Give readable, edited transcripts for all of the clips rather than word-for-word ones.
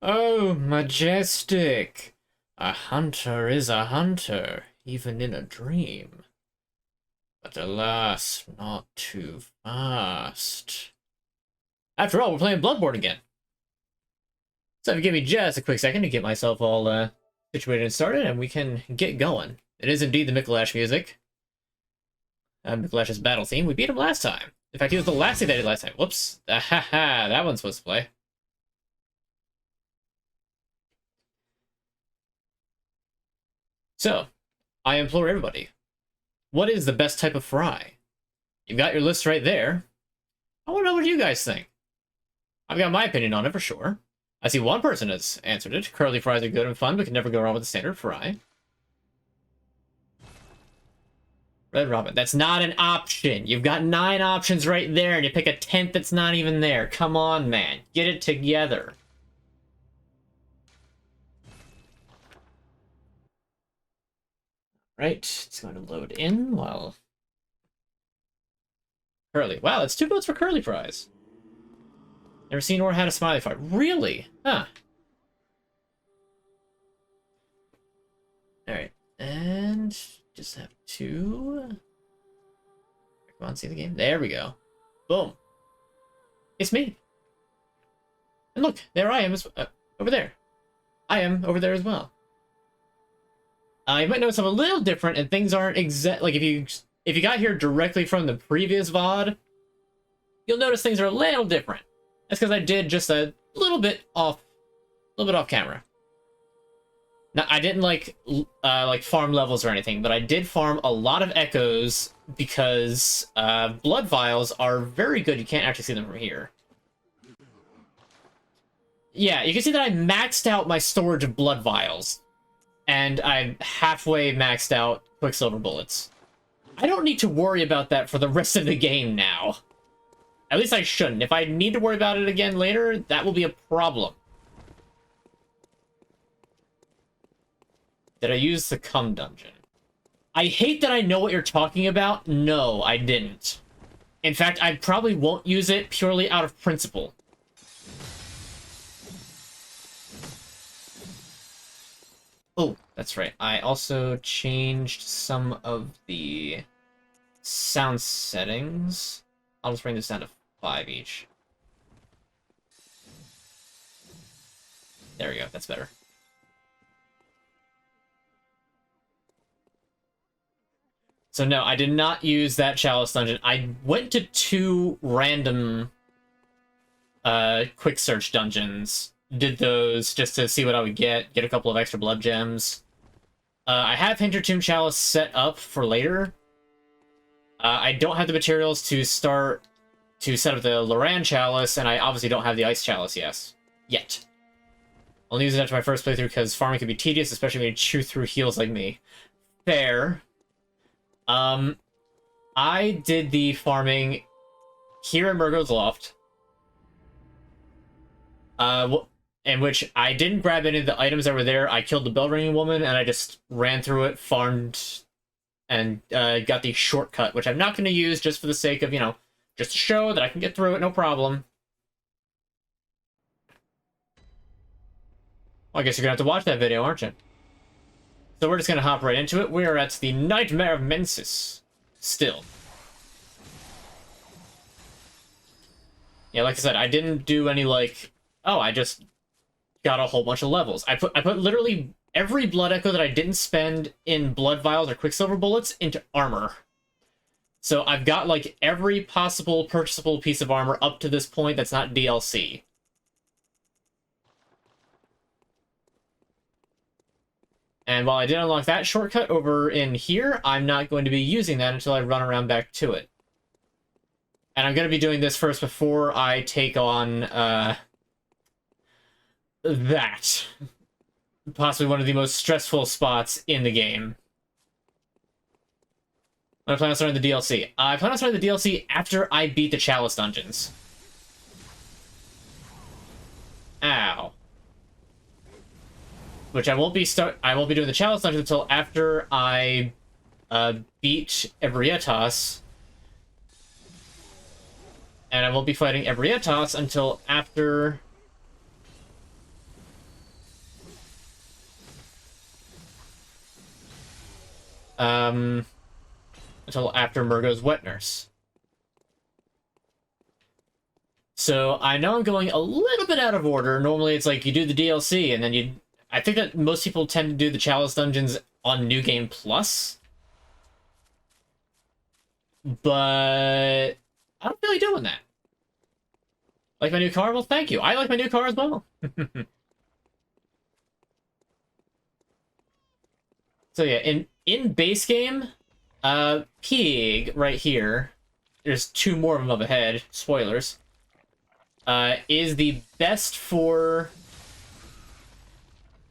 Oh, majestic. A hunter is a hunter, even in a dream. But alas, not too fast. After all, we're playing Bloodborne again. So if you give me just a quick second to get myself all situated and started, and we can get going. It is indeed the Micolash music. Mikolash's battle theme. We beat him last time. In fact, he was the last thing that I did last time. Whoops. Haha, that one's supposed to play. So, I implore everybody, what is the best type of fry? You've got your list right there. I want to know what you guys think. I've got my opinion on it for sure. I see one person has answered it. Curly fries are good and fun, but can never go wrong with a standard fry. Red Robin. That's not an option. You've got 9 options right there, and you pick a 10th that's not even there. Come on, man. Get it together. Right. It's going to load in while... Curly. Wow, that's 2 votes for curly fries. Never seen or had a smiley fry. Really? Huh. Alright. And... just have 2. Come on, see the game. There we go. Boom. It's me. And look, there I am over there. I am over there as well. You might notice I'm a little different, and things aren't exact. Like if you got here directly from the previous VOD, you'll notice things are a little different. That's because I did just a little bit off camera. Now, I didn't like farm levels or anything, but I did farm a lot of echoes because blood vials are very good. You can't actually see them from here. Yeah, you can see that I maxed out my storage of blood vials, and I'm halfway maxed out Quicksilver bullets. I don't need to worry about that for the rest of the game now. At least I shouldn't. If I need to worry about it again later, that will be a problem. Did I use the cum dungeon? I hate that I know what you're talking about. No, I didn't. In fact, I probably won't use it purely out of principle. Oh, that's right. I also changed some of the sound settings. I'll just bring this down to 5 each. There we go. That's better. So no, I did not use that Chalice dungeon. I went to 2 random quick search dungeons. Did those just to see what I would get a couple of extra blood gems. I have Hintertomb Chalice set up for later. I don't have the materials to set up the Loran Chalice, and I obviously don't have the Ice Chalice yet. I'll use it after my first playthrough because farming can be tedious, especially when you chew through heals like me. Fair. I did the farming here in Murgo's Loft. In which I didn't grab any of the items that were there. I killed the bell ringing woman, and I just ran through it, farmed, and got the shortcut, which I'm not going to use just for the sake of, just to show that I can get through it, no problem. Well, I guess you're going to have to watch that video, aren't you? So we're just going to hop right into it. We are at the Nightmare of Mensis. Still. Yeah, like I said, I didn't do any, I just got a whole bunch of levels. I put literally every blood echo that I didn't spend in blood vials or quicksilver bullets into armor. So I've got, every possible purchasable piece of armor up to this point that's not DLC. And while I did unlock that shortcut over in here, I'm not going to be using that until I run around back to it. And I'm going to be doing this first before I take on, that. Possibly one of the most stressful spots in the game. I plan on starting the DLC. I plan on starting the DLC after I beat the Chalice dungeons. Ow. Which I won't be doing the Chalice dungeon until after I beat Ebrietas. And I won't be fighting Ebrietas until after until after Murgo's wet nurse. So I know I'm going a little bit out of order. Normally it's like you do the DLC and then you... I think that most people tend to do the Chalice dungeons on New Game Plus. But I don't feel like doing that. Like my new car? Well, thank you. I like my new car as well. So yeah, in base game, Pig right here, there's two more of them up ahead, spoilers, is the best for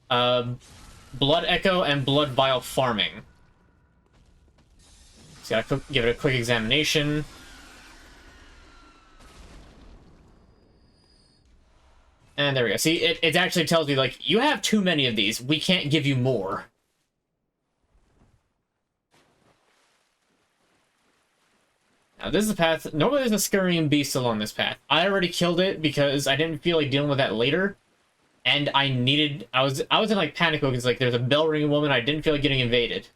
Blood Echo and Blood Vial farming. Just gotta give it a quick examination. And there we go. See, it actually tells me, like, you have too many of these. We can't give you more. Now, this is the path. Normally there's a scurrying beast along this path. I already killed it because I didn't feel like dealing with that later. And I needed... I was in, like, panic mode because, like, there's a bell ringing woman. I didn't feel like getting invaded.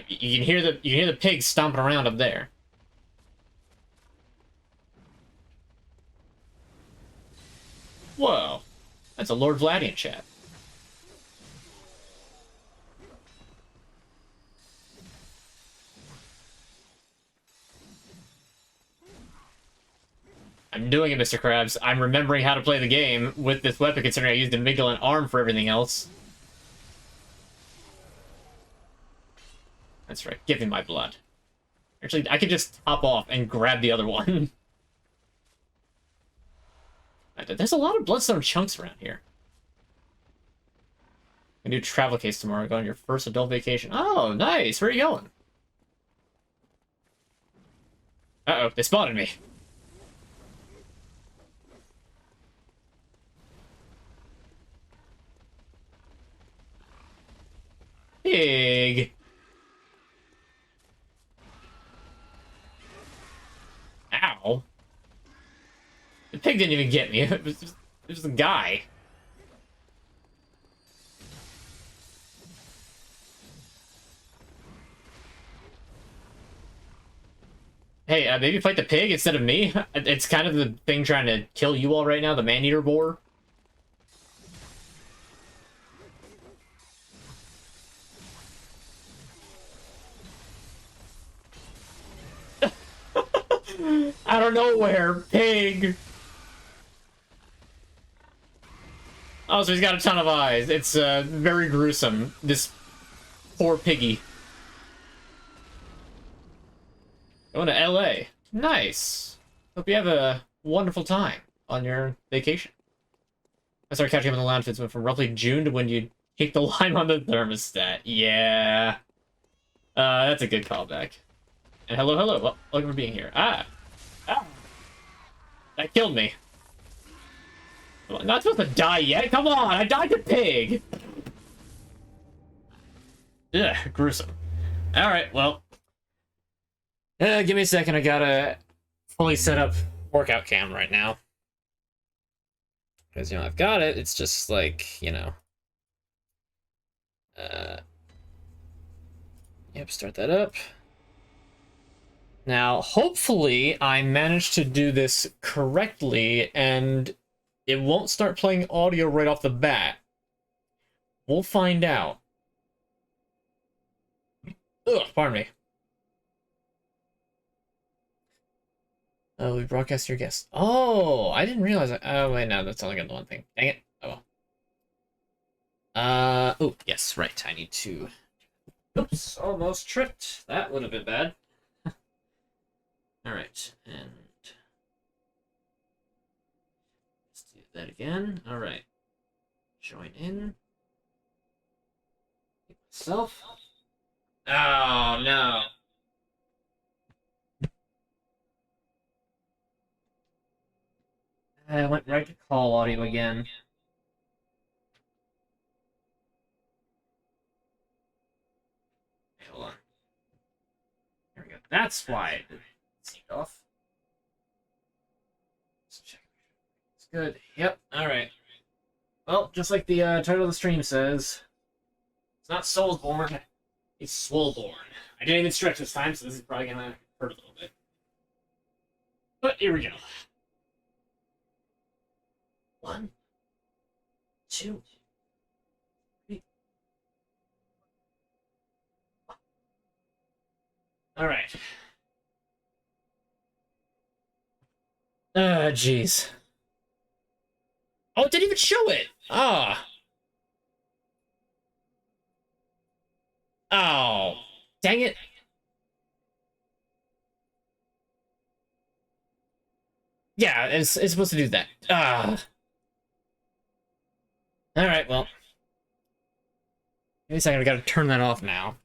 You can hear the pigs stomping around up there. Whoa. That's a Lord Vladian chat. I'm doing it, Mr. Krabs. I'm remembering how to play the game with this weapon, considering I used Amygdala and Arm for everything else. That's right. Give me my blood. Actually, I could just hop off and grab the other one. There's a lot of bloodstone chunks around here. I do travel case tomorrow. Go on your first adult vacation. Oh, nice. Where are you going? Uh-oh, they spotted me. Pig. Ow. The pig didn't even get me. It was a guy. Hey, maybe fight the pig instead of me? It's kind of the thing trying to kill you all right now, the man-eater boar. Out of nowhere, pig! Oh, so he's got a ton of eyes. It's very gruesome, this poor piggy. Going to LA. Nice. Hope you have a wonderful time on your vacation. I started catching up on the land fits went from roughly June to when you kicked the line on the thermostat. Yeah. That's a good callback. And hello, hello. Well, welcome for being here. Ah. That killed me. I'm not supposed to die yet. Come on, I died to pig. Ugh, gruesome. Alright, well. Give me a second. I gotta fully set up workout cam right now. Because, I've got it. It's just like, Yep, start that up. Now, hopefully, I managed to do this correctly, and it won't start playing audio right off the bat. We'll find out. Ugh, pardon me. Oh, we broadcast your guest. Oh, I didn't realize that. Oh, wait, no, that's only got the one thing. Dang it. Oh. Oh, yes, right. I need to... Oops, almost tripped. That would have been bad. Alright, and... let's do that again. Alright. Join in. Myself. Oh, no. I went right to call audio again. Hold on. There we go. That's why it seemed off. Let's check. It's good. Yep. All right. Well, just like the title of the stream says, it's not Soulsborne, it's Swolesborne. I didn't even stretch this time, so this is probably gonna hurt a little bit. But here we go. 1, 2, 3. Alright. Jeez. Oh, it didn't even show it! Ah. Oh. Dang it. Yeah, it's supposed to do that. Ah. Alright, well. Wait a second, I gotta turn that off now.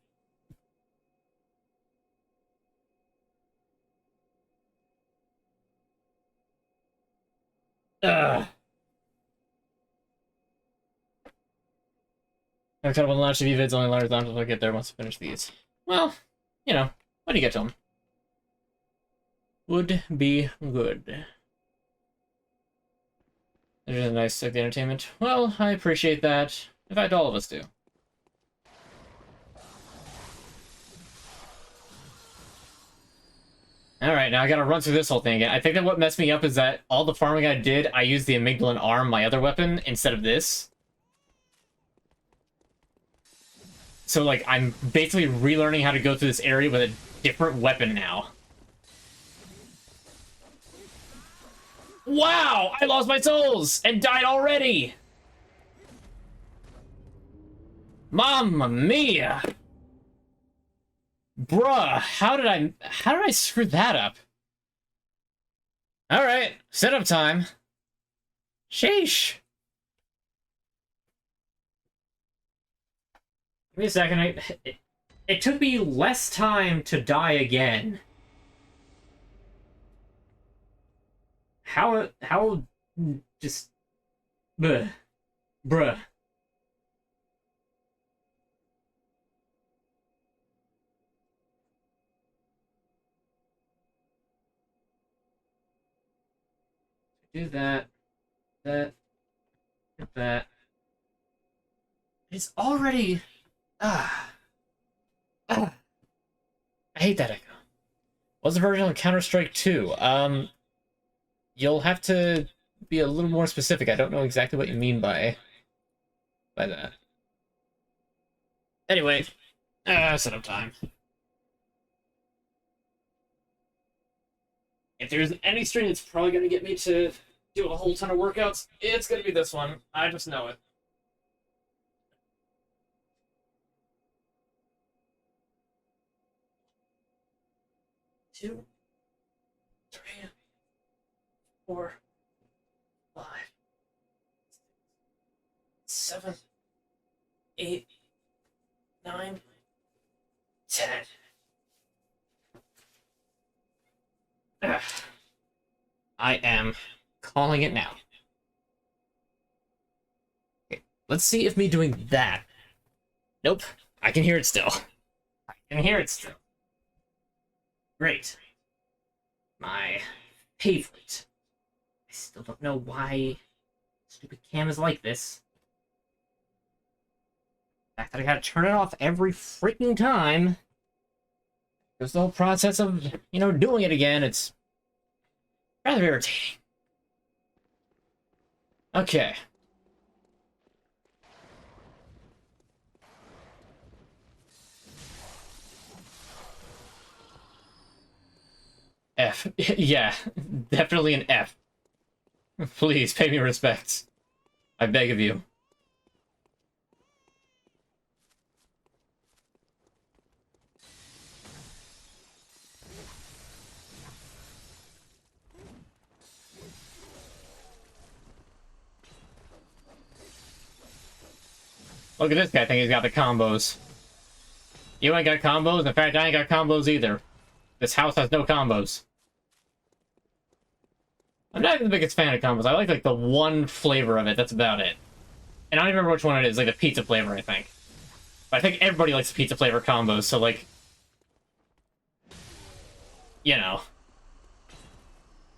Ugh. I've got one launch TV vids, only learners on until I get there once I finish these. Well, you know, when do you get to them? Would be good. There's a nice the entertainment. Well, I appreciate that. In fact, all of us do. Alright, now I gotta run through this whole thing again. I think that what messed me up is that all the farming I did, I used the amygdalan arm, my other weapon, instead of this. So, like, I'm basically relearning how to go through this area with a different weapon now. Wow! I lost my souls! And died already! Mamma mia! Bruh, how did I screw that up? Alright, setup time. Sheesh. Give me a second, it took me less time to die again. How, just, bruh. Do that, that. It's already, I hate that echo. What's the version of Counter-Strike 2? You'll have to be a little more specific. I don't know exactly what you mean by that. Anyway, setup time. If there's any stream that's probably going to get me to do a whole ton of workouts, it's going to be this one. I just know it. Two, 3, 4, 5, 7, 8, 9, 10. I am calling it now. Okay, let's see if me doing that. Nope, I can hear it still. I can hear it still. Great. My favorite. I still don't know why stupid cam is like this. The fact that I gotta turn it off every freaking time. Because the whole process of, you know, doing it again, it's rather irritating. Okay. F. Yeah, definitely an F. Please, pay me respects. I beg of you. Look at this guy, I think he's got the combos. You ain't got combos? In fact, I ain't got combos either. This house has no combos. I'm not even the biggest fan of combos. I like the one flavor of it, that's about it. And I don't even remember which one it is, like the pizza flavor, I think. But I think everybody likes the pizza flavor combos, so like... You know.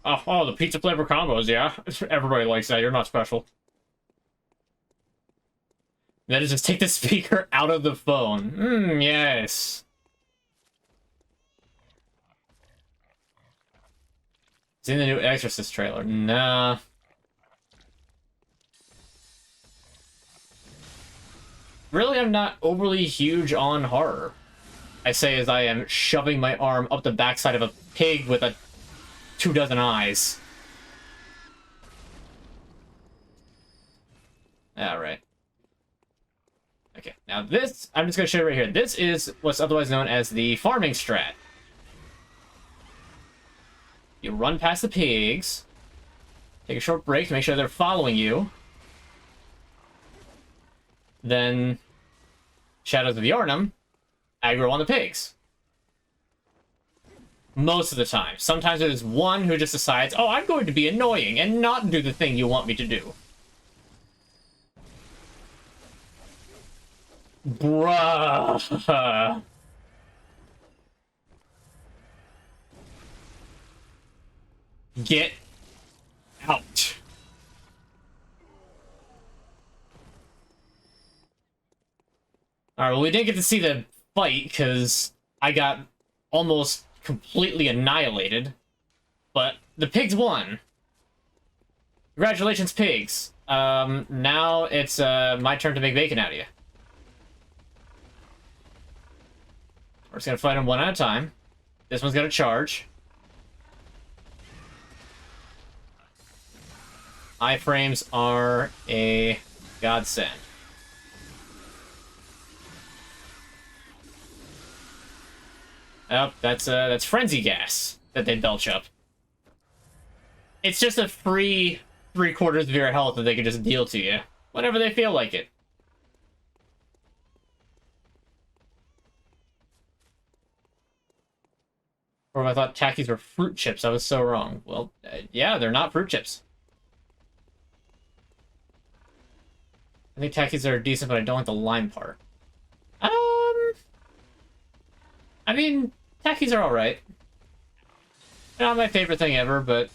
Oh, the pizza flavor combos, yeah. Everybody likes that, you're not special. That is just take the speaker out of the phone. Yes. It's in the new Exorcist trailer. Nah. Really, I'm not overly huge on horror. I say as I am shoving my arm up the backside of a pig with 24 eyes. Alright. Okay, now this, I'm just going to show you right here. This is what's otherwise known as the farming strat. You run past the pigs, take a short break to make sure they're following you. Then, Shadows of Yharnam, aggro on the pigs. Most of the time. Sometimes there's one who just decides, oh, I'm going to be annoying and not do the thing you want me to do. Bruh. Get out. Alright, well, we didn't get to see the fight because I got almost completely annihilated. But the pigs won. Congratulations, pigs. Now it's my turn to make bacon out of you. We're just gonna fight them one at a time. This one's gonna charge. Iframes are a godsend. Oh, that's frenzy gas that they belch up. It's just a free 3/4 of your health that they can just deal to you whenever they feel like it. Or if I thought Takis were fruit chips, I was so wrong. Well, yeah, they're not fruit chips. I think Takis are decent, but I don't like the lime part. I mean, Takis are alright. Not my favorite thing ever, but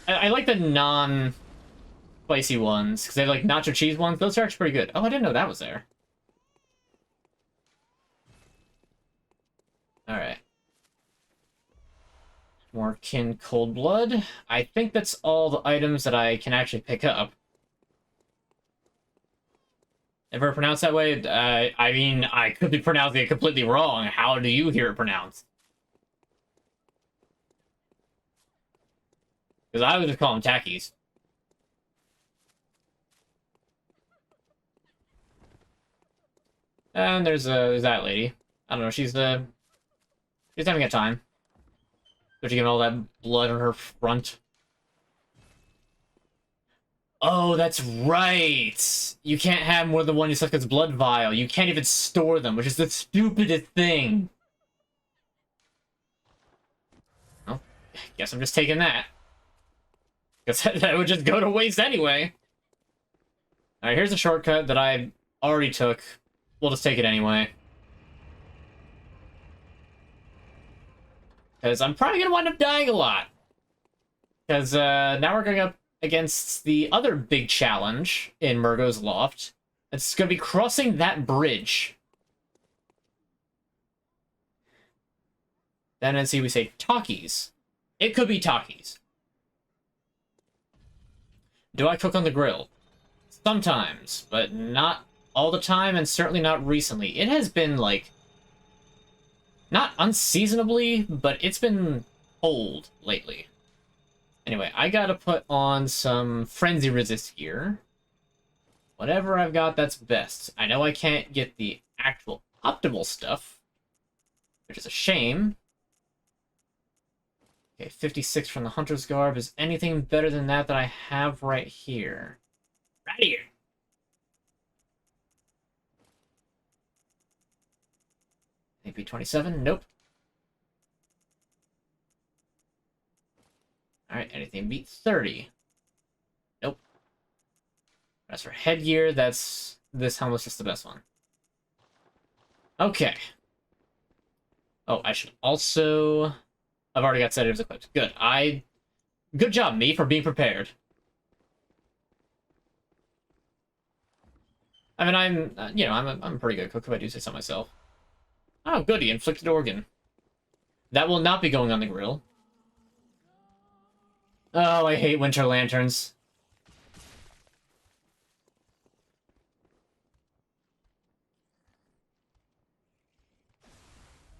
I like the non-spicy ones, because they have, like, nacho cheese ones. Those are actually pretty good. Oh, I didn't know that was there. Alright. More Kin Cold Blood. I think that's all the items that I can actually pick up. Ever pronounced that way? I mean, I could be pronouncing it completely wrong. How do you hear it pronounced? Because I would just call them Takis. And there's that lady. I don't know, she's having a time. So she getting all that blood on her front. Oh, that's right! You can't have more than one Yusuka's blood vial. You can't even store them, which is the stupidest thing. Well, guess I'm just taking that. Guess that would just go to waste anyway. Alright, here's a shortcut that I already took. We'll just take it anyway. Because I'm probably going to wind up dying a lot. Because now we're going up against the other big challenge in Murgo's Loft. It's going to be crossing that bridge. Then let's see, we say Takis. It could be Takis. Do I cook on the grill? Sometimes, but not all the time, and certainly not recently. It has been, like, not unseasonably, but it's been cold lately. Anyway, I gotta put on some frenzy resist here. Whatever I've got, that's best. I know I can't get the actual optimal stuff, which is a shame. Okay, 56 from the Hunter's Garb. Is anything better than that I have right here? Right here! AP 27? Nope. Alright, anything beat 30? Nope. As for headgear, this helmet's just the best one. Okay. Oh, I should also... I've already got sedatives equipped. Good. Good job, me, for being prepared. I mean, I'm a pretty good cook if I do say so myself. Oh, goody, inflicted organ. That will not be going on the grill. Oh, I hate winter lanterns.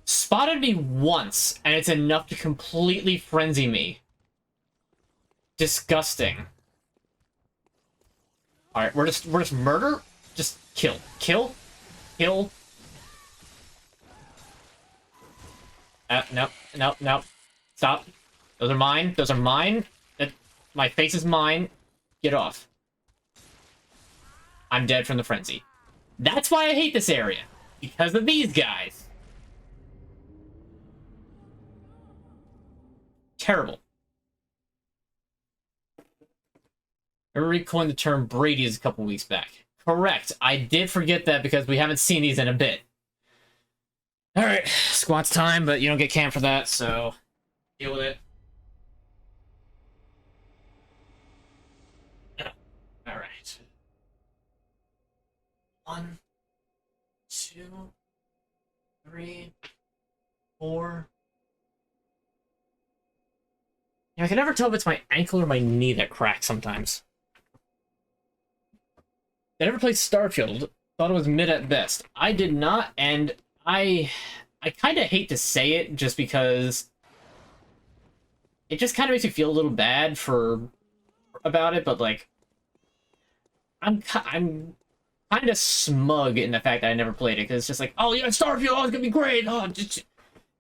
Spotted me once, and it's enough to completely frenzy me. Disgusting. Alright, we're just murder? Just kill. Kill? Kill? No. Stop. Those are mine. Those are mine. My face is mine. Get off. I'm dead from the frenzy. That's why I hate this area. Because of these guys. Terrible. I recoined the term Brady's a couple weeks back. Correct. I did forget that because we haven't seen these in a bit. Alright, squats time, but you don't get cam for that, so deal with it. Alright. 1, 2, 3, 4. I can never tell if it's my ankle or my knee that cracks sometimes. I never played Starfield. Thought it was mid at best. I did not, and I kind of hate to say it just because it just kind of makes me feel a little bad about it, but like I'm kind of smug in the fact that I never played it because it's just like, oh yeah, Starfield, oh, it's gonna be great. Oh,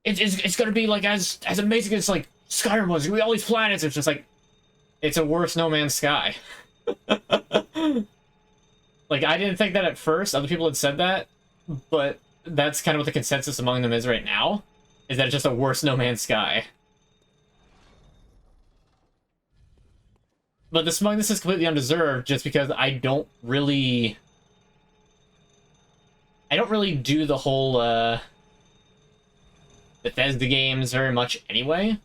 it's gonna be like as amazing as like Skyrim was. We all these planets. It's just like it's a worse No Man's Sky. Like, I didn't think that at first. Other people had said that, but that's kind of what the consensus among them is right now, is that it's just a worse No Man's Sky. But the smugness is completely undeserved just because I don't really do the whole, Bethesda games very much anyway.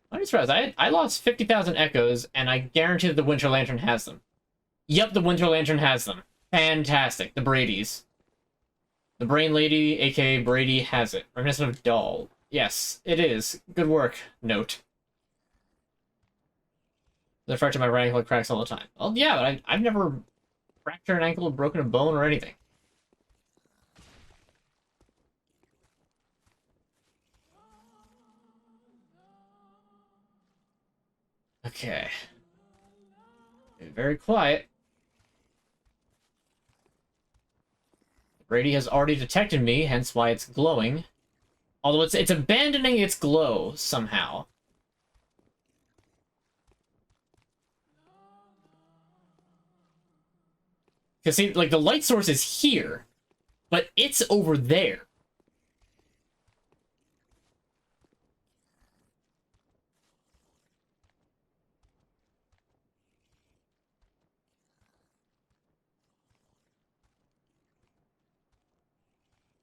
I'm surprised. I lost 50,000 echoes, and I guarantee that the Winter Lantern has them. Yep, the Winter Lantern has them. Fantastic. The Brady's. The Brain Lady, aka Brady, has it. Reminiscent of Doll. Yes, it is. Good work. Note. The fracture my right ankle cracks all the time. Well, yeah, but I've never fractured an ankle or broken a bone or anything. Okay. Very quiet. Brady has already detected me, hence why it's glowing. Although it's abandoning its glow somehow. Because see, like the light source is here, but it's over there.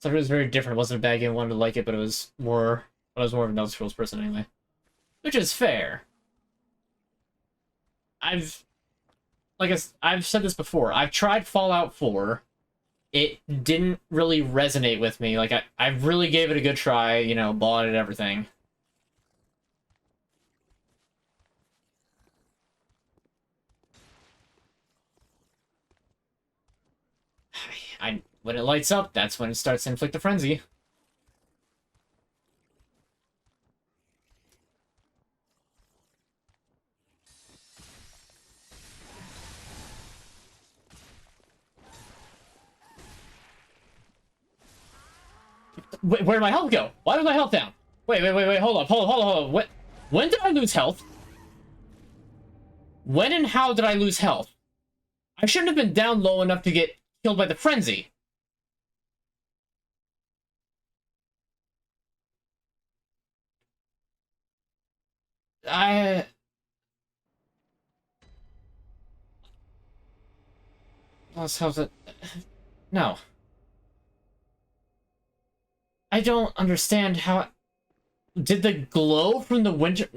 So it was very different. It wasn't a bad game. I wanted to like it, but I was more of an Elder Scrolls person anyway. Which is fair. I've said this before. I've tried Fallout 4. It didn't really resonate with me. Like, I really gave it a good try, you know, bought it, everything. When it lights up, that's when it starts to inflict a frenzy. Where did my health go? Why was my health down? Wait, hold up. When did I lose health? When and how did I lose health? I shouldn't have been down low enough to get killed by the frenzy. Lost health. No. I don't understand how... Did the glow from the winter...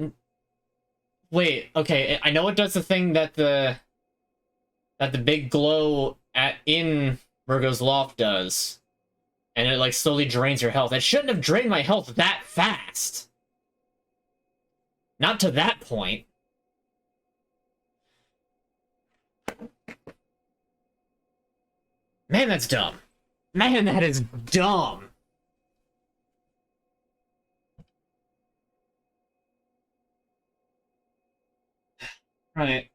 Wait, okay, I know it does the thing that the... that the big glow in Murgo's Loft does. And it, like, slowly drains your health. It shouldn't have drained my health that fast. Not to that point. Man, that's dumb. Man, that is dumb. Right.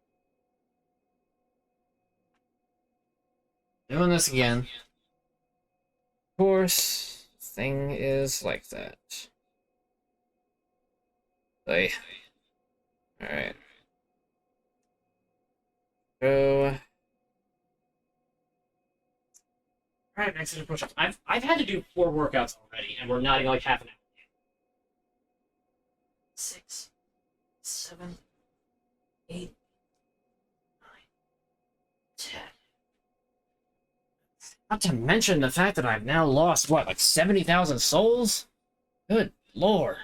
Doing this again. Of course, thing is like that. Like, alright. Go. Alright, next is push-ups. I've had to do 4 workouts already, and we're not even like half an hour. 6, 7, 8, 9, 10. Not to mention the fact that I've now lost, what, like 70,000 souls? Good lord.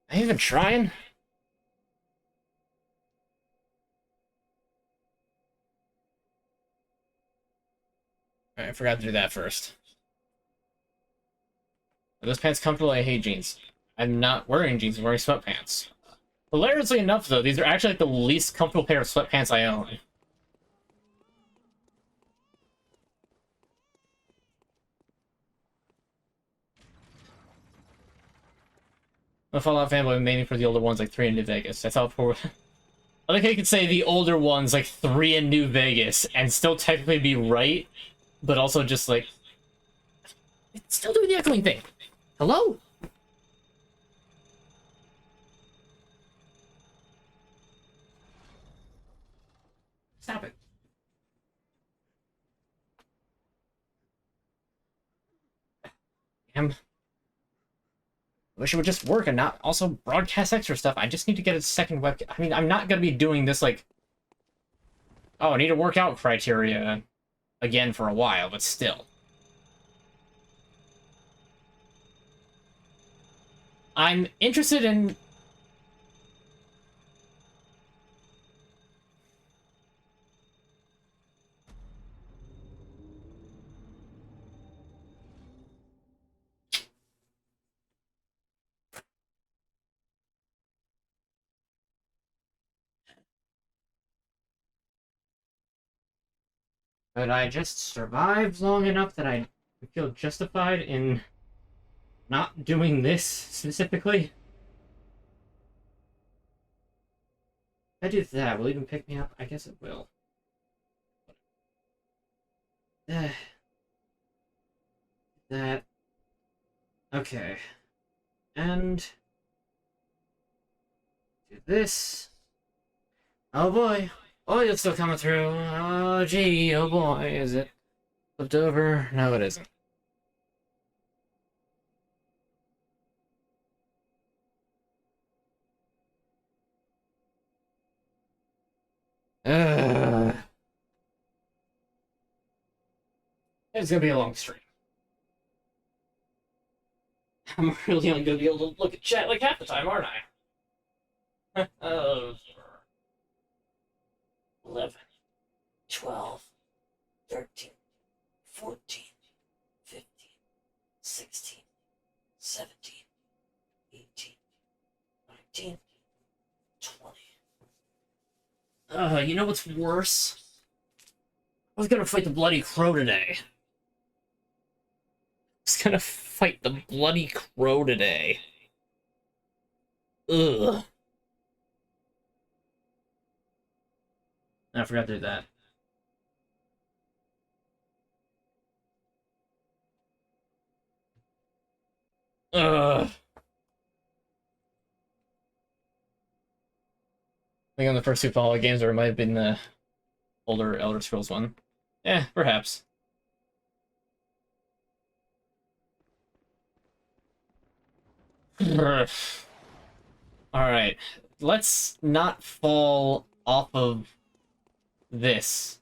Am I even trying? Alright, I forgot to do that first. Are those pants comfortable? I hate jeans. I'm not wearing jeans, I'm wearing sweatpants. Hilariously enough, though, these are actually like the least comfortable pair of sweatpants I own. I'm a Fallout fanboy, mainly for the older ones like 3 in New Vegas. That's how poor. I think I could say the older ones like 3 in New Vegas and still technically be right, but also just like. It's still doing the echoing thing. Hello? Stop it. Damn. I wish it would just work and not also broadcast extra stuff. I just need to get a second webcam. I mean, I'm not going to be doing this like... Oh, I need a workout criteria again for a while, but still. I'm interested in... But I just survived long enough that I feel justified in not doing this specifically. If I do that, will it even pick me up? I guess it will. That. Okay. And do this. Oh boy. Oh, it's still coming through. Oh, gee. Oh boy. Is it flipped over? No, it isn't. It's gonna be a long stream. I'm really only gonna be able to look at chat like half the time, aren't I? Oh. 11, 12, 13, 14, 15, 16, 17, 18, 19, 20. You know what's worse? I was gonna fight the bloody crow today. I was gonna fight the bloody crow today. Ugh. I forgot to do that. Ugh. I think on the first 2 Fallout games, or it might have been the older Elder Scrolls one. Eh, perhaps. Alright. Let's not fall off of this.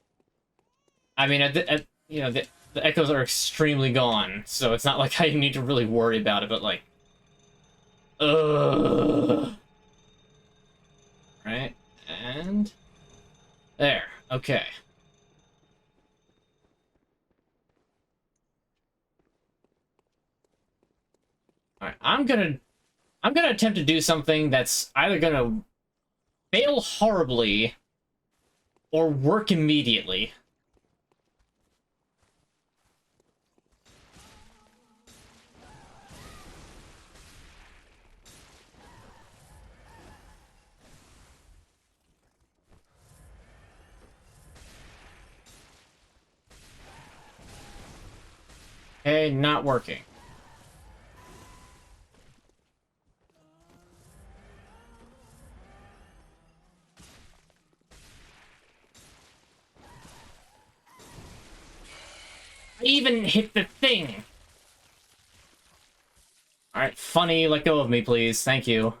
I mean, you know, the echoes are extremely gone, so it's not like I need to really worry about it, but like... Ugh. Right, and... There. Okay. Alright, I'm gonna attempt to do something that's either gonna fail horribly or work immediately. Okay, not working. I even hit the thing! Alright, funny, let go of me, please. Thank you.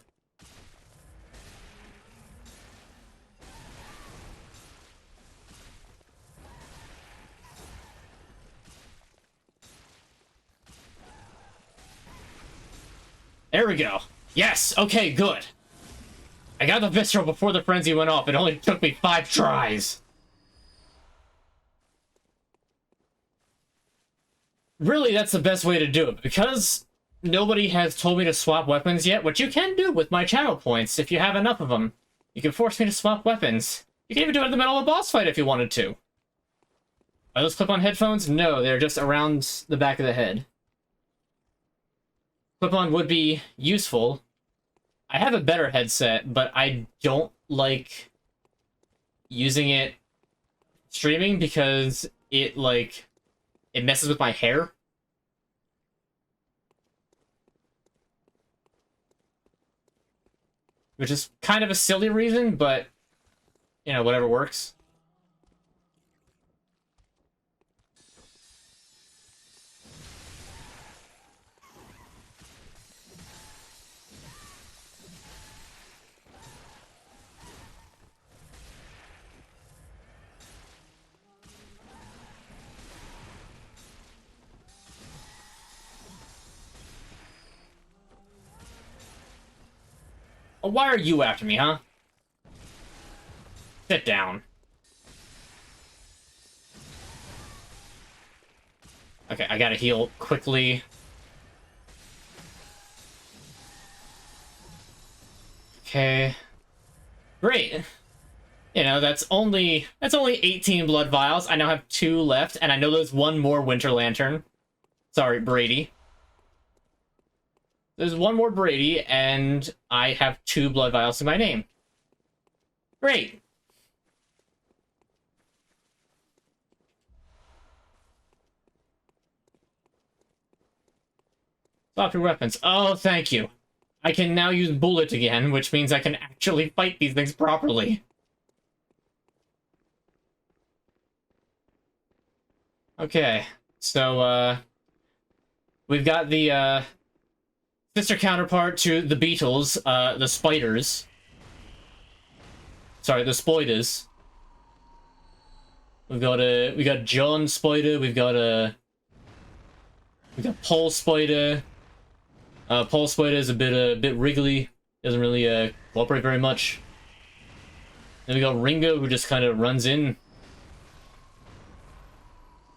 There we go. Yes! Okay, good. I got the visceral before the frenzy went off. It only took me 5 tries. Really, that's the best way to do it. Because nobody has told me to swap weapons yet, which you can do with my channel points if you have enough of them. You can force me to swap weapons. You can even do it in the middle of a boss fight if you wanted to. Are those clip-on headphones? No, they're just around the back of the head. Clip-on would be useful. I have a better headset, but I don't like using it streaming because it, like, it messes with my hair. Which is kind of a silly reason, but, you know, whatever works. Oh, why are you after me, huh? Sit down. Okay, I gotta heal quickly. Okay. Great. You know, that's only 18 blood vials. I now have 2 left, and I know there's one more Winter Lantern. Sorry, Brady. There's one more Brady, and I have 2 blood vials to my name. Great. Swap your weapons. Oh, thank you. I can now use Bullet again, which means I can actually fight these things properly. Okay, so, we've got the, sister counterpart to the Beatles, the Spiders. Sorry, the Spoiders. We got John Spider, we got Paul Spider. Paul Spider is a bit wriggly, doesn't really, cooperate very much. Then we got Ringo, who just kind of runs in.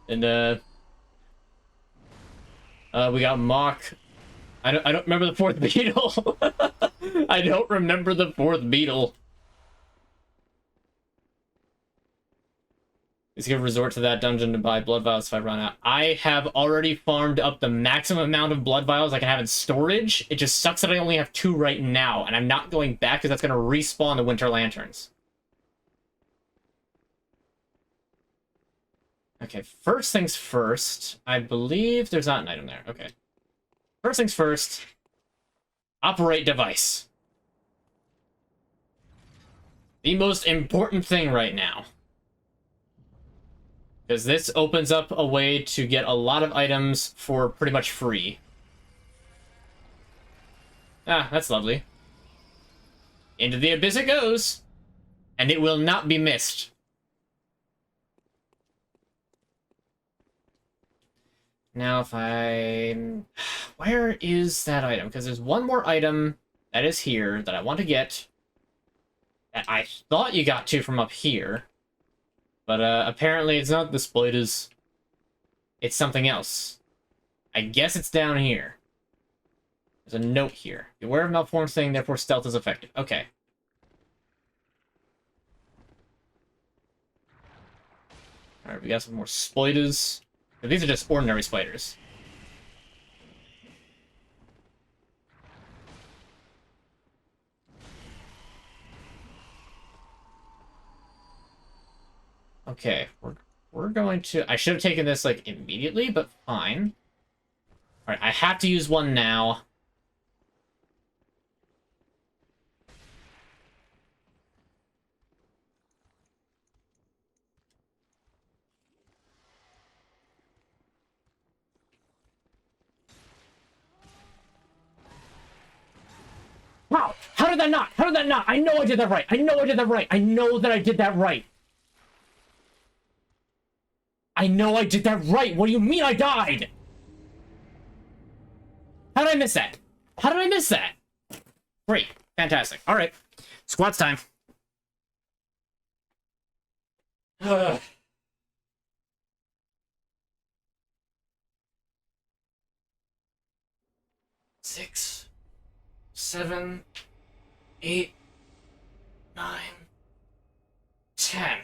And, we got Mock. I don't remember the 4th Beetle. I don't remember the 4th Beetle. He's gonna resort to that dungeon to buy blood vials if I run out. I have already farmed up the maximum amount of blood vials I can have in storage. It just sucks that I only have 2 right now, and I'm not going back because that's gonna respawn the Winter Lanterns. Okay, first things first. I believe there's not an item there. Okay. First things first. Operate device. The most important thing right now. Because this opens up a way to get a lot of items for pretty much free. Ah, that's lovely. Into the abyss it goes. And it will not be missed. Now if I... Where is that item? Because there's one more item that is here that I want to get. That I thought you got to from up here. But apparently it's not the spiders. It's something else. I guess it's down here. There's a note here. Beware of malformed thing, therefore stealth is effective. Okay. Alright, we got some more spiders. These are just ordinary spiders. Okay, we're going to... I should have taken this, like, immediately, but fine. Alright, I have to use one now. Wow! How did that not? How did that not? I know I did that right! I know I did that right! I know that I did that right! I know I did that right! What do you mean I died? How did I miss that? How did I miss that? Great. Fantastic. Alright. Squats time. Ugh. 6, 7, 8, 9, 10.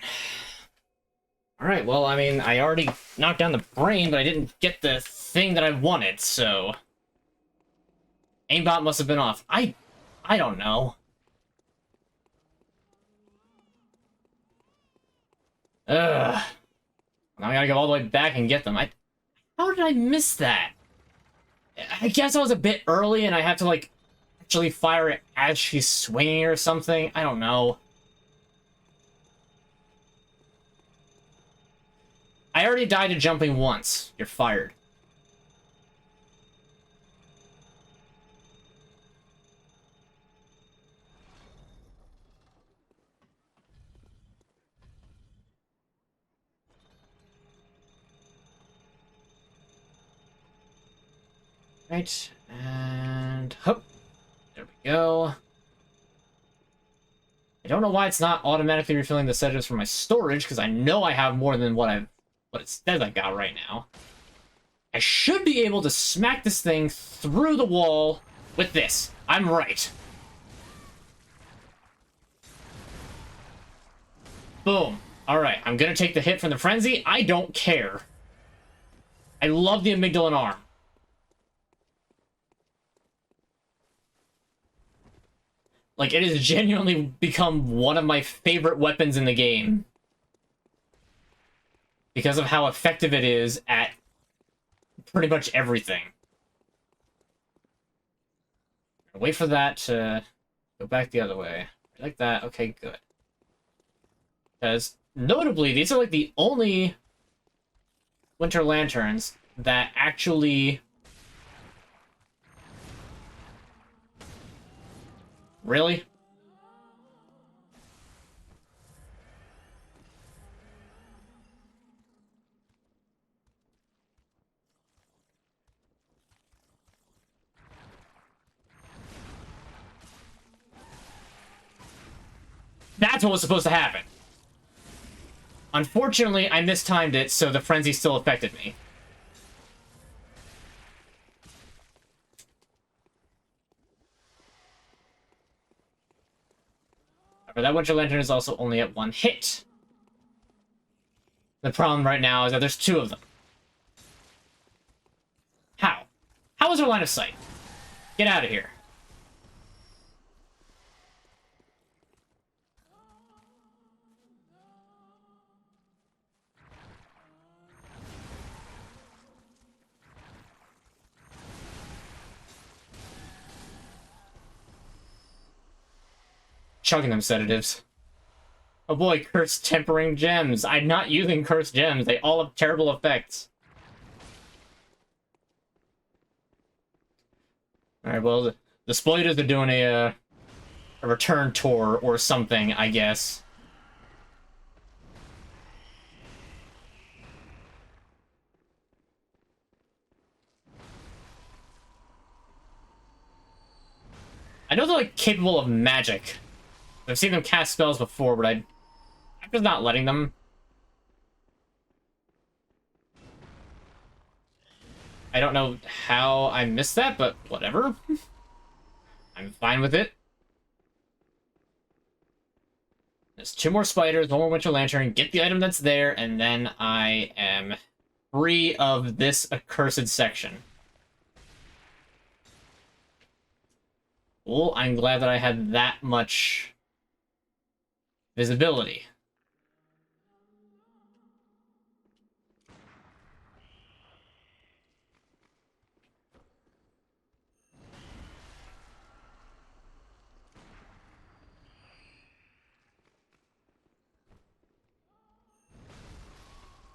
Alright, well, I mean, I already knocked down the brain, but I didn't get the thing that I wanted, so... Aimbot must have been off. I don't know. Ugh. Now I gotta go all the way back and get them. How did I miss that? I guess I was a bit early and I had to, like, actually fire it as she's swinging or something. I don't know. I already died to jumping once. You're fired. Right, and hop. There we go. I don't know why it's not automatically refilling the sedatives for my storage, because I know I have more than what it says I got right now. I should be able to smack this thing through the wall with this. I'm right. Boom. Alright, I'm gonna take the hit from the frenzy. I don't care. I love the amygdala arm. Like, it has genuinely become one of my favorite weapons in the game. Because of how effective it is at pretty much everything. Wait for that to go back the other way. Like that. Okay, good. Because, notably, these are like the only winter lanterns that actually... Really? That's what was supposed to happen. Unfortunately, I mistimed it, so the frenzy still affected me. But that winter lantern is also only at 1 hit. The problem right now is that there's 2 of them. How? How is our line of sight? Get out of here. Chugging them sedatives. Oh boy, cursed tempering gems. I'm not using cursed gems. They all have terrible effects. Alright, well, the spoilers are doing a return tour or something, I guess. I know they're, like, capable of magic. I've seen them cast spells before, but I'm just not letting them. I don't know how I missed that, but whatever. I'm fine with it. There's 2 more spiders, 1 more winter lantern, get the item that's there, and then I am free of this accursed section. Well, I'm glad that I had that much visibility.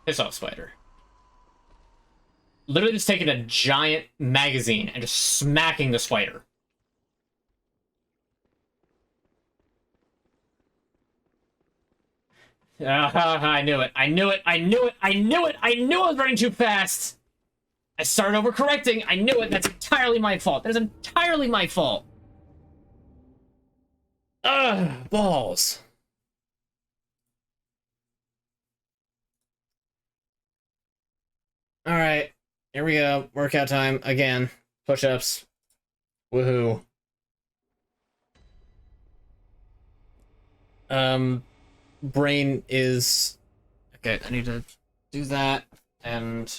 Piss off, spider. Literally just taking a giant magazine and just smacking the spider. I knew it. I knew it. I knew it. I knew it. I knew I was running too fast. I started overcorrecting. I knew it. That's entirely my fault. That is entirely my fault. Ugh, balls. All right, here we go. Workout time again. Push-ups. Woohoo. Brain is okay. I need to do that, and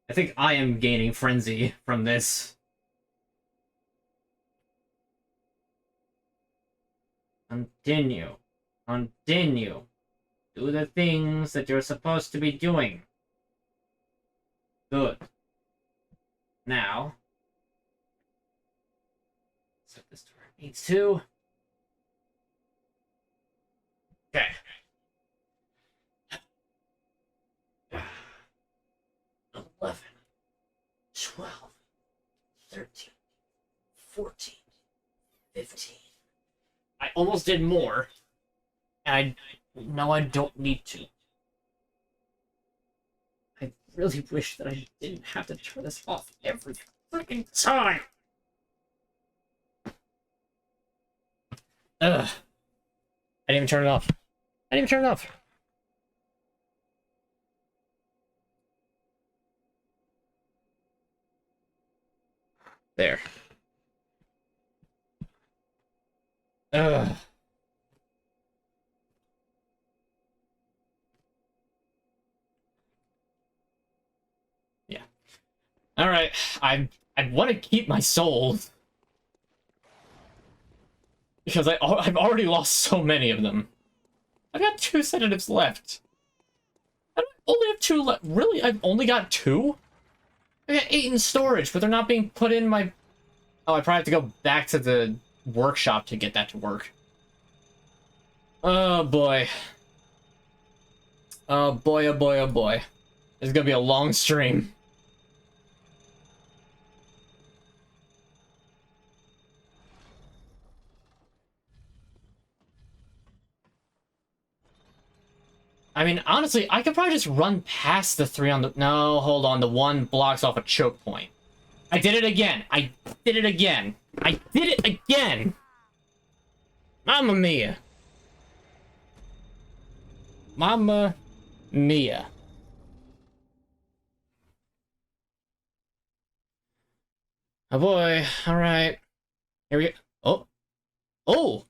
I think I am gaining frenzy from this. Continue. Continue. Do the things that you're supposed to be doing. Good. Now, set this to where it needs to. Okay. 11, 12, 13, 14, 15. I almost did more. And now I don't need to. I really wish that I didn't have to turn this off every freaking time. Ugh. I didn't even turn it off. I didn't even turn it off. There. Ugh. Yeah. All right. I want to keep my soul because I've already lost so many of them. I've got 2 sedatives left. I only have 2 left. Really? I've only got 2? I got 8 in storage, but they're not being put in my... Oh, I probably have to go back to the workshop to get that to work. Oh, boy. Oh, boy, oh, boy, oh, boy. This is gonna be a long stream. I mean, honestly, I could probably just run past the 3 on the... No, hold on. The 1 blocks off a choke point. I did it again. I did it again. I did it again. Mamma mia. Mamma mia. Oh boy. All right. Here we go. Oh. Oh.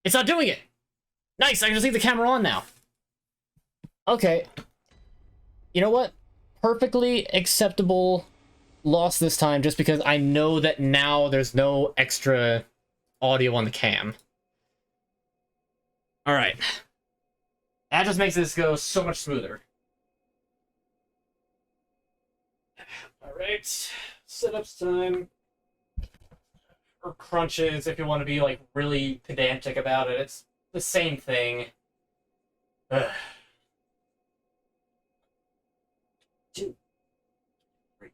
It's not doing it. Nice. I can just leave the camera on now. Okay. You know what? Perfectly acceptable loss this time, just because I know that now there's no extra audio on the cam. All right. That just makes this go so much smoother. All right. Setups time. Or crunches, if you want to be, like, really pedantic about it. It's the same thing. Ugh. 2, 3,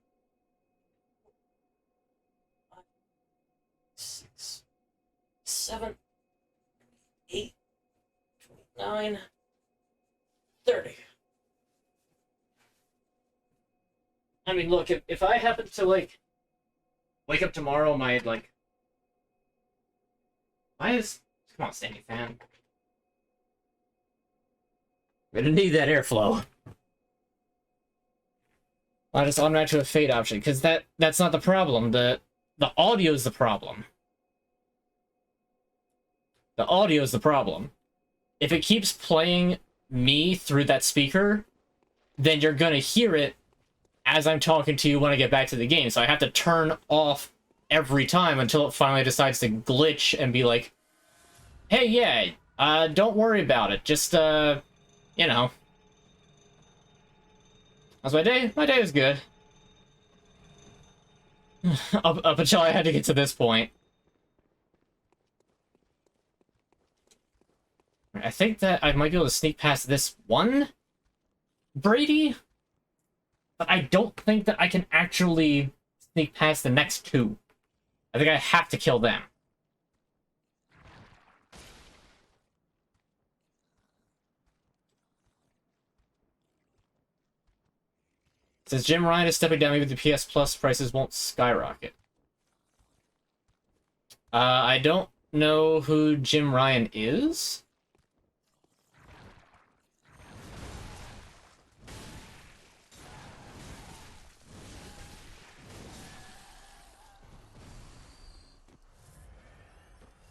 5, 6, 7, 8, 9, 30. I mean, look, if I happen to, like, wake up tomorrow, my, like... Why is... Come on, standing fan. I'm gonna need that airflow. I just automatic to a fade option, because that's not the problem. The audio is the problem. The audio is the problem. If it keeps playing me through that speaker, then you're gonna hear it as I'm talking to you when I get back to the game. So I have to turn off every time until it finally decides to glitch and be like, hey, yeah, don't worry about it. Just, you know. How's my day? My day was good. up until I had to get to this point. I think that I might be able to sneak past this one Brady, but I don't think that I can actually sneak past the next two. I think I have to kill them. Since Jim Ryan is stepping down, maybe the PS Plus prices won't skyrocket. I don't know who Jim Ryan is.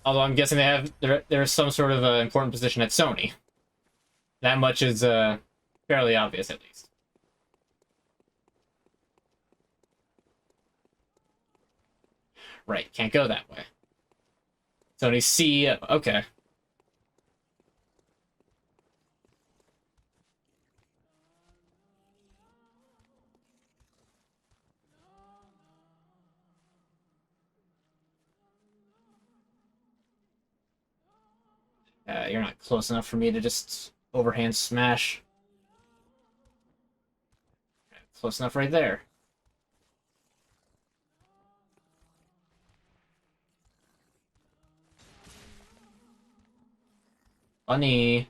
Although I'm guessing they have there's some sort of important position at Sony. That much is fairly obvious, at least. Right, can't go that way. Sony CEO, okay. You're not close enough for me to just overhand smash. Close enough right there. Funny.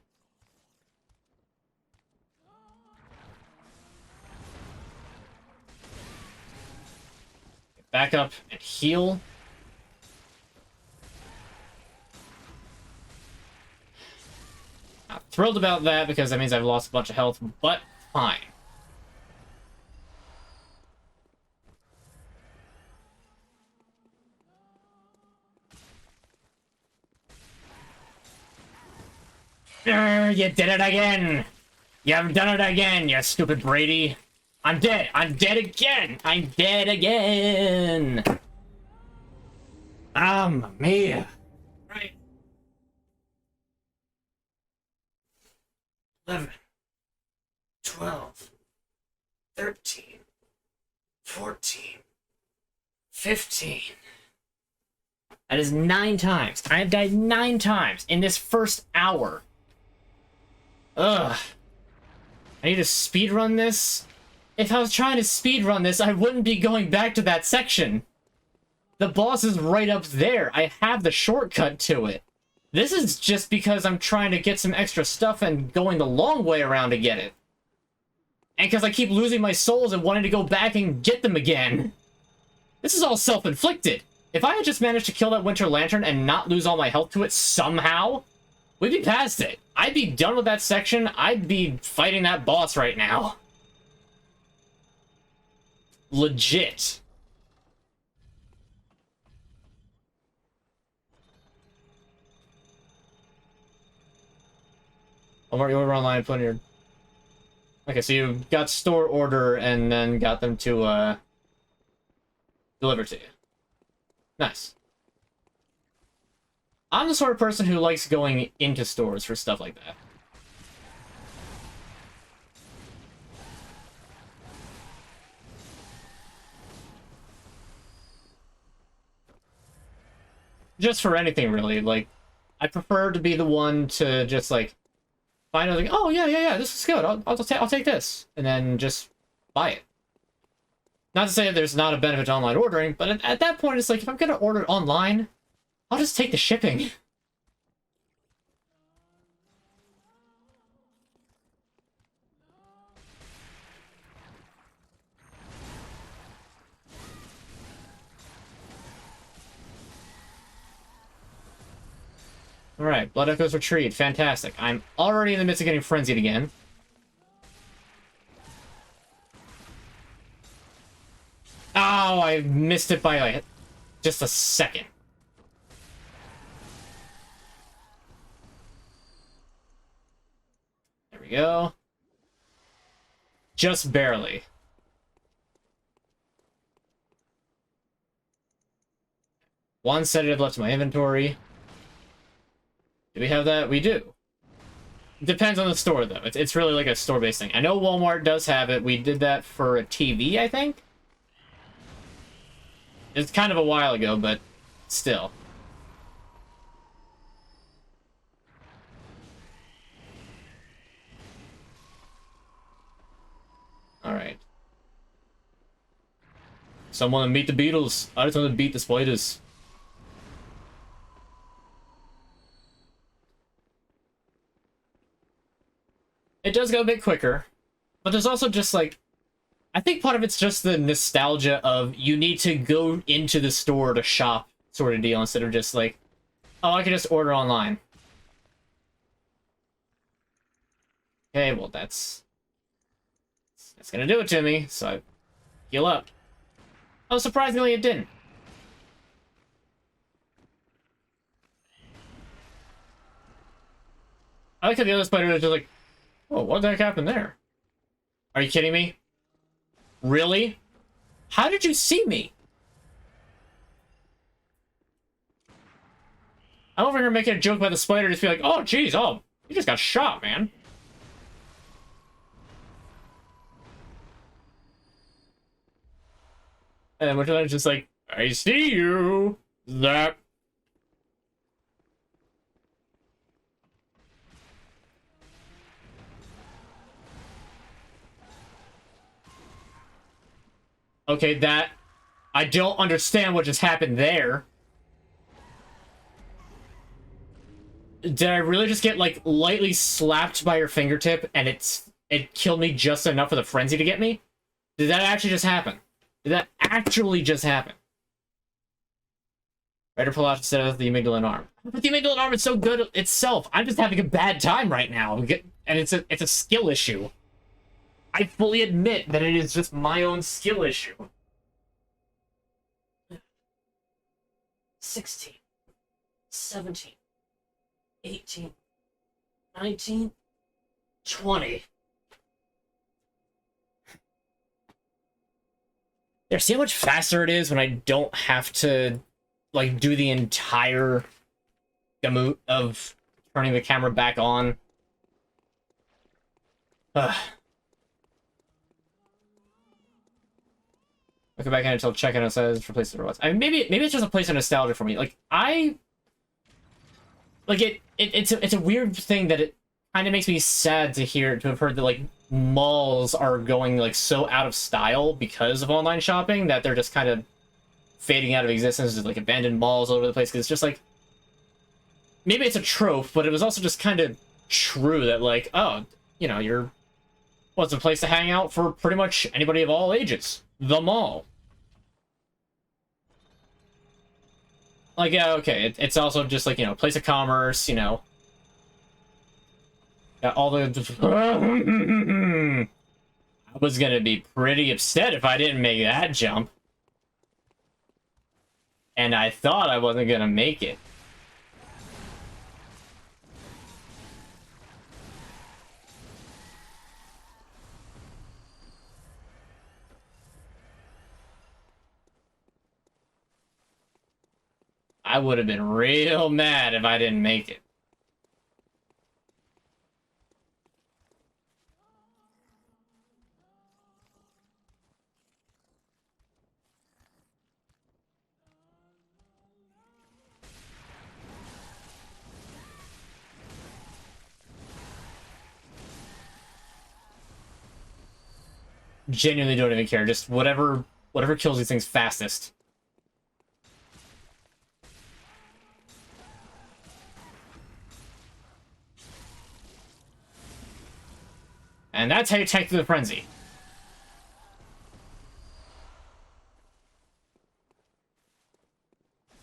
Back up and heal. Not thrilled about that because that means I've lost a bunch of health, but fine. You did it again! You've done it again, you stupid Brady! I'm dead! I'm dead again! I'm dead again! Mamma mia! Right. 11, 12, 13, 14, 15. That is 9 times. I have died 9 times in this first hour. Ugh. I need to speedrun this. If I was trying to speedrun this, I wouldn't be going back to that section. The boss is right up there. I have the shortcut to it. This is just because I'm trying to get some extra stuff and going the long way around to get it. And because I keep losing my souls and wanting to go back and get them again. This is all self-inflicted. If I had just managed to kill that Winter Lantern and not lose all my health to it somehow, we'd be past it. I'd be done with that section. I'd be fighting that boss right now. Legit. You over online, put in your... Okay, so you got store order and then got them to, deliver to you. Nice. I'm the sort of person who likes going into stores for stuff like that. Just for anything, really. Like, I prefer to be the one to just, like, find out, like, oh, yeah, this is good. I'll take this. And then just buy it. Not to say that there's not a benefit to online ordering, but at that point, it's like, if I'm going to order it online, I'll just take the shipping. Alright, Blood Echoes Retreat. Fantastic. I'm already in the midst of getting frenzied again. I missed it by, like, just a second. There we go. Just barely. One sedative left in my inventory. Do we have that? We do. Depends on the store, though. It's really like a store-based thing. I know Walmart does have it. We did that for a TV, I think. It's kind of a while ago, but still. Alright. Someone meet the Beatles. I just want to beat the spiders. It does go a bit quicker, but there's also just, like, I think part of it's just the nostalgia of you need to go into the store to shop sort of deal instead of just like, oh, I can just order online. Okay, well, that's gonna do it to me, so I heal up. Oh, surprisingly, it didn't. I like how the other spider is just like, oh, what the heck happened there? Are you kidding me? Really? How did you see me? I'm over here making a joke about the spider, just be like, oh, jeez, oh, you just got shot, man. And which one's just like, I see you. That. Okay, that... I don't understand what just happened there. Did I really just get, like, lightly slapped by your fingertip and it killed me just enough for the frenzy to get me? Did that actually just happen? Did that actually just happen? Better pull out instead of the amygdala arm. But the amygdala arm is so good itself. I'm just having a bad time right now. And it's a skill issue. I fully admit that it is just my own skill issue. 16, 17, 18, 19, 20. There, see how much faster it is when I don't have to, like, do the entire gamut of turning the camera back on? Ugh. I'll go back in until check-in and says for places robots. I mean, maybe it's just a place of nostalgia for me. Like, it's a weird thing that it kind of makes me sad to have heard that, like, malls are going, like, so out of style because of online shopping that they're just kind of fading out of existence. There's, like, abandoned malls all over the place, because it's just, like, maybe it's a trope, but it was also just kind of true that, like, oh, you know, what's a place to hang out for pretty much anybody of all ages? The mall. Like, yeah, okay, it's also just, like, you know, place of commerce, you know. Got all the... I was gonna be pretty upset if I didn't make that jump. And I thought I wasn't gonna make it. I would have been real mad if I didn't make it. Genuinely don't even care. Just whatever kills these things fastest. And that's how you tank through the frenzy.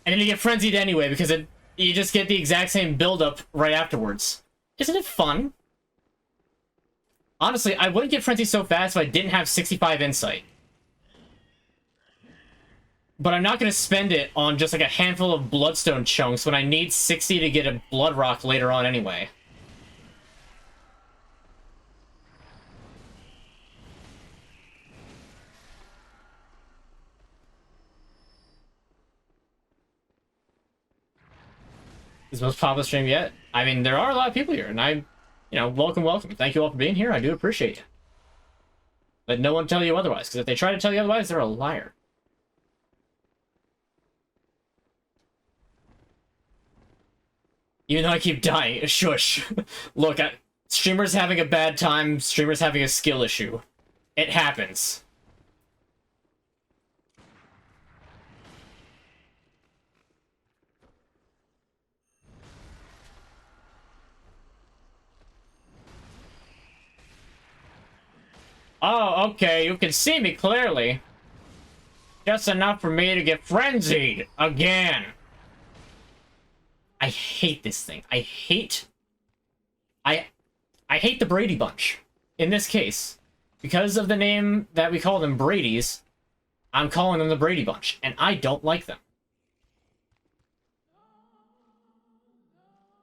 And then you get frenzied anyway, because you just get the exact same build-up right afterwards. Isn't it fun? Honestly, I wouldn't get frenzied so fast if I didn't have 65 insight. But I'm not going to spend it on just like a handful of bloodstone chunks when I need 60 to get a blood rock later on anyway. This is the most popular stream yet. I mean, there are a lot of people here, and welcome, welcome. Thank you all for being here. I do appreciate you. Let no one tell you otherwise, because if they try to tell you otherwise, they're a liar. Even though I keep dying, shush. Look, streamers having a bad time, streamers having a skill issue. It happens. Oh, okay, you can see me clearly. Just enough for me to get frenzied again. I hate this thing. I hate the Brady Bunch. In this case, because of the name that we call them, Brady's, I'm calling them the Brady Bunch, and I don't like them.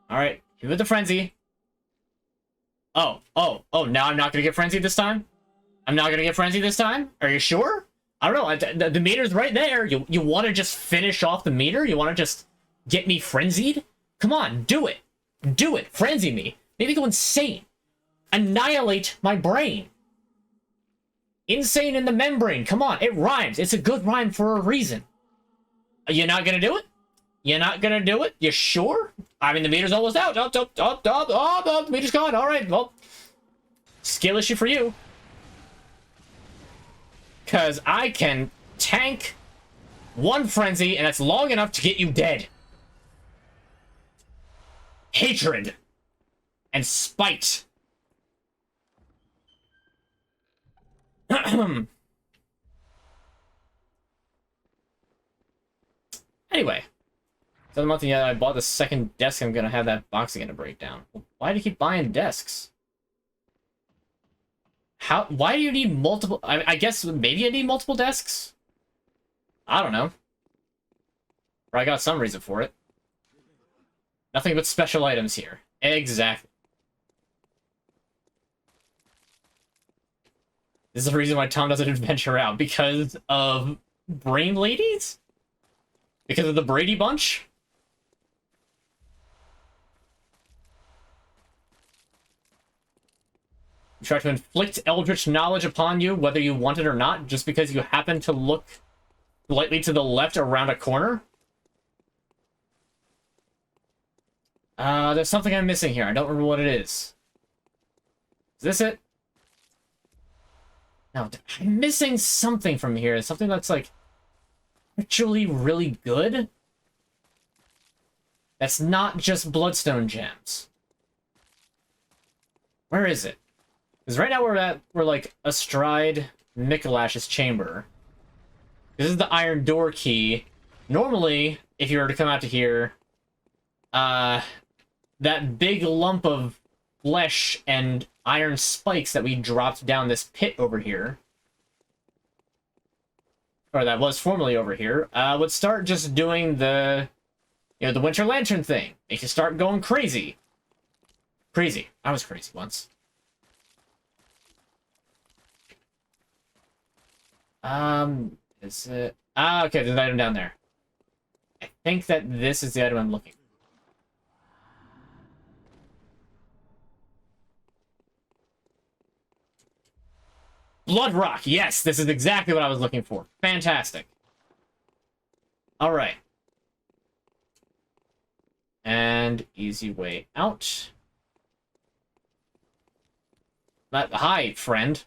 Alright, hit with the frenzy. Oh, now I'm not gonna get frenzied this time? I'm not gonna get frenzied this time? Are you sure? I don't know, the meter's right there. You want to just finish off the meter? You want to just get me frenzied? Come on, do it. Do it. Frenzy me. Maybe go insane. Annihilate my brain. Insane in the membrane. Come on, it rhymes. It's a good rhyme for a reason. You're not gonna do it? You're not gonna do it? You sure? I mean, the meter's almost out. The meter's gone. All right, well, skill issue for you. Because I can tank one frenzy, and that's long enough to get you dead. Hatred. And spite. Anyway. It's another month yet I bought the second desk. I'm going to have that box again to break down. Why do you keep buying desks? Why do you need multiple? I guess maybe you need multiple desks? I don't know. Or I got some reason for it. Nothing but special items here. Exactly. This is the reason why Tom doesn't venture out. Because of brain ladies? Because of the Brady Bunch? Try to inflict eldritch knowledge upon you, whether you want it or not, just because you happen to look slightly to the left around a corner? There's something I'm missing here. I don't remember what it is. Is this it? No, I'm missing something from here. Something that's, like, actually really good? That's not just Bloodstone gems. Where is it? Because right now we're like astride Mikolash's chamber. This is the iron door key. Normally, if you were to come out to here, that big lump of flesh and iron spikes that we dropped down this pit over here, or that was formerly over here, would start just doing the, the Winter Lantern thing. Make you start going crazy. Crazy. I was crazy once. Is it? Ah, okay, there's an item down there. I think that this is the item I'm looking for. Blood Rock! Yes, this is exactly what I was looking for. Fantastic. Alright. And easy way out. Hi, friend.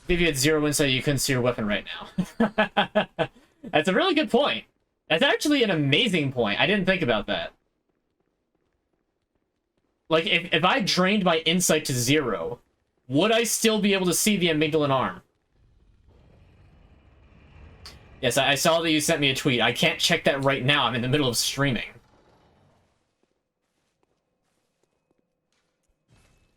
If you had 0 insight, you couldn't see your weapon right now. That's a really good point. That's actually an amazing point. I didn't think about that. Like, if I drained my insight to 0, would I still be able to see the amygdala arm? Yes, I saw that you sent me a tweet. I can't check that right now. I'm in the middle of streaming.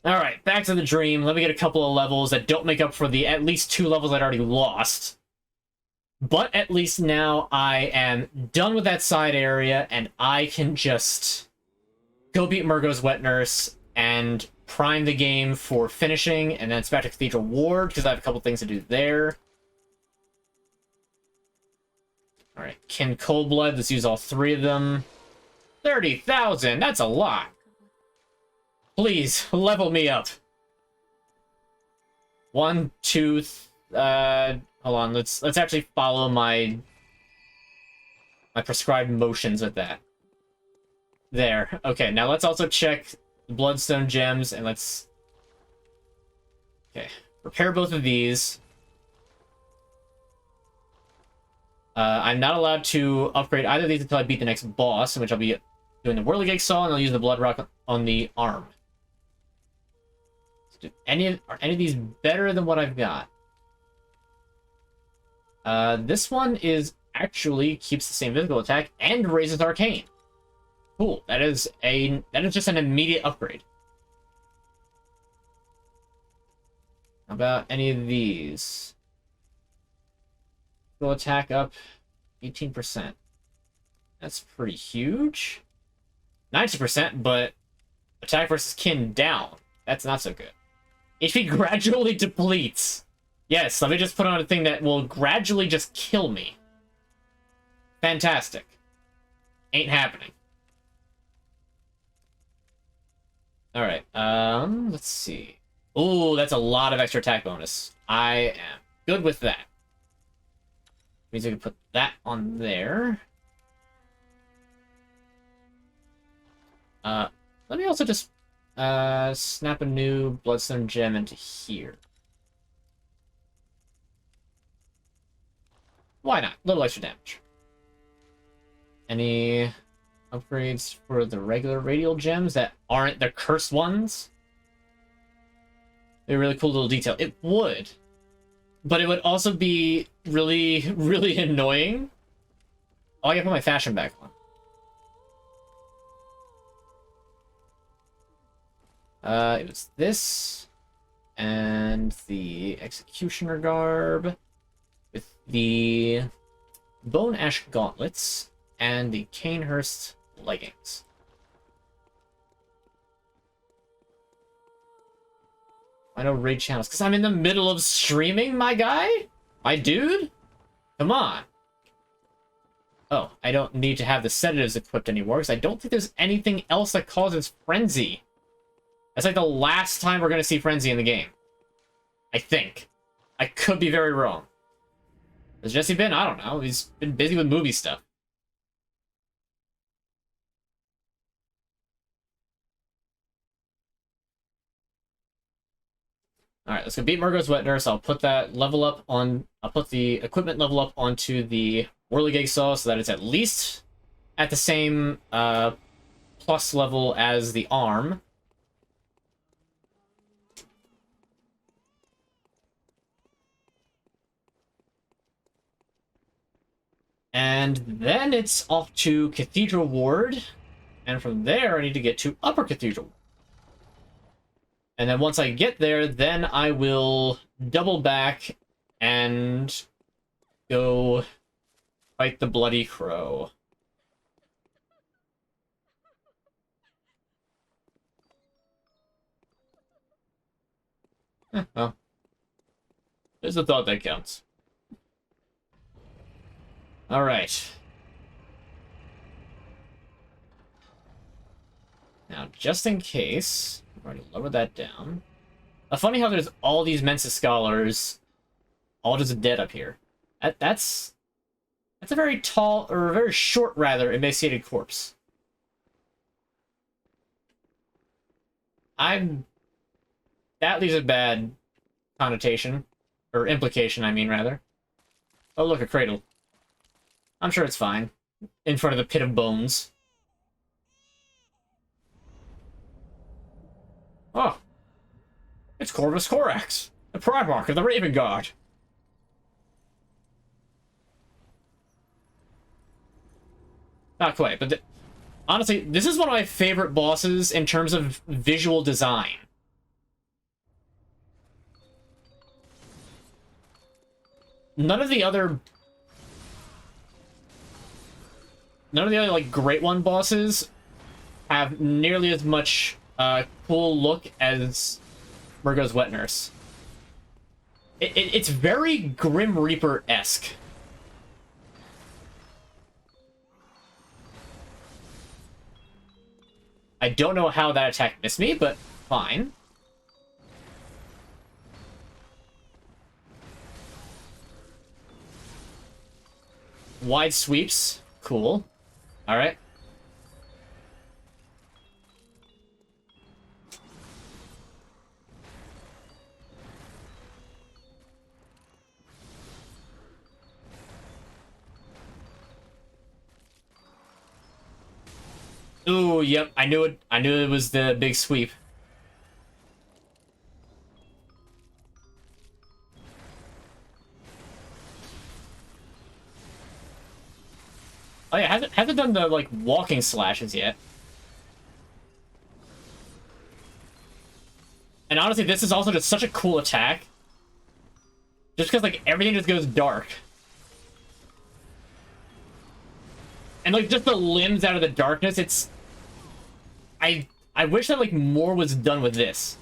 Alright, back to the dream. Let me get a couple of levels that don't make up for the at least 2 levels I'd already lost. But at least now I am done with that side area, and I can just go beat Murgo's Wet Nurse and prime the game for finishing, and then it's back to Cathedral Ward, because I have a couple things to do there. Alright, Kin Coldblood, let's use all 3 of them. 30,000, that's a lot. Please, level me up. 1, 2, hold on, let's actually follow my prescribed motions with that. There. Okay, now let's also check the Bloodstone gems, and let's... Okay, repair both of these. I'm not allowed to upgrade either of these until I beat the next boss, in which I'll be doing the Whirligig Saw, and I'll use the Blood Rock on the arm. So are any of these better than what I've got? This one is actually keeps the same physical attack and raises Arcane. Cool. That is just an immediate upgrade. How about any of these? Physical attack up 18%. That's pretty huge. 90%, but attack versus kin down. That's not so good. HP gradually depletes. Yes, let me just put on a thing that will gradually just kill me. Fantastic. Ain't happening. Alright, let's see. Ooh, that's a lot of extra attack bonus. I am good with that. Means I can put that on there. Let me also just snap a new Bloodstone gem into here. Why not? A little extra damage. Any upgrades for the regular radial gems that aren't the cursed ones? They're a really cool little detail. It would. But it would also be really, really annoying. Oh, I gotta put my fashion back on. It was this, and the Executioner Garb, with the Bone Ash Gauntlets, and the Canehurst Leggings. I know raid channels, because I'm in the middle of streaming, my guy? My dude? Come on. Oh, I don't need to have the sedatives equipped anymore, because I don't think there's anything else that causes Frenzy. That's like the last time we're going to see Frenzy in the game. I think. I could be very wrong. Has Jesse been? I don't know. He's been busy with movie stuff. Alright, let's go beat Murgo's Wet Nurse. I'll put that level up on... I'll put the equipment level up onto the Whirligig Saw so that it's at least at the same plus level as the arm. And then it's off to Cathedral Ward. And from there, I need to get to Upper Cathedral. And then once I get there, then I will double back and go fight the Bloody Crow. Well, there's the thought that counts. Alright. Now, just in case, I've already lowered that down. Funny how there's all these Mensa Scholars, all just dead up here. That's a very tall, or a very short, rather, emaciated corpse. That leaves a bad connotation. Or implication, I mean, rather. Oh, look, a cradle. I'm sure it's fine. In front of the pit of bones. Oh. It's Corvus Corax, the Primarch of the Raven Guard. Not quite, but honestly, this is one of my favorite bosses in terms of visual design. none of the other like Great One bosses have nearly as much cool look as Murgo's Wet Nurse. It's very Grim Reaper-esque. I don't know how that attack missed me, but fine. Wide sweeps. Cool. Alright. Ooh, yep. I knew it. I knew it was the big sweep. Oh yeah, hasn't done the like walking slashes yet. And honestly, this is also just such a cool attack. Just because like everything just goes dark. And like just the limbs out of the darkness, it's I wish that like more was done with this.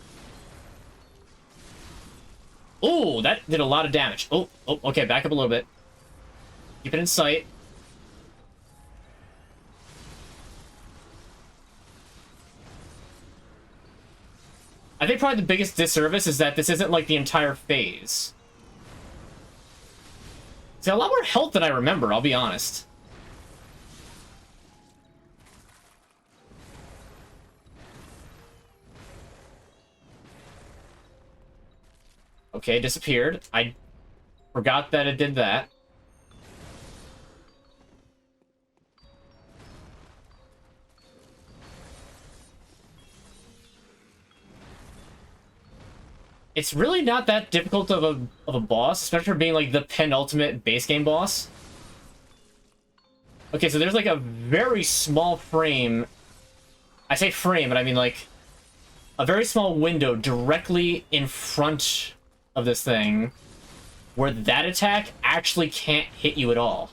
Oh, that did a lot of damage. Oh, okay, back up a little bit. Keep it in sight. I think probably the biggest disservice is that this isn't like the entire phase. It's a lot more health than I remember, I'll be honest. Okay, disappeared. I forgot that it did that. It's really not that difficult of a boss, especially for being like the penultimate base game boss. Okay, so there's like a very small frame. I say frame, but I mean like a very small window directly in front of this thing where that attack actually can't hit you at all.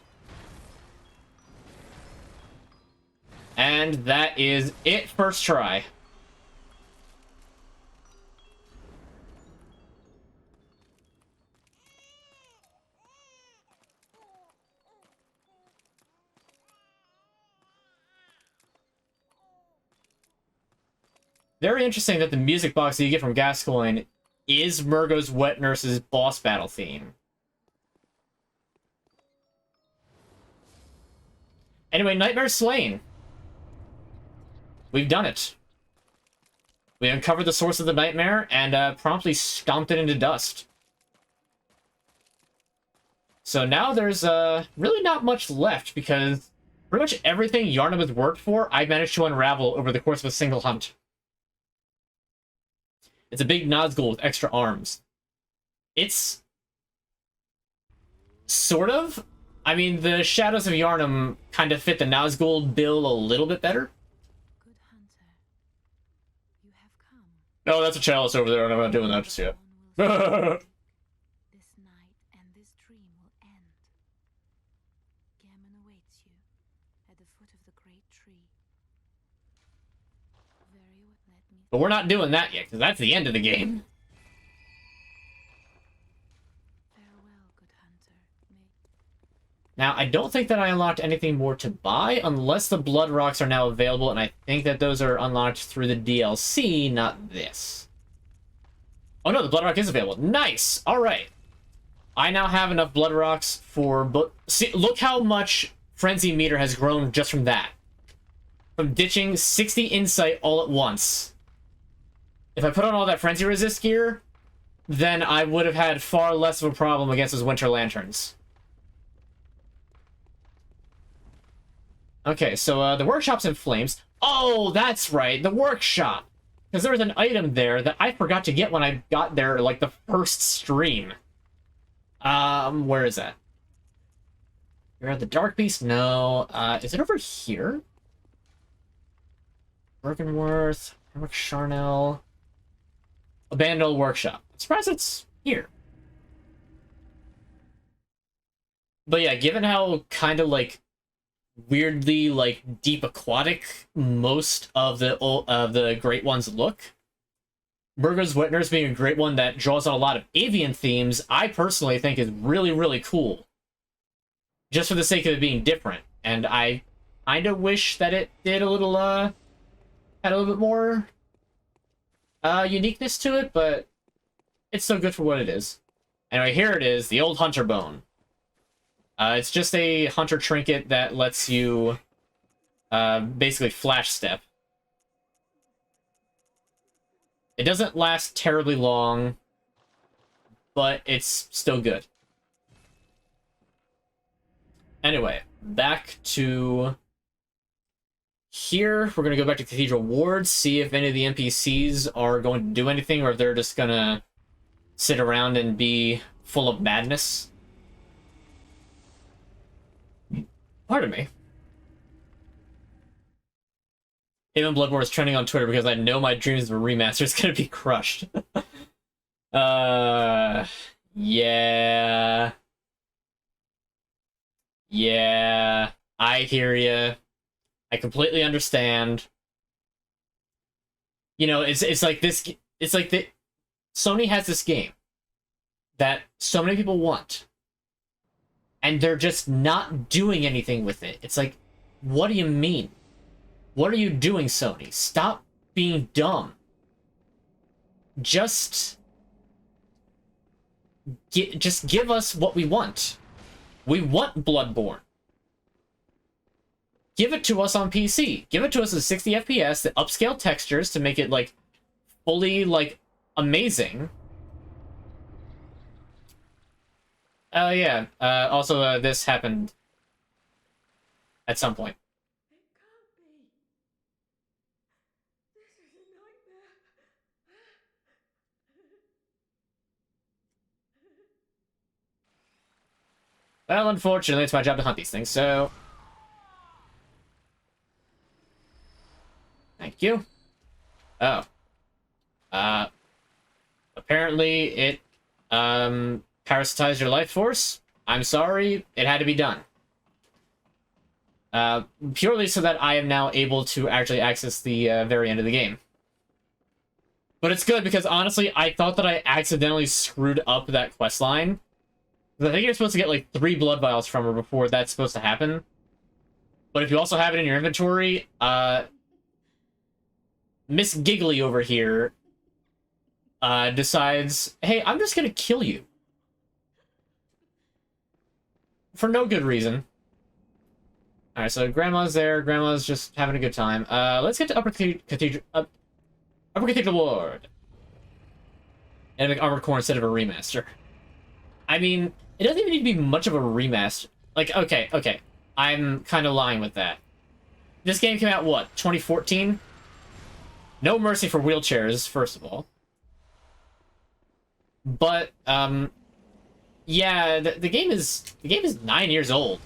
And that is it, first try. Very interesting that the music box that you get from Gascoigne is Murgo's Wet Nurse's boss battle theme. Anyway, Nightmare Slain. We've done it. We uncovered the source of the nightmare and promptly stomped it into dust. So now there's really not much left because pretty much everything Yharnam has worked for, I managed to unravel over the course of a single hunt. It's a big Nazgul with extra arms. It's sort of. I mean, the Shadows of Yharnam kind of fit the Nazgul bill a little bit better. Good hunter, you have come. No, that's a chalice over there, and I'm not doing that just yet. This night and this dream will end. Gammon awaits you at the foot of the great tree. But we're not doing that yet, because that's the end of the game. Farewell, good hunter. Now, I don't think that I unlocked anything more to buy, unless the Blood Rocks are now available, and I think that those are unlocked through the DLC, not this. Oh no, the Blood Rock is available. Nice! Alright. I now have enough Blood Rocks for... See, look how much Frenzy meter has grown just from that. From ditching 60 insight all at once. If I put on all that Frenzy Resist gear, then I would have had far less of a problem against those Winter Lanterns. Okay, so the workshop's in flames. Oh, that's right, the workshop! Because there was an item there that I forgot to get when I got there, like, the first stream. Where is that? You're at the Dark Beast? No. Is it over here? Bergenworth, Eric Charnel... Abandoned Old Workshop. I'm surprised it's here. But yeah, given how kind of like weirdly like deep aquatic most of the great ones look, Burger's Witness being a great one that draws on a lot of avian themes, I personally think is really, really cool. Just for the sake of it being different. And I kind of wish that it did a little, had a little bit more, uniqueness to it, but it's still good for what it is. Anyway, here it is, the old hunter bone. It's just a hunter trinket that lets you, basically flash step. It doesn't last terribly long, but it's still good. Anyway, back to here. We're going to go back to Cathedral Ward, see if any of the NPCs are going to do anything, or if they're just going to sit around and be full of madness. Pardon me. Even Bloodborne is trending on Twitter because I know my dreams of a remaster is going to be crushed. Yeah. Yeah, I hear you. I completely understand. You know, it's like this. It's like the Sony has this game that so many people want, and they're just not doing anything with it. It's like, what do you mean? What are you doing, Sony? Stop being dumb. Just give us what we want. We want Bloodborne. Give it to us on PC. Give it to us at 60 FPS, the upscale textures to make it, like, fully, like, amazing. Oh, yeah. Also, this happened at some point. It can't be. This is a nightmare. Well, unfortunately, it's my job to hunt these things, so... Thank you. Oh. Apparently it, parasitized your life force. I'm sorry, it had to be done. Purely so that I am now able to actually access the, very end of the game. But it's good, because honestly, I thought that I accidentally screwed up that questline. I think you're supposed to get, like, 3 blood vials from her before that's supposed to happen. But if you also have it in your inventory, Miss Giggly over here decides, hey, I'm just gonna kill you. For no good reason. Alright, so Grandma's there. Grandma's just having a good time. Let's get to Upper Cathedral Ward. And make Armored Core instead of a remaster. I mean, it doesn't even need to be much of a remaster. Like, okay. I'm kind of lying with that. This game came out, what, 2014? No mercy for wheelchairs, first of all. But, yeah, the game is 9 years old.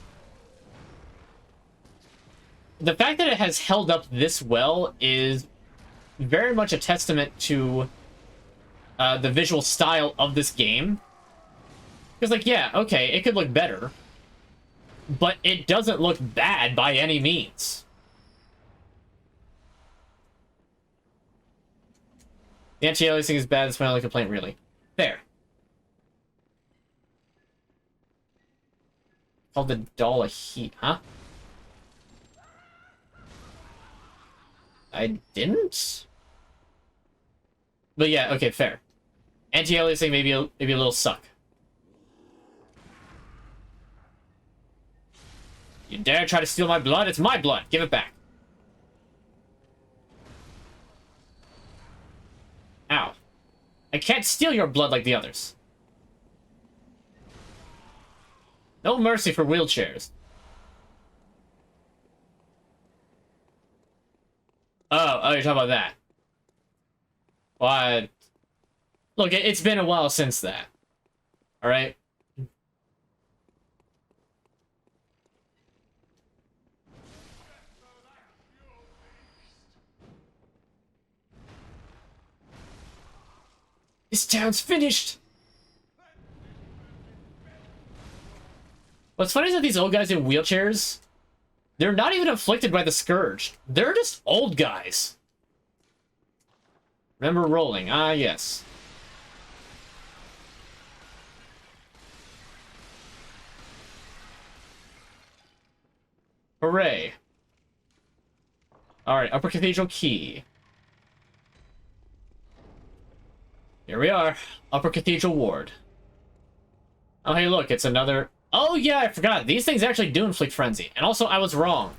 The fact that it has held up this well is very much a testament to the visual style of this game. Because, like, yeah, okay, it could look better, but it doesn't look bad by any means. The anti-aliasing is bad, that's my only complaint, really. There. Called the Doll of Heat, huh? I didn't? But yeah, okay, fair. Anti-aliasing maybe a little suck. You dare try to steal my blood? It's my blood! Give it back. Ow. I can't steal your blood like the others. No mercy for wheelchairs. Oh, you're talking about that. What? Look, it's been a while since that. Alright? This town's finished! What's funny is that these old guys in wheelchairs, they're not even afflicted by the scourge. They're just old guys. Remember rolling. Ah, yes. Hooray. Alright, Upper Cathedral Key. Here we are. Upper Cathedral Ward. Oh, hey, look, it's another... Oh, yeah, I forgot. These things actually do inflict frenzy. And also, I was wrong.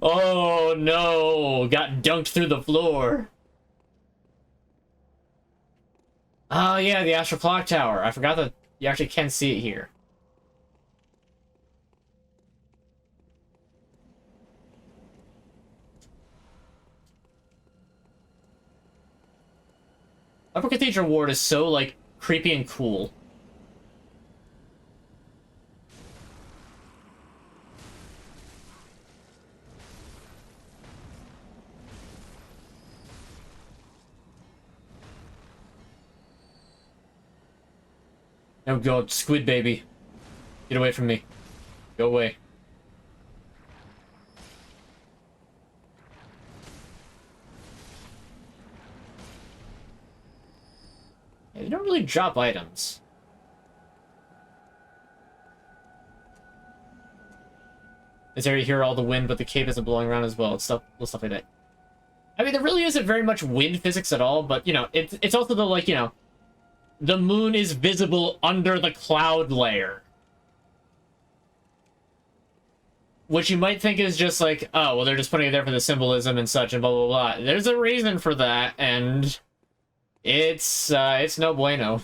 Oh, no. Got dunked through the floor. Oh, yeah, the Astral Clock Tower. I forgot that you actually can see it here. Upper Cathedral Ward is so, like, creepy and cool. Oh god, squid baby. Get away from me. Go away. Yeah, they don't really drop items. This area here, all the wind, but the cape isn't blowing around as well. It's stuff, little stuff like that. I mean, there really isn't very much wind physics at all, but, you know, it's also the, like, you know, the moon is visible under the cloud layer. Which you might think is just like, oh, well, they're just putting it there for the symbolism and such and blah, blah, blah. There's a reason for that, and it's no bueno.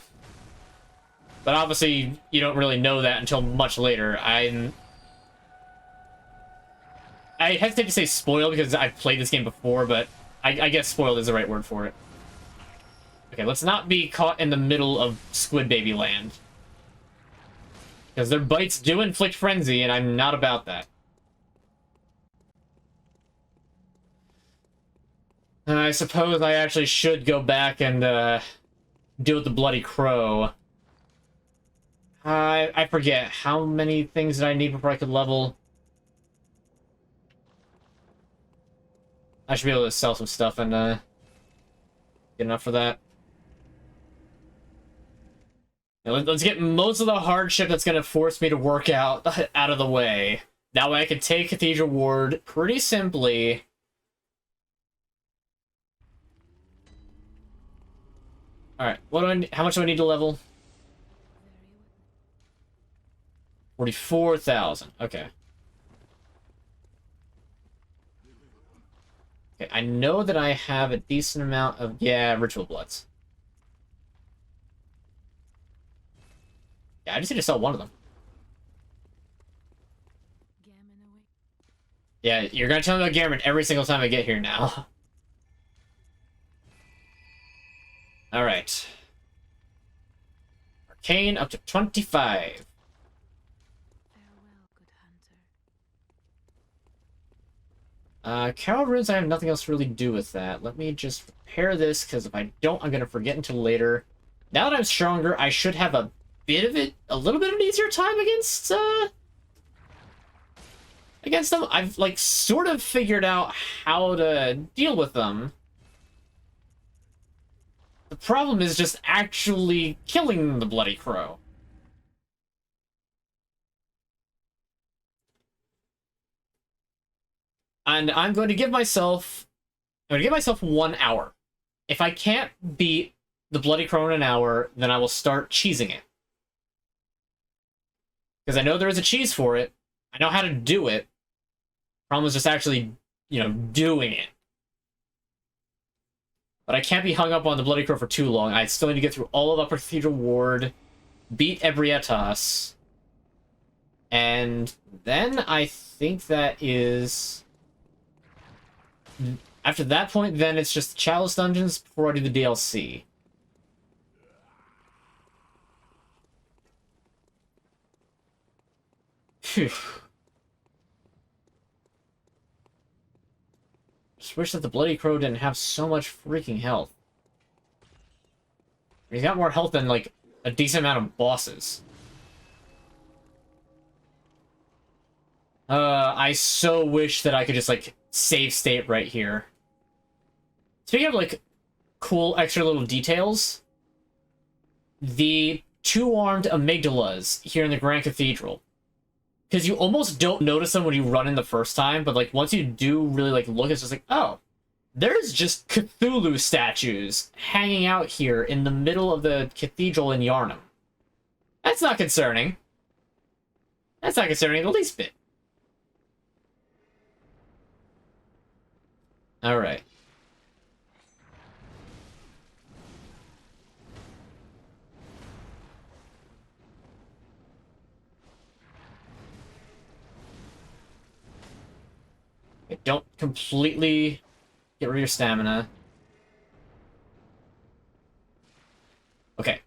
But obviously, you don't really know that until much later. I hesitate to say spoiled because I've played this game before, but I guess spoiled is the right word for it. Okay, let's not be caught in the middle of Squid Baby Land. Because their bites do inflict frenzy, and I'm not about that. I suppose I actually should go back and deal with the Bloody Crow. I forget. How many things did I need before I could level? I should be able to sell some stuff and get enough for that. Now, let's get most of the hardship that's going to force me to work out of the way. That way I can take Cathedral Ward pretty simply. Alright, how much do I need to level? 44,000. Okay. Okay, I know that I have a decent amount of... Yeah, Ritual Bloods. Yeah, I just need to sell one of them. Yeah, you're gonna tell me about Gammon every single time I get here now. Alright. Arcane up to 25. Carol Runes, I have nothing else to really do with that. Let me just repair this, because if I don't, I'm going to forget until later. Now that I'm stronger, I should have a little bit of an easier time against them. I've, like, sort of figured out how to deal with them. The problem is just actually killing the Bloody Crow. And I'm going to give myself 1 hour. If I can't beat the Bloody Crow in an hour, then I will start cheesing it. Because I know there is a cheese for it. I know how to do it. Problem is just actually, you know, doing it. But I can't be hung up on the Bloody Crow for too long. I still need to get through all of Upper Cathedral Ward, beat Ebrietas, and then I think that is... After that point, then it's just Chalice Dungeons before I do the DLC. Phew. Just wish that the Bloody Crow didn't have so much freaking health. He's got more health than, like, a decent amount of bosses. I so wish that I could just, like, save state right here. Speaking of, like, cool extra little details, the two-armed amygdalas here in the Grand Cathedral. Because you almost don't notice them when you run in the first time, but, like, once you do really, like, look, it's just like, oh, there's just Cthulhu statues hanging out here in the middle of the cathedral in Yharnam. That's not concerning. That's not concerning the least bit. Alright. Don't completely get rid of your stamina. Okay.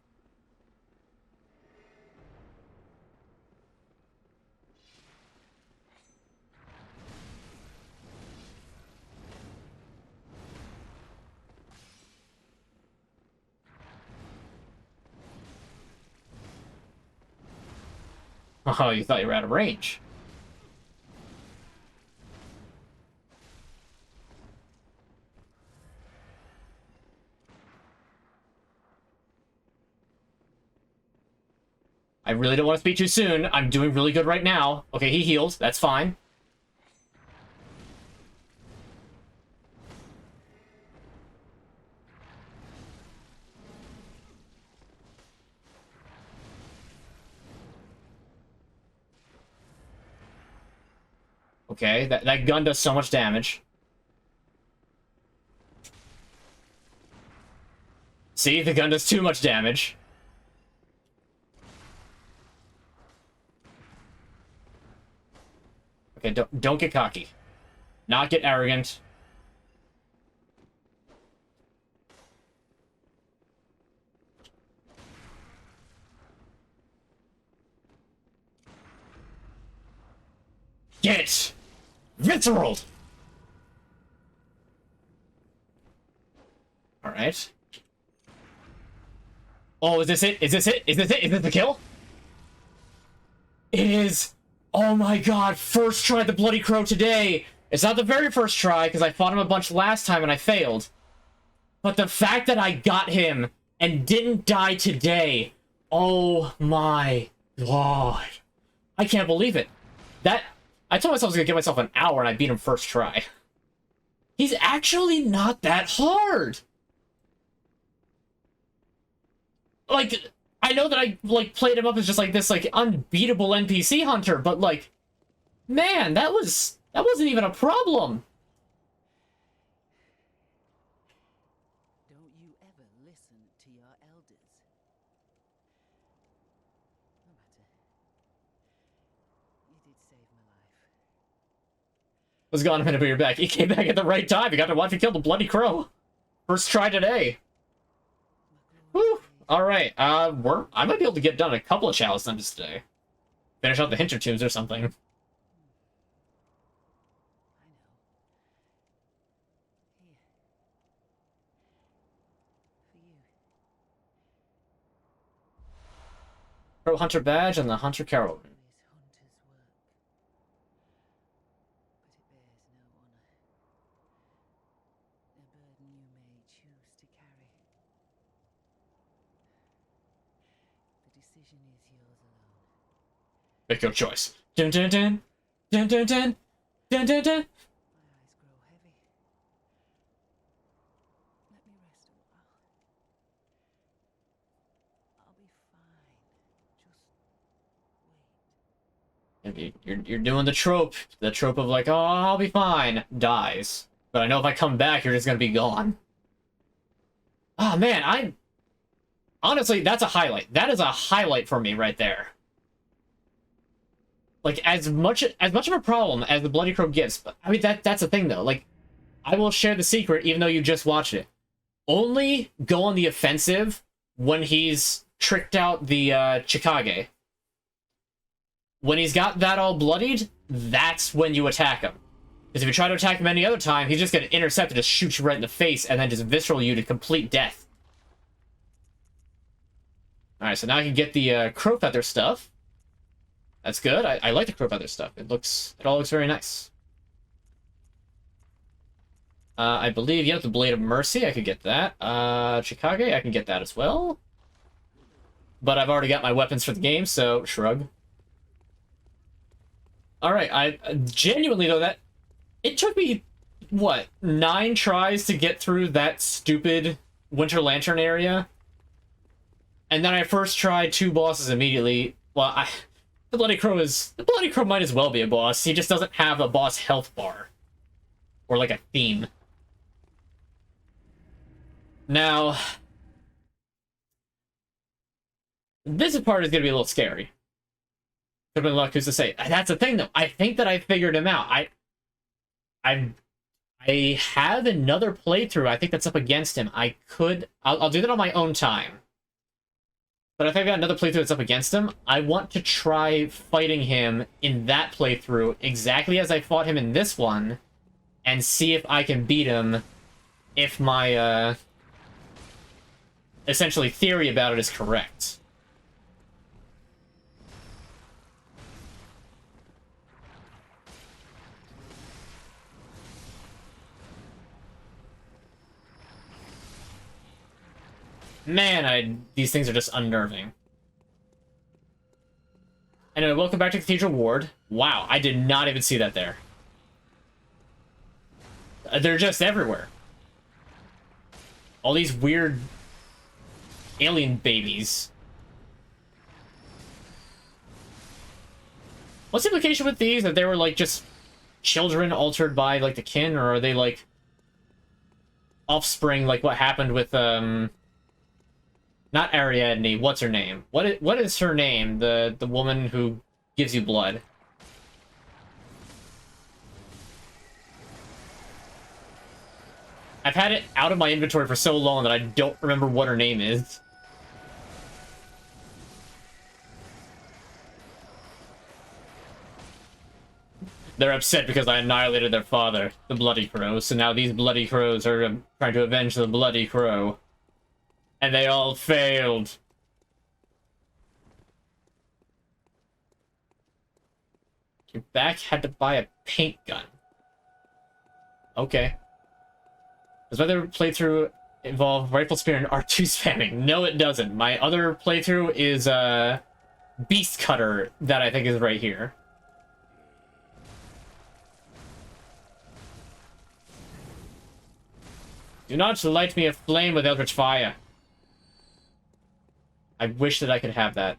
Oh, you thought you were out of range. I really don't want to speak too soon. I'm doing really good right now. Okay, he healed. That's fine. Okay, that gun does so much damage. See, the gun does too much damage. Okay, don't get cocky. Not get arrogant. Get visceral. All right. Oh, is this it? Is this it? Is this it? Is this the kill? It is. Oh my god, first try the Bloody Crow today! It's not the very first try, because I fought him a bunch last time and I failed. But the fact that I got him and didn't die today, oh my god. I can't believe it. I told myself I was going to give myself an hour and I beat him first try. He's actually not that hard! Like, I know that I, like, played him up as just, like, this, like, unbeatable NPC hunter, but, like, man, that wasn't even a problem. Don't you ever listen to your elders. No matter. You did save my life. Was gone a minute, but you're back. You came back at the right time. You got to watch me kill the Bloody Crow. First try today. Woo! Alright, I might be able to get done a couple of chalice dungeons today. Finish out the Hinter Tombs or something. I know. Here. For you. Crow Hunter Badge and the Hunter Carol. It is hunter's work. But it bears no honor. A burden you may choose to carry. The decision is yours alone. Make your choice. Dun dun dun. Dun dun dun. Dun dun dun. My eyes grow heavy. Let me rest a while. I'll be fine. Just wait. You're doing the trope of like, oh, I'll be fine, dies. But I know if I come back, you're just gonna be gone. Ah, man, honestly, that's a highlight. That is a highlight for me right there. Like, as much of a problem as the Bloody Crow gives, but I mean that's the thing though. Like, I will share the secret even though you just watched it. Only go on the offensive when he's tricked out the Chikage. When he's got that all bloodied, that's when you attack him. Because if you try to attack him any other time, he's just going to intercept and just shoot you right in the face and then just visceral you to complete death. Alright, so now I can get the crow feather stuff. That's good. I like the crow feather stuff. It all looks very nice. I believe, yeah, the Blade of Mercy, I could get that. Chikage, I can get that as well. But I've already got my weapons for the game, so shrug. Alright, I genuinely, though, that... It took me, what, 9 tries to get through that stupid Winter Lantern area? And then I first tried 2 bosses immediately. Well, the Bloody Crow might as well be a boss. He just doesn't have a boss health bar. Or, like, a theme. Now... This part is going to be a little scary. Could have been luck, who's to say. That's the thing, though. I think that I figured him out. I have another playthrough. I think that's up against him. I'll do that on my own time. But I think I've got another playthrough that's up against him. I want to try fighting him in that playthrough exactly as I fought him in this one, and see if I can beat him if my, essentially theory about it is correct. Man, these things are just unnerving. Anyway, welcome back to Cathedral Ward. Wow, I did not even see that there. They're just everywhere. All these weird alien babies. What's the implication with these? That they were, like, just children altered by, like, the kin? Or are they, like, offspring, like what happened with, not Ariadne, what's her name? What is her name? The woman who gives you blood. I've had it out of my inventory for so long that I don't remember what her name is. They're upset because I annihilated their father, the Bloody Crow, so now these Bloody Crows are trying to avenge the Bloody Crow. And they all failed. Your back had to buy a paint gun. Okay. Does my other playthrough involve rifle spear and R2 spamming? No, it doesn't. My other playthrough is Beast Cutter that I think is right here. Do not light me aflame with eldritch fire. I wish that I could have that.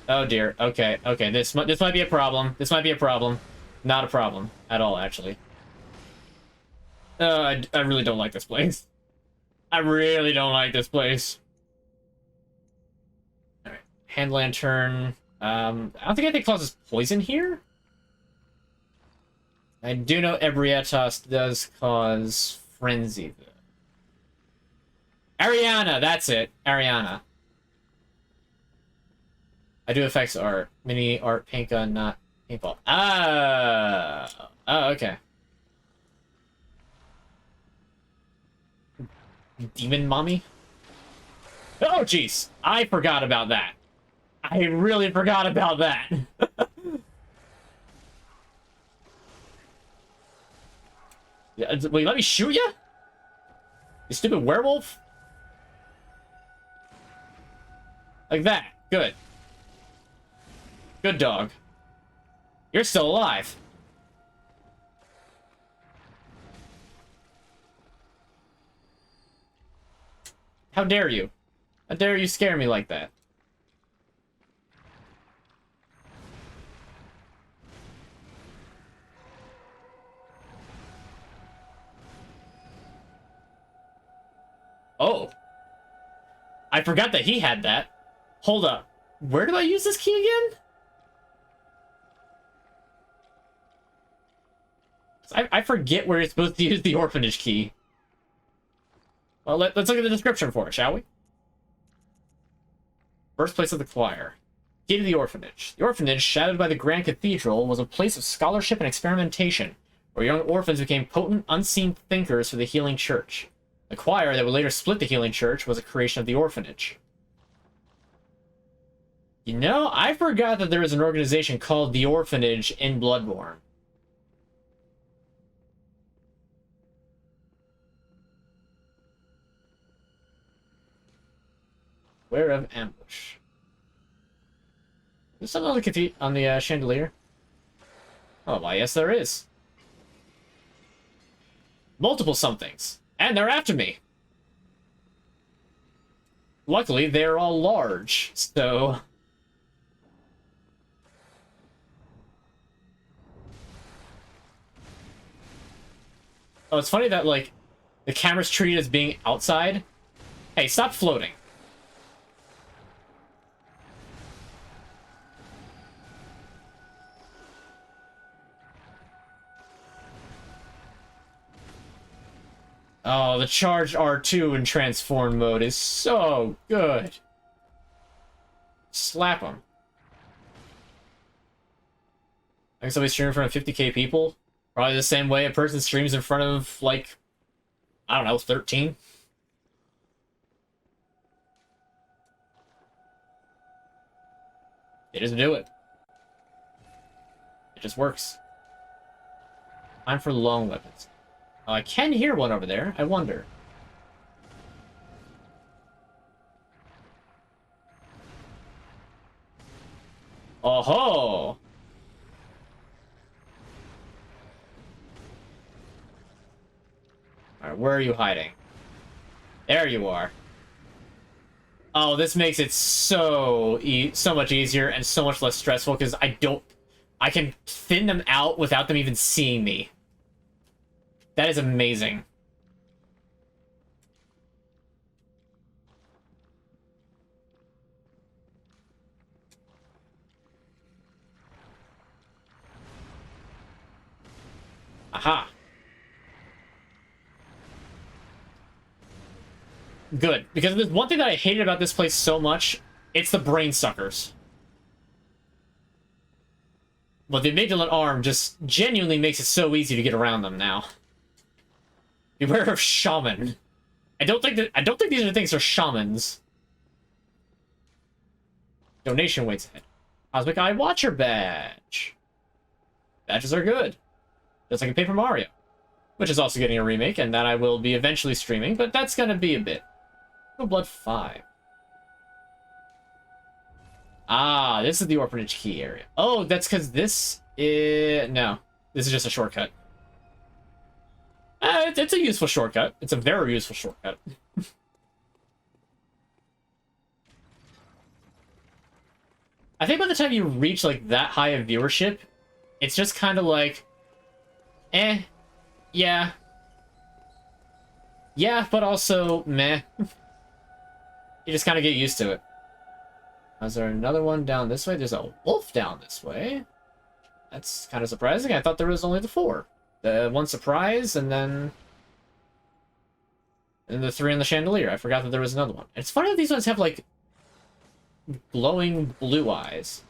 Oh dear. Okay. Okay. This might be a problem. This might be a problem. Not a problem at all, actually. I really don't like this place. I really don't like this place. All right. Hand lantern. I don't think anything causes poison here. I do know Ebrietas does cause frenzy, though. Ariana, that's it. Ariana. I do effects art. Mini art, paint gun, not paintball. Ah! Oh, okay. Demon mommy? Oh, jeez. I forgot about that. I really forgot about that. Wait, let me shoot you? You stupid werewolf? Like that. Good. Good dog. You're still alive. How dare you? How dare you scare me like that? Oh. I forgot that he had that. Hold up. Where do I use this key again? I forget where you're supposed to use the orphanage key. Well, let's look at the description for it, shall we? Birthplace of the choir. Key to the orphanage. The orphanage, shadowed by the Grand Cathedral, was a place of scholarship and experimentation, where young orphans became potent, unseen thinkers for the healing church. The choir that would later split the healing church was a creation of the orphanage. You know, I forgot that there was an organization called the Orphanage in Bloodborne. Aware of ambush. Is there something on the chandelier? Oh, why, yes, there is. Multiple somethings. And they're after me. Luckily, they're all large, so... Oh, it's funny that, like, the camera's treated as being outside. Hey, stop floating. Oh, the charged R2 in transform mode is so good. Slap him. I think somebody streaming in front of 50k people. Probably the same way a person streams in front of, like, I don't know, 13. It doesn't do it. It just works. Time for long weapons. Oh, I can hear one over there. I wonder. Oh ho! Alright, where are you hiding? There you are. Oh, this makes it so much easier and so much less stressful because I can thin them out without them even seeing me. That is amazing. Aha. Good, because there's one thing that I hated about this place so much, it's the brain suckers. But the Amygdala arm just genuinely makes it so easy to get around them now. Beware of shaman. I don't think these are things for shamans. Donation waits ahead. Cosmic Eye Watcher badge. Badges are good. Just like in Paper Mario, which is also getting a remake, and that I will be eventually streaming, but that's gonna be a bit. No Blood 5. Ah, this is the orphanage key area. Oh, that's because this is... No. This is just a shortcut. It's a useful shortcut. It's a very useful shortcut. I think by the time you reach, like, that high of viewership, it's just kind of like... Eh. Yeah. Yeah, but also, meh. You just kind of get used to it. Is there another one down this way? There's a wolf down this way. That's kind of surprising. I thought there was only the 4. The one surprise, and then the 3 in the chandelier. I forgot that there was another one. It's funny that these ones have, like, glowing blue eyes.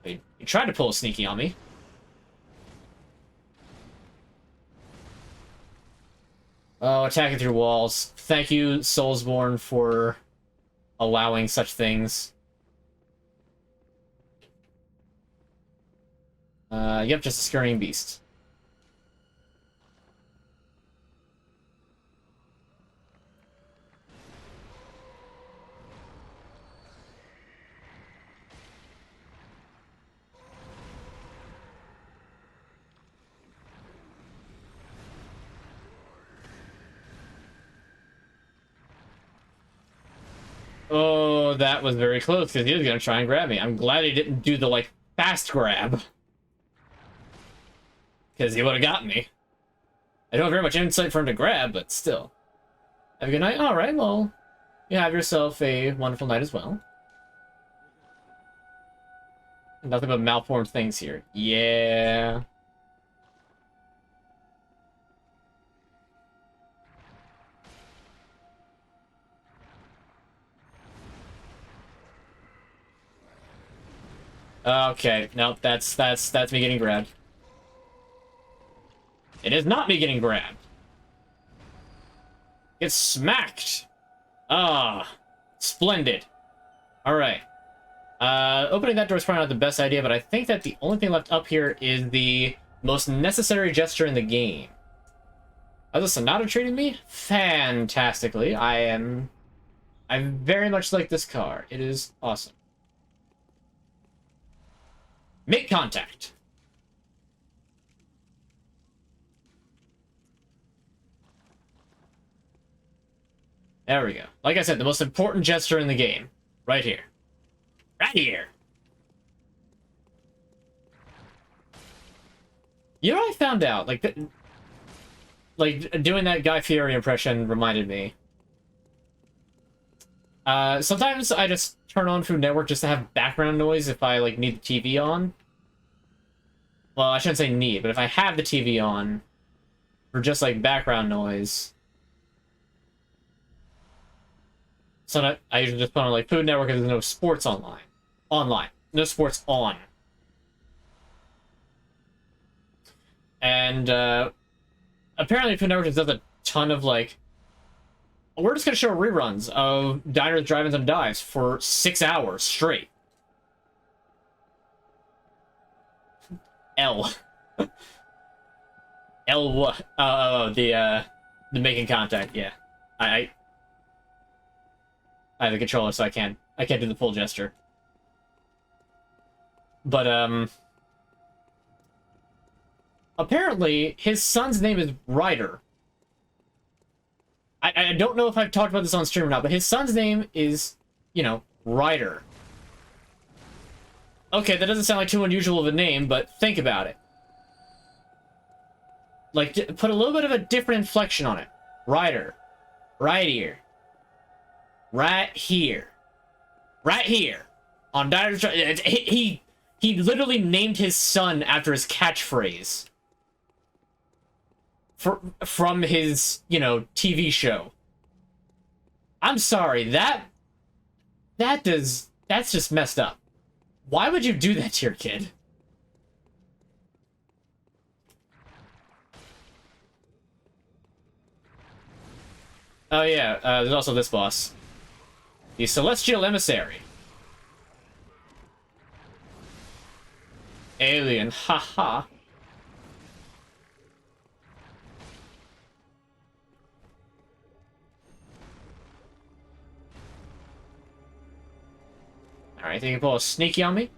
You tried to pull a sneaky on me. Oh, attacking through walls. Thank you, Soulsborne, for allowing such things. Yep, just a scurrying beast. Oh, that was very close, because he was going to try and grab me. I'm glad he didn't do the, like, fast grab. Because he would have gotten me. I don't have very much insight for him to grab, but still. Have a good night? Alright, well, you have yourself a wonderful night as well. Nothing but malformed things here. Yeah. Okay, nope, that's me getting grabbed. It is not me getting grabbed. Get smacked. Ah, splendid. Alright. Opening that door is probably not the best idea, but I think that the only thing left up here is the most necessary gesture in the game. How's the Sonata treating me? Fantastically. I very much like this car. It is awesome. Make contact. There we go. Like I said, the most important gesture in the game. Right here. Right here. You know what I found out? Like, doing that Guy Fieri impression reminded me. Sometimes I just turn on Food Network just to have background noise if I, like, need the TV on. Well, I shouldn't say need, but if I have the TV on for just, like, background noise... So I usually just put on, like, Food Network if there's no sports online. Online. No sports on. And, apparently Food Network just does a ton of, like... We're just gonna show reruns of Diners, Drive-Ins, and Dives for 6 hours straight. L. L what? The making contact, yeah. I have a controller, so I can't do the full gesture. But, apparently, his son's name is Ryder. I don't know if I've talked about this on stream or not, but his son's name is, you know, Ryder. Okay, that doesn't sound like too unusual of a name, but think about it. Like, put a little bit of a different inflection on it. Ryder. Right here. Right here. Right here. On Diners, he literally named his son after his catchphrase. From his, you know, TV show. I'm sorry, that's just messed up. Why would you do that to your kid? Oh yeah, there's also this boss. The Celestial Emissary. Alien, haha. Alright, think you can pull a sneaky on me?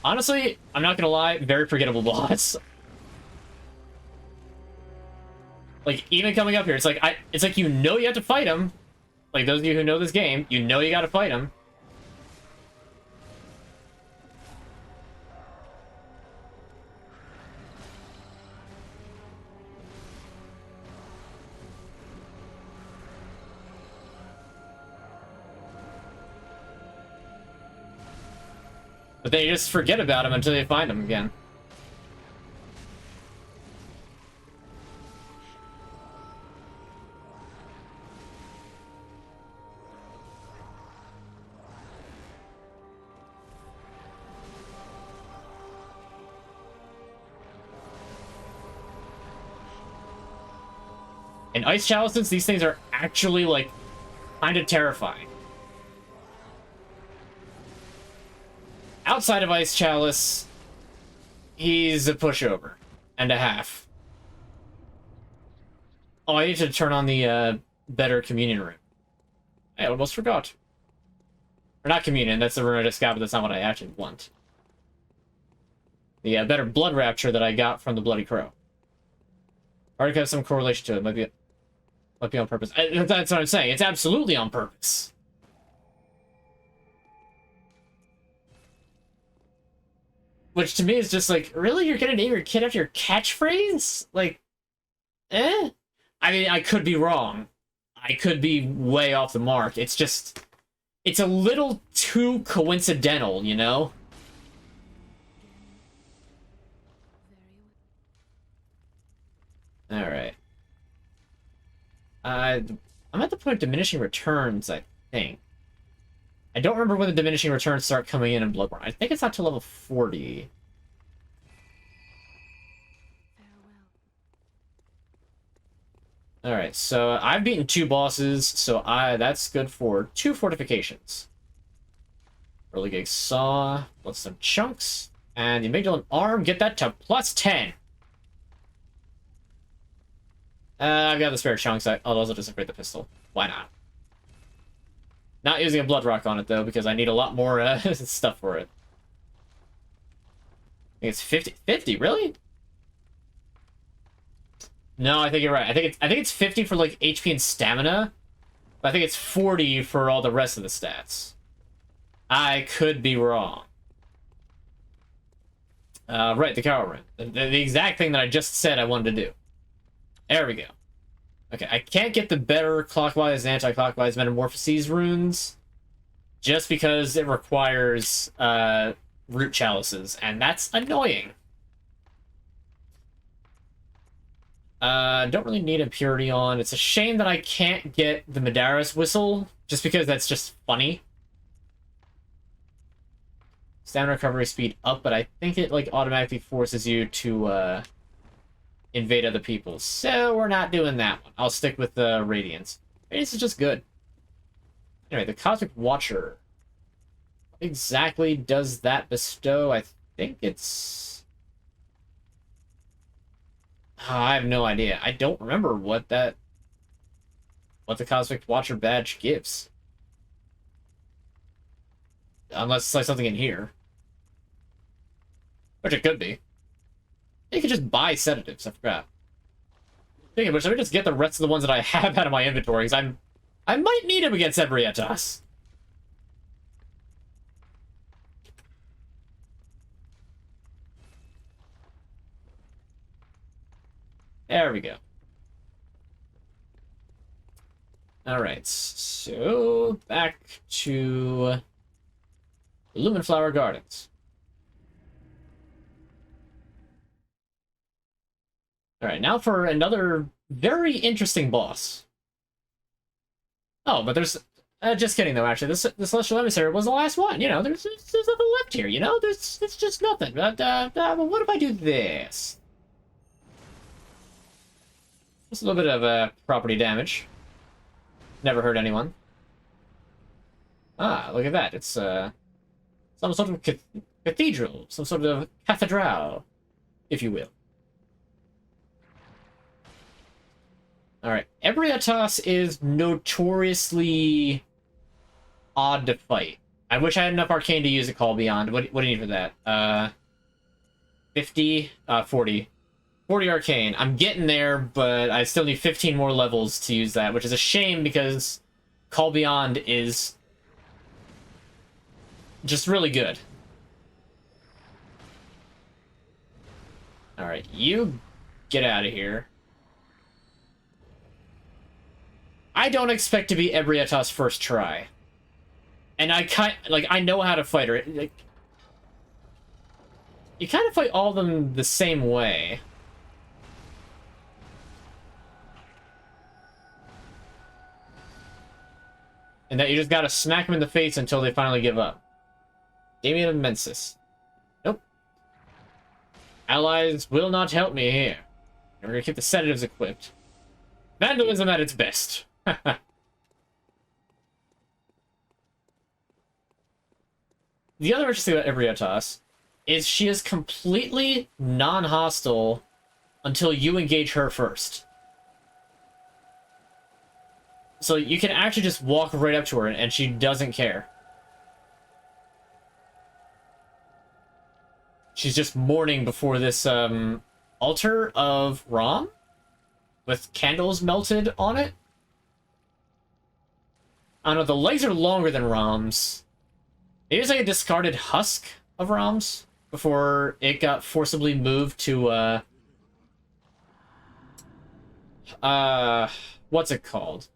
Honestly, I'm not gonna lie, very forgettable boss. Like, even coming up here, it's like you know you have to fight him. Like, those of you who know this game, you know you gotta fight him. But then you just forget about him until you find him again. In Ice Chalices, these things are actually, like, kind of terrifying. Outside of Ice Chalice, he's a pushover and a half. Oh, I need to turn on the better communion room. I almost forgot. Or not communion, that's the room I just got, but that's not what I actually want. The better blood rapture that I got from the Bloody Crow. Already has some correlation to it. Might be on purpose. That's what I'm saying. It's absolutely on purpose. Which to me is just like, really? You're gonna name your kid after your catchphrase? Like, eh? I mean, I could be wrong. I could be way off the mark. It's just... It's a little too coincidental, you know? Alright. I'm at the point of diminishing returns, I think. I don't remember when the diminishing returns start coming in Bloodborne. I think it's not till level 40. Farewell. Alright, so I've beaten 2 bosses, so that's good for 2 fortifications. Early Gig Saw, plus some chunks, and the amygdala arm, get that to plus 10. I've got the spare chunks, I'll also just upgrade the pistol. Why not? Not using a blood rock on it, though, because I need a lot more stuff for it. I think it's 50. 50, really? No, I think you're right. I think it's 50 for, like, HP and stamina, but I think it's 40 for all the rest of the stats. I could be wrong. Right, the Cower Ring. The exact thing that I just said I wanted to do. There we go. Okay, I can't get the better clockwise and anti-clockwise metamorphoses runes just because it requires root chalices, and that's annoying. Don't really need impurity on. It's a shame that I can't get the Madaris whistle, just because that's just funny. Stamina recovery speed up, but I think it like automatically forces you to invade other people. So we're not doing that one. I'll stick with the Radiance. Radiance is just good. Anyway, the Cosmic Watcher. What exactly does that bestow? I think it's... Oh, I have no idea. I don't remember what the Cosmic Watcher badge gives. Unless it's like something in here. Which it could be. You could just buy sedatives, I forgot. Speaking of which, let me just get the rest of the ones that I have out of my inventory, because I might need them against Ebrietas. There we go. Alright, so back to the Lumenflower Gardens. Alright, now for another very interesting boss. Oh, but there's... just kidding, though, actually. This Celestial Emissary was the last one. You know, there's nothing left here, you know? It's just nothing. But, what if I do this? Just a little bit of property damage. Never hurt anyone. Ah, look at that. It's some sort of cathedral, some sort of cathedral, if you will. Alright, Ebrietas is notoriously odd to fight. I wish I had enough arcane to use a Call Beyond. What do you need for that? 50? 40. 40 arcane. I'm getting there, but I still need 15 more levels to use that, which is a shame because Call Beyond is just really good. Alright, you get out of here. I don't expect to be Ebrietas' first try. And I know how to fight her. Like, you kind of fight all of them the same way. And that you just gotta smack them in the face until they finally give up. Damien of Mensis. Nope. Allies will not help me here. And we're gonna keep the sedatives equipped. Vandalism at its best. The other interesting about Ebrietas is she is completely non-hostile until you engage her first. So you can actually just walk right up to her and she doesn't care. She's just mourning before this altar of Rom with candles melted on it. I don't know, the legs are longer than Rom's. Maybe it's like a discarded husk of Rom's before it got forcibly moved to, what's it called?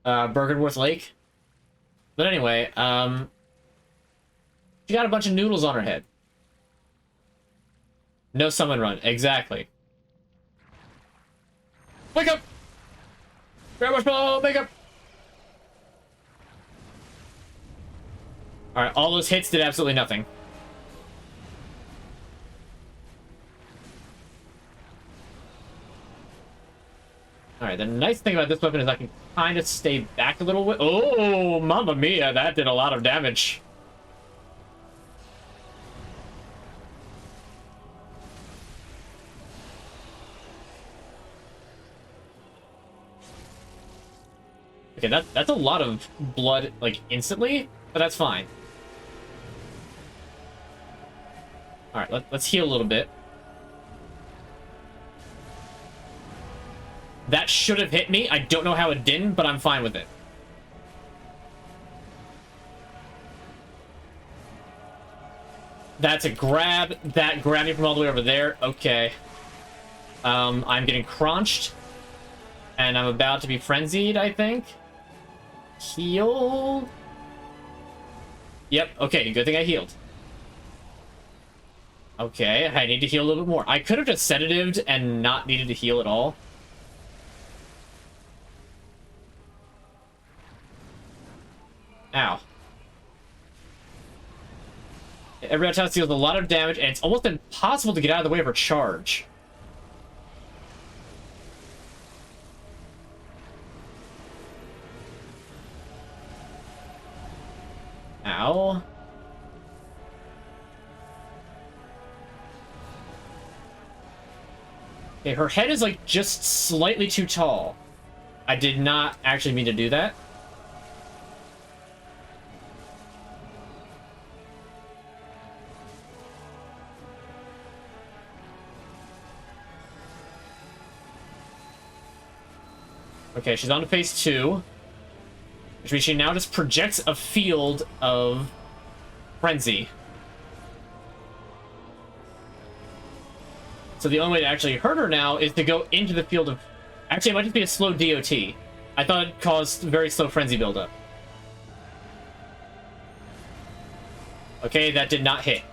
Bergenworth Lake? But anyway, she got a bunch of noodles on her head. No summon run, exactly. Wake up! Grab marshmallow, makeup. Alright, all those hits did absolutely nothing. Alright, the nice thing about this weapon is I can kind of stay back a little bit. Oh, mamma mia, that did a lot of damage. Okay, that's a lot of blood, like, instantly, but that's fine. Alright, let's heal a little bit. That should have hit me. I don't know how it didn't, but I'm fine with it. That's a grab. That grabbed me from all the way over there. Okay. I'm getting crunched. And I'm about to be frenzied, I think. Heal. Yep, okay, good thing I healed. Okay, I need to heal a little bit more. I could have just sedatived and not needed to heal at all. Ow. Every attack deals a lot of damage, and it's almost impossible to get out of the way of her charge. Ow. Okay, her head is like just slightly too tall. I did not actually mean to do that. Okay, she's on to phase 2. Which means she now just projects a field of frenzy. So the only way to actually hurt her now is to go into the field of... Actually, it might just be a slow DOT. I thought it caused very slow frenzy buildup. Okay, that did not hit.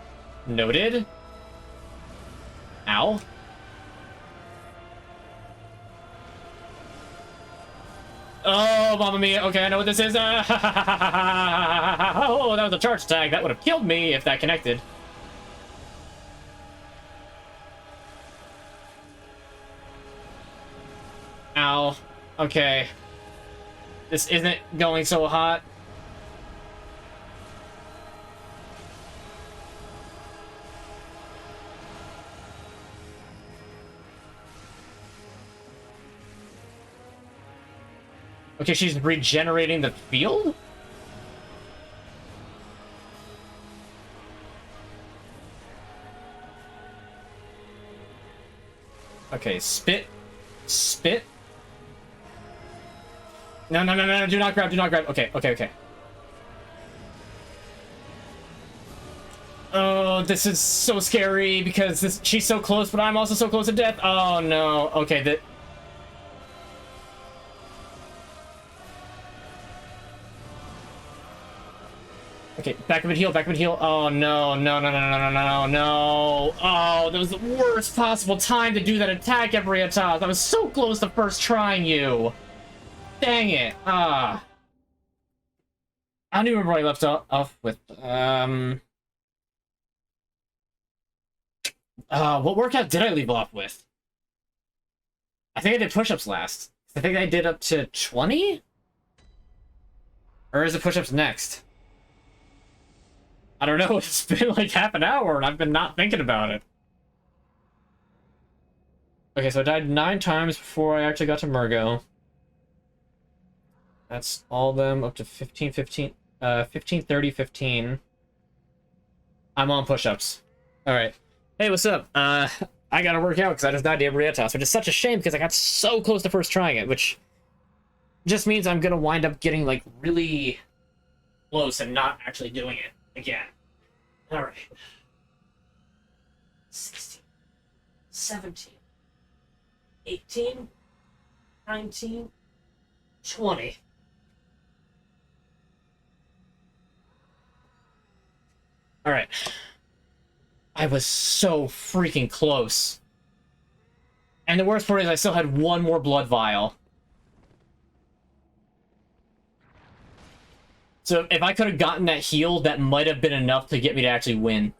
Noted. Ow. Oh, mamma mia. Okay, I know what this is. Oh, that was a charge tag. That would have killed me if that connected. Ow. Okay. This isn't going so hot. Okay, she's regenerating the field? Okay, spit. Spit. No, no, no, no, no, do not grab, do not grab. Okay, okay, okay. Oh, this is so scary because she's so close, but I'm also so close to death. Oh, no. Okay, that... Okay, back up and heal, back up and heal. Oh, no, no, no, no, no, no, no, no. Oh, that was the worst possible time to do that attack, Ebriatas. I was so close to first trying you. Dang it. Ah. I don't even remember where I left off with. What workout did I leave off with? I think I did push-ups last. I think I did up to 20? Or is it push-ups next? I don't know, it's been like half an hour and I've been not thinking about it. Okay, so I died 9 times before I actually got to Murgo. That's all of them up to 15, 15, 15, 30, 15. I'm on push-ups. Alright. Hey, what's up? I gotta work out because I just died to Ebrietas, which is such a shame because I got so close to first trying it, which just means I'm gonna wind up getting, like, really close and not actually doing it again. Alright. 16, 17, 18, 19, 20. Alright. I was so freaking close. And the worst part is I still had one more blood vial. So if I could have gotten that heal, that might have been enough to get me to actually win.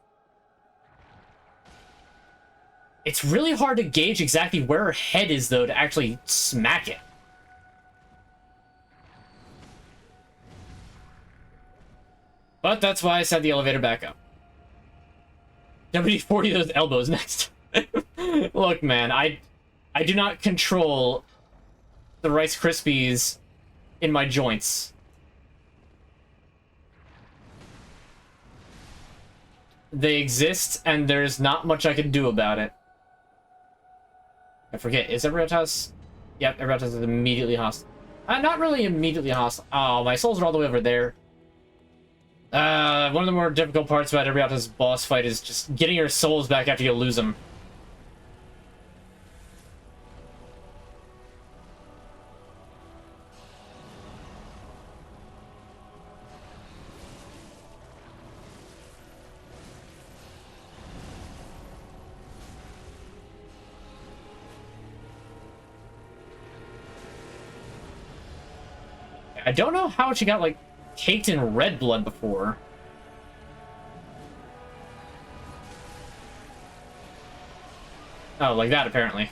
It's really hard to gauge exactly where her head is, though, to actually smack it. But that's why I set the elevator back up. Nobody 40 those elbows next. Look, man, I do not control the Rice Krispies in my joints. They exist, and there's not much I can do about it. I forget, is every house? Yep, every house is immediately hostile. Not really immediately hostile. Oh, my souls are all the way over there. One of the more difficult parts about every Outlaws boss fight is just getting your souls back after you lose them. I don't know how she got, like, caked in red blood before. Oh, like that, apparently.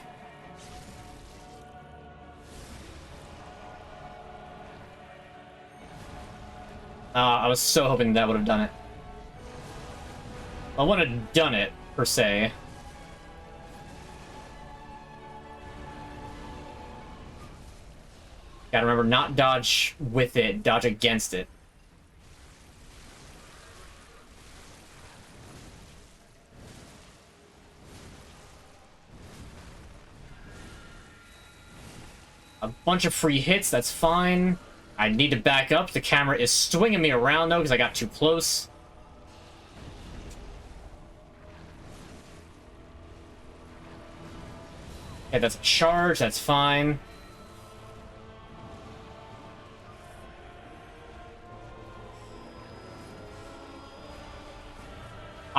I was so hoping that would have done it. I wouldn't have done it, per se. Gotta remember, not dodge with it, dodge against it. A bunch of free hits, that's fine. I need to back up. The camera is swinging me around, though, because I got too close. Okay, that's a charge, that's fine.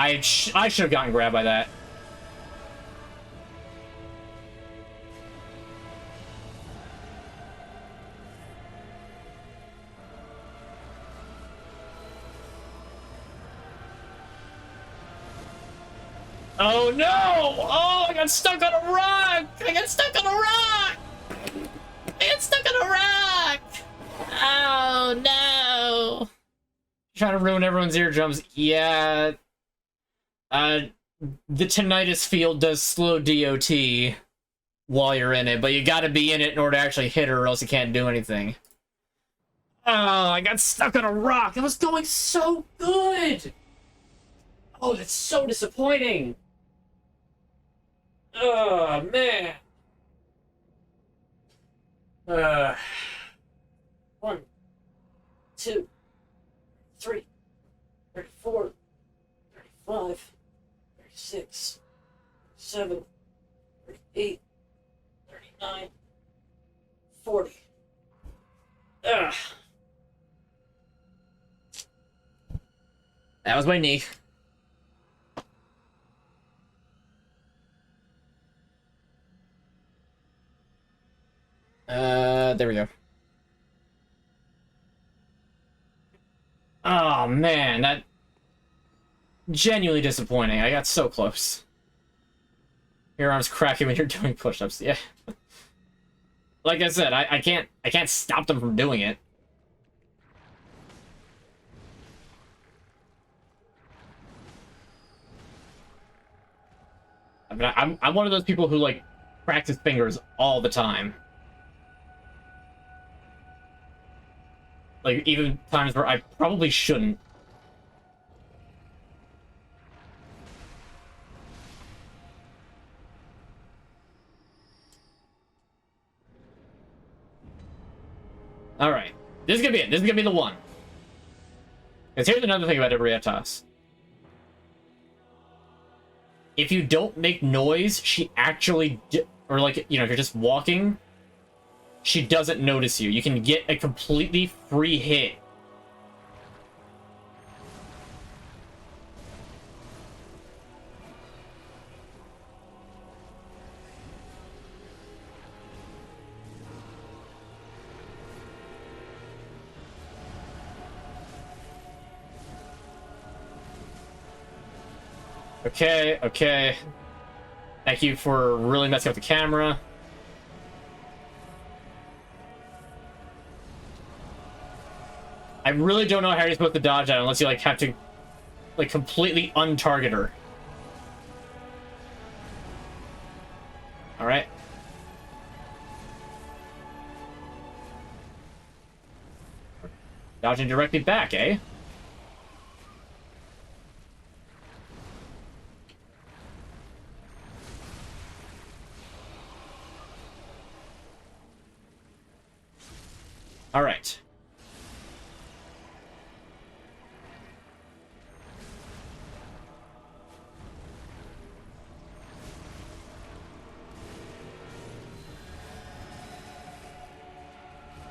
I should have gotten grabbed by that. Oh no! Oh, I got stuck on a rock! I got stuck on a rock! I got stuck on a rock! Oh no! Trying to ruin everyone's eardrums. Yeah. The tinnitus field does slow DOT while you're in it, but you gotta be in it in order to actually hit her or else you can't do anything. Oh, I got stuck on a rock! It was going so good! Oh, that's so disappointing! Oh, man. 1, 2, 3, 34, 35, 36, 37, 38, 39, 40. Ugh. That was my knee. There we go. Oh, man, that... genuinely disappointing. I got so close. Your arm's cracking when you're doing push-ups, yeah. Like I said, I can't stop them from doing it. I mean, I'm one of those people who, like, practice fingers all the time. Like, even times where I probably shouldn't. Alright. This is gonna be it. This is gonna be the one. Because here's another thing about Ebrietas. If you don't make noise, she actually... or, like, you know, if you're just walking, she doesn't notice you. You can get a completely free hit. Okay, okay. Thank you for really messing up the camera. I really don't know how you're supposed to dodge that unless you, like, have to, like, completely untarget her. Alright. Dodging directly back, eh? Alright.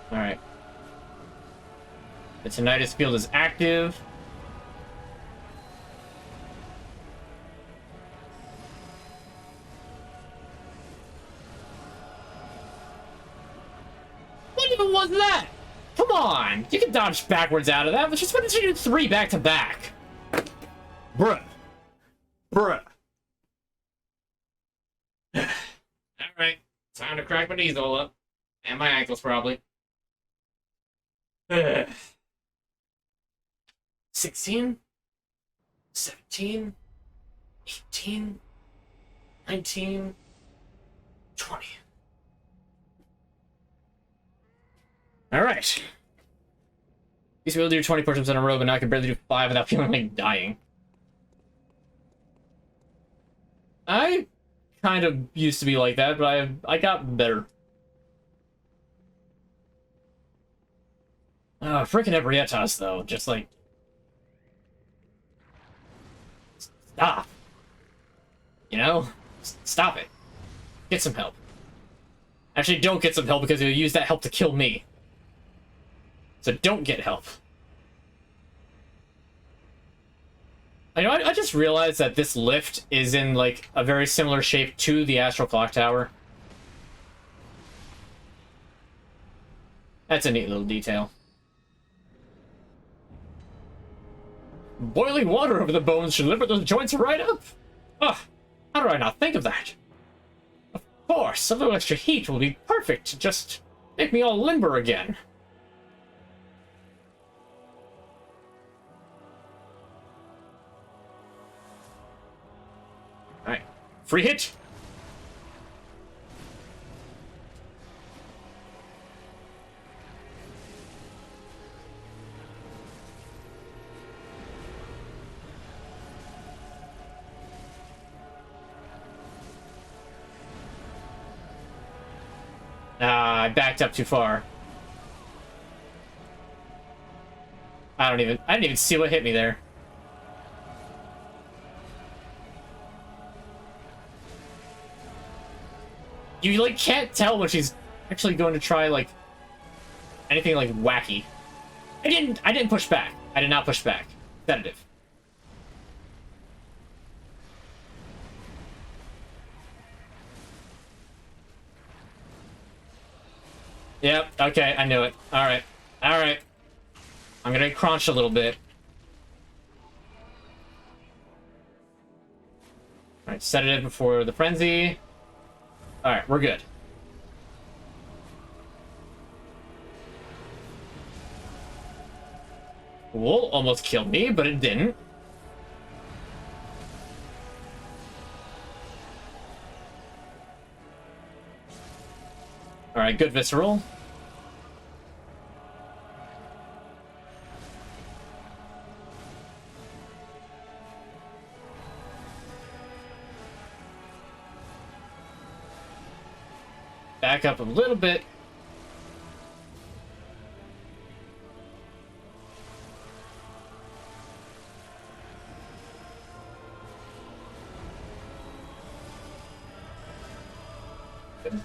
Alright. The tinnitus field is active. What even was that? Come on! You can dodge backwards out of that, but just why did you do 3 back to back? Bruh. Bruh. Alright. Time to crack my knees all up. And my ankles, probably. 16, 17, 18, 19, 20. Alright. Used to be able to do 20 push-ups in a row, but now I can barely do 5 without feeling like dying. I kind of used to be like that, but I got better. Frickin' Ebrietas, though, just like... Stop. You know? Stop it. Get some help. Actually, don't get some help because you'll use that help to kill me. So don't get help. You know, I just realized that this lift is in, like, a very similar shape to the Astral Clock Tower. That's a neat little detail. Boiling water over the bones should limber those joints right up! Ugh, how do I not think of that? Of course, a little extra heat will be perfect to just make me all limber again. Alright, free hit! I backed up too far. I didn't even see what hit me there. You, like, can't tell when she's actually going to try, like, anything, like, wacky. I didn't push back. I did not push back. Sedative. Yep, okay, I knew it. Alright. Alright. I'm gonna crunch a little bit. Alright, sedative before the frenzy. Alright, we're good. Cool, almost killed me, but it didn't. Alright, good visceral. Back up a little bit.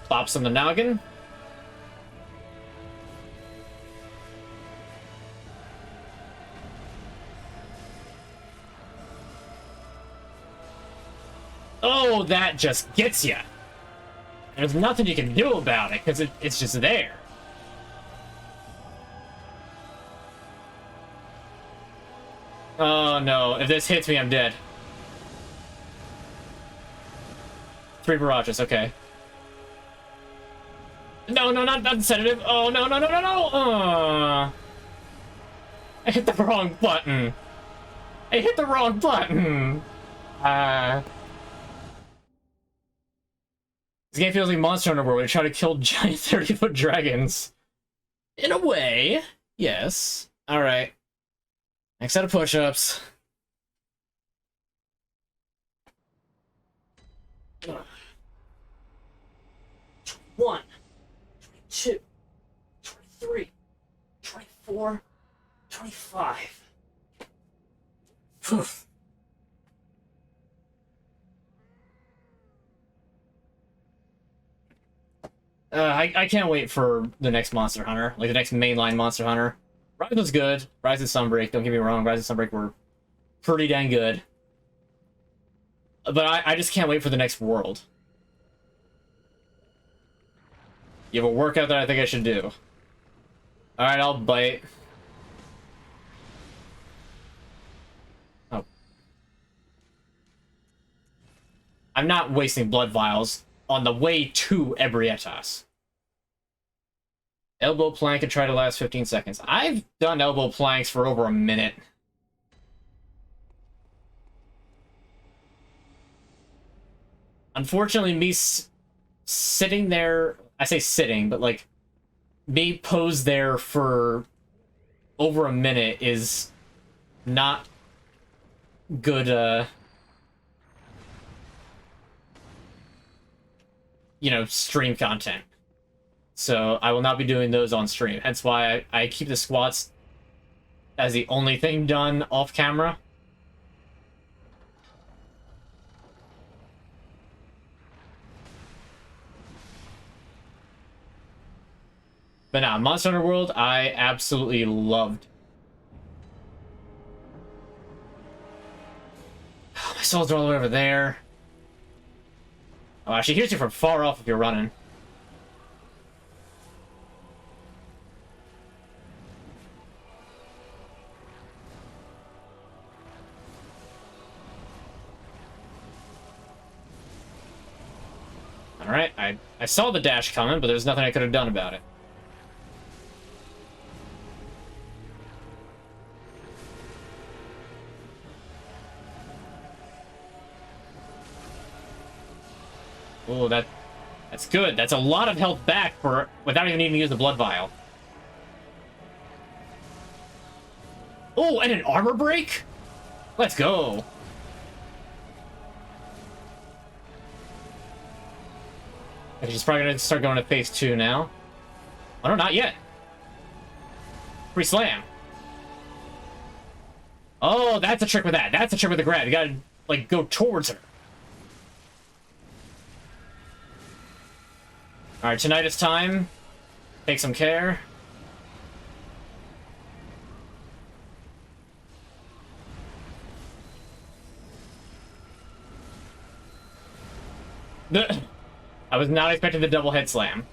Plops on the noggin. Oh, that just gets you. There's nothing you can do about it, because it's just there. Oh no, if this hits me, I'm dead. 3 barrages, okay. No, no, not the sedative. Oh, no, no, no, no, no! I hit the wrong button. I hit the wrong button! This game feels like Monster Hunter World, where you try to kill giant 30-foot dragons. In a way, yes. Alright. Next set of push-ups. 1, 22, 23, 24, 25. I can't wait for the next Monster Hunter, like the next mainline Monster Hunter. Rise was good. Rise and Sunbreak, don't get me wrong, Rise and Sunbreak were pretty dang good. But I just can't wait for the next world. You have a workout that I think I should do. Alright, I'll bite. Oh. I'm not wasting blood vials on the way to Ebrietas. Elbow plank and try to last 15 seconds. I've done elbow planks for over a minute. Unfortunately, me sitting there... I say sitting, but like... me posed there for over a minute is not good, you know, stream content. So I will not be doing those on stream. Hence why I keep the squats as the only thing done off camera. But now, Monster Hunter World, I absolutely loved. Oh, my souls are all the way over there. Oh, actually, hears you from far off if you're running. Alright, I saw the dash coming, but there's nothing I could have done about it. Oh, that's good. That's a lot of health back for without even needing to use the blood vial. Oh, and an armor break? Let's go. He's probably gonna start going to phase 2 now. Oh no, not yet. Free slam. Oh, that's a trick with that. That's a trick with the grab. You gotta, like, go towards her. Alright, tonight is time. Take some care. I was not expecting the double head slam.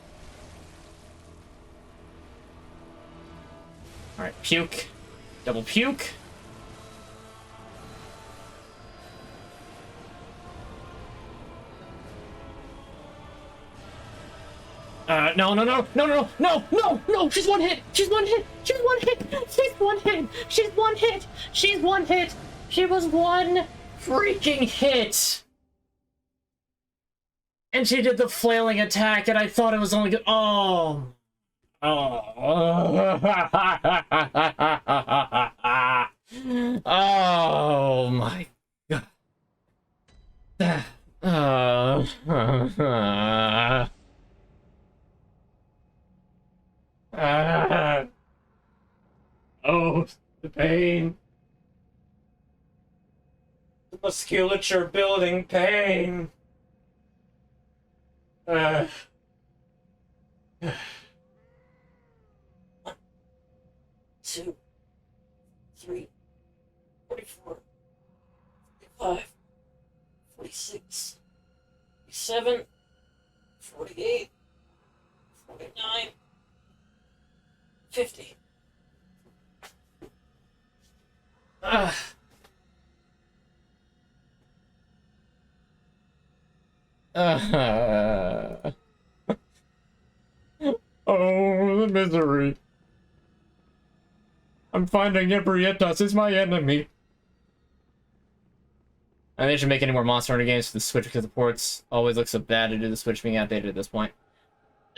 Alright, puke. Double puke. No, no, no, no, no, no, no, no, she's one hit! She's one hit! She's one hit! She's one hit! She's one hit! She's one hit! She was one freaking hit! And she did the flailing attack, and I thought it was only good. Oh. Oh. Oh my god. Oh, the pain. The musculature building pain. 1, 2, 3, 44, 45, 46, 47, 48, 49, 50. Oh, the misery. I'm finding Ebrietas is my enemy. I think they should make any more Monster Hunter games for the Switch because the ports always look so bad to do the Switch being outdated at this point.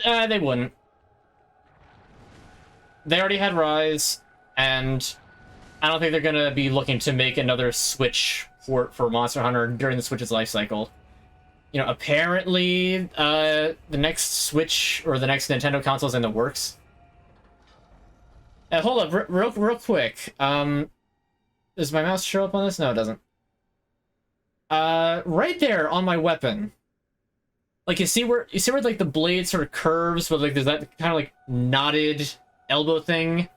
They wouldn't. They already had Rise, and I don't think they're going to be looking to make another Switch port for Monster Hunter during the Switch's life cycle. You know, apparently, the next Switch or the next Nintendo console is in the works. Hold up, real quick. Does my mouse show up on this? No, it doesn't. Right there on my weapon. Like, you see where like the blade sort of curves, but like there's that kind of like knotted elbow thing.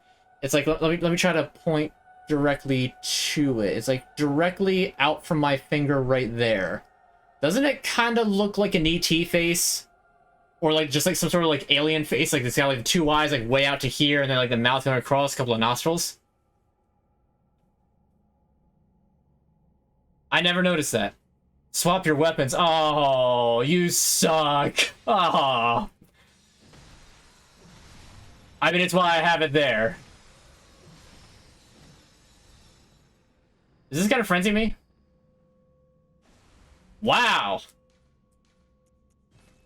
It's like let me try to point directly to it. It's like directly out from my finger right there. Doesn't it kind of look like an ET face? Or like just like some sort of like alien face? Like it's got like the two eyes like way out to here, and then like the mouth going across, a couple of nostrils. I never noticed that. Swap your weapons. Oh, you suck. Oh. I mean, it's why I have it there. Is this gonna frenzy me? Wow.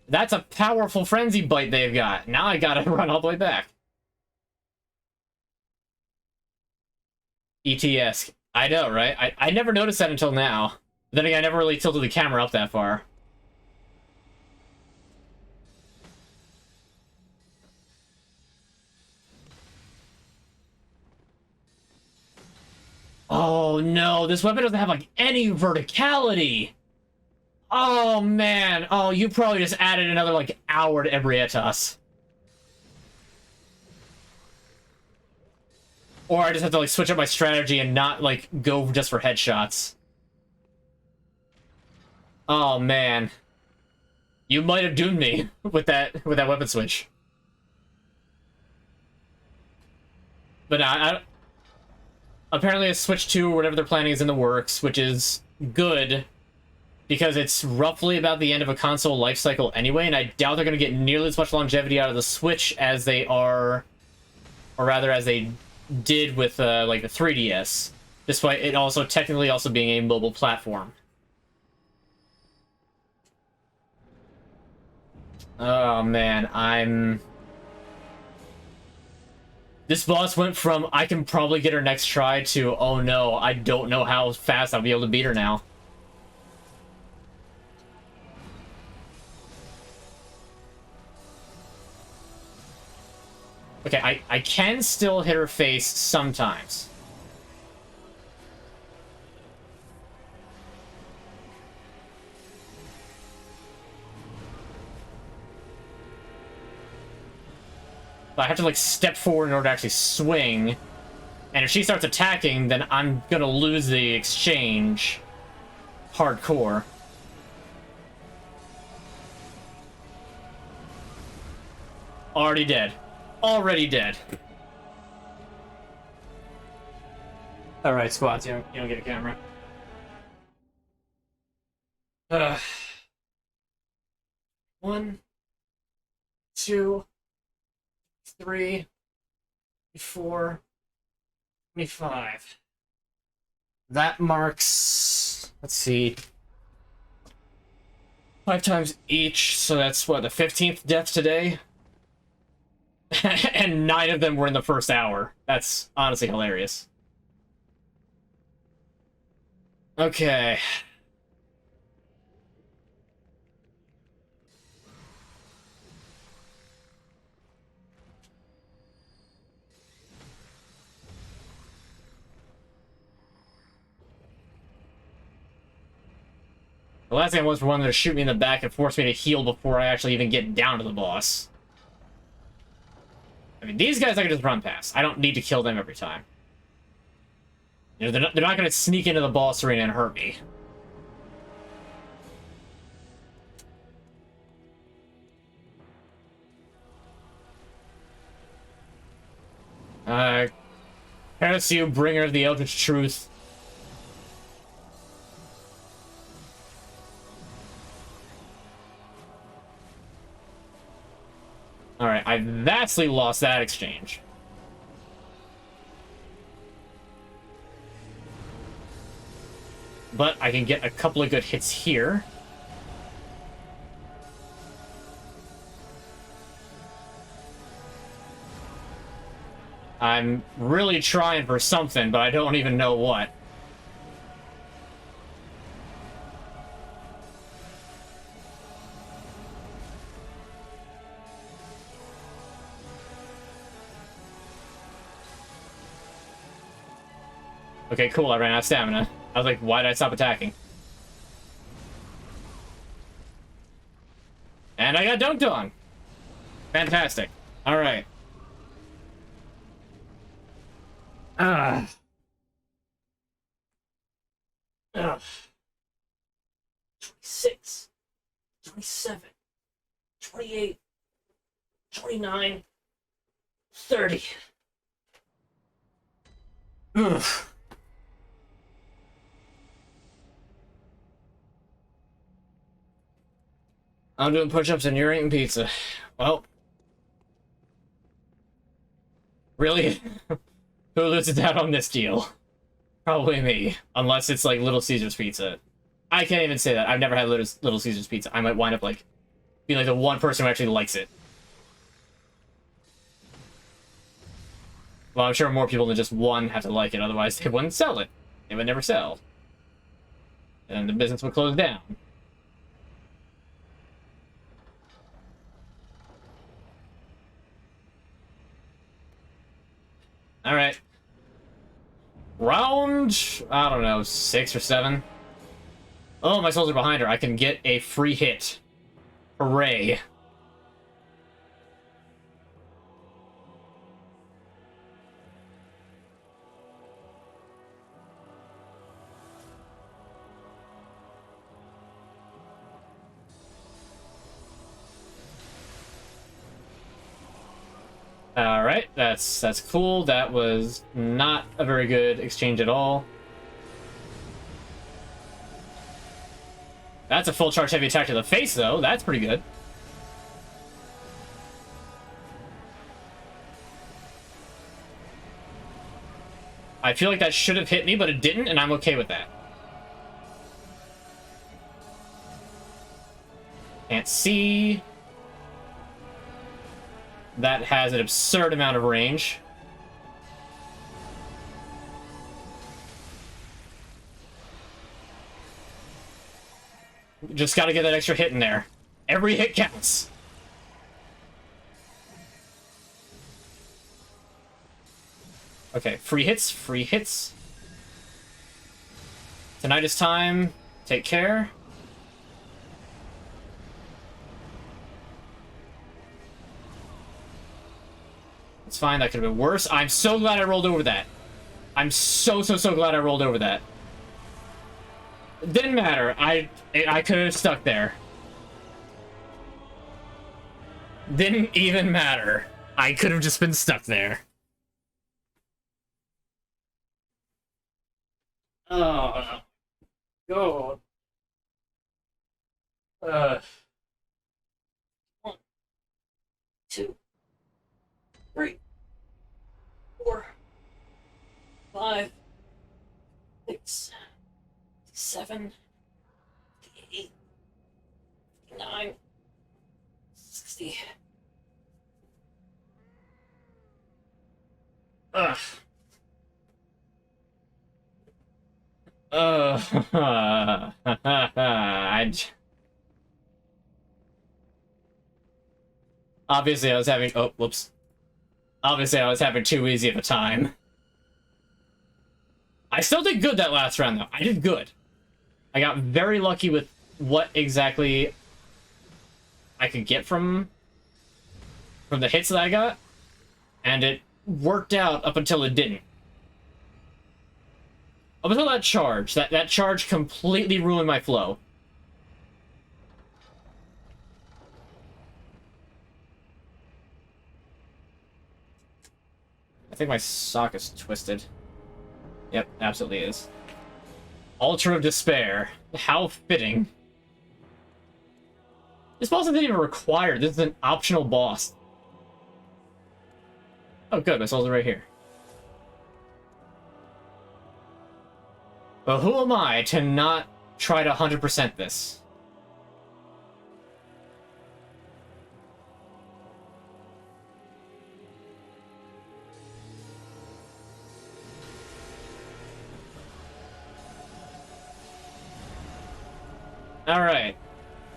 That's a powerful frenzy bite they've got. Now I gotta run all the way back. ET-esque. I know, right? I never noticed that until now. But then again, I never really tilted the camera up that far. Oh no, this weapon doesn't have like any verticality. Oh man. Oh, you probably just added another like hour to Ebrietas. Or I just have to like switch up my strategy and not like go just for headshots. Oh man. You might have doomed me with that weapon switch. But apparently a Switch 2 or whatever they're planning is in the works, which is good because it's roughly about the end of a console life cycle anyway, and I doubt they're going to get nearly as much longevity out of the Switch as they are, or rather as they did with like the 3DS, despite it also technically also being a mobile platform. Oh man, this boss went from I can probably get her next try to oh no, I don't know how fast I'll be able to beat her now. Okay, I can still hit her face sometimes. But I have to like step forward in order to actually swing. And if she starts attacking, then I'm gonna lose the exchange. Hardcore. Already dead. Already dead. Alright, squads, you don't get a camera. One, two, 3, 4, 25. That marks, let's see, 5 times each, so that's what, the 15th death today? And 9 of them were in the first hour. That's honestly hilarious. Okay. The last thing I was for one to shoot me in the back and force me to heal before I actually even get down to the boss. I mean, these guys I can just run past. I don't need to kill them every time. You know, they're not going to sneak into the boss arena and hurt me. Curse you, bringer of the Eldritch Truth. Alright, I vastly lost that exchange. But I can get a couple of good hits here. I'm really trying for something, but I don't even know what. Okay, cool, I ran out of stamina. I was like, why did I stop attacking? And I got dunked on! Fantastic. Alright. Ugh. 26, 27, 28, 29, 30. Ugh. I'm doing push-ups and you're eating pizza. Well. Really? Who loses out on this deal? Probably me. Unless it's like Little Caesar's Pizza. I can't even say that. I've never had Little Caesar's Pizza. I might wind up like being like the one person who actually likes it. Well, I'm sure more people than just one have to like it, otherwise they wouldn't sell it. It would never sell. And the business would close down. Alright. Round, I don't know, 6 or 7. Oh, my souls are behind her. I can get a free hit. Hooray. Alright, that's cool. That was not a very good exchange at all. That's a full charge heavy attack to the face, though. That's pretty good. I feel like that should have hit me, but it didn't, and I'm okay with that. Can't see. That has an absurd amount of range. Just gotta get that extra hit in there. Every hit counts. Okay, free hits, free hits. Tonight is time. Take care. It's fine, that could have been worse. I'm so glad I rolled over that. I'm so glad I rolled over that. It didn't matter. I could have stuck there. Didn't even matter. I could have just been stuck there. Oh, God. 1, 2, 3, 4, 5, 6, 7, 8, 9, 60. Ugh. Obviously I was having... Oh, whoops. Obviously I was having too easy of a time. I still did good that last round, though. I did good. I got very lucky with what exactly I could get from the hits that I got, and it worked out up until it didn't. Up until that charge. That charge completely ruined my flow. I think my sock is twisted. Yep, absolutely is. Altar of Despair. How fitting. This boss isn't even required. This is an optional boss. Oh, good. My souls are right here. But who am I to not try to 100% this? Alright.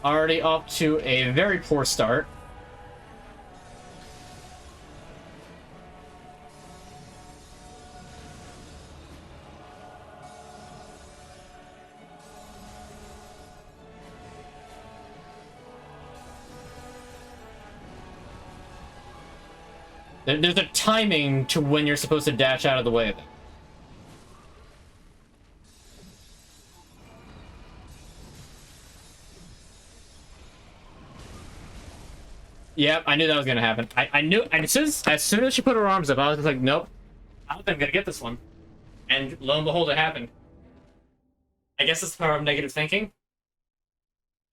Already off to a very poor start. There's a timing to when you're supposed to dash out of the way of it. Yep, I knew that was gonna happen. I knew, and as soon as she put her arms up, I was just like, nope, I don't think I'm gonna get this one. And lo and behold, it happened. I guess it's the power of negative thinking.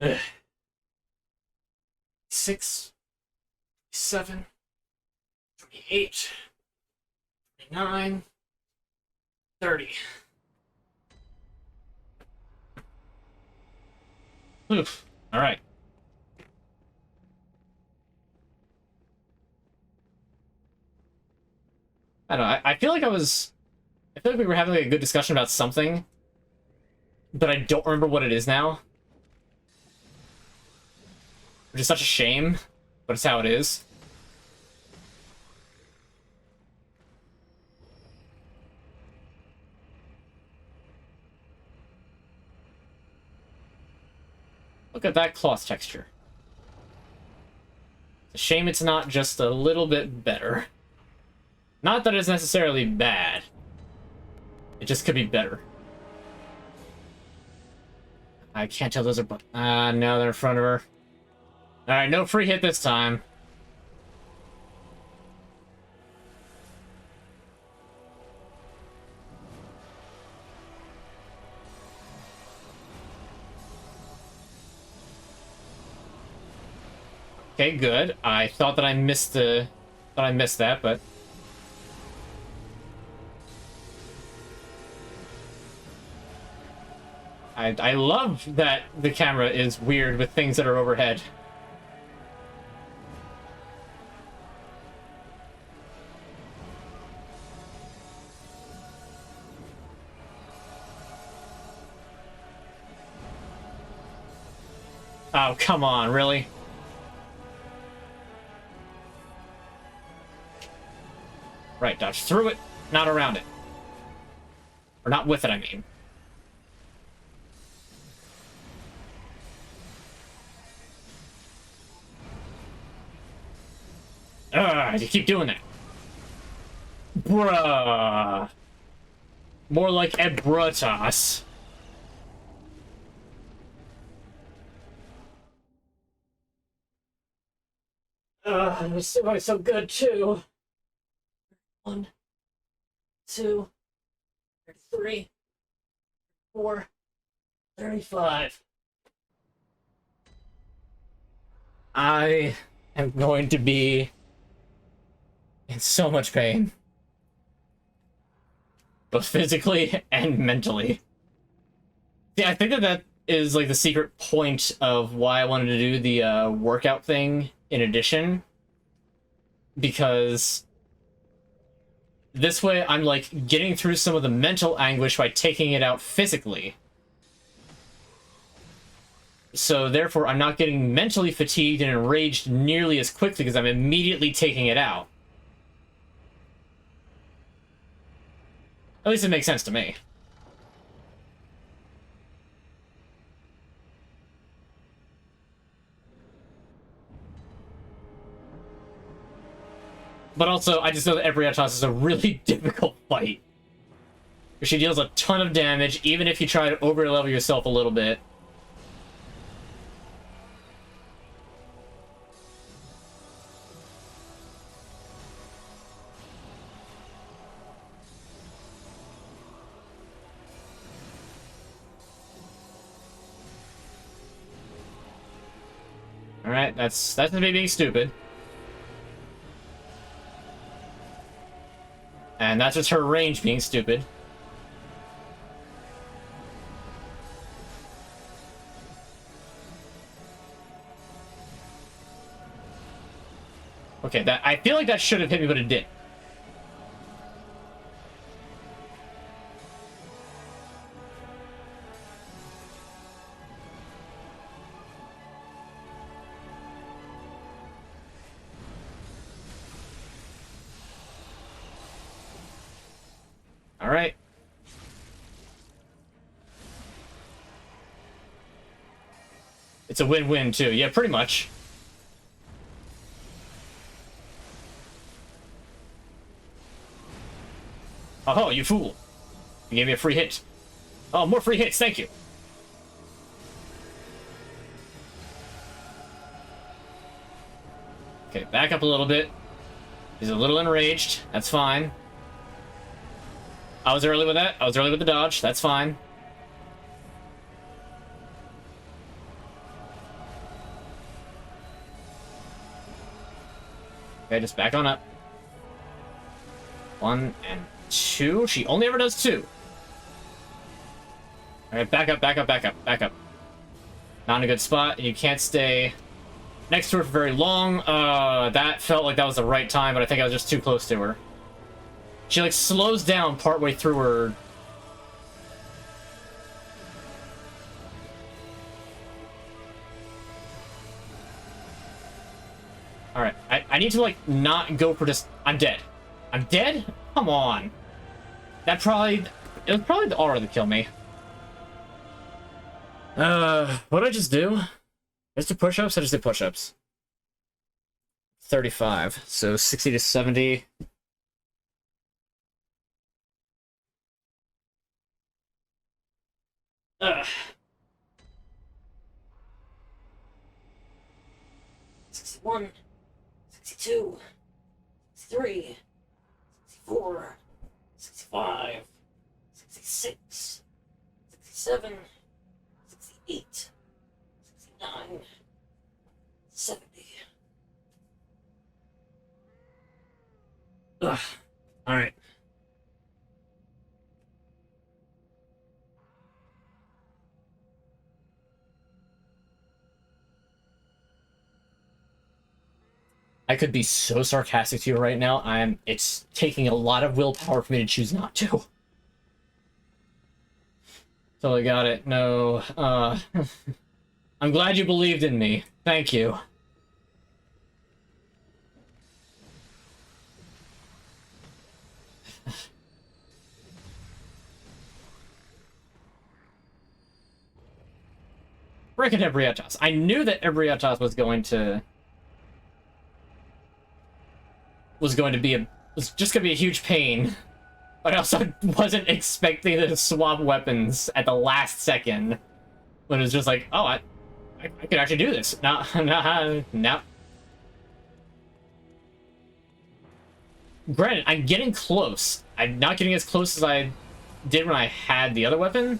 Ugh. 6, 7, 28, 29, 30. Oof. All right. I don't know. I feel like I feel like we were having like a good discussion about something, but I don't remember what it is now. Which is such a shame, but it's how it is. Look at that cloth texture. It's a shame it's not just a little bit better. Not that it's necessarily bad. It just could be better. I can't tell those are... no, they're in front of her. Alright, no free hit this time. Okay, good. I thought that I missed the... Thought I missed that, but... I love that the camera is weird with things that are overhead. Oh, come on, really? Right, dodge through it, not around it. Or not with it, I mean. You keep doing that. Bruh. More like Ebrutas. This is so good too. 1, 2, 3, 4, 35. I am going to be in so much pain. Both physically and mentally. Yeah, I think that is like the secret point of why I wanted to do the workout thing in addition. Because this way I'm like getting through some of the mental anguish by taking it out physically. So therefore I'm not getting mentally fatigued and enraged nearly as quickly because I'm immediately taking it out. At least it makes sense to me. But also, I just know that every Atos is a really difficult fight. She deals a ton of damage, even if you try to over-level yourself a little bit. Alright, that's me being stupid. And that's just her range being stupid. Okay, that I feel like that should have hit me, but it did. All right. It's a win-win too. Yeah, pretty much. Oh, you fool. You gave me a free hit. Oh, more free hits, thank you. Okay, back up a little bit. He's a little enraged. That's fine. I was early with that. I was early with the dodge. That's fine. Okay, just back on up. 1 and 2. She only ever does 2. Alright, back up, back up, back up, back up. Not in a good spot. You can't stay next to her for very long. That felt like that was the right time, but I think I was just too close to her. She, like, slows down partway through her... Alright, I need to, like, not go for just... I'm dead. I'm dead? Come on. That probably... It was probably the aura that killed me. What'd I just do? Just do push-ups? I just did push-ups. 35. So 60 to 70... Ugh. 61, 62, 63, 64, 65, 66, 67, 68, 69, 70. Ugh. All right. I could be so sarcastic to you right now. It's taking a lot of willpower for me to choose not to. Totally got it. No, I'm glad you believed in me. Thank you. Frickin' Ebrietas. I knew that Ebrietas was going to just gonna be a huge pain. But I also wasn't expecting to swap weapons at the last second. When it was just like, oh, I could actually do this. No, no, no. Granted, I'm getting close. I'm not getting as close as I did when I had the other weapon.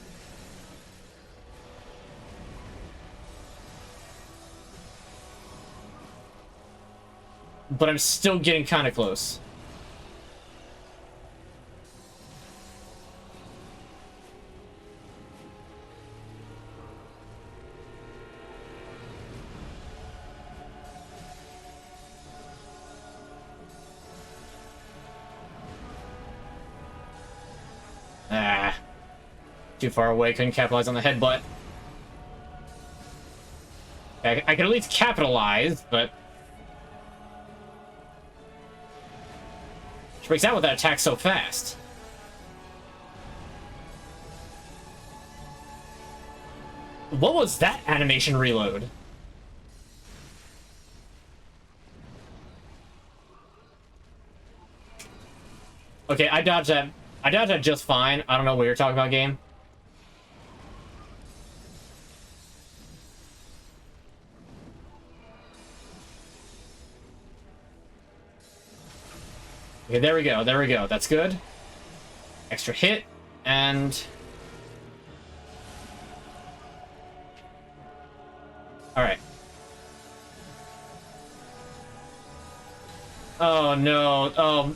But I'm still getting kind of close. Ah. Too far away, couldn't capitalize on the headbutt. I could at least capitalize, but... She breaks out with that attack so fast. What was that animation reload? Okay, I dodged that. I dodged that just fine. I don't know what you're talking about, game. Okay, there we go. There we go. That's good. Extra hit, and... Alright. Oh, no.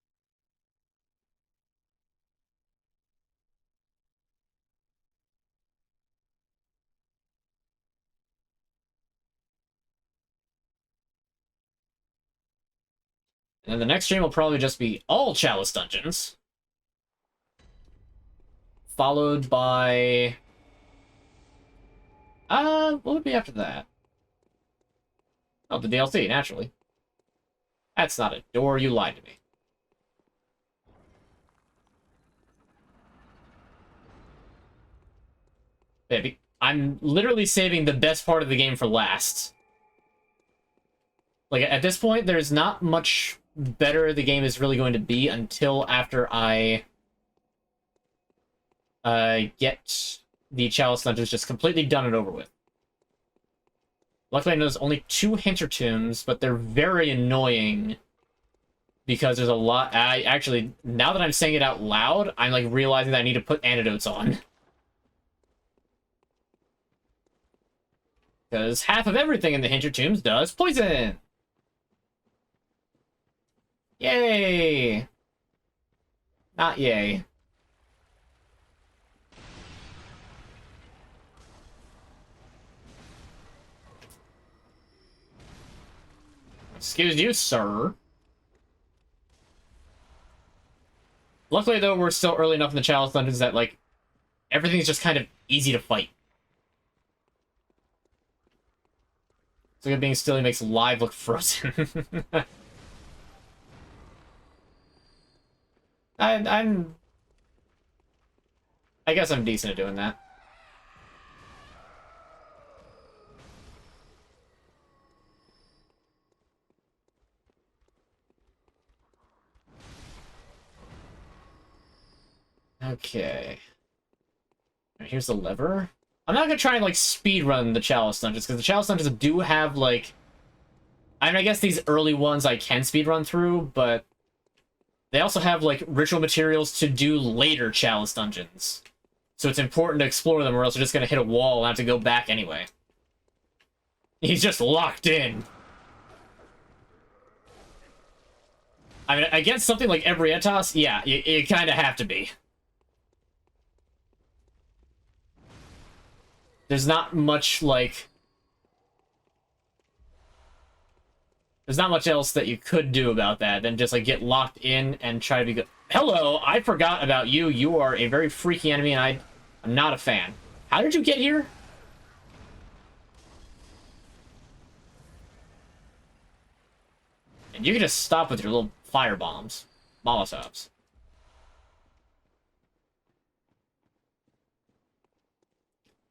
And then the next stream will probably just be all Chalice dungeons. Followed by... what would be after that? Oh, the DLC, naturally. That's not a door, you lied to me. Baby, I'm literally saving the best part of the game for last. Like, at this point, there's not much better the game is really going to be until after I get the Chalice Dungeons just completely done and over with. Luckily, I know there's only 2 Hintertombs, but they're very annoying because there's a lot... actually, now that I'm saying it out loud, I'm, like, realizing that I need to put antidotes on. Because half of everything in the Hintertombs does poison! Yay! Not yay. Excuse you, sir. Luckily, though, we're still early enough in the Chalice Dungeons that, like, everything's just kind of easy to fight. So it being still makes live look frozen. I guess I'm decent at doing that. Okay. Here's the lever. I'm not gonna try and, like, speedrun the Chalice Dungeons, because the Chalice Dungeons do have, like... I mean, I guess these early ones I can speedrun through, but... They also have, like, ritual materials to do later Chalice Dungeons. So it's important to explore them, or else you're just gonna hit a wall and have to go back anyway. He's just locked in. I mean, against something like Ebrietas, yeah, you kind of have to be. There's not much, like... There's not much else that you could do about that than just, like, get locked in and try to be good. Hello, I forgot about you. You are a very freaky enemy, and I'm not a fan. How did you get here? And you can just stop with your little fire bombs. Molotovs.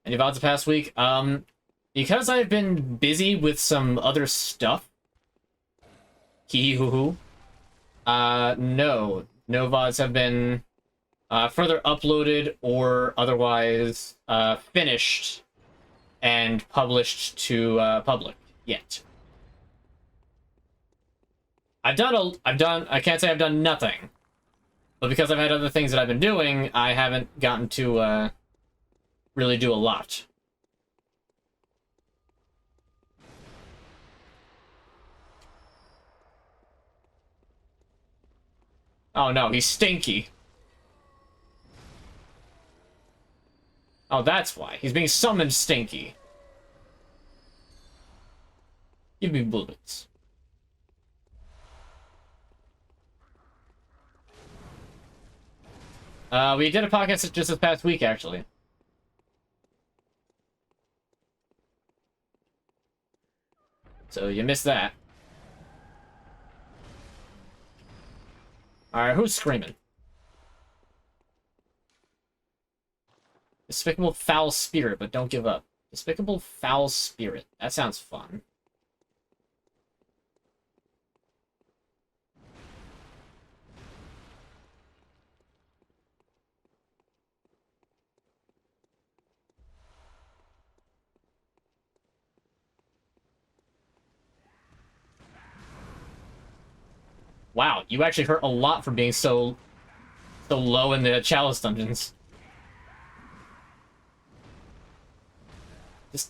Any VODs the past week? Because I've been busy with some other stuff. Hee-hoo-hoo. No. No VODs have been further uploaded or otherwise finished and published to public yet. I can't say I've done nothing. But because I've had other things that I've been doing, I haven't gotten to really do a lot. Oh no, he's stinky. Oh, that's why. He's being summoned stinky. Give me bullets. We did a podcast just this past week, actually. So you missed that. Alright, who's screaming? Despicable Foul Spirit, but don't give up. Despicable Foul Spirit. That sounds fun. Wow, you actually hurt a lot for being so low in the Chalice Dungeons.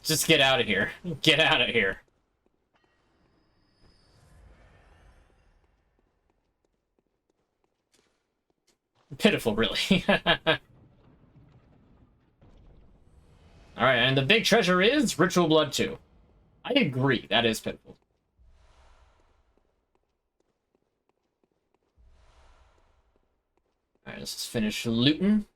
Just get out of here. Get out of here. Pitiful, really. Alright, and the big treasure is Ritual Blood 2. I agree, that is pitiful. let's just finish looting.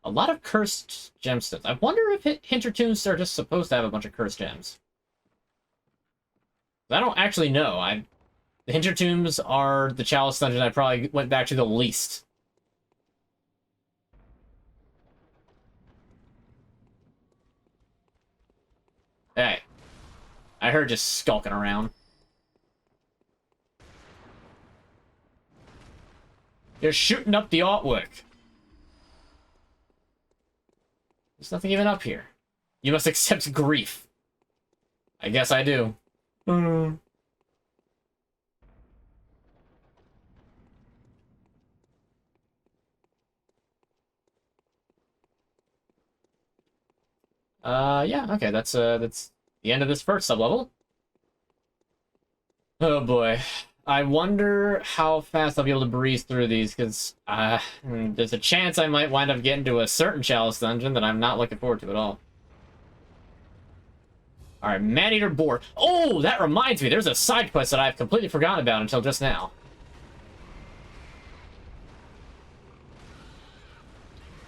A lot of cursed gemstones. I wonder if Hintertombs are just supposed to have a bunch of cursed gems. I don't actually know. The Hintertombs are the Chalice Dungeon I probably went back to the least. Hey. I heard just skulking around. You're shooting up the artwork. There's nothing even up here. You must accept grief. I guess I do. Yeah, okay, that's the end of this first sublevel. Oh boy. I wonder how fast I'll be able to breeze through these, because there's a chance I might wind up getting to a certain Chalice Dungeon that I'm not looking forward to at all. Alright, Man-Eater Boar. Oh, that reminds me, there's a side quest that I've completely forgotten about until just now.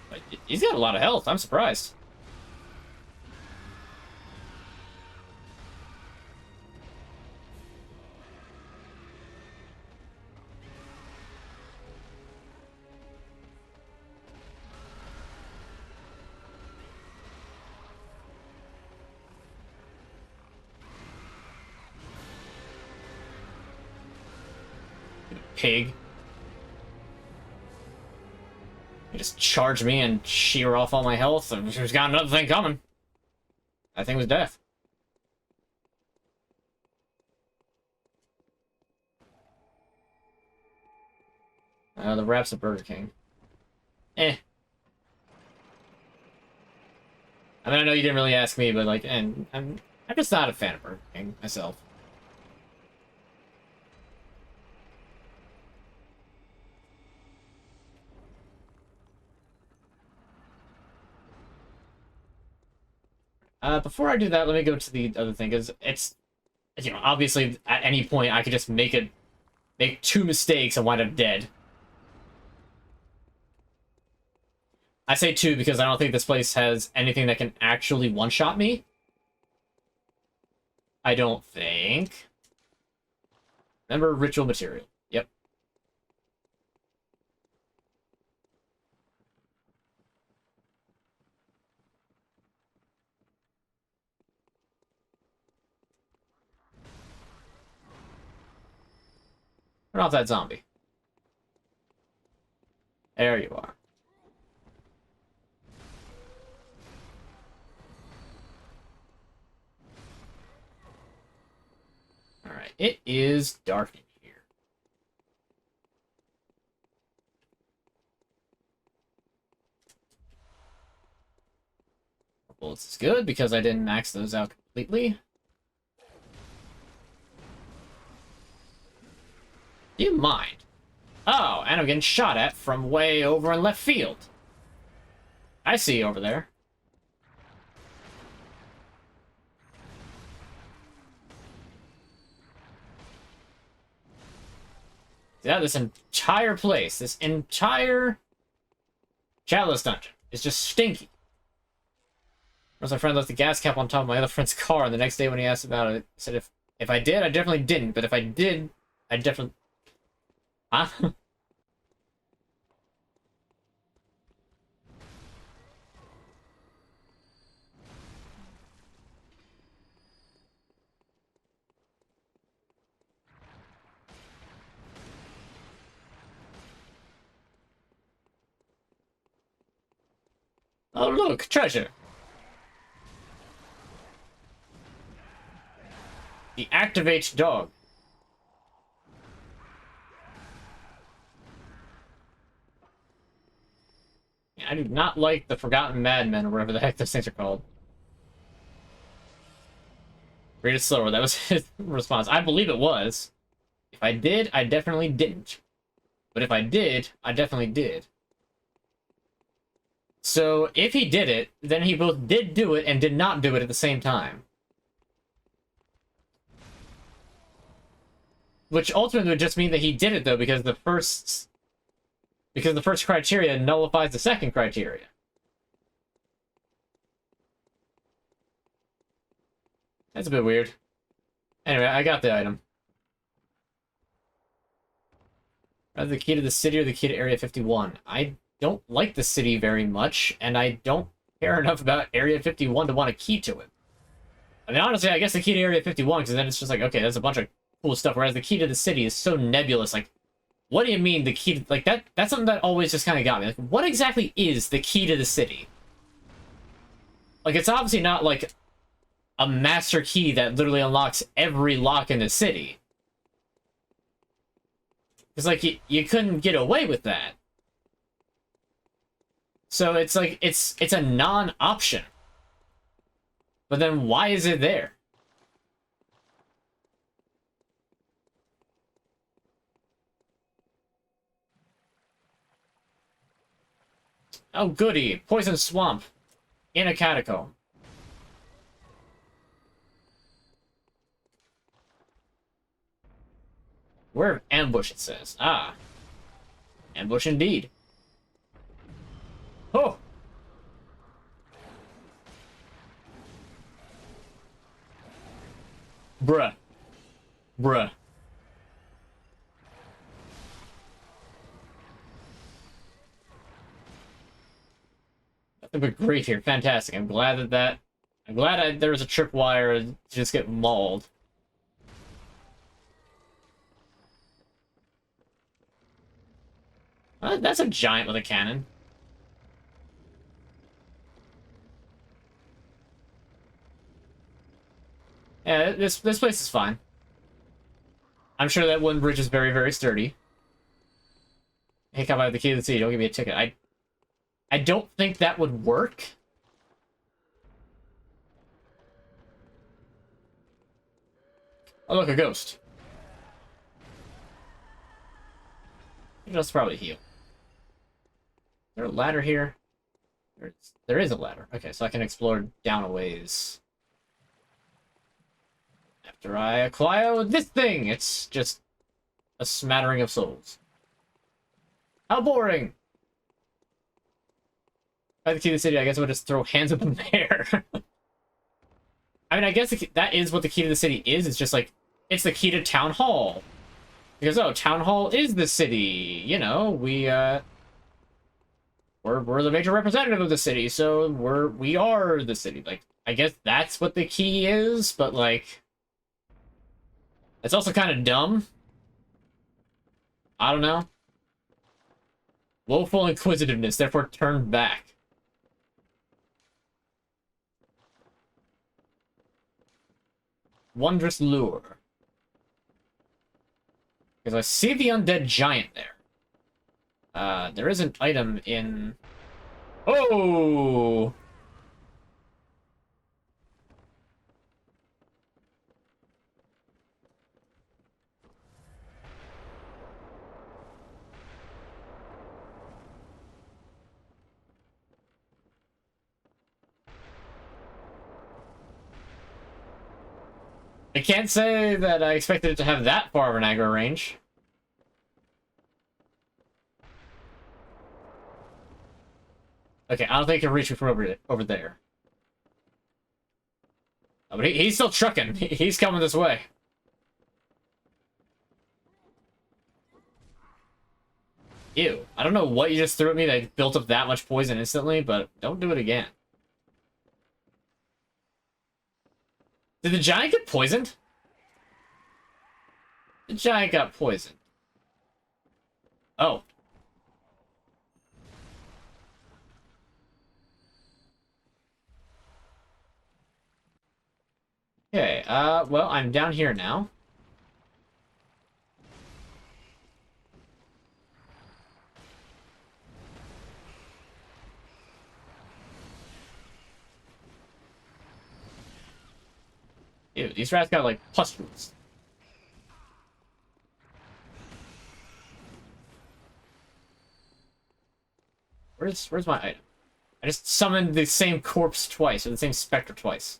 But he's got a lot of health, I'm surprised. Pig. You just charge me and shear off all my health, and she's got another thing coming. That thing was death. The wraps of Burger King. Eh. I mean, I know you didn't really ask me, but like, and I'm just not a fan of Burger King myself. Before I do that, let me go to the other thing, because it's, you know, obviously at any point I could just make two mistakes and wind up dead. I say two because I don't think this place has anything that can actually one-shot me. I don't think. Remember ritual material. Yep. Turn off that zombie. There you are. Alright, it is dark in here. Bullets is good because I didn't max those out completely. Do you mind? Oh, and I'm getting shot at from way over in left field. I see you over there. Yeah, this entire place, this entire Chalice Dungeon is just stinky. My friend left the gas cap on top of my other friend's car, and the next day when he asked about it, I said if I did, I definitely didn't, but if I did, I definitely... Huh? Oh, look, treasure. The activates dog. I do not like the Forgotten Madmen, or whatever the heck those things are called. Read it slower. That was his response. I believe it was. If I did, I definitely didn't. But if I did, I definitely did. So, if he did it, then he both did do it and did not do it at the same time. which ultimately would just mean that he did it though, because the first criteria nullifies the second criteria. That's a bit weird. Anyway, I got the item. Rather the key to the city or the key to Area 51? I don't like the city very much, and I don't care enough about Area 51 to want a key to it. I mean, honestly, I guess the key to Area 51, because then it's just like, okay, that's a bunch of cool stuff, whereas the key to the city is so nebulous. Like, what do you mean the key to... Like, that's something that always just kind of got me. Like, what exactly is the key to the city? Like, it's obviously not, like, a master key that literally unlocks every lock in the city. Because, like, you couldn't get away with that. So it's like, it's a non-option. But then why is it there? Oh, goody. Poison swamp. In a catacomb. Where ambush, it says. Ah. Ambush indeed. Oh! Bruh. Bruh. Nothing but great here. Fantastic. I'm glad there was a tripwire to just get mauled. That's a giant with a cannon. Yeah, this place is fine. I'm sure that one bridge is very, very sturdy. Hey, come out the key to the city. Don't give me a ticket. I don't think that would work. Oh, look, a ghost. That's probably heal. Is there a ladder here? There is a ladder. Okay, so I can explore down a ways. After I acquire this thing, it's just a smattering of souls. How boring! If I had the key to the city, I guess I would just throw hands up in the air. I mean, I guess that is what the key to the city is. It's just like, it's the key to Town Hall. Because, oh, Town Hall is the city. You know, we're the major representative of the city, so we are the city. Like, I guess that's what the key is, but, like, it's also kind of dumb. I don't know. Woeful inquisitiveness, therefore turn back. Wondrous lure. Because I see the undead giant there. There is an item in... Oh! I can't say that I expected it to have that far of an aggro range. Okay, I don't think it can reach me from over there. Oh, but he's still trucking. He's coming this way. Ew. I don't know what you just threw at me that built up that much poison instantly, but don't do it again. Did the giant get poisoned? The giant got poisoned. Oh. Okay, well, I'm down here now. Ew, these rats got, like, pustules. Where's my item? I just summoned the same corpse twice, or the same specter twice.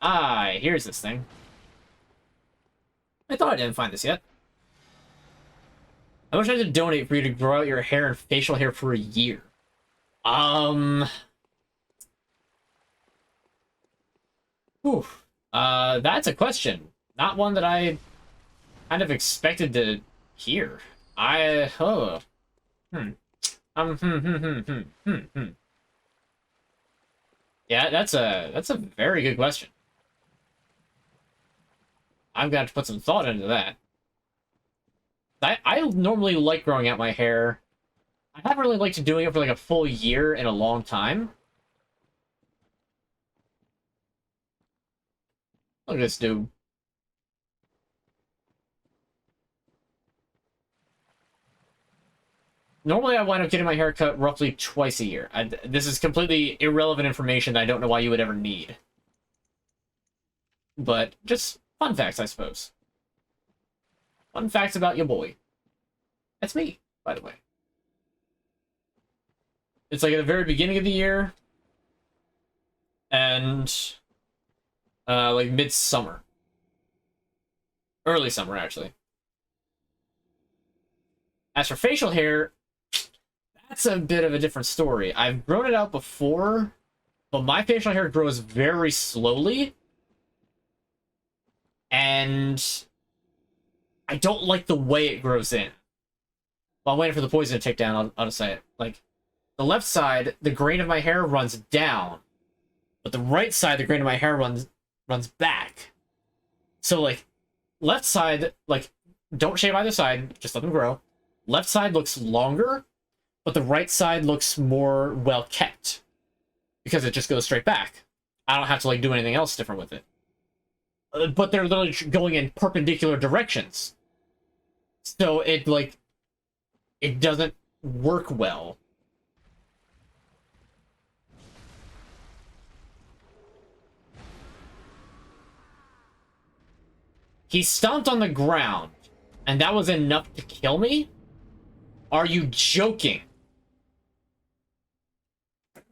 Ah, here's this thing. I thought I didn't find this yet. How much I had to donate for you to grow out your hair and facial hair for a year? Whew. That's a question. Not one that I kind of expected to hear. Hmm. Hmm. Yeah, that's a very good question. I've got to put some thought into that. I normally like growing out my hair. I haven't really liked doing it for like a full year in a long time. Look at this dude. Normally, I wind up getting my hair cut roughly twice a year. This is completely irrelevant information that I don't know why you would ever need. But just fun facts, I suppose. Fun facts about your boy. That's me, by the way. It's like at the very beginning of the year, and like midsummer. Early summer, actually. As for facial hair, that's a bit of a different story. I've grown it out before, but my facial hair grows very slowly. And I don't like the way it grows in. While I'm waiting for the poison to tick down, I'll just say it. Like, the left side, the grain of my hair runs down. But the right side, the grain of my hair runs back. So, like, left side, like, don't shave either side, just let them grow. Left side looks longer, but the right side looks more well kept. Because it just goes straight back. I don't have to, like, do anything else different with it. But they're literally going in perpendicular directions. So it, like, it doesn't work well. He stomped on the ground, and that was enough to kill me? Are you joking?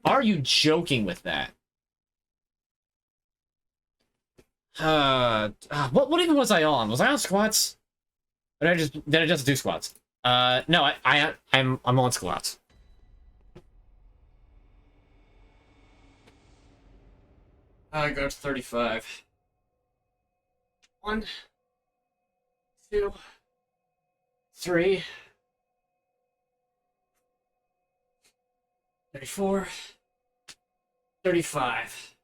Are you joking with that? What even was I on? Was I on squats? Or did I just do squats? No, I'm on squats. I go to 35. 1, 2, 3, 34, 35.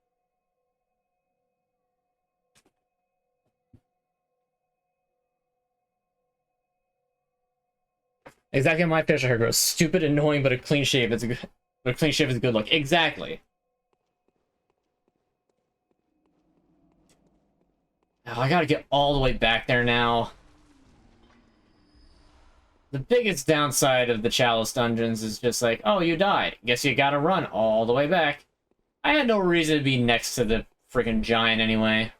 Exactly how my facial hair grows. Stupid, annoying, but a clean shave is a good. But a clean shave is a good look. Exactly. Oh, I gotta get all the way back there now. The biggest downside of the Chalice dungeons is just like, oh, you died. Guess you gotta run all the way back. I had no reason to be next to the freaking giant anyway.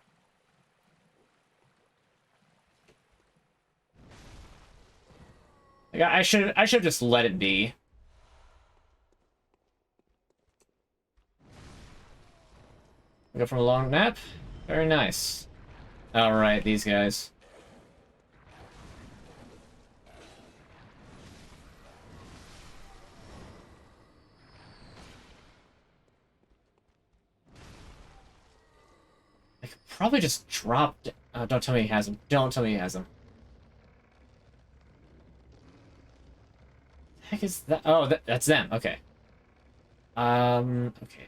Like, I should just let it be. We go for a long nap. Very nice. Alright, these guys. I could probably just drop... don't tell me he has them. Don't tell me he has them. The heck is that? Oh, that's them. Okay. Okay.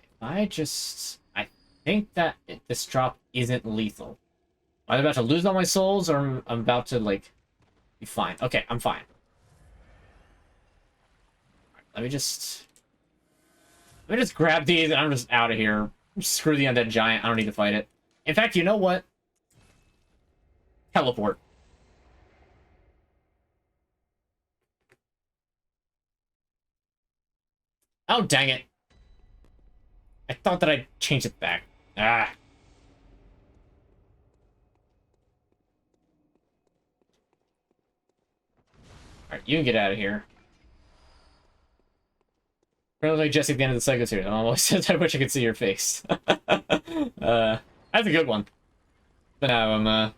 I think that this drop isn't lethal. Am I about to lose all my souls, or I'm about to, like, be fine? Okay, I'm fine. Right, let me just grab these, and I'm just out of here. Screw the undead giant. I don't need to fight it. In fact, you know what? Teleport. Oh, dang it. I thought that I'd change it back. Ah. Alright, you can get out of here. Apparently like Jesse at the end of the cycle series. I almost said I wish I could see your face. That's a good one. But now I'm,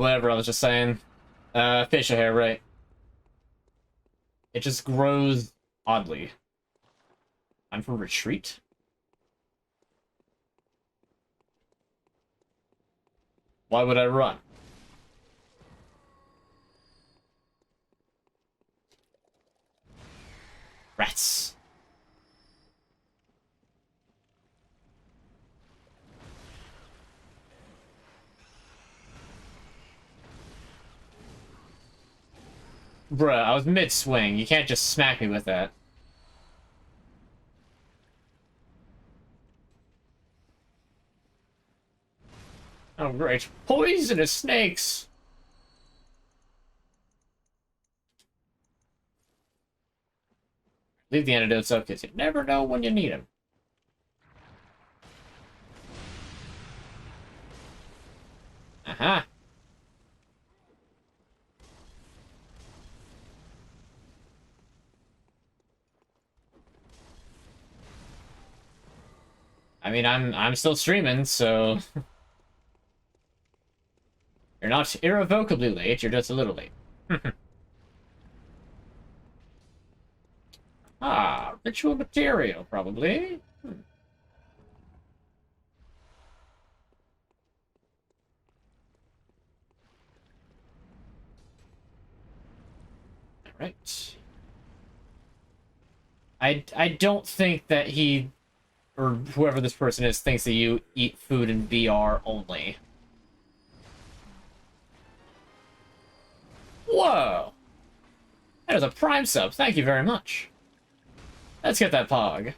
whatever I was just saying. Facial hair, right. It just grows oddly. I'm for retreat? Why would I run? Rats. Bruh, I was mid-swing. You can't just smack me with that. Oh, great. Poisonous snakes! Leave the antidotes up, because you never know when you need them. Aha! I mean, I'm still streaming, so... You're not irrevocably late, you're just a little late. Ah, ritual material, probably. Alright. I don't think that he, or whoever this person is, thinks that you eat food in VR only. Whoa! That is a Prime sub, thank you very much. Let's get that pog.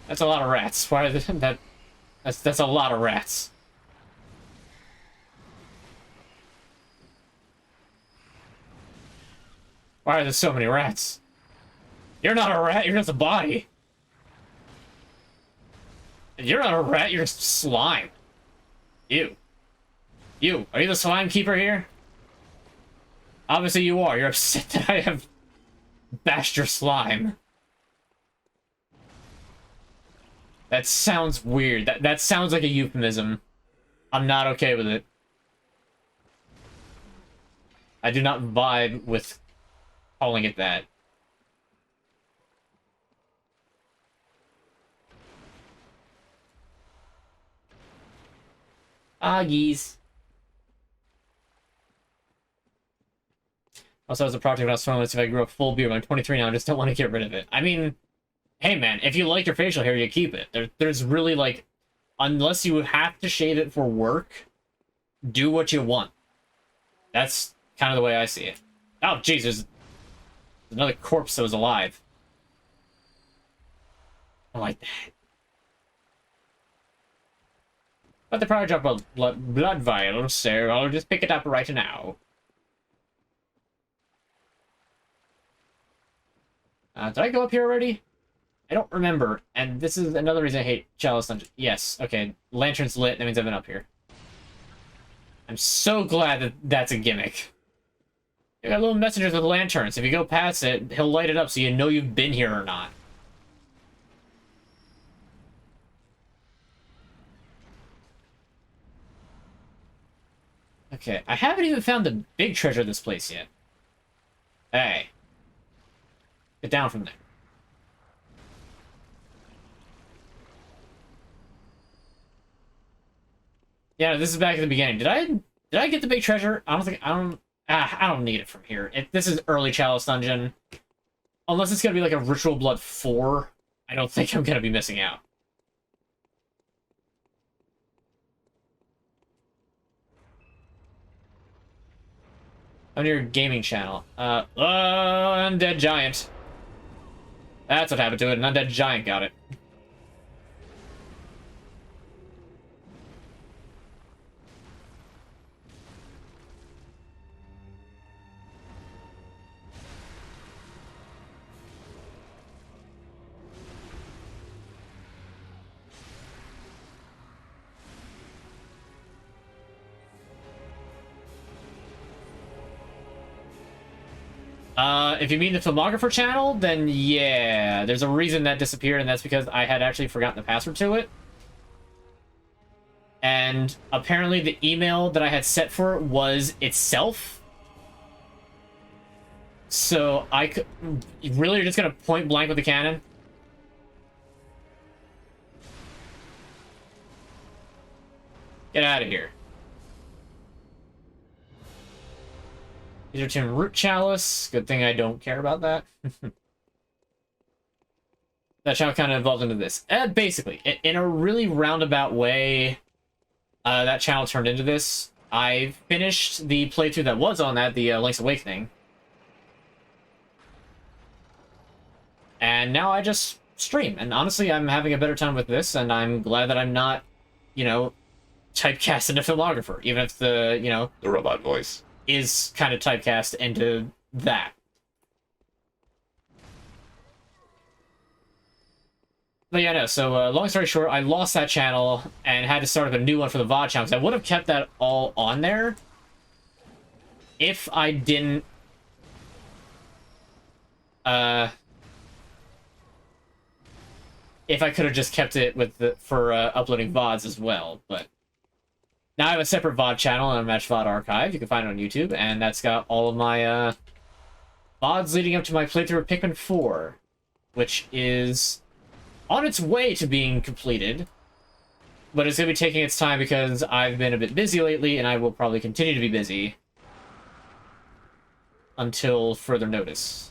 That's a lot of rats. Why are that's a lot of rats. Why are there so many rats? You're not a rat, you're just a body. You're not a rat, you're just slime. You. You. Are you the slime keeper here? Obviously you are. You're upset that I have bashed your slime. That sounds weird. That sounds like a euphemism. I'm not okay with it. I do not vibe with calling it that. Aggies. Also, as a project about swimming, let's see if I grew a full beard. I'm 23 now, I just don't want to get rid of it. I mean, hey man, if you like your facial hair, you keep it. There's really, like, unless you have to shave it for work, do what you want. That's kind of the way I see it. Oh, jeez, there's another corpse that was alive. I like that. But the probably dropped a blood vial, so I'll just pick it up right now. Did I go up here already? I don't remember, and this is another reason I hate Chalice Dungeon. Yes, okay, lantern's lit, that means I've been up here. I'm so glad that that's a gimmick. You got little messengers with lanterns. If you go past it, he'll light it up so you know you've been here or not. Okay, I haven't even found the big treasure of this place yet. Hey. Get down from there. Yeah, this is back at the beginning. Did I get the big treasure? I don't need it from here. This is early Chalice Dungeon. Unless it's gonna be like a Ritual Blood 4, I don't think I'm gonna be missing out. On your gaming channel. Undead Giant. That's what happened to it. An undead giant got it. If you mean the filmographer channel, then yeah, there's a reason that disappeared, and that's because I had actually forgotten the password to it. And apparently the email that I had set for it was itself. So I could... Really, you're just gonna point blank with the cannon? Get out of here. These are Tim Root Chalice. Good thing I don't care about that. That channel kind of evolved into this. Basically, in a really roundabout way, that channel turned into this. I finished the playthrough that was on that, the Link's Awakening. And now I just stream. And honestly, I'm having a better time with this, and I'm glad that I'm not, you know, typecast into filmographer, even if the, you know... The robot voice. Is kind of typecast into that. But yeah, no, so long story short, I lost that channel and had to start up a new one for the VOD channel, because I would have kept that all on there if I didn't... if I could have just kept it with for uploading VODs as well, but... Now I have a separate VOD channel, Unmatched VOD Archive. You can find it on YouTube, and that's got all of my VODs leading up to my playthrough of Pikmin 4, which is on its way to being completed, but it's going to be taking its time because I've been a bit busy lately, and I will probably continue to be busy until further notice.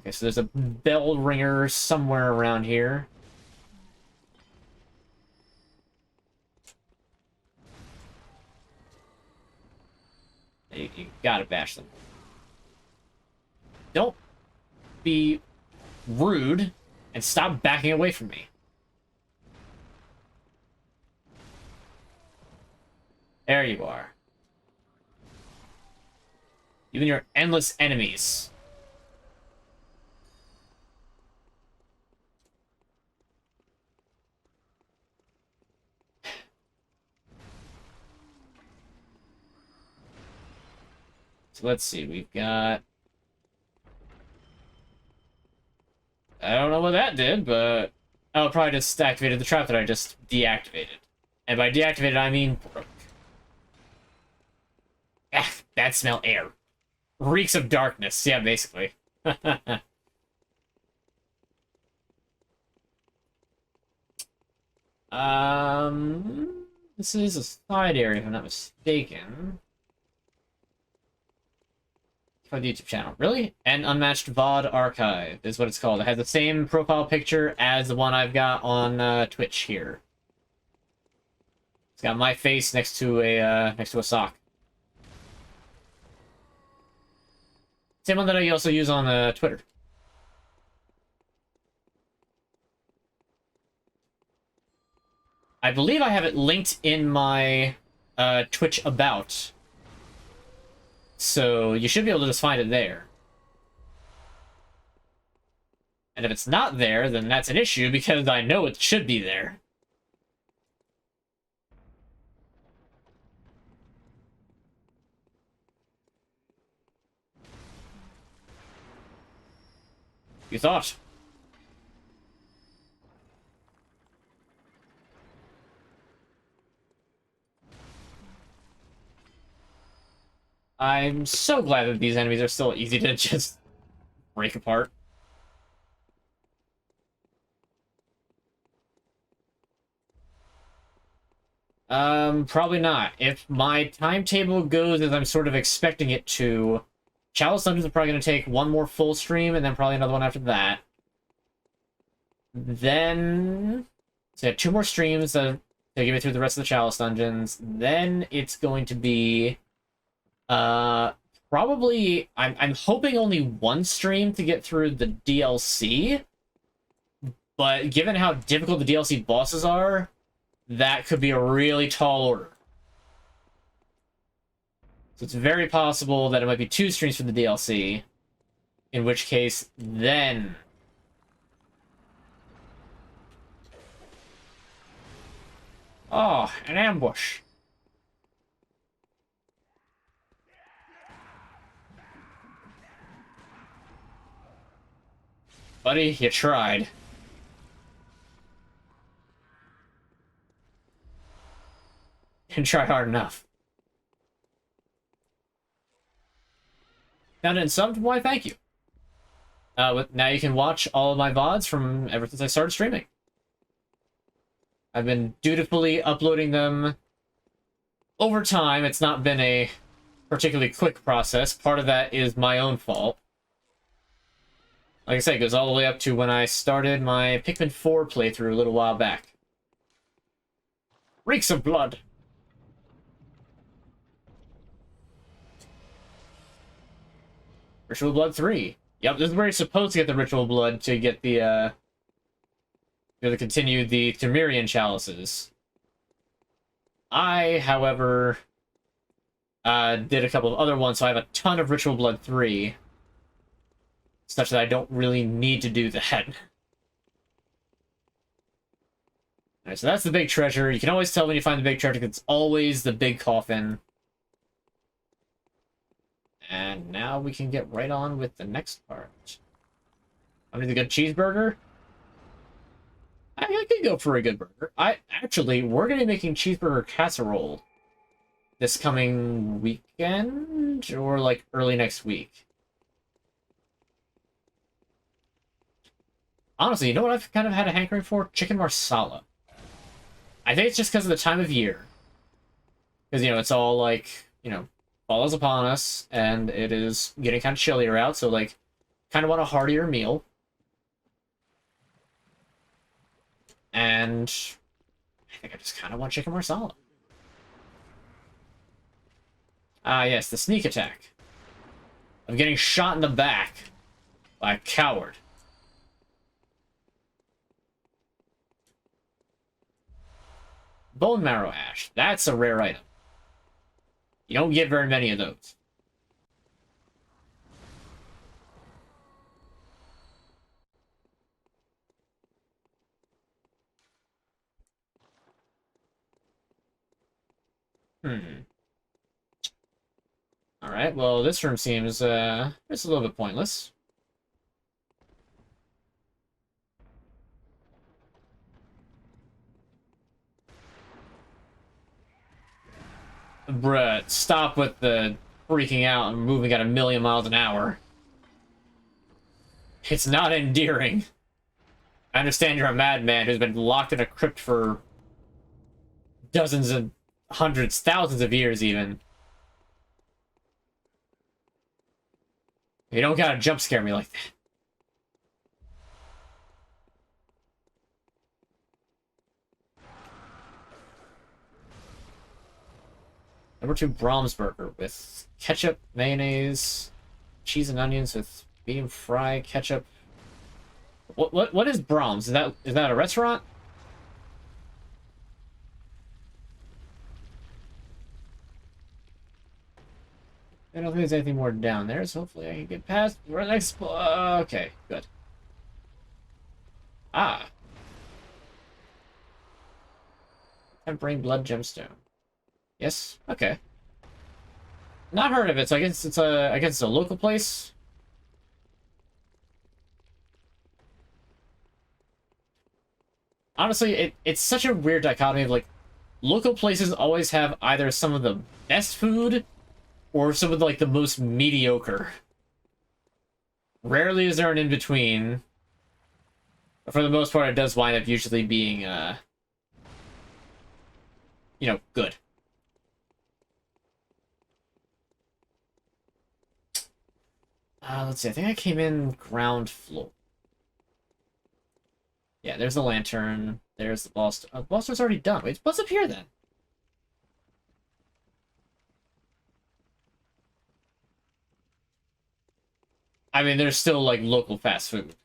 Okay, so there's a bell ringer somewhere around here. You gotta bash them. Don't be rude and stop backing away from me. There you are. You and your endless enemies. So let's see, we've got... I don't know what that did, but... Oh, it probably just activated the trap that I just deactivated. And by deactivated, I mean broke. Ah, bad smell air. Reeks of darkness, yeah, basically. This is a side area, if I'm not mistaken. For the YouTube channel. Really? An Unmatched VOD Archive is what it's called. It has the same profile picture as the one I've got on Twitch here. It's got my face next to a sock. Same one that I also use on Twitter. I believe I have it linked in my Twitch about. So you should be able to just find it there. And if it's not there, then that's an issue because I know it should be there. You thought? I'm so glad that these enemies are still easy to just break apart. Probably not. If my timetable goes as I'm sort of expecting it to, Chalice Dungeons are probably going to take one more full stream, and then probably another one after that. Then... So yeah, 2 more streams to get me through the rest of the Chalice Dungeons. Then it's going to be... probably... I'm hoping only 1 stream to get through the DLC. But given how difficult the DLC bosses are, that could be a really tall order. So it's very possible that it might be 2 streams for the DLC. In which case, then... Oh, an ambush. Buddy, you tried. Didn't try hard enough. Now, didn't sub? Why, thank you. Now you can watch all of my VODs from ever since I started streaming. I've been dutifully uploading them over time. It's not been a particularly quick process. Part of that is my own fault. Like I said, it goes all the way up to when I started my Pikmin 4 playthrough a little while back. Reeks of blood. Ritual Blood 3. Yep, this is where you're supposed to get the Ritual Blood to get the, to continue the Thumerian chalices. I, however, did a couple of other ones, so I have a ton of Ritual Blood 3. Such that I don't really need to do that. Alright, so that's the big treasure. You can always tell when you find the big treasure, because it's always the big coffin. And now we can get right on with the next part. I mean, the good cheeseburger? I could go for a good burger. We're going to be making cheeseburger casserole this coming weekend, or like early next week. Honestly, you know what I've kind of had a hankering for? Chicken marsala. I think it's just because of the time of year. Because, it's all like, falls upon us, and it is getting kind of chillier out, so, like, kind of want a heartier meal. And I think I just kind of want chicken marsala. Ah, yes, the sneak attack. Of getting shot in the back by a coward. Bone marrow ash. That's a rare item. You don't get very many of those. Alright, well, this room seems, it's a little bit pointless. Bruh, stop with the freaking out and moving at 1,000,000 miles an hour. It's not endearing. I understand you're a madman who's been locked in a crypt for dozens and hundreds, thousands of years even. You don't gotta jump scare me like that. Number 2, Brahms burger with ketchup, mayonnaise, cheese and onions with medium fry, ketchup. What is Brahms? Is that a restaurant? I don't think there's anything more down there, so hopefully I can get past. We're next. Okay, good. Ah. Tempering blood gemstone. Yes. Okay. Not heard of it. So I guess it's a local place. Honestly, it's such a weird dichotomy of like local places always have either some of the best food or some of like the most mediocre. Rarely is there an in-between. But for the most part, it does wind up usually being good. Let's see. I think I came in ground floor. Yeah, there's the lantern. There's the boss. The boss was already done. Wait, what's up here then? I mean, there's still like local fast food.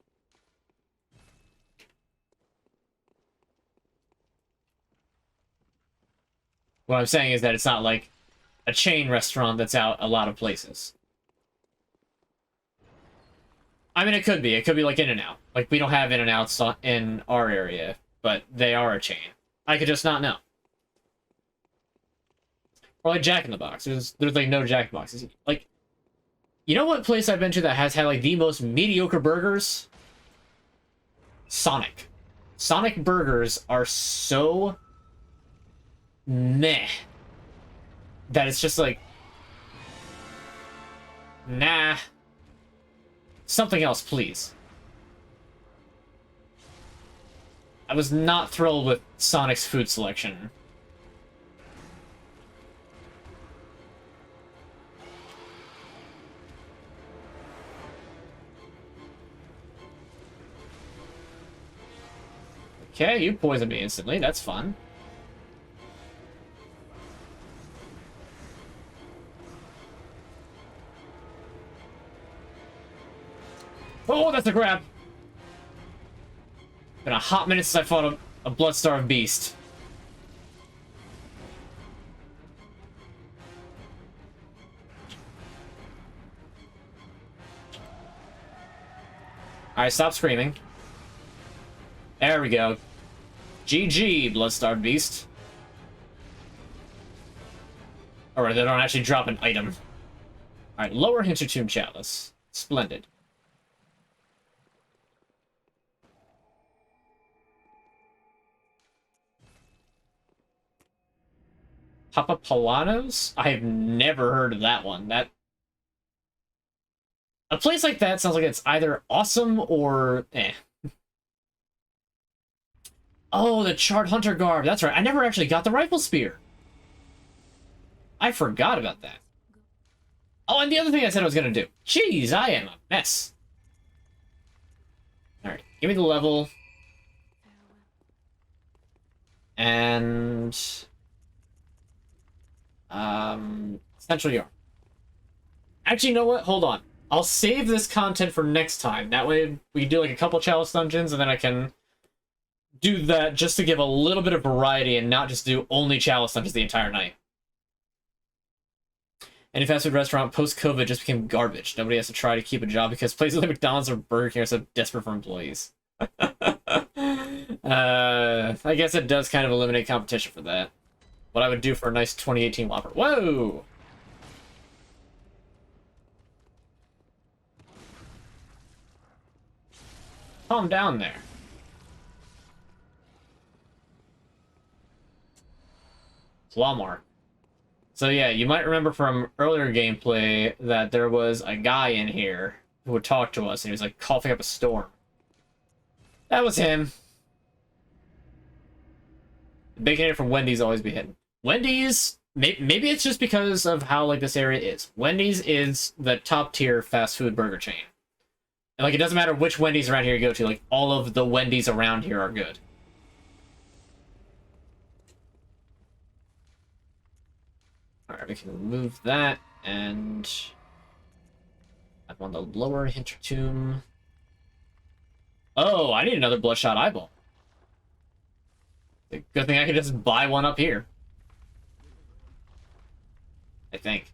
What I'm saying is that it's not like a chain restaurant that's out a lot of places. I mean, it could be. It could be like In-N-Out. Like, we don't have In-N-Outs in our area, but they are a chain. I could just not know. Or like Jack in the Box. There's like no Jack in the Boxes. Like, you know what place I've been to that has had like the most mediocre burgers? Sonic. Sonic burgers are so meh that it's just like, nah. Something else, please. I was not thrilled with Sonic's food selection. Okay, you poisoned me instantly. That's fun. Oh, that's a grab. Been a hot minute since I fought a blood-starved beast. Alright, stop screaming. There we go. GG, blood-starved beast. Alright, they don't actually drop an item. Alright, lower Hintertomb Chalice. Splendid. Papa Polanos? I have never heard of that one. A place like that sounds like it's either awesome or eh. Oh, the Charred Hunter Garb. That's right. I never actually got the Rifle Spear. I forgot about that. Oh, and the other thing I said I was going to do. Jeez, I am a mess. Alright, give me the level. And... Central Yarn. Actually, you know what? Hold on. I'll save this content for next time. That way we do like a couple Chalice dungeons, and then I can do that just to give a little bit of variety and not just do only Chalice dungeons the entire night. Any fast food restaurant post-COVID just became garbage. Nobody has to try to keep a job because places like McDonald's or Burger King are so desperate for employees. I guess it does kind of eliminate competition for that. What I would do for a nice 2018 Whopper. Whoa! Calm down there. Walmart. So yeah, you might remember from earlier gameplay that there was a guy in here who would talk to us, and he was like coughing up a storm. That was him. The Baconator from Wendy's always be hidden. Wendy's, maybe it's just because of how like this area is. Wendy's is the top tier fast food burger chain. And like it doesn't matter which Wendy's around here you go to, like all of the Wendy's around here are good. Alright, we can remove that, and I'm on the lower Hintertomb. Oh, I need another Bloodshot Eyeball. Good thing I can just buy one up here. I think.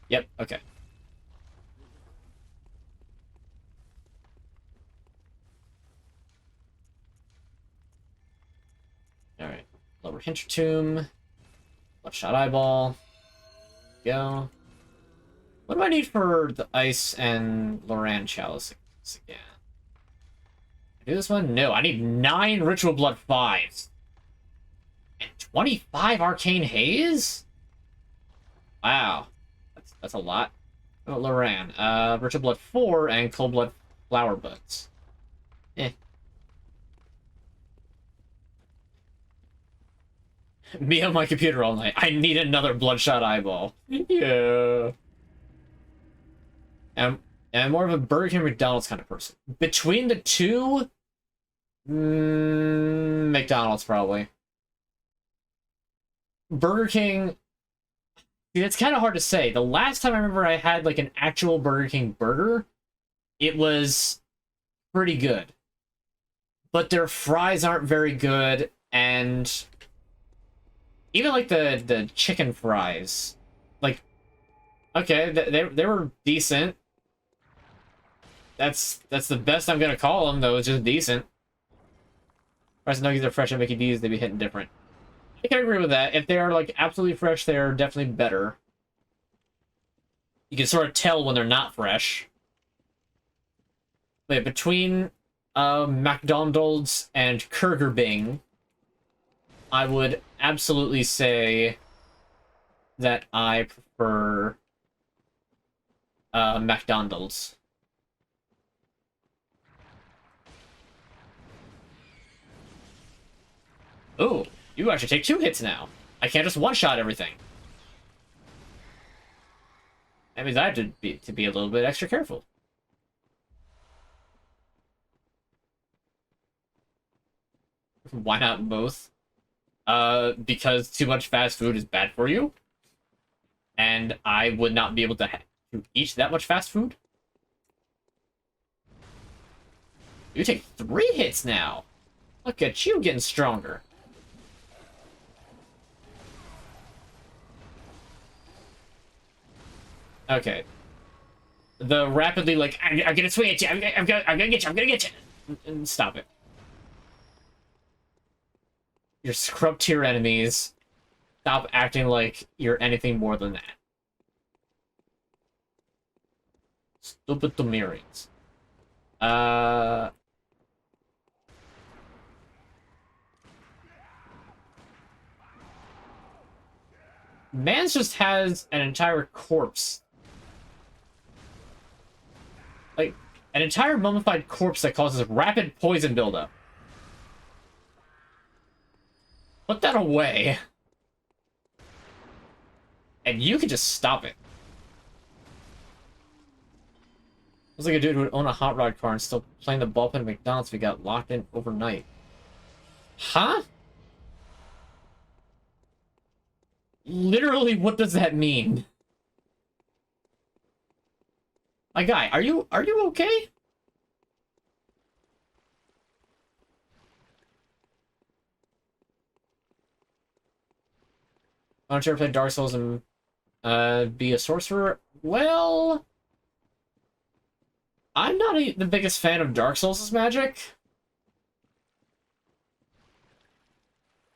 Yep, okay. Alright, lower Hintertomb. Bloodshot Eyeball. Go. What do I need for the Ice and Loran Chalice again? Do this one? No, I need 9 Ritual Blood 5s. And 25 Arcane Haze? Wow. That's a lot. Oh, Loran. Ritual Blood 4 and Cold Blood Flower Buds. Eh. Me on my computer all night. I need another Bloodshot Eyeball. Yeah. And I'm more of a Burger King McDonald's kind of person. Between the two, McDonald's probably. Burger King, see, it's kind of hard to say. The last time I remember I had like an actual Burger King burger, it was pretty good. But their fries aren't very good, and even like the chicken fries, like, okay, they were decent. That's the best I'm gonna call them, though. It's just decent. Fries and nuggets are fresh at Mickey D's. They be hitting different. I can agree with that. If they are like absolutely fresh, they are definitely better. You can sort of tell when they're not fresh. But between McDonald's and Kurger Bing, I would absolutely say that I prefer McDonald's. Ooh, you actually take 2 hits now. I can't just one-shot everything. That means I have to be a little bit extra careful. Why not both? Because too much fast food is bad for you. And I would not be able to eat that much fast food. You take 3 hits now. Look at you getting stronger. Okay. The rapidly, like, I'm gonna swing at you, I'm gonna get you. Stop it. You're scrub tier enemies. Stop acting like you're anything more than that. Stupid Tomirians. Mans just has an entire corpse. Like, an entire mummified corpse that causes rapid poison buildup. Put that away. And you can just stop it. Looks like a dude who would own a hot rod car and still playing the ball pit at McDonald's if he got locked in overnight. Huh? Literally, what does that mean? My guy, are you okay? Why don't you ever play Dark Souls and be a sorcerer? Well, I'm not the biggest fan of Dark Souls' magic.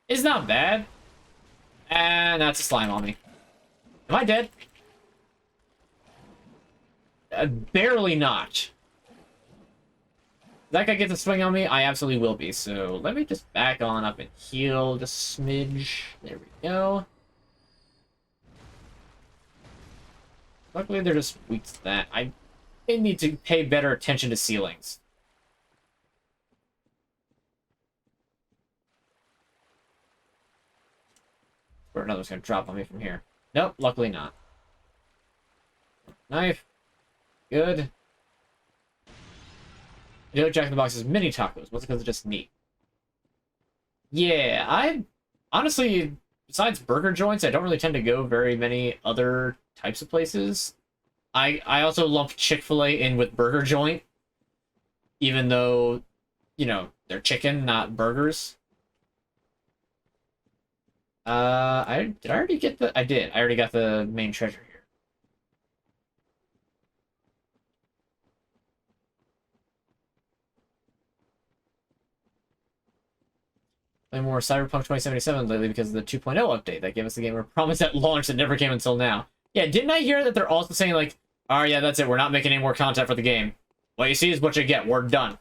It's not bad. And that's a slime on me. Am I dead? Barely not. That guy gets a swing on me, I absolutely will be. So let me just back on up and heal just a smidge. There we go. Luckily, they're just weak to that. I need to pay better attention to ceilings. Or another's gonna drop on me from here. Nope, luckily not. Knife. Good. You know, Jack in the Box is mini tacos. What's it because it's just meat? Yeah, I honestly, besides burger joints, I don't really tend to go very many other types of places. I also lump Chick-fil-A in with burger joint, even though, you know, they're chicken, not burgers. Did I already get the? I did. I already got the main treasure here. Play more Cyberpunk 2077 lately because of the 2.0 update that gave us the game a promise at launch that never came until now. Yeah, didn't I hear that they're also saying, like, oh yeah, that's it, we're not making any more content for the game. What you see is what you get, we're done.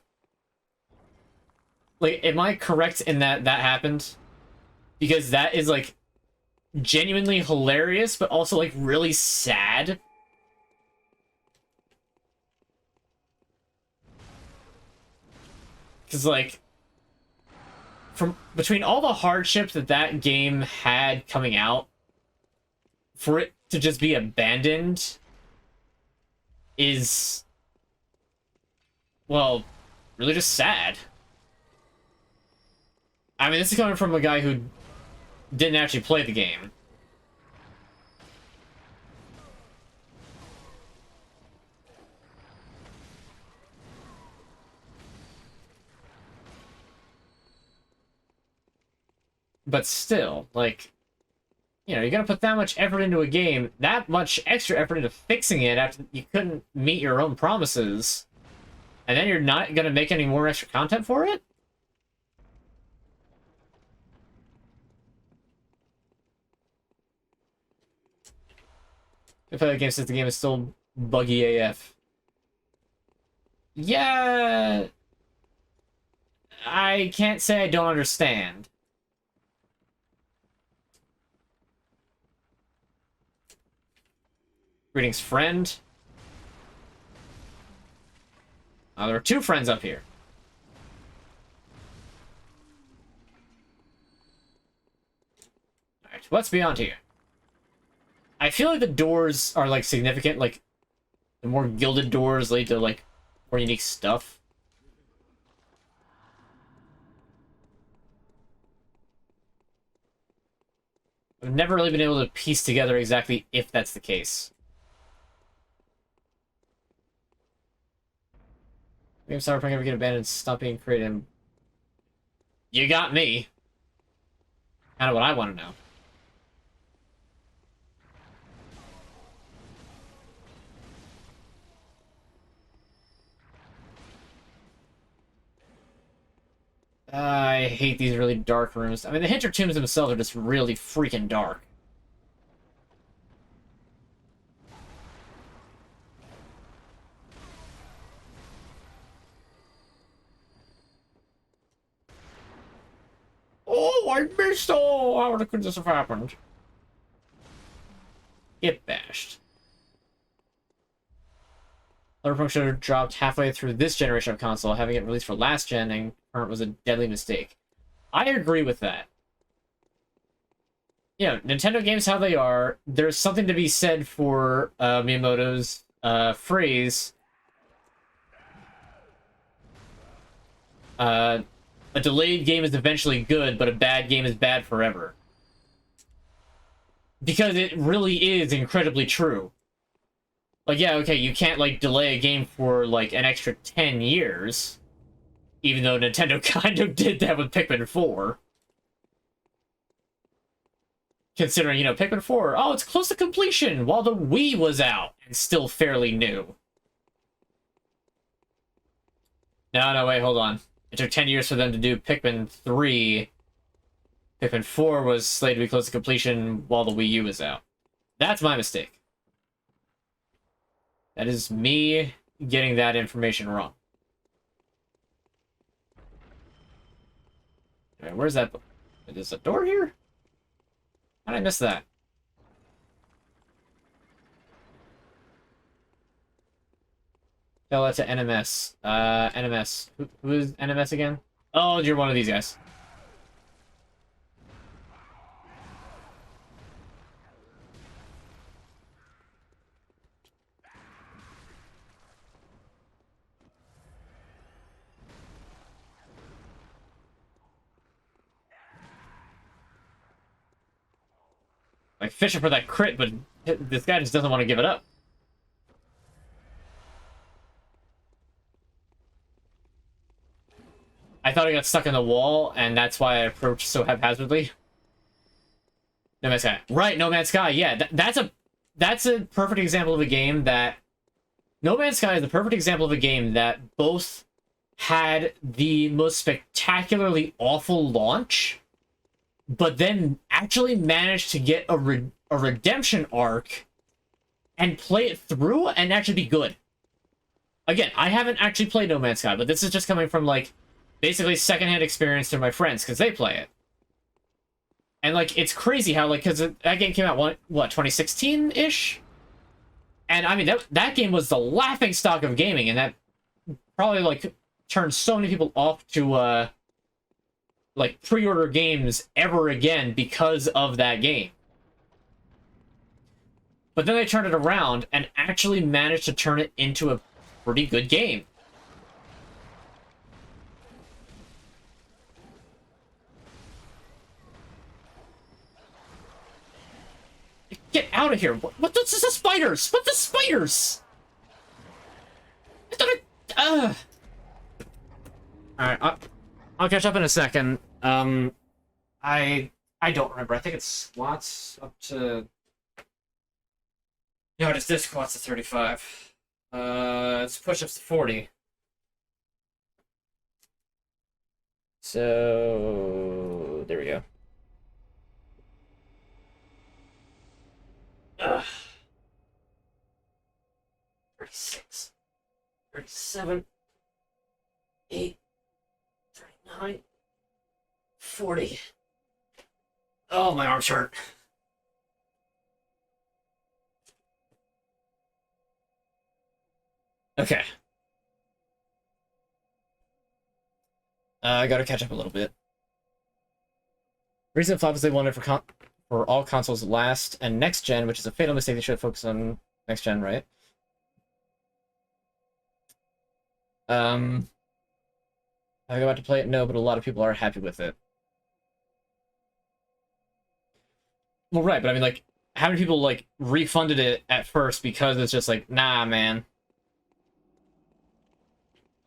Like, am I correct in that happened? Because that is, like, genuinely hilarious, but also, like, really sad. Because, like, from between all the hardships that game had coming out, for it to just be abandoned is, well, really just sad. I mean, this is coming from a guy who didn't actually play the game. But still, like, you know, you're gonna put that much effort into a game, that much extra effort into fixing it after you couldn't meet your own promises, and then you're not gonna make any more extra content for it? I play the game since the game is still buggy AF. Yeah, I can't say I don't understand. Greetings, friend. There are two friends up here. Alright, what's beyond here? I feel like the doors are, like, significant. Like, the more gilded doors lead to, like, more unique stuff. I've never really been able to piece together exactly if that's the case. Maybe Cyberpunk ever get abandoned, stop being created. You got me. Kind of what I want to know. I hate these really dark rooms. I mean, the Hinter tombs themselves are just really freaking dark. Oh, I missed! Oh, how could this have happened? Get bashed. Cyberpunk should have dropped halfway through this generation of console, having it released for last gen and current was a deadly mistake. I agree with that. You know, Nintendo games how they are, there's something to be said for Miyamoto's phrase, a delayed game is eventually good, but a bad game is bad forever. Because it really is incredibly true. Like, yeah, okay, you can't, like, delay a game for, like, an extra 10 years. Even though Nintendo kind of did that with Pikmin 4. Considering, you know, Pikmin 4, oh, it's close to completion while the Wii was out and still fairly new. No, wait, hold on. It took 10 years for them to do Pikmin 3. Pikmin 4 was slated to be close to completion while the Wii U was out. That's my mistake. That is me getting that information wrong. Alright, where's that? Is a door here? How did I miss that? Tell that to NMS. NMS. Who is NMS again? Oh, you're one of these guys. Like, fishing for that crit, but this guy just doesn't want to give it up. I thought I got stuck in the wall, and that's why I approached so haphazardly. No Man's Sky. Right, No Man's Sky, yeah. That's a perfect example of a game that... No Man's Sky is a perfect example of a game that both had the most spectacularly awful launch, but then actually managed to get a redemption arc and play it through and actually be good. Again, I haven't actually played No Man's Sky, but this is just coming from, like, basically secondhand experience through my friends, because they play it. And, like, it's crazy how, like, because that game came out, what 2016-ish? And, I mean, that game was the laughing stock of gaming, and that probably, like, turned so many people off to, like, pre-order games ever again because of that game. But then they turned it around and actually managed to turn it into a pretty good game. Get out of here! What this is the spiders? What the spiders? I thought Alright, I'll catch up in a second. I don't remember. I think it's squats up to... No, it's this squats to 35. It's push-ups to 40. So... there we go. 36, 37, 8, 39, 39, 40. Oh, my arms hurt. Okay. I gotta catch up a little bit. Reason flop is they wanted for all consoles last and next gen, which is a fatal mistake. They should focus on next gen, right? I got to play it, no, but a lot of people are happy with it. Well, right, but I mean, like, how many people, like, refunded it at first because it's just like, nah, man.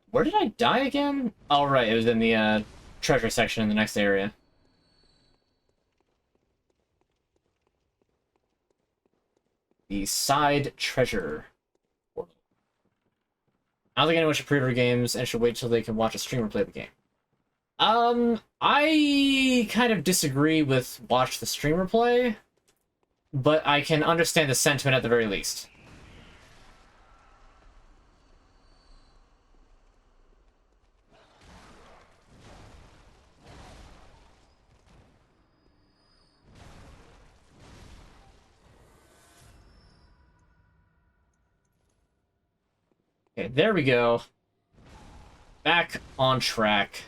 Where did I die again? Oh, right, it was in the, treasure section in the next area. The side treasure portal. I don't think anyone should pre-order games and should wait till they can watch a streamer play the game. I kind of disagree with watch the streamer play, but I can understand the sentiment at the very least. Okay, there we go. Back on track.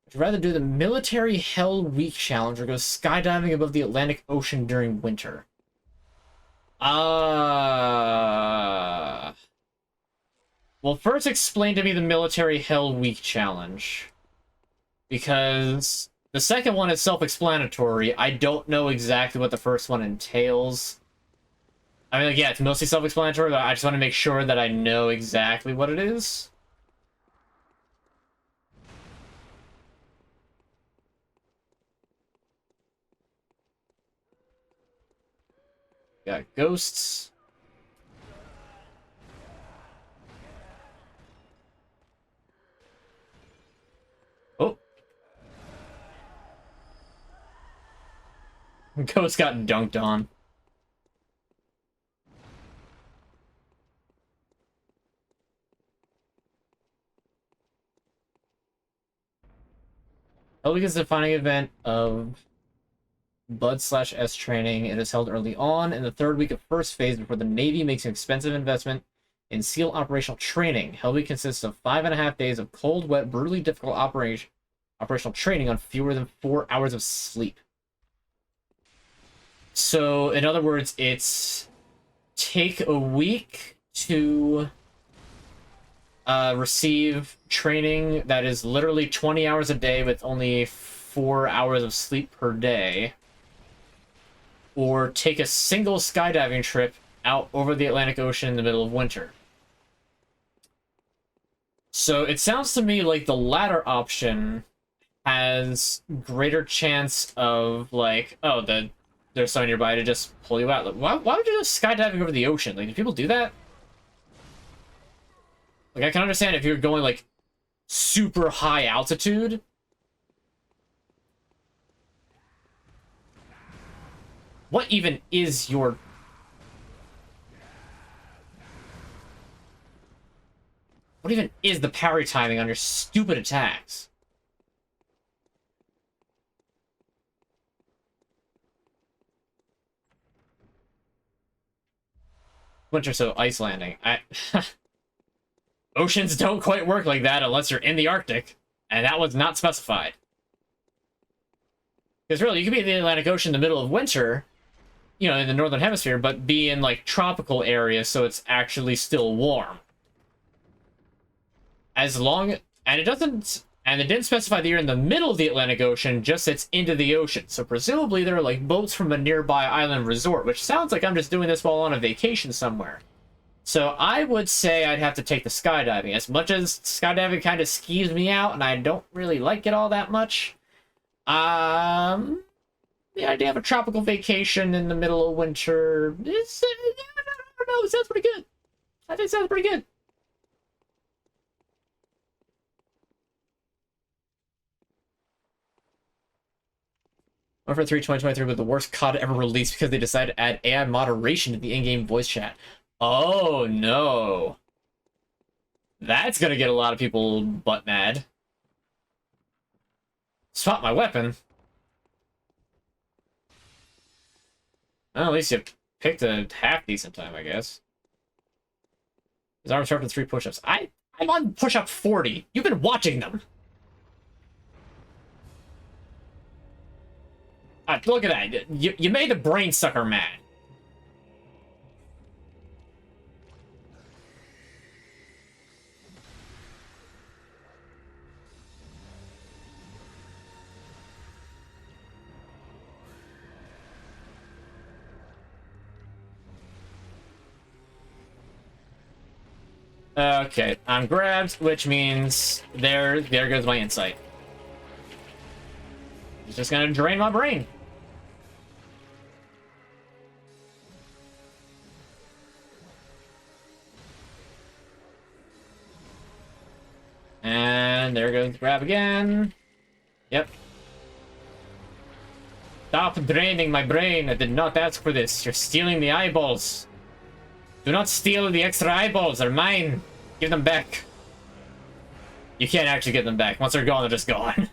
Would you rather do the Military Hell Week challenge or go skydiving above the Atlantic Ocean during winter? Well, first explain to me the Military Hell Week challenge. Because the second one is self-explanatory. I don't know exactly what the first one entails. I mean, like, yeah, it's mostly self-explanatory, but I just want to make sure that I know exactly what it is. Got ghosts. Oh. Ghost got dunked on. Hell Week is the defining event of Blood/S training. It is held early on in the third week of first phase before the Navy makes an expensive investment in SEAL operational training. Hell Week consists of 5.5 days of cold, wet, brutally difficult operational training on fewer than 4 hours of sleep. So, in other words, it's take a week to receive training that is literally 20 hours a day with only 4 hours of sleep per day. Or take a single skydiving trip out over the Atlantic Ocean in the middle of winter. So it sounds to me like the latter option has greater chance of, like, oh, there's someone nearby to just pull you out. Like, why would you go skydiving over the ocean? Like, do people do that? Like, I can understand if you're going, like, super high altitude. What even is your... What even is the parry timing on your stupid attacks? Winter, so ice landing. Oceans don't quite work like that unless you're in the Arctic, and that was not specified. Because really, you could be in the Atlantic Ocean in the middle of winter, you know, in the Northern Hemisphere, but be in, like, tropical areas, so it's actually still warm. As long... And it doesn't... And it didn't specify that you're in the middle of the Atlantic Ocean, just it's into the ocean. So presumably there are, like, boats from a nearby island resort, which sounds like I'm just doing this while on a vacation somewhere. So I would say I'd have to take the skydiving. As much as skydiving kind of skeeves me out, and I don't really like it all that much, the idea of a tropical vacation in the middle of winter is, I don't know, it sounds pretty good. I think it sounds pretty good. Warfare 3 2023 was the worst COD ever released because they decided to add AI moderation to the in-game voice chat. Oh, no. That's gonna get a lot of people butt mad. Swap my weapon? Well, at least you picked a half-decent time, I guess. His arm sharpened 3 push-ups. I'm on push-up 40. You've been watching them. Look at that. You made the brain sucker mad. Okay, I'm grabbed, which means there goes my insight. It's just gonna drain my brain. And there goes the grab again. Yep. Stop draining my brain. I did not ask for this. You're stealing the eyeballs. Do not steal the extra eyeballs. They're mine. Give them back. You can't actually get them back. Once they're gone, they're just gone.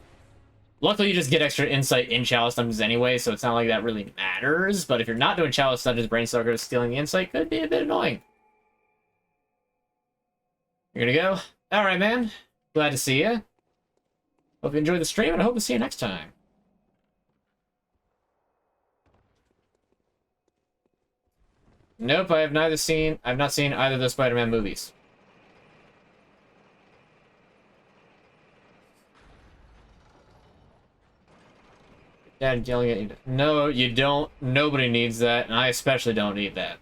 Luckily, you just get extra insight in Chalice Dungeons anyway, so it's not like that really matters. But if you're not doing Chalice Dungeons, Brainstalker stealing the insight could be a bit annoying. You're gonna go? Alright, man. Glad to see you. Hope you enjoyed the stream, and I hope to see you next time. Nope, I've not seen either of the Spider-Man movies. Dad yelling at you. No, you don't. Nobody needs that, and I especially don't need that.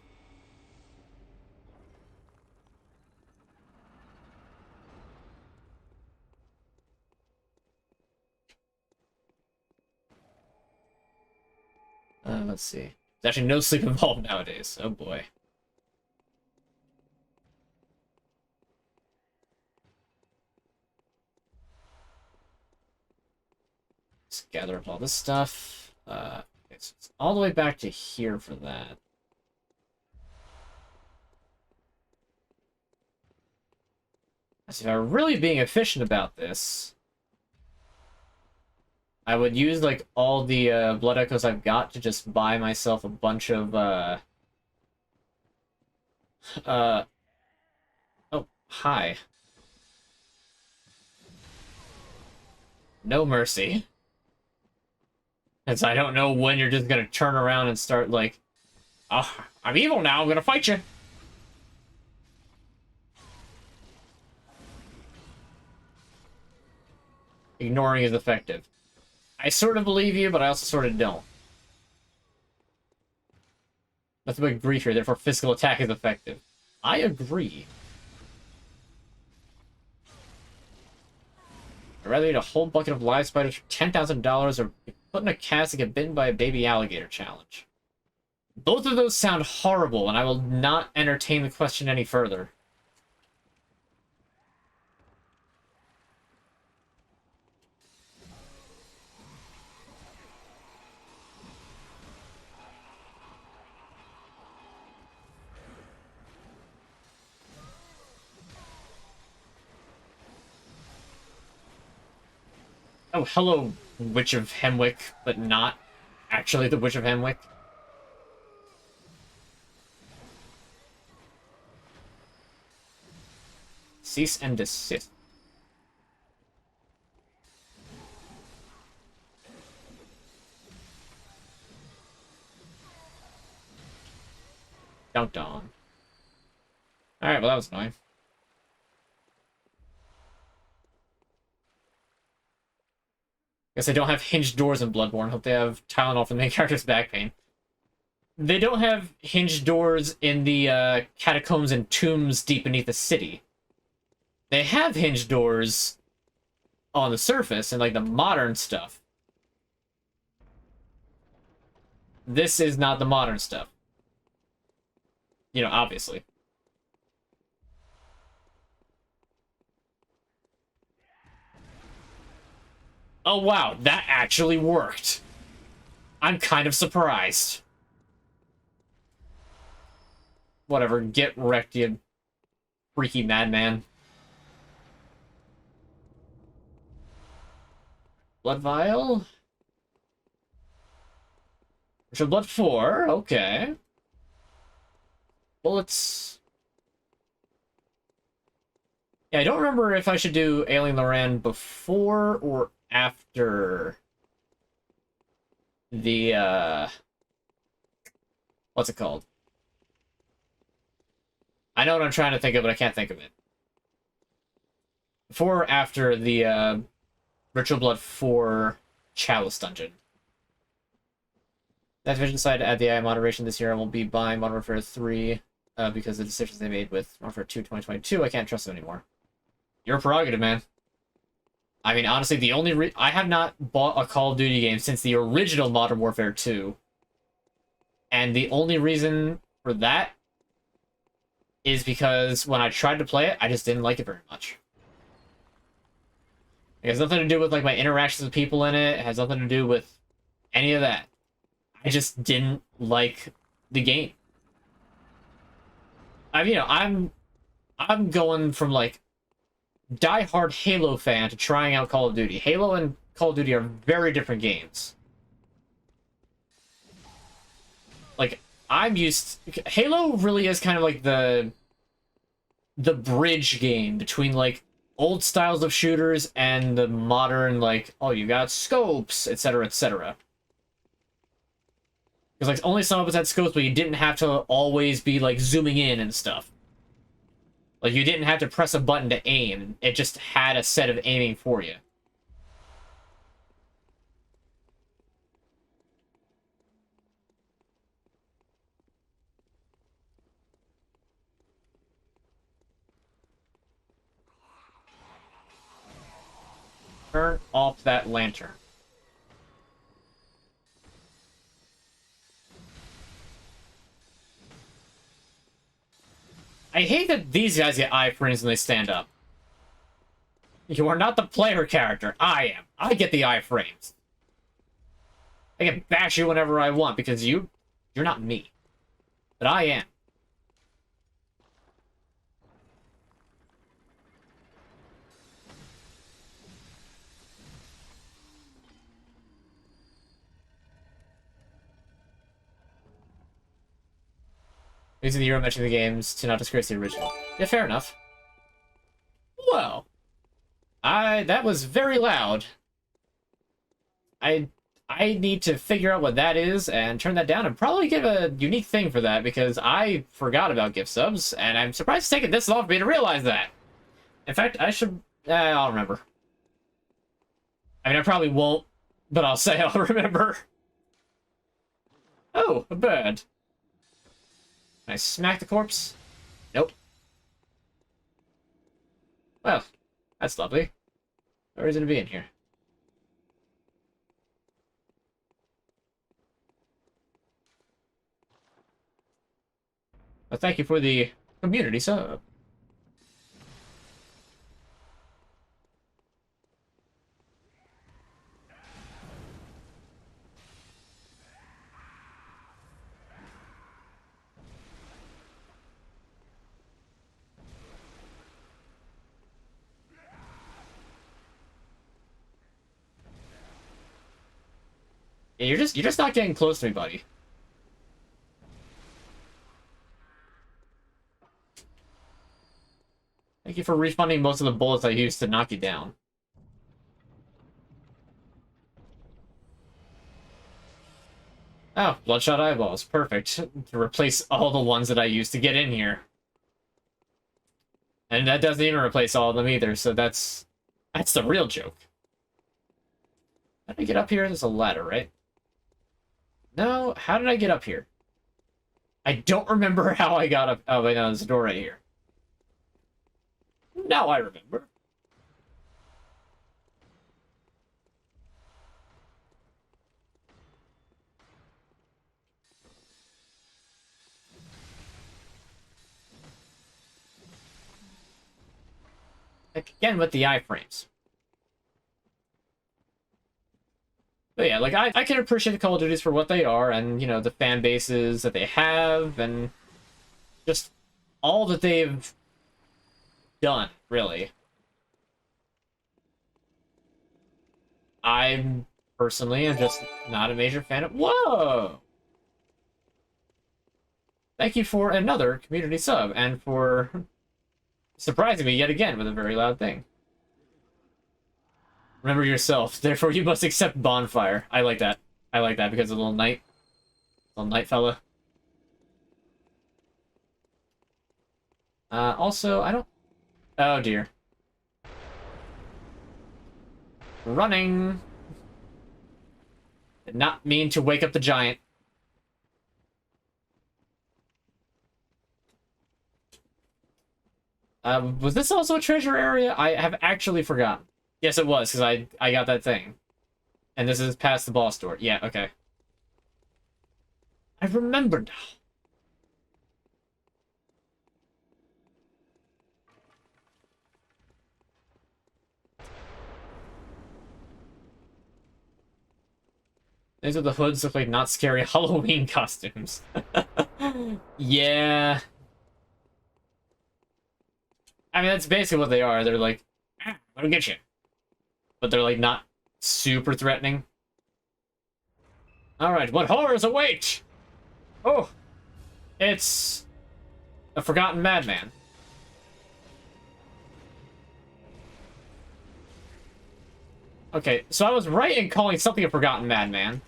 Let's see. There's actually no sleep involved nowadays. Oh boy. Let's gather up all this stuff. It's all the way back to here for that. So if I were really being efficient about this, I would use, like, all the blood echoes I've got to just buy myself a bunch of, oh, hi. No mercy. Since I don't know when you're just gonna turn around and start, like, oh, I'm evil now, I'm gonna fight you. Ignoring is effective. I sort of believe you, but I also sort of don't. That's a big grief here, therefore physical attack is effective. I agree. I'd rather eat a whole bucket of live spiders for $10,000 or be put in a cast to get bitten by a baby alligator challenge. Both of those sound horrible, and I will not entertain the question any further. Oh, hello, Witch of Hemwick, but not actually the Witch of Hemwick. Cease and desist. Dunked on. Alright, well that was annoying. Guess they don't have hinged doors in Bloodborne. Hope they have Tylenol for the main character's back pain. They don't have hinged doors in the catacombs and tombs deep beneath the city. They have hinged doors on the surface and like the modern stuff. This is not the modern stuff. You know, obviously. Oh wow, that actually worked. I'm kind of surprised. Whatever, get wrecked, you freaky madman. Blood vial? Ritual blood 4, okay. Bullets. Yeah, I don't remember if I should do Alien Loran before or after the, what's it called? I know what I'm trying to think of, but I can't think of it. Before or after the, Ritual Blood 4 Chalice Dungeon. That division decided to add the AI moderation this year. I will be buying Modern Warfare 3 because the decisions they made with Modern Warfare 2 2022, I can't trust them anymore. Your prerogative, man. I mean, honestly, the only I have not bought a Call of Duty game since the original Modern Warfare 2. And the only reason for that is because when I tried to play it, I just didn't like it very much. It has nothing to do with like my interactions with people in it. It has nothing to do with any of that. I just didn't like the game. I'm going from like die-hard Halo fan to trying out Call of Duty. Halo and Call of Duty are very different games. Like, Halo really is kind of like the bridge game between like old styles of shooters and the modern, like, oh, you got scopes, etc., etc. Because like only some of us had scopes, but you didn't have to always be like zooming in and stuff. Like you didn't have to press a button to aim. It just had a set of aiming for you. Turn off that lantern. I hate that these guys get iframes when they stand up. You are not the player character. I am. I get the iframes. I can bash you whenever I want because you're not me. But I am. Using the Euro matching the games to not disgrace the original. Yeah, fair enough. Well, that was very loud. I need to figure out what that is and turn that down and probably give a unique thing for that because I forgot about gift subs and I'm surprised it's taken this long for me to realize that. In fact, I should... I'll remember. I mean, I probably won't, but I'll say I'll remember. Oh, a bird. Can I smack the corpse? Nope. Well, that's lovely. No reason to be in here. Well, thank you for the community sub. Yeah, you're just not getting close to me, buddy. Thank you for refunding most of the bullets I used to knock you down. Oh, bloodshot eyeballs. Perfect. To replace all the ones that I used to get in here. And that doesn't even replace all of them either, so that's the real joke. How did I get up here? There's a ladder, right? No, how did I get up here? I don't remember how I got up. Oh, wait, no, there's a door right here. Now I remember. Again with the iframes. But yeah, like, I can appreciate the Call of Duties for what they are, and, you know, the fan bases that they have, and just all that they've done, really. I personally am just not a major fan of... Whoa! Thank you for another community sub, and for surprising me yet again with a very loud thing. Remember yourself, therefore you must accept bonfire. I like that. I like that because of the little knight fella. Also, I don't... Oh, dear. Running! Did not mean to wake up the giant. Was this also a treasure area? I have actually forgotten. Yes, it was, because I got that thing. And this is past the boss door. Yeah, okay. I remember now. These are the hoods look like not scary Halloween costumes. Yeah. I mean, that's basically what they are. They're like, I'm gonna get you. But they're like not super threatening. Alright, what horrors await? Oh, it's a forgotten madman. Okay, so I was right in calling something a forgotten madman.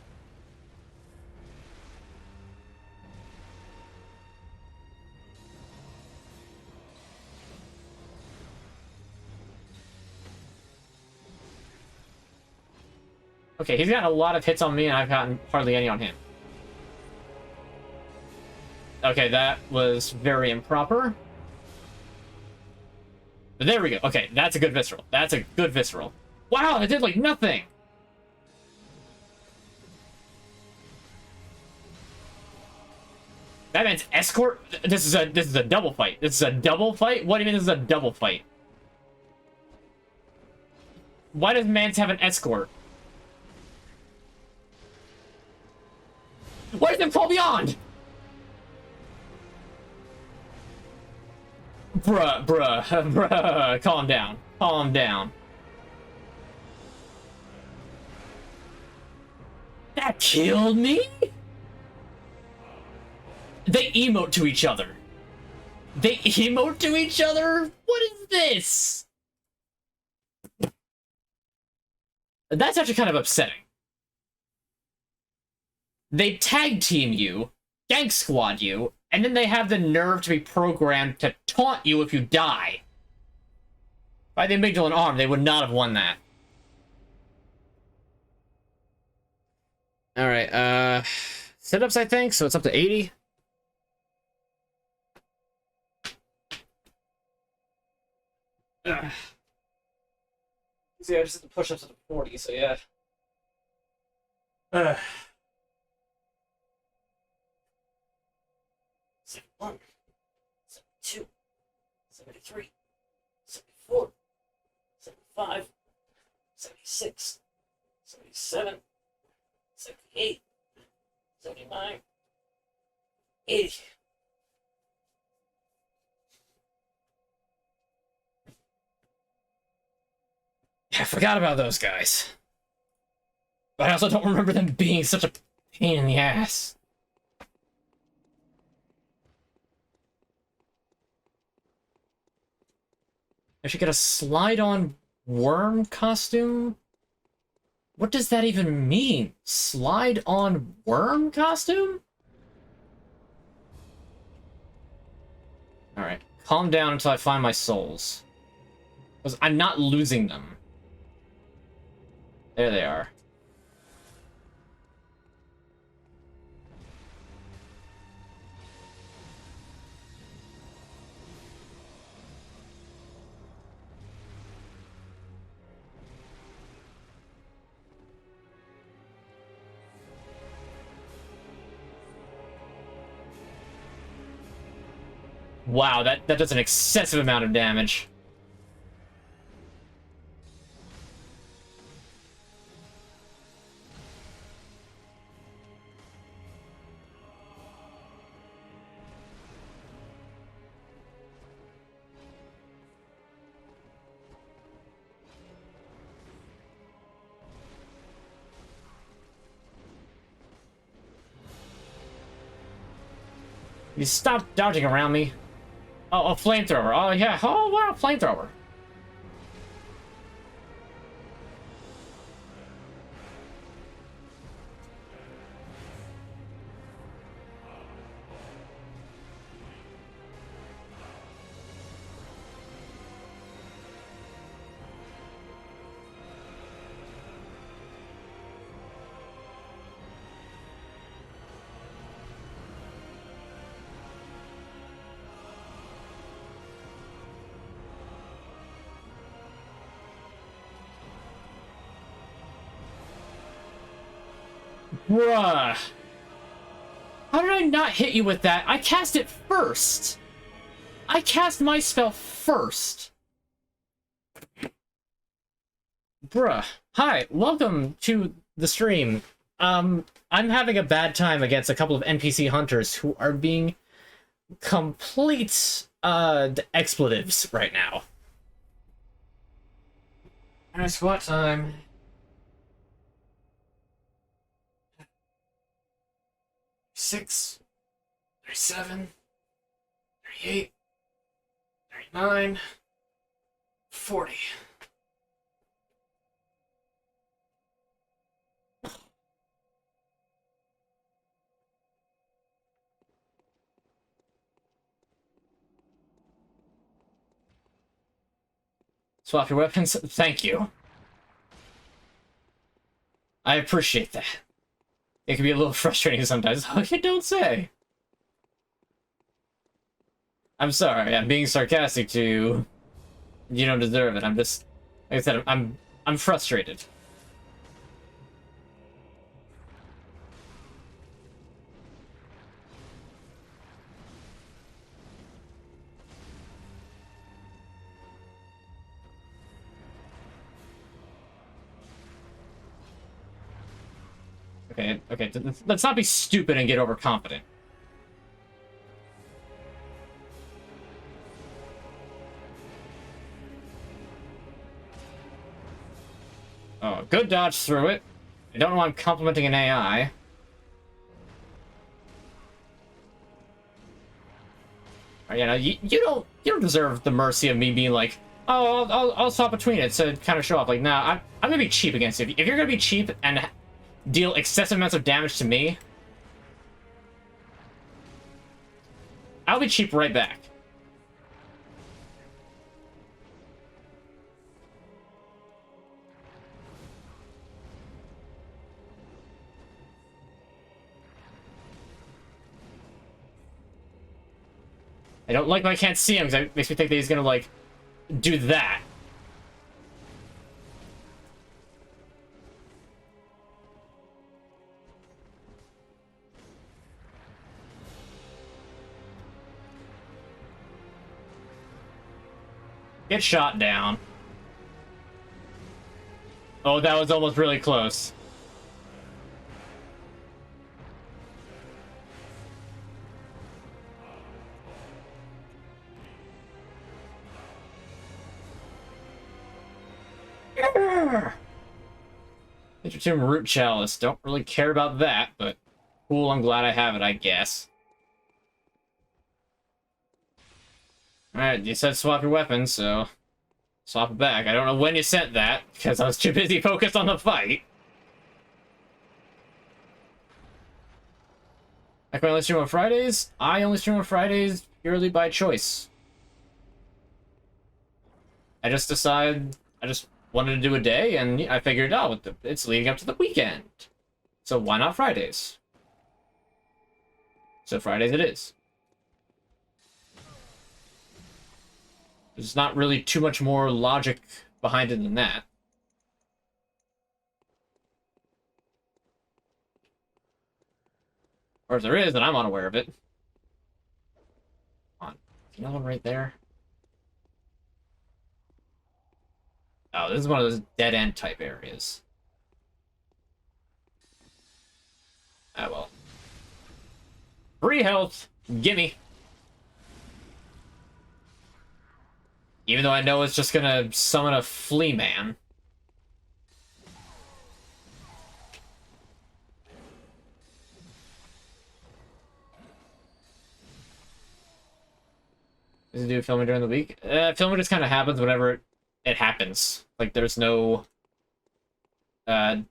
Okay, he's gotten a lot of hits on me, and I've gotten hardly any on him. Okay, that was very improper. But there we go. Okay, that's a good visceral. That's a good visceral. Wow, that did, like, nothing! Batman's escort? This is a double fight. This is a double fight? What do you mean this is a double fight? Why does Mance have an escort? Why does it fall beyond? Bruh, calm down. Calm down. That killed me? They emote to each other. They emote to each other? What is this? That's actually kind of upsetting. They tag team you, gank squad you, and then they have the nerve to be programmed to taunt you if you die. By the amygdala and arm, they would not have won that. Alright, sit-ups, I think, so it's up to 80. See, I just did the push-ups at 40, so yeah. 71, 72, 73, 74, 75, 76, 77, 78, 79, 80. I forgot about those guys. But I also don't remember them being such a pain in the ass. I should get a slide-on worm costume? What does that even mean? Slide-on worm costume? Alright, calm down until I find my souls. Because I'm not losing them. There they are. Wow, that does an excessive amount of damage. You stop dodging around me. Oh, a flamethrower. Oh, yeah. Oh, wow, flamethrower. Bruh. How did I not hit you with that? I cast it first. I cast my spell first. Bruh. Hi, welcome to the stream. I'm having a bad time against a couple of NPC hunters who are being complete, expletives right now. Alright, squat time. 6, 37, 38, 39, 40. Swap your weapons? Thank you. I appreciate that. It can be a little frustrating sometimes. Oh, you don't say. I'm sorry, I'm being sarcastic to you. You don't deserve it. I'm just, like I said, I'm frustrated. Okay, okay, let's not be stupid and get overconfident. Oh, good dodge through it. I don't know why I'm complimenting an AI. You know, you don't deserve the mercy of me being like, oh, I'll swap between it to kind of show off. Like, nah, I'm gonna be cheap against you. If you're gonna be cheap and deal excessive amounts of damage to me, I'll be cheap right back. I don't like when I can't see him because it makes me think that he's gonna, like, do that. Get shot down. Oh, that was almost really close. Tomb Root Chalice. Don't really care about that, but cool, I'm glad I have it, I guess. Alright, you said swap your weapons, so swap it back. I don't know when you sent that, because I was too busy focused on the fight. I can only stream on Fridays? I only stream on Fridays purely by choice. I just wanted to do a day, and I figured, oh, it's leading up to the weekend. So why not Fridays? So Fridays it is. There's not really too much more logic behind it than that. Or if there is, then I'm unaware of it. Come on. Another one right there. Oh, this is one of those dead-end type areas. Ah, well. Free health! Gimme! Even though I know it's just gonna summon a flea man. Does it do filming during the week? Filming just kind of happens whenever it happens. Like, there's no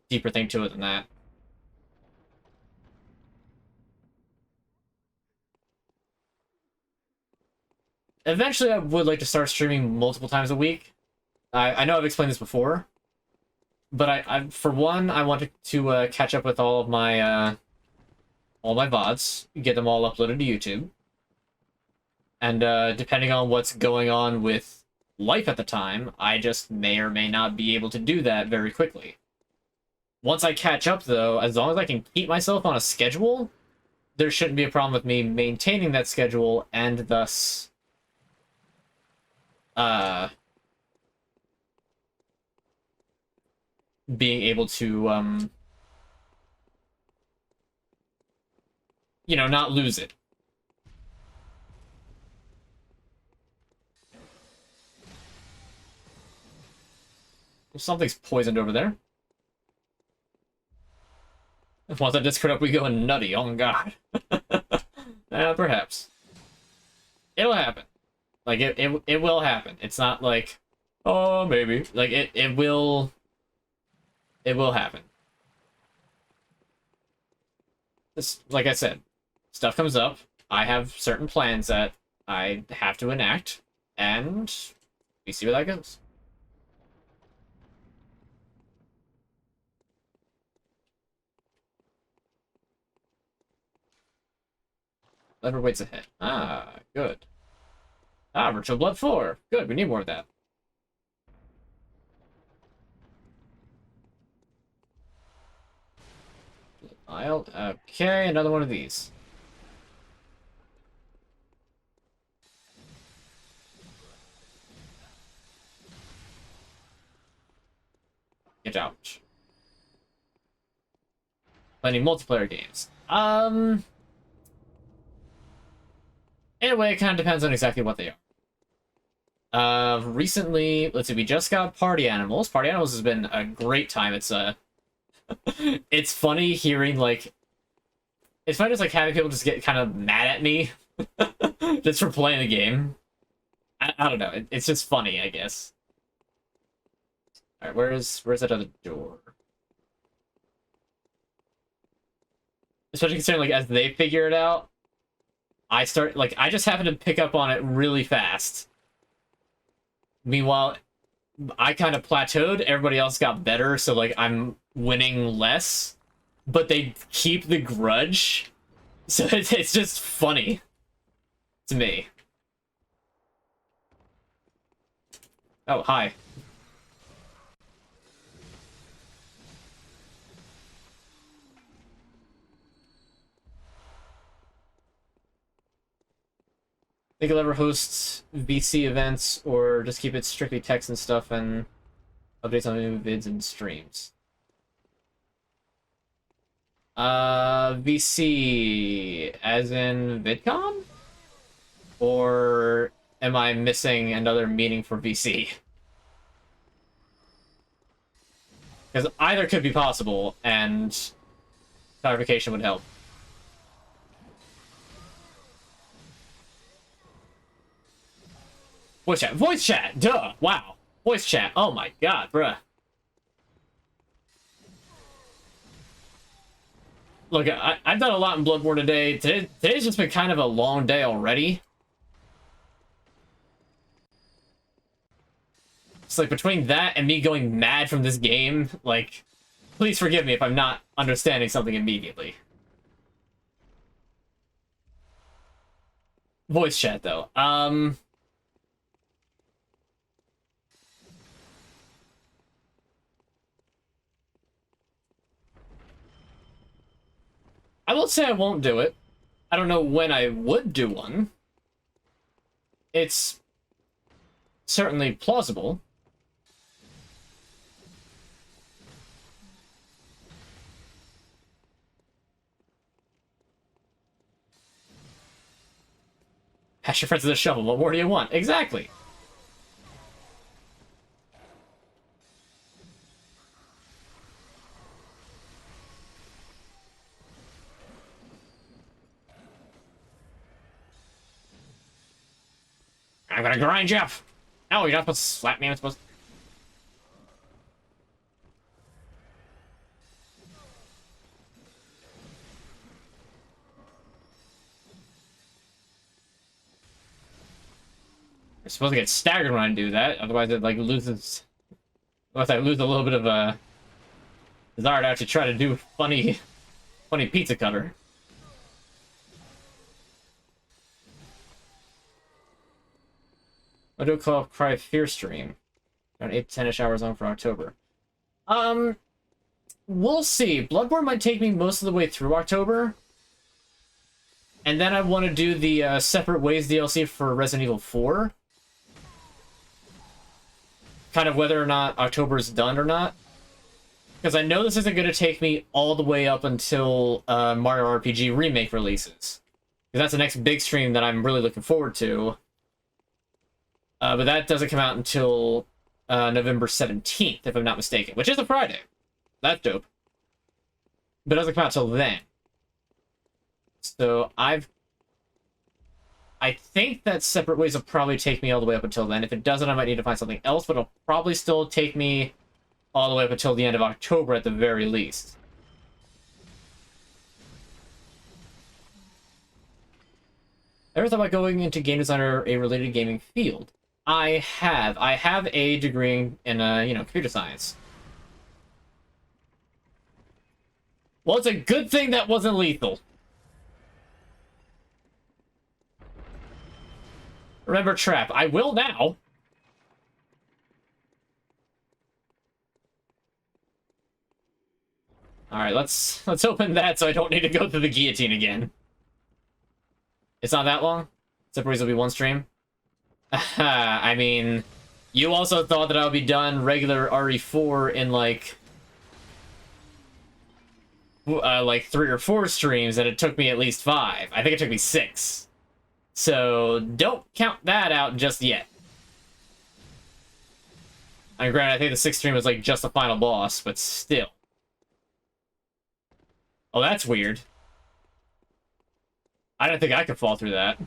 deeper thing to it than that. Eventually, I would like to start streaming multiple times a week. I know I've explained this before, but I for one, I want to catch up with all my VODs, get them all uploaded to YouTube, and depending on what's going on with life at the time, I just may or may not be able to do that very quickly. Once I catch up, though, as long as I can keep myself on a schedule, there shouldn't be a problem with me maintaining that schedule and thus being able to you know, not lose it. Something's poisoned over there. Once that Discord up, we go nutty. Oh god. Perhaps. It'll happen. Like, it will happen. It's not like, oh, maybe. Like, it will happen. This, like I said, stuff comes up. I have certain plans that I have to enact, and we see where that goes. Lever waits ahead. Ah, good. Ah, Virtual Blood 4. Good, we need more of that. Okay, another one of these. Get out. Plenty of multiplayer games. In a way, it kind of depends on exactly what they are. Recently, let's see, we just got Party Animals. Party Animals has been a great time. It's it's funny hearing, like, it's funny just, like, having people just get kind of mad at me just for playing the game. I don't know. It's just funny, I guess. All right, where's that other door? Especially considering, like, as they figure it out, I just happen to pick up on it really fast. Meanwhile, I kind of plateaued, everybody else got better, so, like, I'm winning less, but they keep the grudge, so it's just funny to me. Oh, hi. Think you'll ever host VC events, or just keep it strictly text and stuff and updates on new vids and streams? VC as in VidCon? Or am I missing another meaning for VC? Because either could be possible, and clarification would help. Voice chat. Voice chat! Duh! Wow. Voice chat. Oh my god, bruh. Look, I've done a lot in Bloodborne today. Today's just been kind of a long day already. It's like, between that and me going mad from this game, like, please forgive me if I'm not understanding something immediately. Voice chat, though. I won't say I won't do it. I don't know when I would do one. It's certainly plausible. Hash your friends with a shovel. What more do you want? Exactly. I'm gonna grind you up. No, you're not supposed to slap me. I'm supposed to... You're supposed to get staggered when I do that, otherwise it like loses. Unless I lose a little bit of a desire to actually try to do funny pizza cutter. I'll do a Call of Cry Fear stream. Around 8 to 10-ish hours on for October. We'll see. Bloodborne might take me most of the way through October. And then I want to do the Separate Ways DLC for Resident Evil 4. Kind of whether or not October's done or not. Because I know this isn't going to take me all the way up until Mario RPG Remake releases. Because that's the next big stream that I'm really looking forward to. But that doesn't come out until November 17th, if I'm not mistaken. Which is a Friday. That's dope. But it doesn't come out till then. So I think that Separate Ways will probably take me all the way up until then. If it doesn't, I might need to find something else, but it'll probably still take me all the way up until the end of October at the very least. Ever thought about going into game design or a related gaming field? I have. I have a degree in, computer science. Well, it's a good thing that wasn't lethal. Remember trap. I will now. Alright, let's open that so I don't need to go through the guillotine again. It's not that long? Separate Ways will be one stream? I mean, you also thought that I would be done regular RE4 in like 3 or 4 streams, and it took me at least 5. I think it took me 6. So don't count that out just yet. I mean, granted, I think the 6th stream was like just the final boss, but still. Oh, that's weird. I don't think I could fall through that.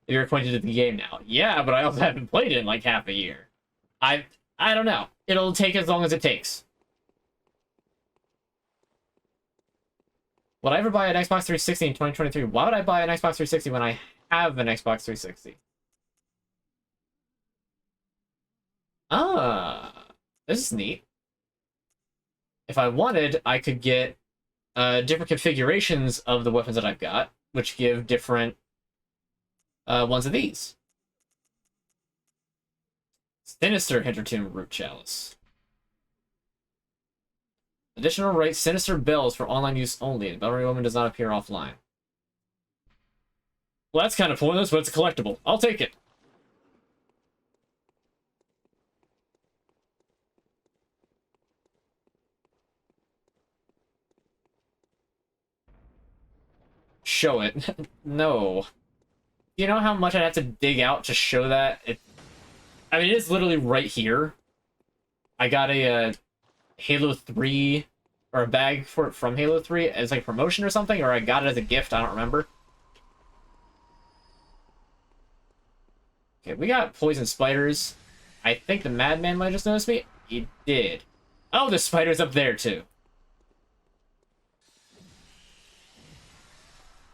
You're acquainted with the game now. Yeah, but I also haven't played it in like half a year. I don't know. It'll take as long as it takes. Would I ever buy an Xbox 360 in 2023? Why would I buy an Xbox 360 when I have an Xbox 360? Ah, this is neat. If I wanted, I could get different configurations of the weapons that I've got, which give different ones of these. Sinister Hintertomb Root Chalice. Additional right sinister bells for online use only. The Bellary Woman does not appear offline. Well, that's kind of pointless, but it's a collectible. I'll take it. Show it. No. You know how much I'd have to dig out to show that? I mean, it is literally right here. I got a Halo 3, or a bag for it from Halo 3 as like promotion or something, or I got it as a gift, I don't remember. Okay, we got poison spiders. I think the madman might just notice me. He did. Oh, the spider's up there too.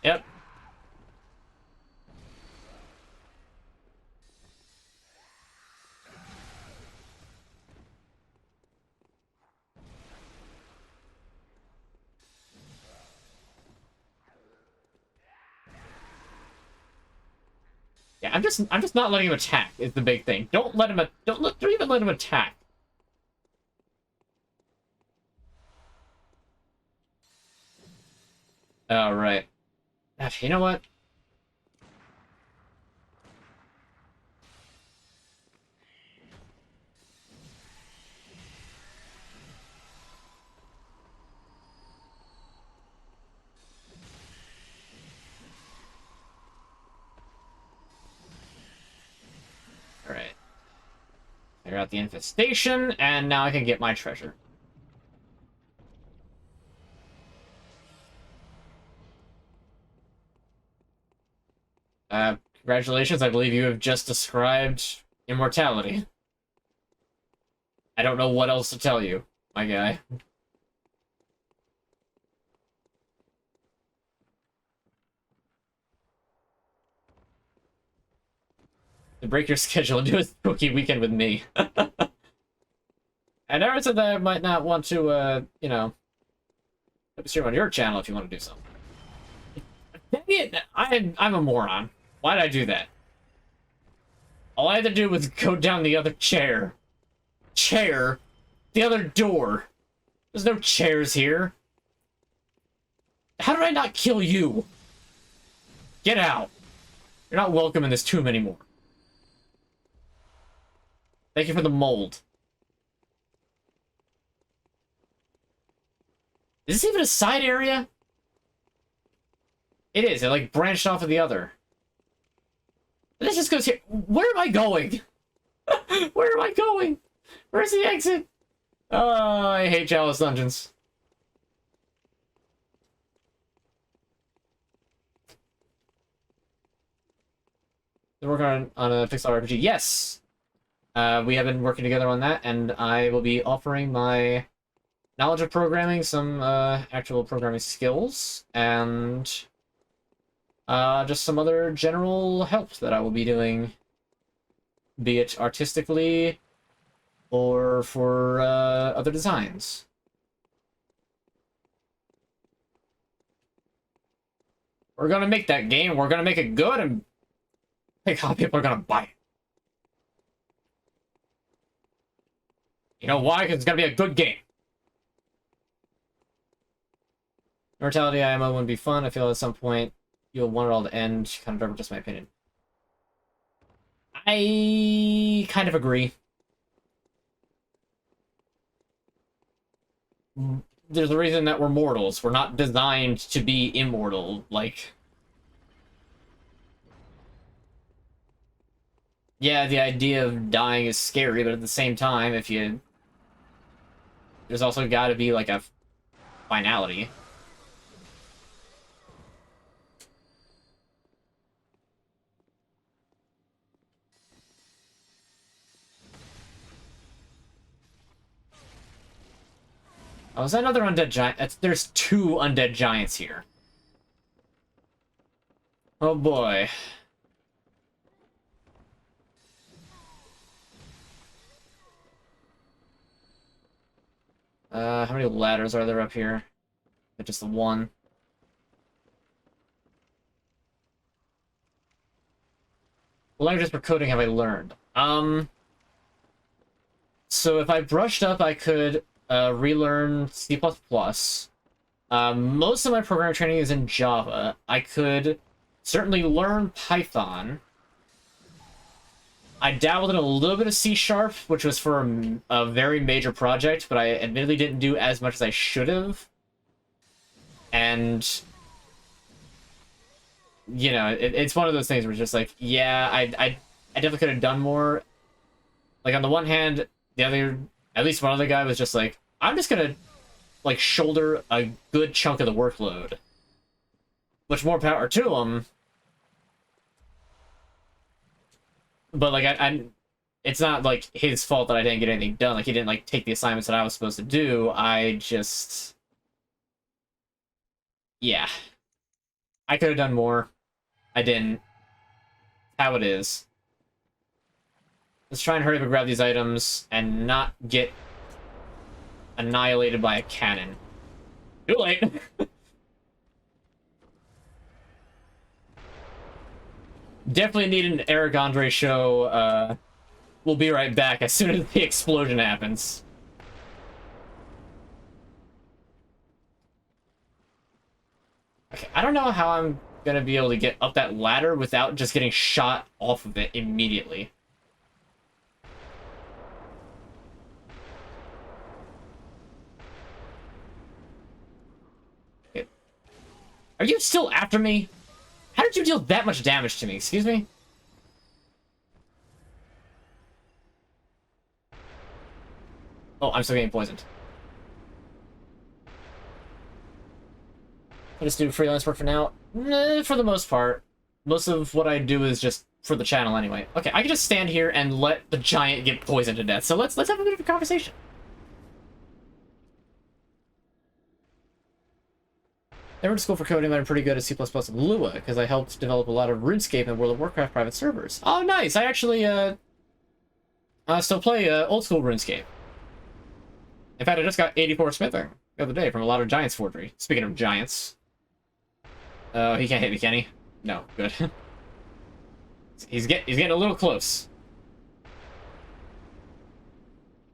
Yep. Yeah, I'm just not letting him attack is the big thing. Don't even let him attack. All right. You know what? All right. Clear out the infestation, and now I can get my treasure. Congratulations, I believe you have just described immortality. I don't know what else to tell you, my guy. To break your schedule and do a spooky weekend with me. I never said that I might not want to, you know, stream on your channel if you want to do something. Dang it! I'm a moron. Why did I do that? All I had to do was go down the other chair. Chair? The other door. There's no chairs here. How did I not kill you? Get out. You're not welcome in this tomb anymore. Thank you for the mold. Is this even a side area? It is. It, like, branched off of the other. This just goes here. Where am I going? Where am I going? Where's the exit? Oh, I hate Chalice Dungeons. We're working on a Pixel RPG. Yes! We have been working together on that, and I will be offering my knowledge of programming, some actual programming skills, and just some other general help that I will be doing, be it artistically or for other designs. We're gonna make that game, we're gonna make it good, and think how people are gonna buy it. You know why? Because it's gonna be a good game. Immortality IMO wouldn't be fun. I feel at some point you'll want it all to end. Kind of just my opinion. I kind of agree. There's a reason that we're mortals. We're not designed to be immortal. Like, yeah, the idea of dying is scary, but at the same time, if you... There's also got to be, like, a finality. Oh, is that another undead giant? There's 2 undead giants here. Oh boy. How many ladders are there up here? Just the one. What languages for coding have I learned? So if I brushed up, I could relearn C++. Most of my programming training is in Java. I could certainly learn Python. I dabbled in a little bit of C#, which was for a very major project, but I admittedly didn't do as much as I should have. And, you know, it's one of those things where it's just like, yeah, I definitely could have done more. Like, on the one hand, the other, at least one other guy was just like, I'm just gonna, like, shoulder a good chunk of the workload. Which, more power to him. But, like, it's not, like, his fault that I didn't get anything done. Like, he didn't, like, take the assignments that I was supposed to do. I just... Yeah. I could have done more. I didn't. How it is. Let's try and hurry up and grab these items and not get annihilated by a cannon. Too late! Definitely need an Eric Andre show. We'll be right back as soon as the explosion happens. Okay, I don't know how I'm gonna be able to get up that ladder without just getting shot off of it immediately. Okay. Are you still after me? How did you deal that much damage to me? Excuse me? Oh, I'm still getting poisoned. I just do freelance work for now? For the most part. Most of what I do is just for the channel anyway. Okay, I can just stand here and let the giant get poisoned to death. So let's have a bit of a conversation. I went to school for coding, but I'm pretty good at C++ and Lua, because I helped develop a lot of RuneScape and World of Warcraft private servers. Oh, nice! I actually, still play, old school RuneScape. In fact, I just got 84 smithing the other day from a lot of Giants Forgery. Speaking of Giants. Oh, he can't hit me, can he? No, good. he's getting a little close.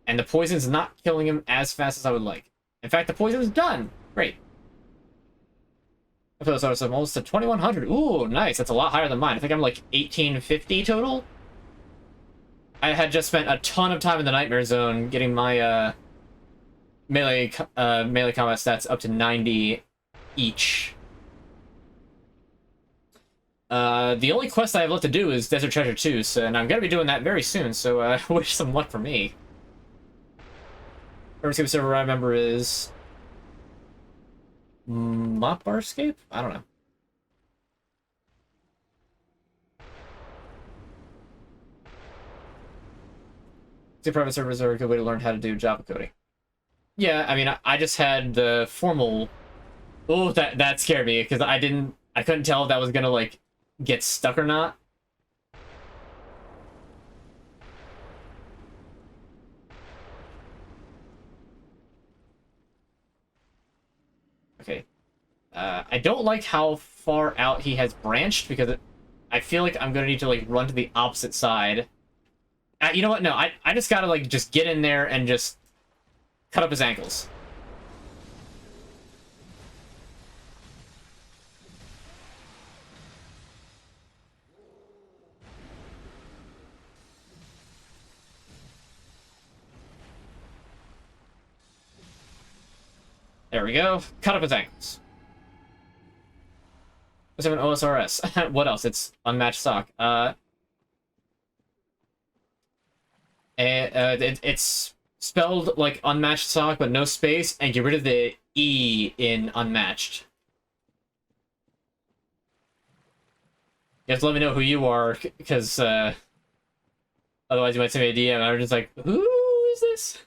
And the poison's not killing him as fast as I would like. In fact, the poison's done! Great. I feel so I'm almost to 2100. Ooh, nice. That's a lot higher than mine. I think I'm like 1850 total. I had just spent a ton of time in the Nightmare Zone getting my melee combat stats up to 90 each. The only quest I have left to do is Desert Treasure 2, so, and I'm gonna be doing that very soon, so wish some luck for me. RuneScape server I remember is Mopbarscape? I don't know. The private servers are a good way to learn how to do Java coding. Yeah, I mean, I just had the formal... Oh, that scared me, because I couldn't tell if that was gonna, like, get stuck or not. Okay. I don't like how far out he has branched, because I feel like I'm gonna need to, like, run to the opposite side. You know what? No, I just gotta, like, just get in there and just cut up his ankles. There we go. Cut up his ankles. Let's have an OSRS. What else? It's Unmatched Sock. It's spelled like Unmatched Sock, but no space, and get rid of the E in Unmatched. You have to let me know who you are, because otherwise you might send me a DM, and I'm just like, who is this?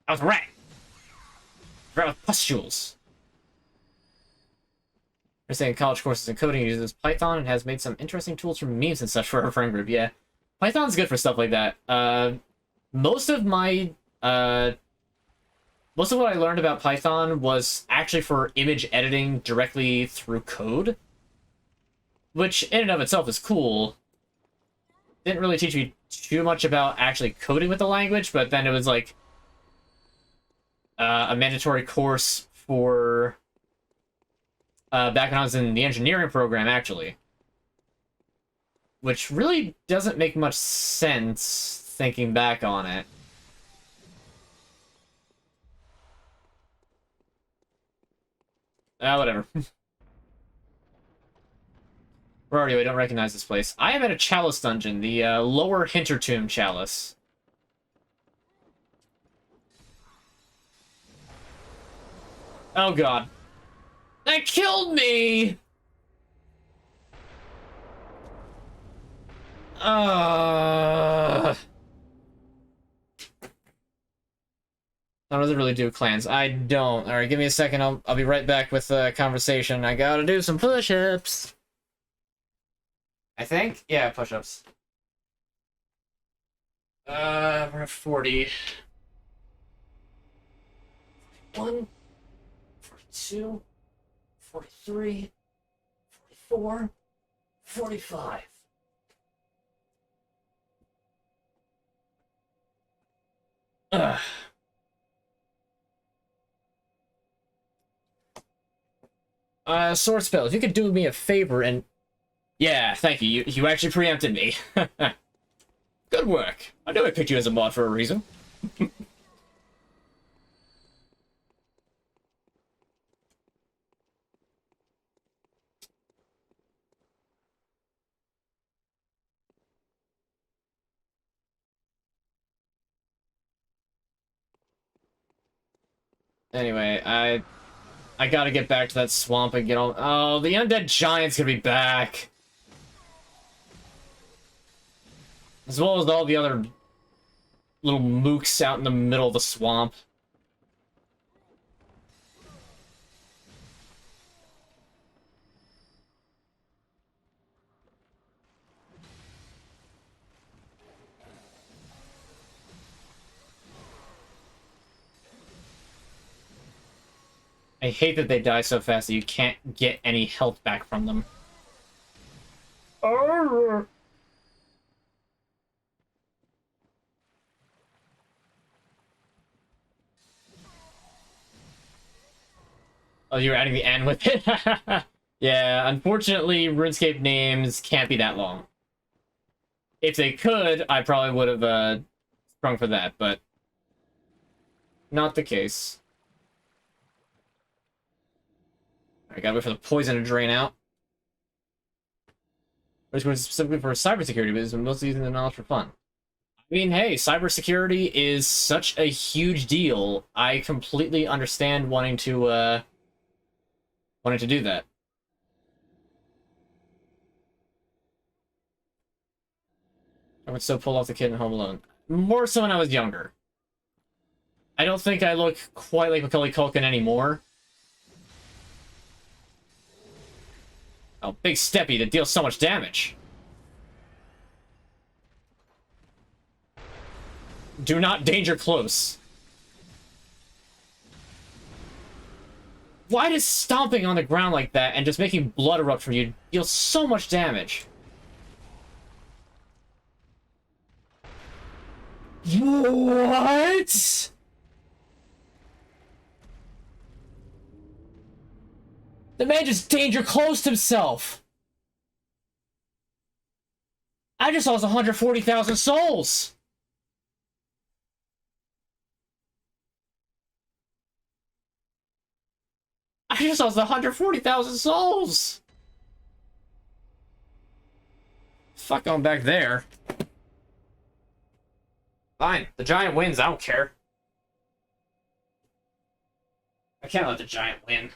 I was right. Right with pustules. They're saying college courses in coding uses Python and has made some interesting tools for memes and such for our friend group. Yeah, Python's good for stuff like that. Most of what I learned about Python was actually for image editing directly through code, which in and of itself is cool. Didn't really teach me too much about actually coding with the language, but then it was like a mandatory course for back when I was in the engineering program, actually. Which really doesn't make much sense, thinking back on it. Whatever. Where are you? I don't recognize this place. I am at a Chalice dungeon, the lower Hintertomb Chalice. Oh god. That killed me! How does it really do clans? I don't. Alright, give me a second. I'll be right back with the conversation. I gotta do some push-ups. I think? Yeah, push-ups. We're at 40. 41, 42, 43, 44, 45. Ugh. Sword spell, if you could do me a favor and... Yeah, thank you. You actually preempted me. Good work. I knew I picked you as a mod for a reason. Anyway, I gotta get back to that swamp and get all... Oh, the undead giant's gonna be back. As well as all the other little mooks out in the middle of the swamp. I hate that they die so fast that you can't get any health back from them. Oh, you're adding the N with it? Yeah, unfortunately, RuneScape names can't be that long. If they could, I probably would have sprung for that, but not the case. I gotta wait for the poison to drain out. Which was specifically for cybersecurity, but it's mostly using the knowledge for fun. I mean, hey, cybersecurity is such a huge deal. I completely understand wanting to do that. I would still pull off the kid in Home Alone. More so when I was younger. I don't think I look quite like Macaulay Culkin anymore. Oh, big steppy that deals so much damage. Do not danger close. Why does stomping on the ground like that and just making blood erupt from you deal so much damage? What? The man just danger closed himself. I just lost 140,000 souls. I just lost 140,000 souls. Fuck going back there. Fine, the giant wins, I don't care. I can't let the giant win.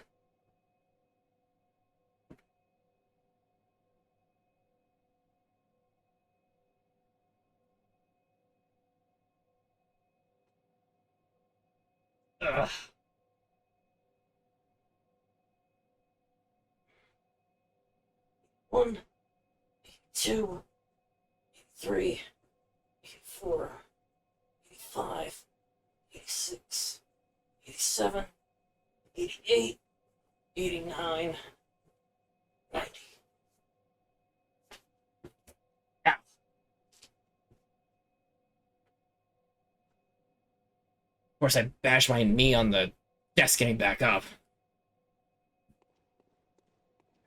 Ugh. One, 2, 3, 4, 5, 86, 87, 88, 89, 90. Ow. Of course, I bashed my knee on the desk getting back up.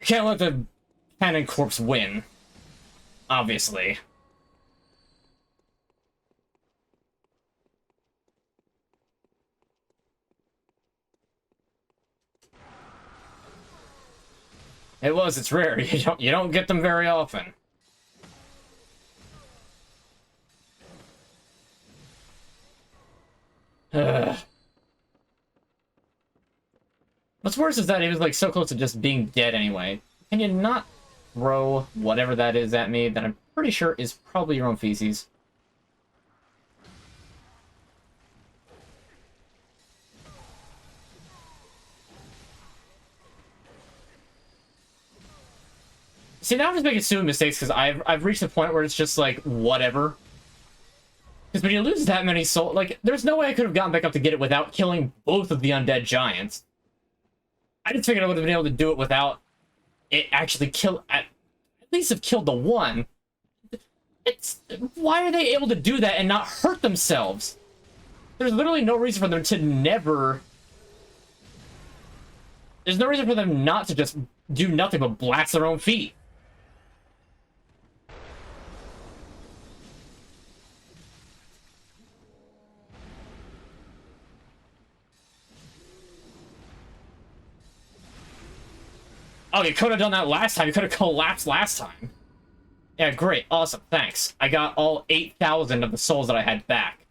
I can't let the Cannon Corpse win. Obviously. It's rare. You don't get them very often. What's worse is that he was like so close to just being dead anyway. Can you not throw whatever that is at me that I'm pretty sure is probably your own feces? See, now I'm just making stupid mistakes because I've reached the point where it's just like, whatever. Because when you lose that many souls, like, there's no way I could have gotten back up to get it without killing both of the undead giants. I just figured I would have been able to do it without it actually at least have killed the one. Why are they able to do that and not hurt themselves? There's literally no reason for them to never... There's no reason for them not to just do nothing but blast their own feet. Oh, you could have done that last time. You could have collapsed last time. Yeah, great. Awesome. Thanks. I got all 8,000 of the souls that I had back.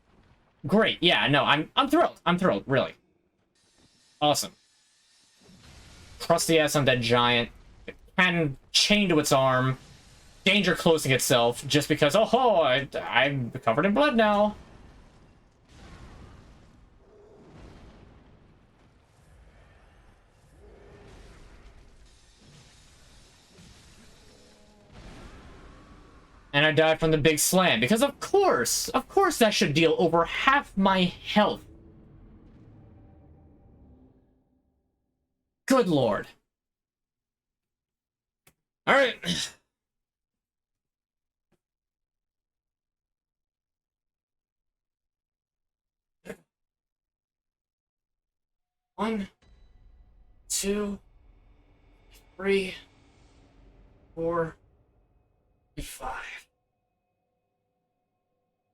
Great. Yeah, no, I'm thrilled. I'm thrilled, really. Awesome. Crusty ass undead giant. Cannon chained to its arm. Danger closing itself just because, oh ho, I'm covered in blood now. And I died from the big slam because of course that should deal over half my health. Good lord. All right. One, two, three, four, five.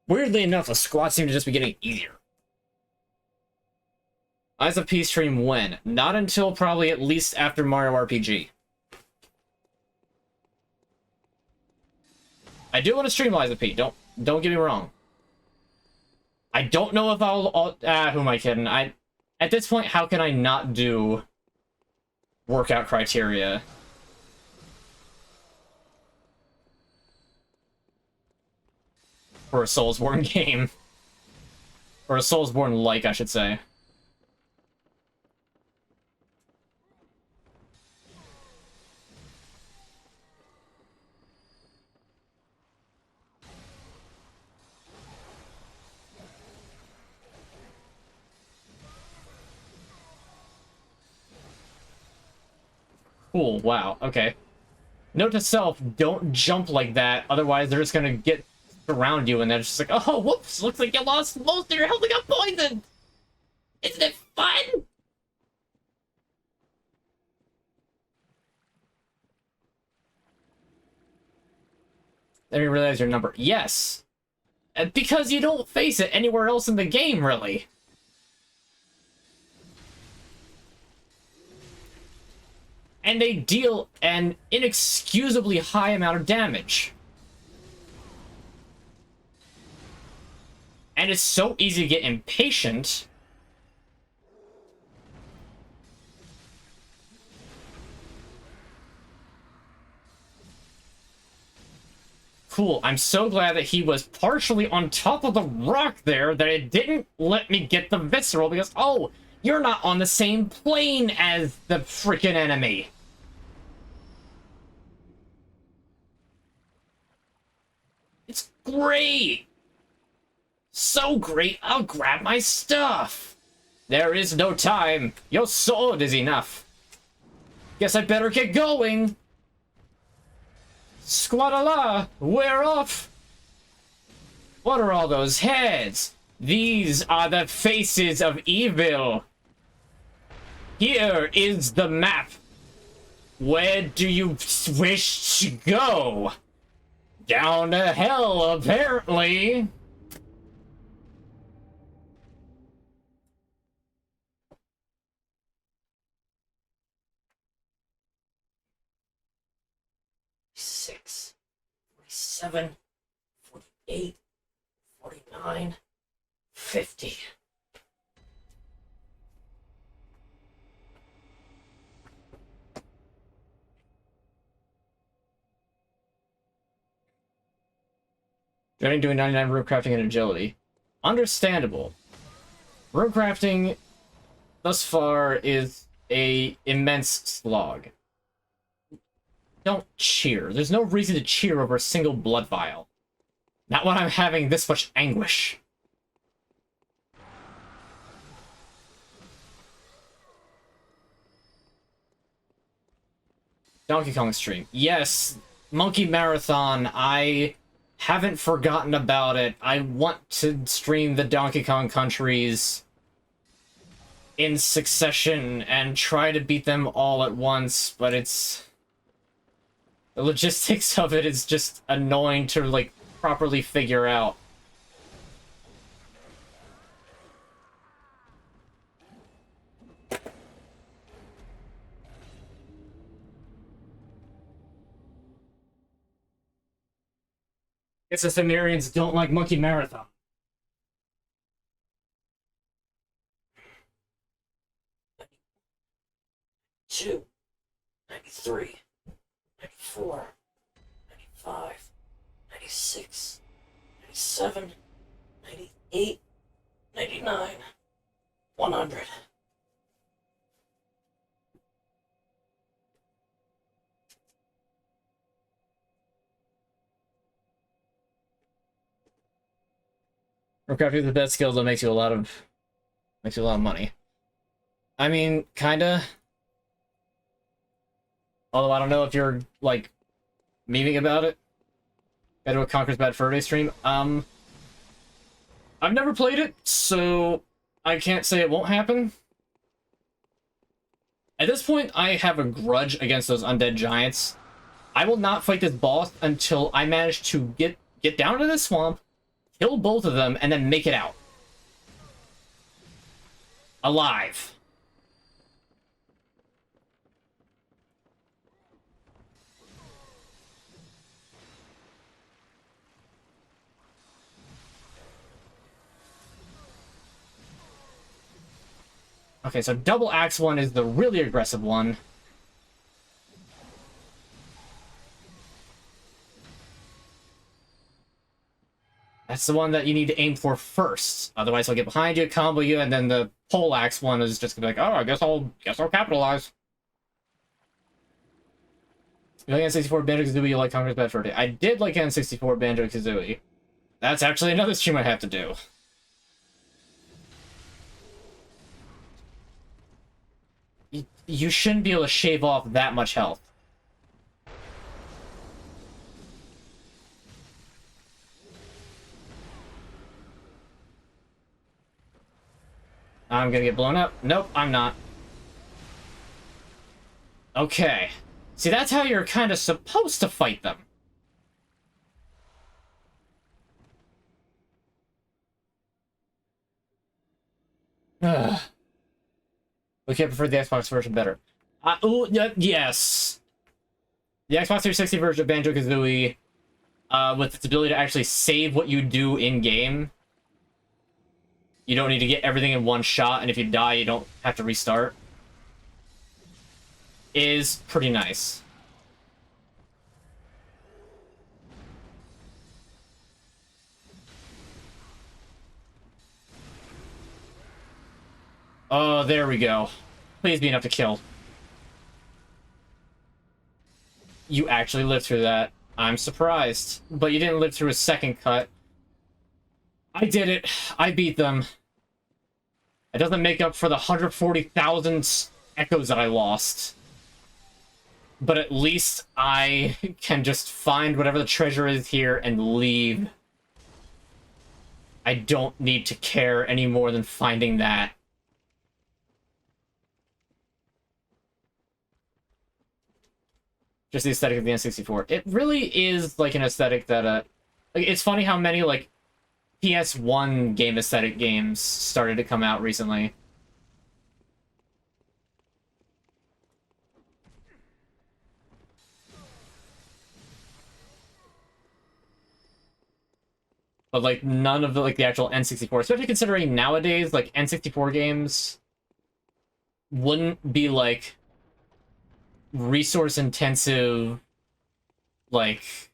Weirdly enough, the squats seem to just be getting easier. Eyes of Peace stream when? Not until probably at least after Mario RPG. I do want to stream Eyes of P. Don't get me wrong. I don't know if I'll who am I kidding? At this point, how can I not do workout criteria? For a Soulsborne game. Or a Soulsborne-like, I should say. Cool, wow, okay. Note to self, don't jump like that, otherwise they're just gonna get around you and then it's just like, oh, whoops, looks like you lost most of your health and got poisoned! Isn't it fun? Then you realize your number. Yes! Because you don't face it anywhere else in the game, really. And they deal an inexcusably high amount of damage. And it's so easy to get impatient. Cool, I'm so glad that he was partially on top of the rock there, that it didn't let me get the visceral, because, oh, you're not on the same plane as the freaking enemy. It's great! So great, I'll grab my stuff! There is no time. Your sword is enough. Guess I better get going. Squadala, we're off! What are all those heads? These are the faces of evil. Here is the map. Where do you wish to go? Down to hell, apparently. 46, 47, 48, 49, 50. Journey doing 99 room crafting and agility. Understandable. Room crafting thus far is a immense slog. Don't cheer. There's no reason to cheer over a single blood vial. Not when I'm having this much anguish. Donkey Kong stream. Yes, Monkey Marathon. I haven't forgotten about it. I want to stream the Donkey Kong countries in succession and try to beat them all at once, but it's... the logistics of it is just annoying to, like, properly figure out. Guess the Cimmerians don't like Monkey Marathon. 92, 93, 94, 95, 96, 97, 98, 99, 100. Crafting the best skills that makes you a lot of money. I mean, kinda. Although I don't know if you're like memeing about it. Go to a Conquer's Bad Fur Day stream. I've never played it, so I can't say it won't happen. At this point, I have a grudge against those undead giants. I will not fight this boss until I manage to get down to this swamp, kill both of them, and then make it out. Alive. Okay, so double axe one is the really aggressive one. That's the one that you need to aim for first. Otherwise, he'll get behind you, combo you, and then the pole axe one is just gonna be like, oh, I guess I'll capitalize. You like N64 Banjo-Kazooie, you like Conquer's Bad Fur Day. I did like N64 Banjo-Kazooie. That's actually another stream I have to do. You shouldn't be able to shave off that much health. I'm gonna get blown up. Nope, I'm not. Okay. See, that's how you're kind of supposed to fight them. Ugh. Okay, I prefer the Xbox version better. Ooh, yes. The Xbox 360 version of Banjo-Kazooie, with its ability to actually save what you do in-game. You don't need to get everything in one shot, and if you die, you don't have to restart. Is pretty nice. Oh, there we go. Please be enough to kill. You actually lived through that. I'm surprised. But you didn't live through a second cut. I did it. I beat them. It doesn't make up for the 140,000 echoes that I lost. But at least I can just find whatever the treasure is here and leave. I don't need to care any more than finding that. Just the aesthetic of the N64. It really is like an aesthetic that, like, it's funny how many, like, PS1 game aesthetic games started to come out recently. But, like, none of the, like, the actual N64, especially considering nowadays, like, N64 games wouldn't be, like, resource-intensive, like...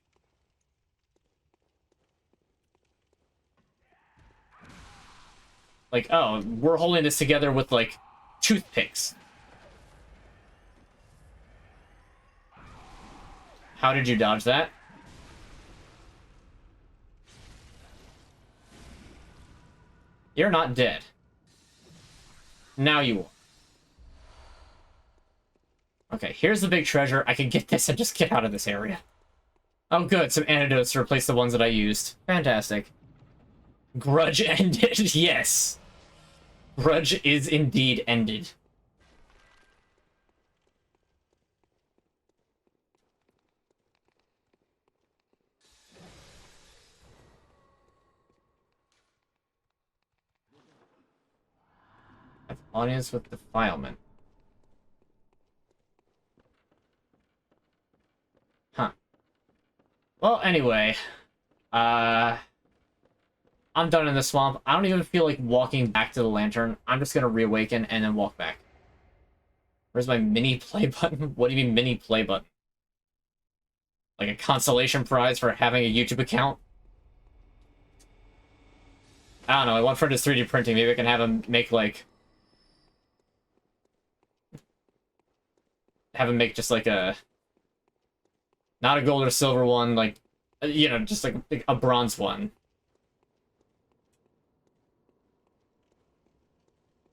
Like, oh, we're holding this together with, like, toothpicks. How did you dodge that? You're not dead. Now you are. Okay, here's the big treasure. I can get this and just get out of this area. Oh, good. Some antidotes to replace the ones that I used. Fantastic. Grudge ended. Yes. Grudge is indeed ended. Audience with defilement. Huh. Well, anyway. I'm done in the swamp. I don't even feel like walking back to the lantern. I'm just gonna reawaken and then walk back. Where's my mini play button? What do you mean mini play button? Like a consolation prize for having a YouTube account? I don't know, my one friend is 3D printing. Maybe I can have him make, like... Have him make just, like, a... Not a gold or silver one, like... You know, just, like, a bronze one.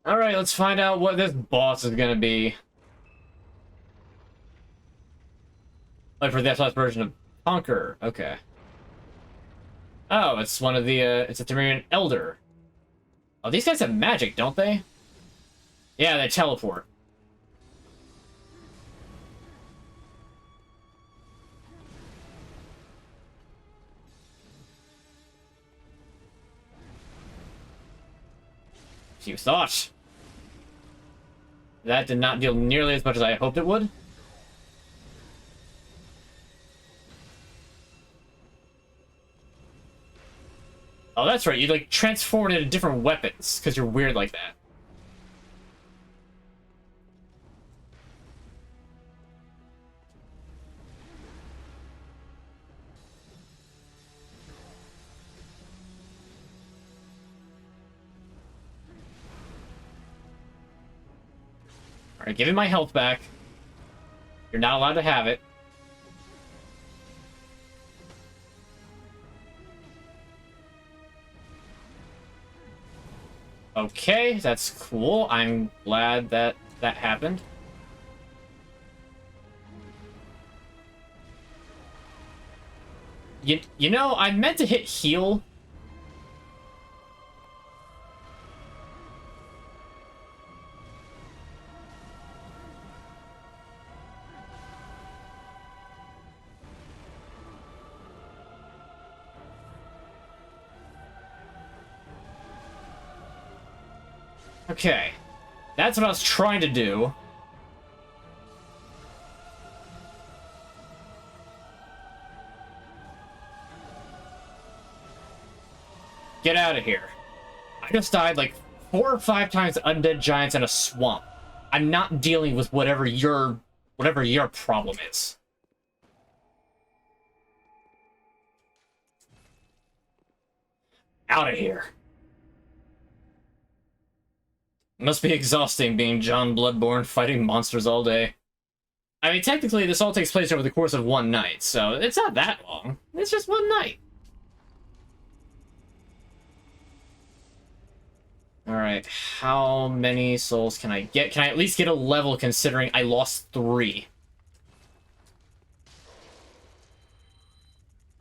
Alright, let's find out what this boss is gonna be. Like, for the SLS version of Conquer. Okay. Oh, it's one of the, it's a Temerian Elder. Oh, these guys have magic, don't they? Yeah, they teleport. You thought. That did not deal nearly as much as I hoped it would. Oh, that's right. You, like, transform into different weapons, because you're weird like that. Alright, give me my health back. You're not allowed to have it. Okay, that's cool. I'm glad that that happened. You know, I meant to hit heal. Okay. That's what I was trying to do. Get out of here. I just died like 4 or 5 times to undead giants in a swamp. I'm not dealing with whatever your problem is. Out of here. Must be exhausting being John Bloodborne fighting monsters all day. I mean, technically, this all takes place over the course of one night, so it's not that long. It's just one night. Alright, how many souls can I get? Can I at least get a level considering I lost 3?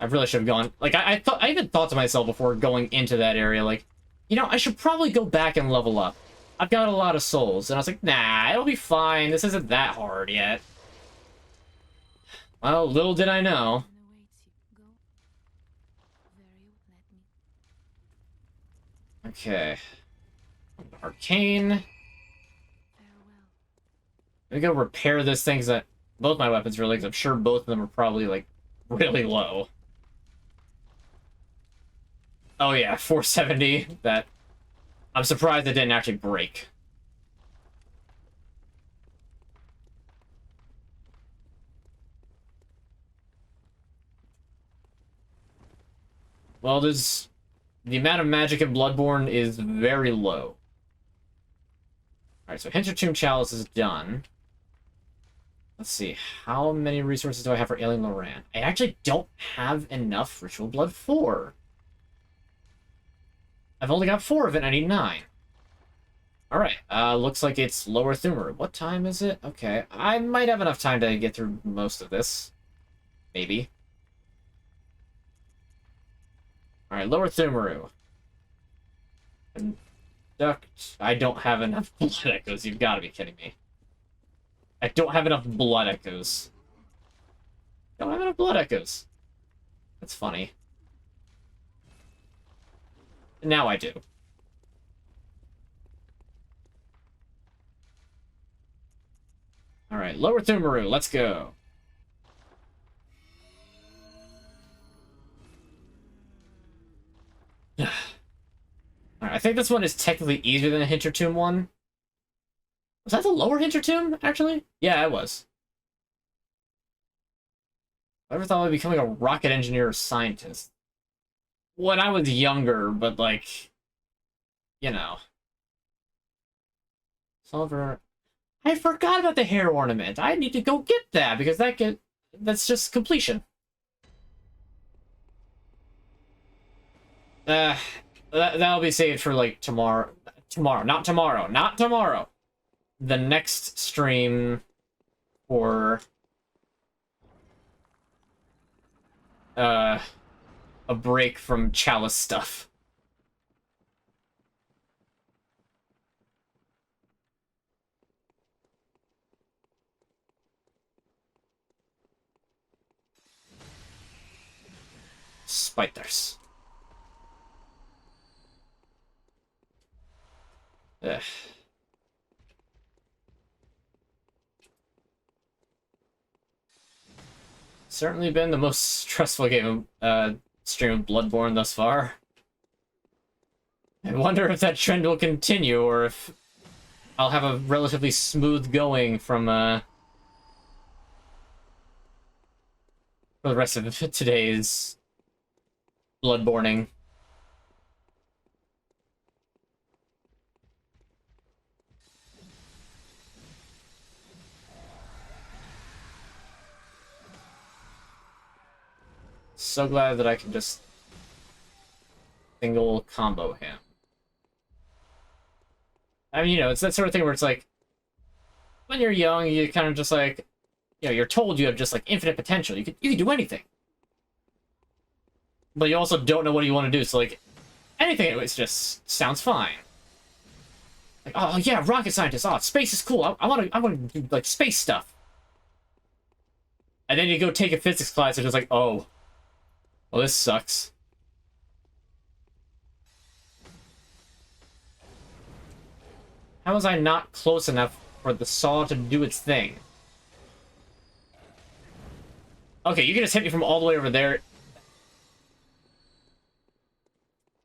I really should have gone... Like, I even thought to myself before going into that area, like, you know, I should probably go back and level up. I've got a lot of souls. And I was like, nah, it'll be fine. This isn't that hard yet. Well, little did I know. Okay. Arcane. Let me go repair this thing, because both my weapons really, because I'm sure both of them are probably, like, really low. Oh yeah, 470. That... I'm surprised it didn't actually break. Well, the amount of magic in Bloodborne is very low. Alright, so Hintertomb Chalice is done. Let's see, how many resources do I have for Alien Loran? I actually don't have enough Ritual Blood 4. I've only got 4 of it, I need 9. Alright, looks like it's Lower Thumer. What time is it? Okay, I might have enough time to get through most of this. Maybe. Alright, Lower Thumeru. Conduct. I don't have enough blood echoes. You've got to be kidding me. I don't have enough blood echoes. Don't have enough blood echoes. That's funny. Now I do. Alright, Lower Thumeru, let's go. Alright, I think this one is technically easier than the Hintertomb one. Was that the lower Hintertomb, actually? Yeah, it was. I never thought I'd be becoming a rocket engineer or scientist. When I was younger, but like, you know. Silver. I forgot about the hair ornament. I need to go get that because that's just completion. That'll be saved for like tomorrow. Not tomorrow. The next stream for a break from Chalice stuff. Spiders. Ugh. Certainly been the most stressful stream of Bloodborne thus far. I wonder if that trend will continue, or if I'll have a relatively smooth going from for the rest of today's Bloodborning. So glad that I can just single combo him. I mean, you know, it's that sort of thing where it's like, when you're young, you kind of just like, you know, you're told you have just like infinite potential. You can do anything. But you also don't know what you want to do, so like, anything anyways just sounds fine. Like, oh yeah, rocket scientist, oh, space is cool, I wanna do like space stuff. And then you go take a physics class and it's like, oh, well, this sucks. How was I not close enough for the saw to do its thing? Okay, you can just hit me from all the way over there.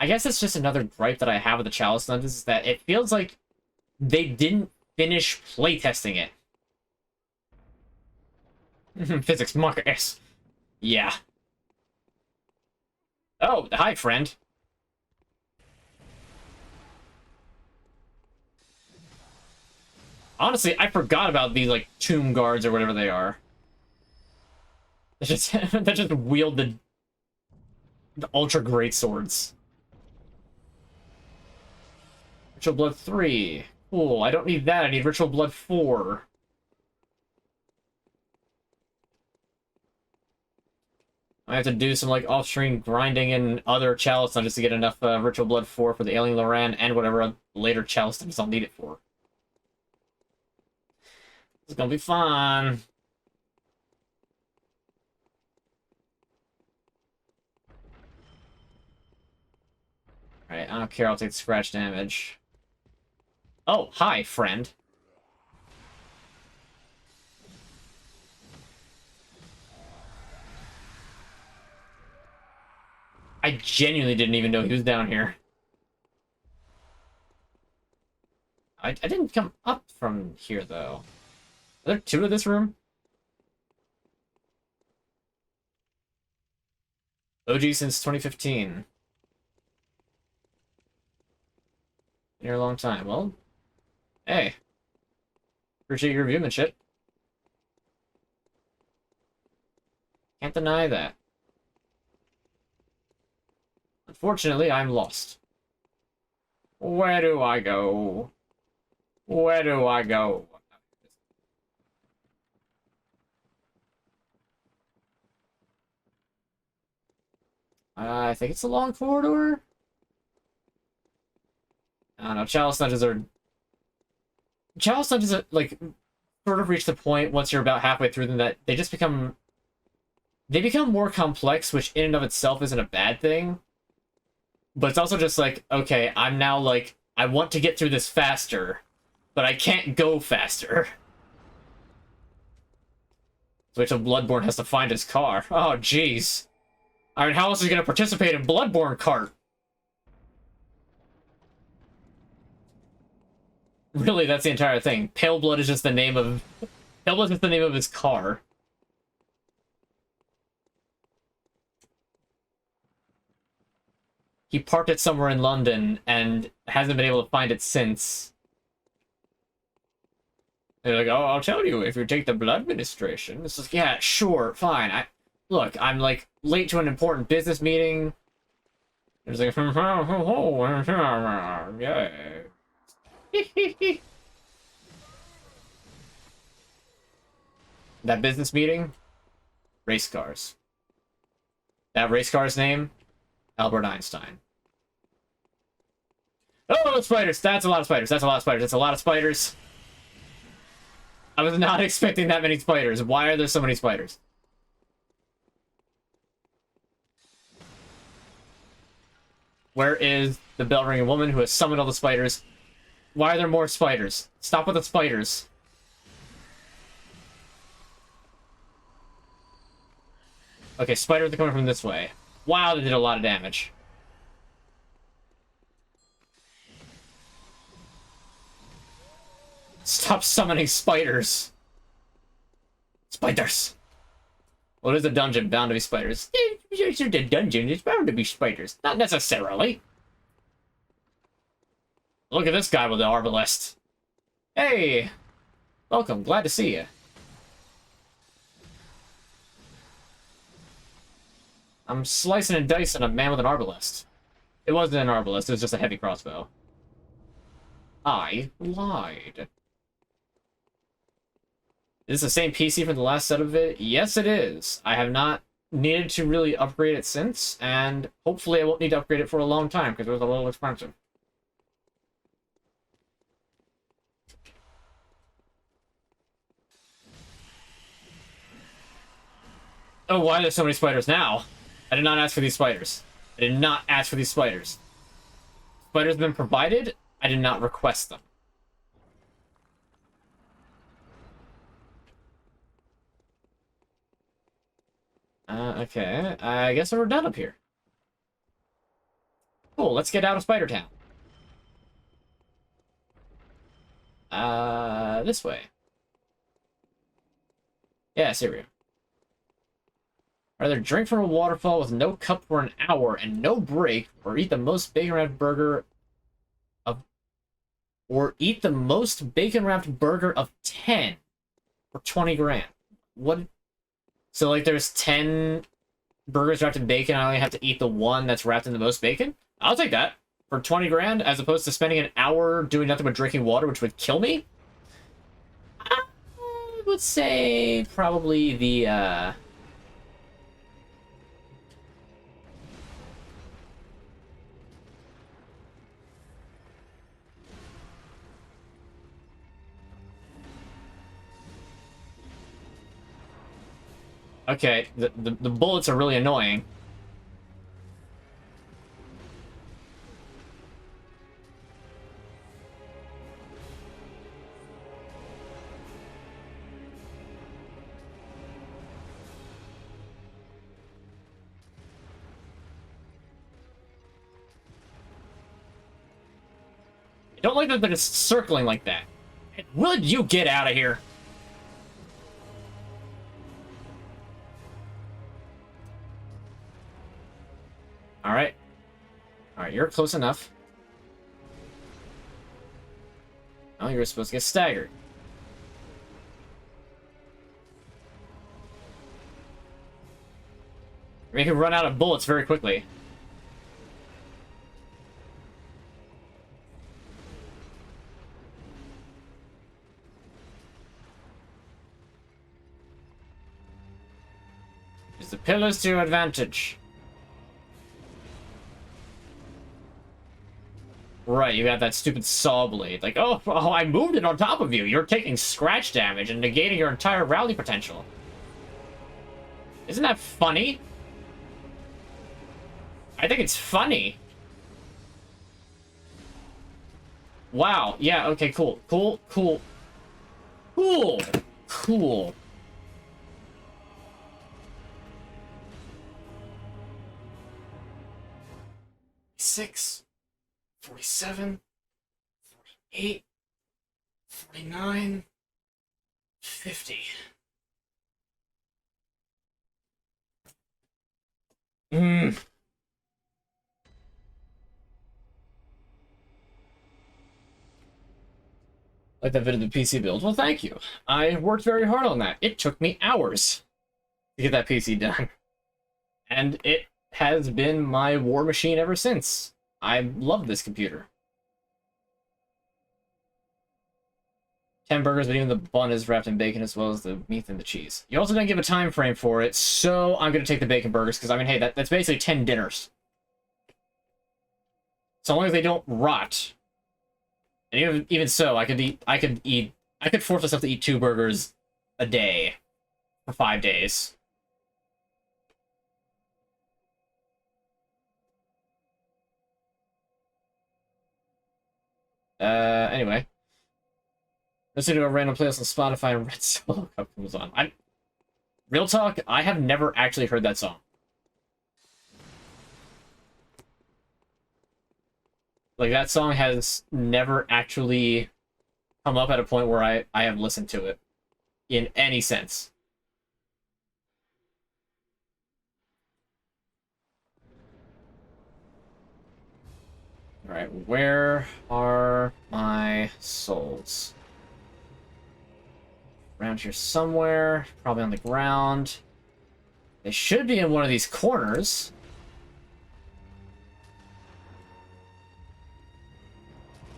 I guess it's just another gripe that I have with the Chalice Dungeons, is that it feels like they didn't finish playtesting it. Physics marker S. Yeah. Oh, hi, friend. Honestly, I forgot about these, like, tomb guards or whatever they are. That just wield the ultra great swords. Ritual Blood 3. Cool, I don't need that, I need Ritual Blood 4. I have to do some, like, off-screen grinding and other Chalice dungeons to get enough Ritual Blood 4 for the Alien Loran and whatever later Chalice dungeons I'll need it for. It's gonna be fun. Alright, I don't care, I'll take scratch damage. Oh, hi, friend. I genuinely didn't even know he was down here. I didn't come up from here, though. Are there two in this room? OG since 2015. Been here a long time. Well, hey. Appreciate your review and shit. Can't deny that. Unfortunately, I'm lost. Where do I go? Where do I go? I think it's a long corridor. I don't know. Chalice dungeons are like sort of reach the point once you're about halfway through them that they just become more complex, which in and of itself isn't a bad thing. But it's also just like, okay, I'm now like, I want to get through this faster, but I can't go faster. So wait till Bloodborne has to find his car. Oh, jeez. I mean, how else is he going to participate in Bloodborne cart? Really, that's the entire thing. Pale Blood is just the name of... Pale Blood is just the name of his car. He parked it somewhere in London and hasn't been able to find it since. They're like, oh, I'll tell you if you take the blood administration. It's like, yeah, sure, fine. Look, I'm like late to an important business meeting. There's like, yeah. That business meeting, race cars. That race car's name, Albert Einstein. Oh, spiders! That's a lot of spiders. That's a lot of spiders. That's a lot of spiders. I was not expecting that many spiders. Why are there so many spiders? Where is the bell-ringing woman who has summoned all the spiders? Why are there more spiders? Stop with the spiders. Okay, spiders are coming from this way. Wow, they did a lot of damage. Stop summoning spiders. Spiders. Well, it is a dungeon, bound to be spiders. It's a dungeon, it's bound to be spiders. Not necessarily. Look at this guy with the arbalest. Hey! Welcome, glad to see you. I'm slicing and dicing a man with an arbalest. It wasn't an arbalest, it was just a heavy crossbow. I lied. Is this the same PC from the last set of it? Yes, it is. I have not needed to really upgrade it since, and hopefully I won't need to upgrade it for a long time, because it was a little expensive. Oh, why are there so many spiders now? I did not ask for these spiders. I did not ask for these spiders. Spiders have been provided. I did not request them. Okay. I guess we're done up here. Cool, let's get out of Spider Town. This way. Yeah, Syria. Rather drink from a waterfall with no cup for an hour and no break, or eat the most bacon-wrapped burger of... Or eat the most bacon-wrapped burger of 10 for 20 grand. What? So, like, there's 10 burgers wrapped in bacon, I only have to eat the one that's wrapped in the most bacon? I'll take that. For 20 grand, as opposed to spending an hour doing nothing but drinking water, which would kill me? I would say probably the, Okay, the bullets are really annoying. I don't like that they're just circling like that. Would you get out of here? Alright. Alright, you're close enough. Oh, you're supposed to get staggered. We can run out of bullets very quickly. Use the pillars to your advantage. Right, you got that stupid saw blade. Like, oh, I moved it on top of you. You're taking scratch damage and negating your entire rally potential. Isn't that funny? I think it's funny. Wow, yeah, okay, cool. Cool, cool. Cool. Cool. Six. 47, 48, 49, 50. Like that vid of the PC build. Well, thank you. I worked very hard on that. It took me hours to get that PC done. And it has been my war machine ever since. I love this computer. 10 burgers, but even the bun is wrapped in bacon as well as the meat and the cheese. You also didn't give a time frame for it, so I'm going to take the bacon burgers, because, I mean, hey, that's basically 10 dinners. So long as they don't rot. And even so, I could force myself to eat 2 burgers a day for 5 days. Anyway. Listen to a random playlist on Spotify and Red Solo Cup comes on. Real talk, I have never actually heard that song. Like, that song has never actually come up at a point where I have listened to it. In any sense. Alright, where are my souls? Around here somewhere. Probably on the ground. They should be in one of these corners.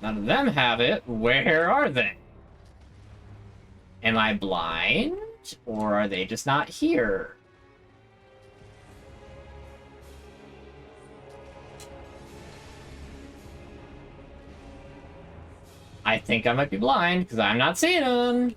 None of them have it. Where are they? Am I blind? Or are they just not here? I think I might be blind, because I'm not seeing them.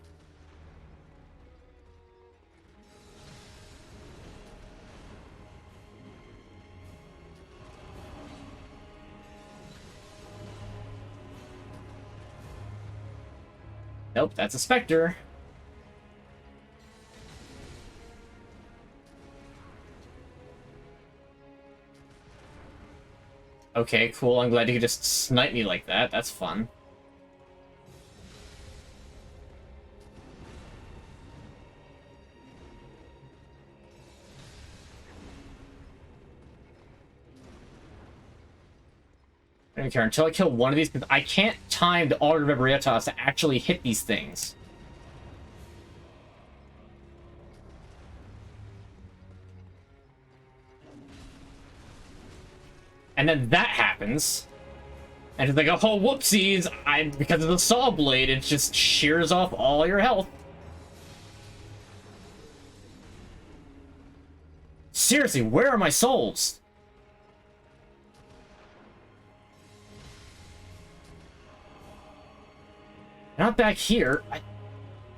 Nope, that's a specter. Okay, cool. I'm glad you could just snipe me like that. That's fun. I don't care until I kill one of these, because I can't time the Auto Vibriotas to actually hit these things. And then that happens. And it's like, oh, whoopsies! Because of the saw blade, it just shears off all your health. Seriously, where are my souls? Not back here.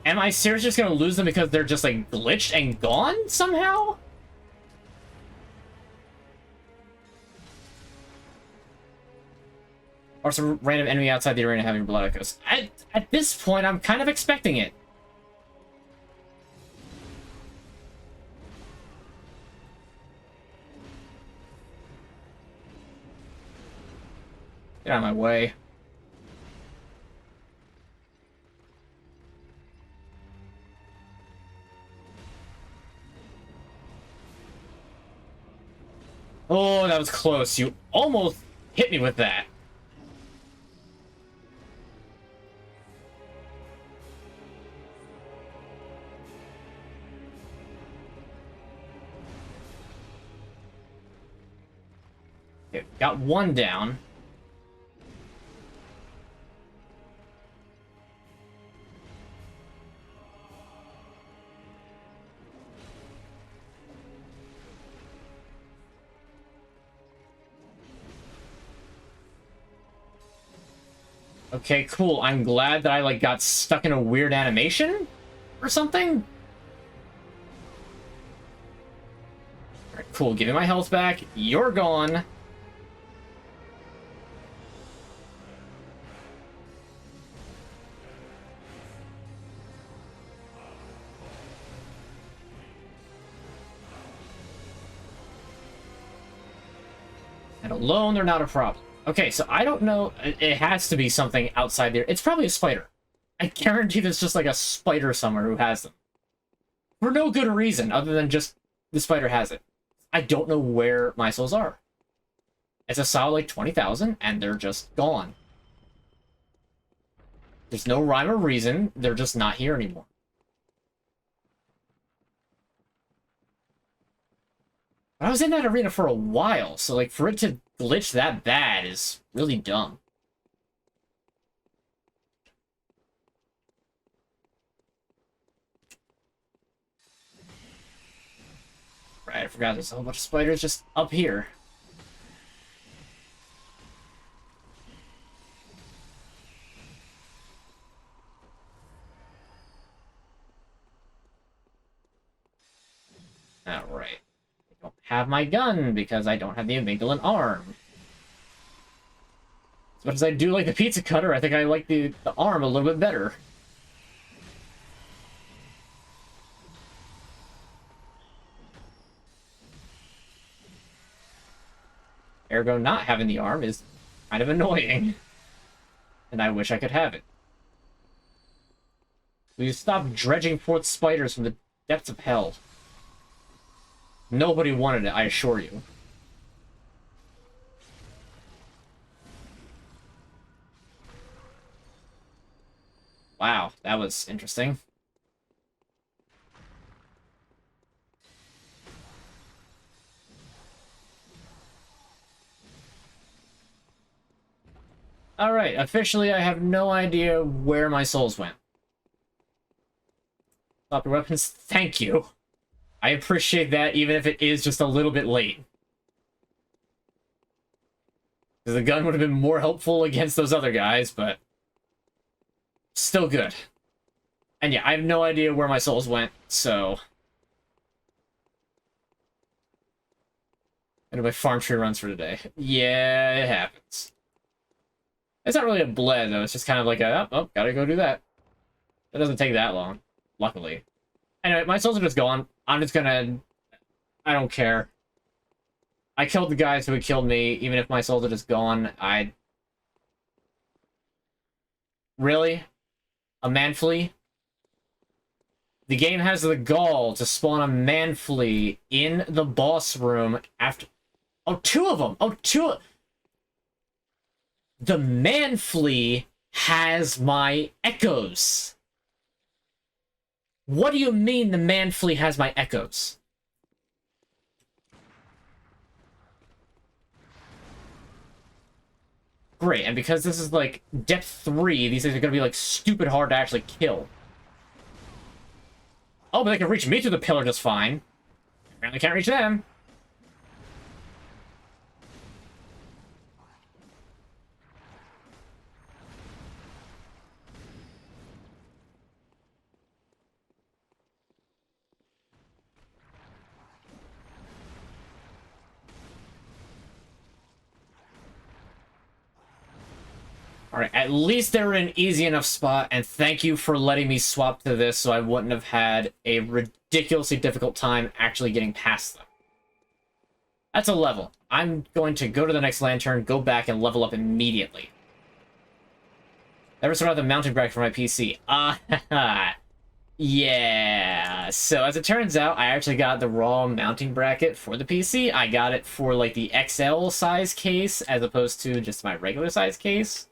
Am I seriously just gonna lose them because they're just, like, glitched and gone somehow? Or some random enemy outside the arena having blood echoes. At this point, I'm kind of expecting it. Get out of my way. Oh, that was close. You almost hit me with that. Okay, got one down. Okay, cool. I'm glad that I, like, got stuck in a weird animation or something. Alright, cool. Give me my health back. You're gone. And alone, they're not a problem. Okay, so I don't know. It has to be something outside there. It's probably a spider. I guarantee there's just like a spider somewhere who has them. For no good reason, other than just the spider has it. I don't know where my souls are. It's a solid like 20,000, and they're just gone. There's no rhyme or reason, they're just not here anymore. But I was in that arena for a while, so like for it to glitch that bad is really dumb. Right, I forgot there's a whole bunch of spiders just up here. Alright. I don't have my gun because I don't have the amygdala arm. As much as I do like the pizza cutter, I think I like the arm a little bit better. Ergo, not having the arm is kind of annoying. And I wish I could have it. Will you stop dredging forth spiders from the depths of hell? Nobody wanted it, I assure you. Wow, that was interesting. Alright, officially I have no idea where my souls went. Stop your weapons, thank you. I appreciate that, even if it is just a little bit late. Because the gun would have been more helpful against those other guys, but... still good. And yeah, I have no idea where my souls went, so... and my farm tree runs for today. Yeah, it happens. It's not really a bled, though. It's just kind of like a, oh, gotta go do that. It doesn't take that long, luckily. Anyway, my souls are just gone. I'm just gonna... I don't care. I killed the guys who had killed me, even if my souls are just gone. Really? A man flea? The game has the gall to spawn a man flea in the boss room after... oh, two of them! Oh, two... the man flea has my echoes. What do you mean the man flea has my echoes? Great, and because this is like depth 3, these things are gonna be like stupid hard to actually kill. Oh, but they can reach me through the pillar just fine. Apparently can't reach them. Alright, at least they were in an easy enough spot, and thank you for letting me swap to this so I wouldn't have had a ridiculously difficult time actually getting past them. That's a level. I'm going to go to the next lantern, go back, and level up immediately. Never sorted out the mounting bracket for my PC. Yeah. So, as it turns out, I actually got the wrong mounting bracket for the PC. I got it for, like, the XL size case, as opposed to just my regular size case.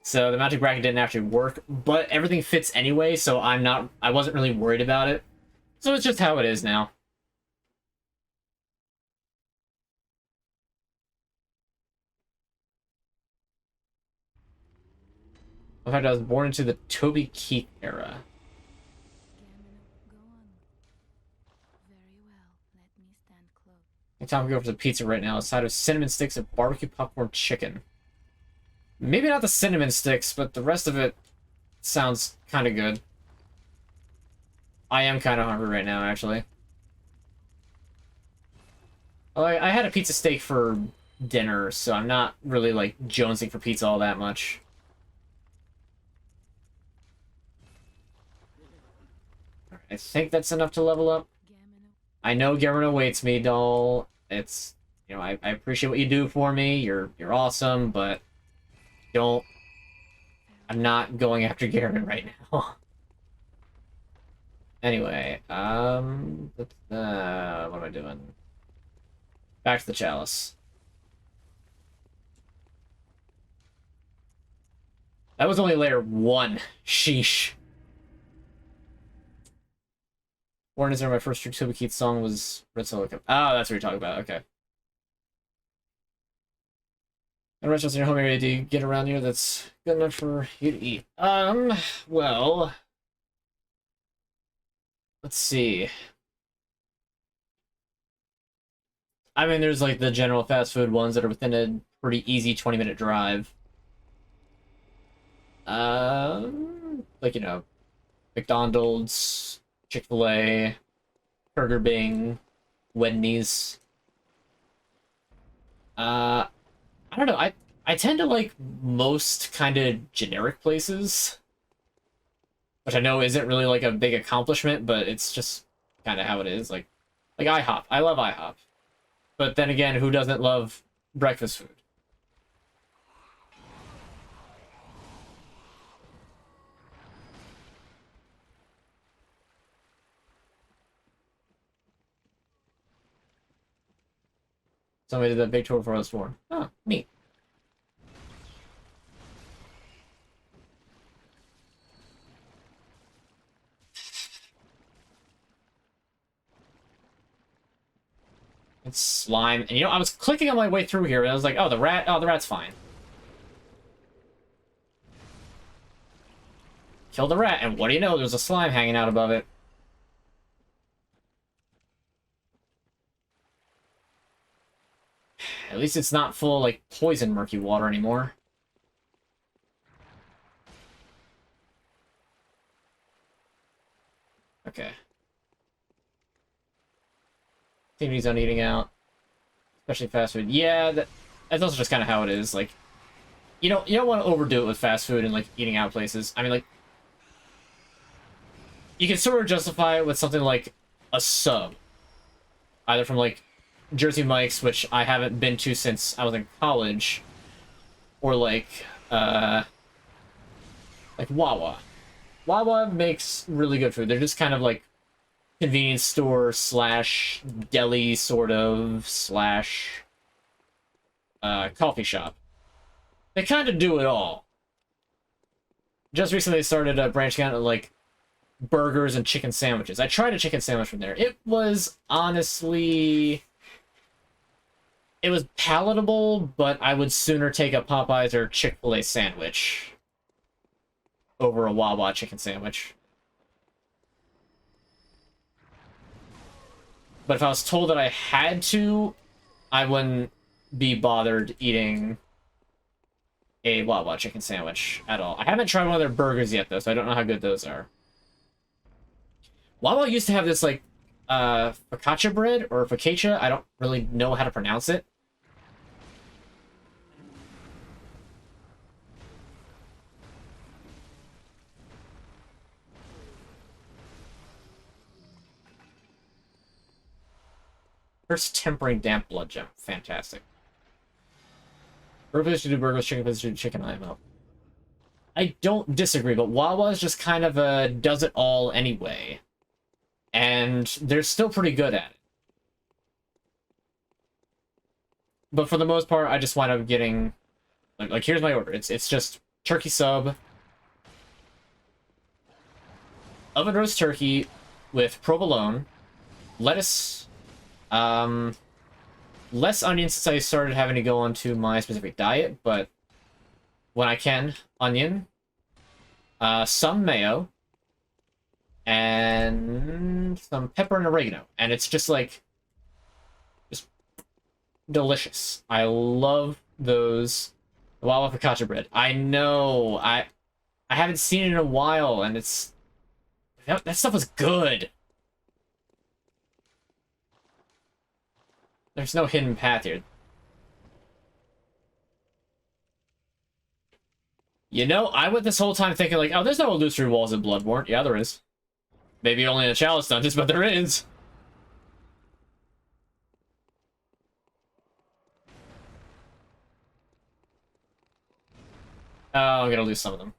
So the mounting bracket didn't actually work, but everything fits anyway, so I wasn't really worried about it. So it's just how it is now. In fact, I was born into the Toby Keith era. Go on. Very well. Let me stand close. I think time to go for the pizza right now. A side of cinnamon sticks and barbecue popcorn chicken. Maybe not the cinnamon sticks, but the rest of it sounds kind of good. I am kind of hungry right now, actually. Well, I had a pizza steak for dinner, so I'm not really, like, jonesing for pizza all that much. I think that's enough to level up. I know Garin awaits me, doll. It's, you know, I appreciate what you do for me. You're awesome, but... I I'm not going after Garen right now. Anyway, what am I doing? Back to the chalice. That was only layer 1. Sheesh. Warren is there. My first Tuba Keith song was Red Solo Cup. Oh, that's what you're talking about. Okay. And restaurants in your home area, do you get around here that's good enough for you to eat? Well, let's see. I mean, there's like the general fast food ones that are within a pretty easy 20-minute drive. Like, you know, McDonald's, Chick-fil-A, Burger Bing, Wendy's. I don't know. I tend to like most kind of generic places, which I know isn't really like a big accomplishment, but it's just kind of how it is. Like IHOP. I love IHOP. But then again, who doesn't love breakfast food? Somebody did that big tour for us for. Oh, neat. It's slime. And you know, I was clicking on my way through here and I was like, oh, the rat's fine. Kill the rat, and what do you know? There's a slime hanging out above it. At least it's not full of, like, poison murky water anymore. Okay. Activities on eating out. Especially fast food. Yeah, that's also just kind of how it is. Like, you don't want to overdo it with fast food and, like, eating out places. I mean, like, you can sort of justify it with something like a sub. Either from, like, Jersey Mike's, which I haven't been to since I was in college, or like Wawa. Wawa makes really good food. They're just kind of like convenience store slash deli sort of slash coffee shop. They kind of do it all. Just recently they started branching out to like burgers and chicken sandwiches. I tried a chicken sandwich from there. It was honestly... It was palatable, but I would sooner take a Popeyes or Chick-fil-A sandwich over a Wawa chicken sandwich. But if I was told that I had to, I wouldn't be bothered eating a Wawa chicken sandwich at all. I haven't tried one of their burgers yet, though, so I don't know how good those are. Wawa used to have this, like, focaccia bread, or focaccia. I don't really know how to pronounce it. First tempering damp blood gem. Fantastic. Burger to do burgers, chicken to do chicken IMO. I don't disagree, but Wawa's just kind of does it all anyway. And they're still pretty good at it. But for the most part, I just wind up getting... Like here's my order. It's just turkey sub, oven roast turkey with provolone, lettuce... less onion since I started having to go onto my specific diet, but when I can, onion, some mayo, and some pepper and oregano. And it's just like, just delicious. I love those Wawa focaccia bread. I know, I haven't seen it in a while, and it's, that stuff was good. There's no hidden path here. You know, I went this whole time thinking like, oh, there's no illusory walls in Bloodborne. Yeah, there is. Maybe only in the Chalice dungeons, but there is. Oh, I'm gonna lose some of them.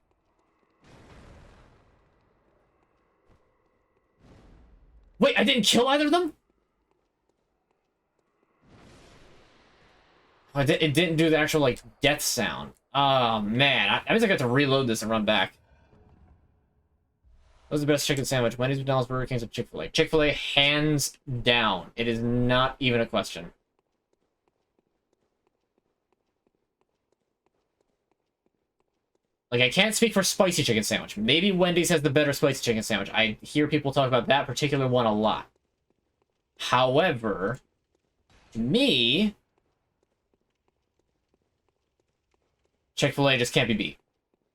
Wait, I didn't kill either of them? Oh, it didn't do the actual, like, death sound. Oh, man. I means I got to reload this and run back. What was the best chicken sandwich? Wendy's, McDonald's, Burger King's, or Chick-fil-A? Chick-fil-A, hands down. It is not even a question. Like, I can't speak for spicy chicken sandwich. Maybe Wendy's has the better spicy chicken sandwich. I hear people talk about that particular one a lot. However, to me, Chick-fil-A just can't be beat.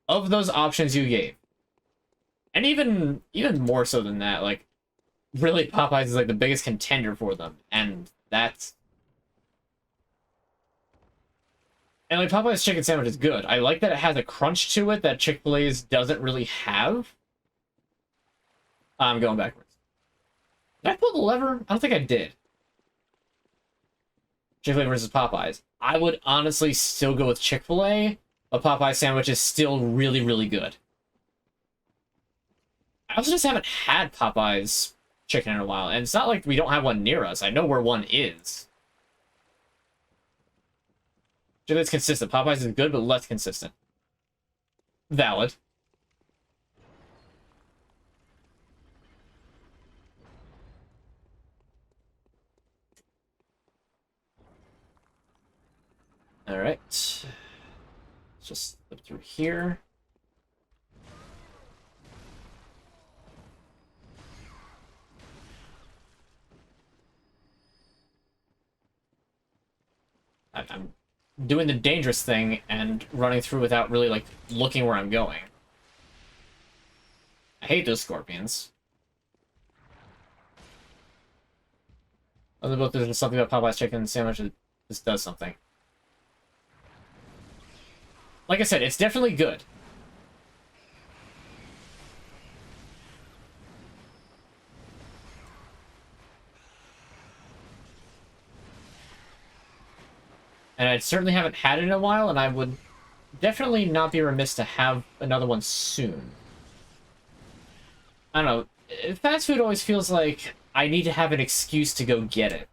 Of those options you gave, and even more so than that, like, really Popeyes is like the biggest contender for them, and that's... And like, Popeye's chicken sandwich is good. I like that it has a crunch to it that Chick-fil-A's doesn't really have. I'm going backwards. Did I pull the lever? I don't think I did. Chick-fil-A versus Popeyes. I would honestly still go with Chick-fil-A, but Popeye's sandwich is still really, really good. I also just haven't had Popeye's chicken in a while, and it's not like we don't have one near us. I know where one is. It's consistent. Popeyes is good, but less consistent. Valid. Alright. Let's just flip through here. I'm doing the dangerous thing and running through without really, like, looking where I'm going. I hate those scorpions. Other book, there's something about Popeye's chicken sandwich that this does something. Like I said, it's definitely good. And I certainly haven't had it in a while, and I would definitely not be remiss to have another one soon. I don't know. Fast food always feels like I need to have an excuse to go get it.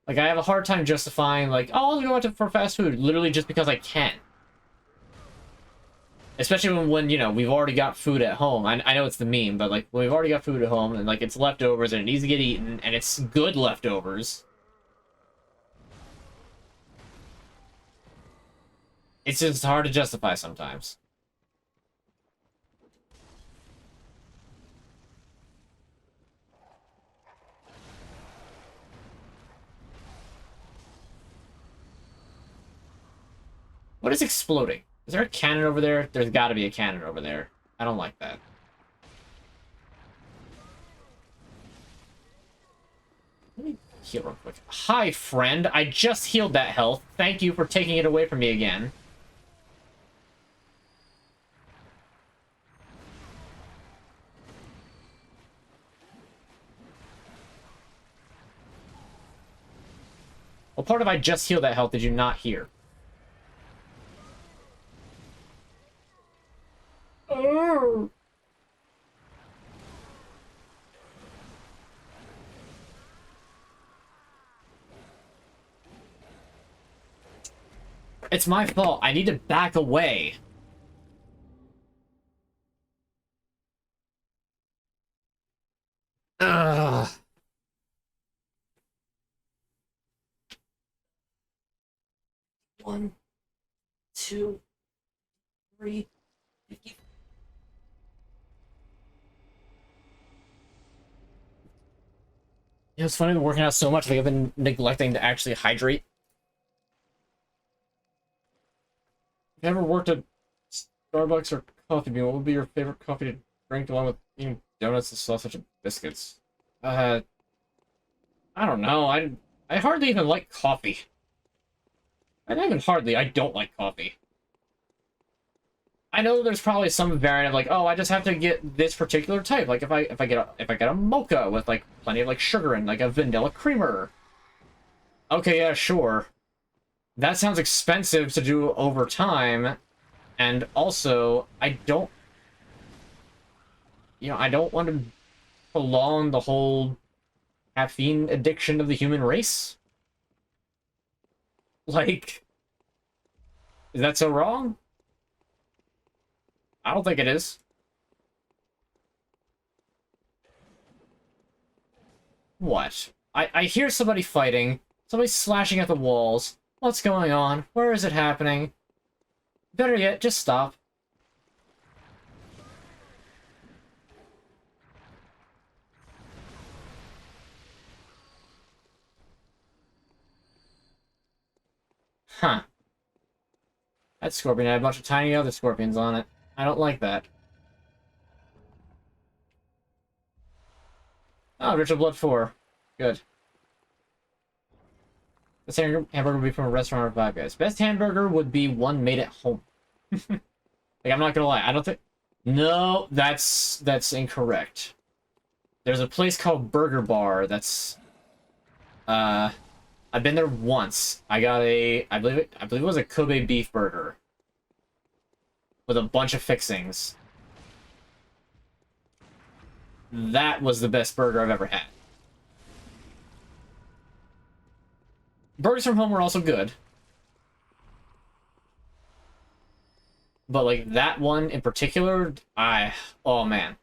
Like, I have a hard time justifying, like, oh, I'll go out for fast food, literally just because I can. Especially when, you know, we've already got food at home. I know it's the meme, but, like, when we've already got food at home, and, like, it's leftovers, and it needs to get eaten, and it's good leftovers. It's just hard to justify sometimes. What is exploding? Is there a cannon over there? There's got to be a cannon over there. I don't like that. Let me heal real quick. Hi, friend. I just healed that health. Thank you for taking it away from me again. What part of I just healed that health did you not hear? Oh. It's my fault. I need to back away. Ugh. One, two, three. You know, it's funny, I've been working out so much, like I've been neglecting to actually hydrate. If you ever worked at Starbucks or Coffee Bean, what would be your favorite coffee to drink along with eating donuts and sausage and biscuits? I don't know. I hardly even like coffee. And even hardly, I don't like coffee. I know there's probably some variant of like, oh, I just have to get this particular type. Like if I get a mocha with like plenty of like sugar and like a vanilla creamer. Okay, yeah, sure. That sounds expensive to do over time, and also I don't you know, I don't want to prolong the whole caffeine addiction of the human race. Like, is that so wrong? I don't think it is. What? I hear somebody fighting. Somebody's slashing at the walls. What's going on? Where is it happening? Better yet, just stop. Huh. That scorpion had a bunch of tiny other scorpions on it. I don't like that. Oh, Ritual Blood 4. Good. Best hamburger would be from a restaurant or Five Guys. Best hamburger would be one made at home. Like, I'm not gonna lie, I don't think... No, that's incorrect. There's a place called Burger Bar that's... I've been there once. I got a... I believe it was a Kobe beef burger. With a bunch of fixings. That was the best burger I've ever had. Burgers from home were also good. But, like, that one in particular, oh, man.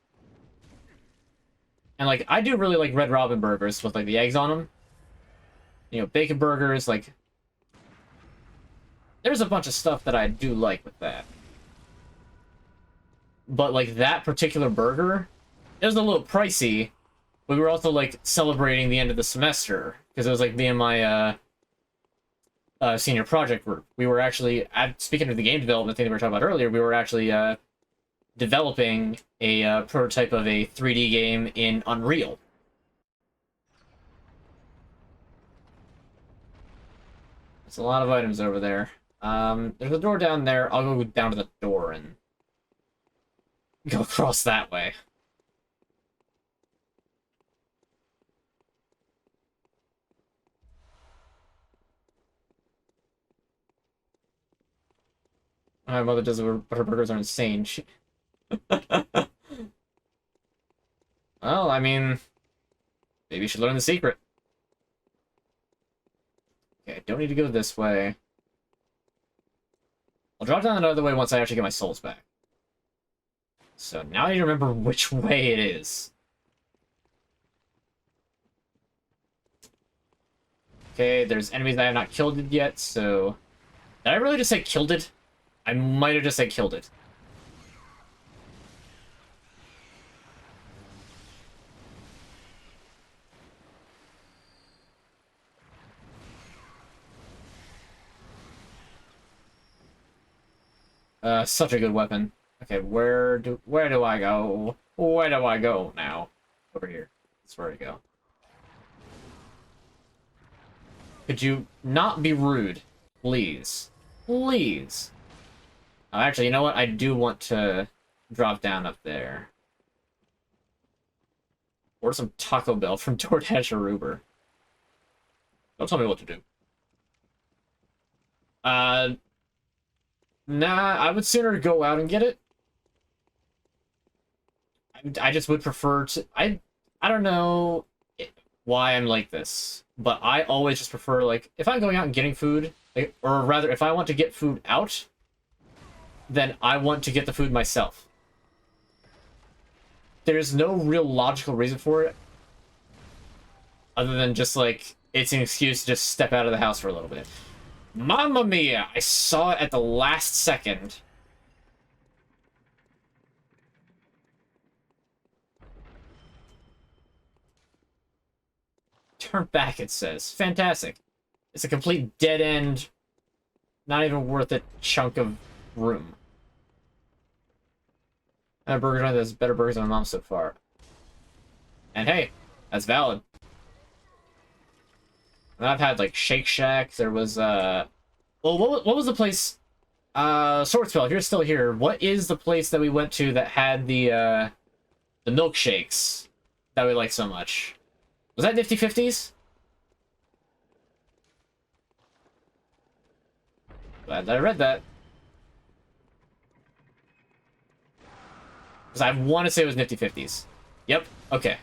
And, like, I do really like Red Robin burgers with, like, the eggs on them. You know, bacon burgers, like... There's a bunch of stuff that I do like with that. But, like, that particular burger, it was a little pricey, but we were also, like, celebrating the end of the semester. Because it was, like, me and my, senior project group. We were actually, speaking of the game development thing that we were talking about earlier, we were actually developing a prototype of a 3D game in Unreal. There's a lot of items over there. There's a door down there. I'll go down to the door and go across that way. My mother does it, but her burgers are insane. Well, I mean, maybe you should learn the secret. Okay, don't need to go this way. I'll drop down another way once I actually get my souls back. So now I need to remember which way it is. Okay, there's enemies that I have not killed yet, so... Did I really just say killed it? I might have just said killed it. Such a good weapon. Okay, where do I go? Where do I go now? Over here. That's where I go. Could you not be rude? Please. Please. Oh, actually, you know what? I do want to drop down up there. Order some Taco Bell from DoorDash or Uber. Don't tell me what to do. Nah, I would sooner go out and get it. I just would prefer to... I don't know why I'm like this, but I always just prefer, like, if I'm going out and getting food, like, or rather, if I want to get food out, then I want to get the food myself. There's no real logical reason for it, other than just, like, it's an excuse to just step out of the house for a little bit. Mamma mia! I saw it at the last second. Turn back, it says. Fantastic. It's a complete dead end, not even worth a chunk of room. I have a burger joint that's better burgers than my mom so far. And hey, that's valid. And I've had, like, Shake Shack, there was, well, what was the place? Swordspell, if you're still here, what is the place that we went to that had the milkshakes that we liked so much? Was that Nifty 50s? Glad that I read that. Because I want to say it was Nifty 50s. Yep, okay.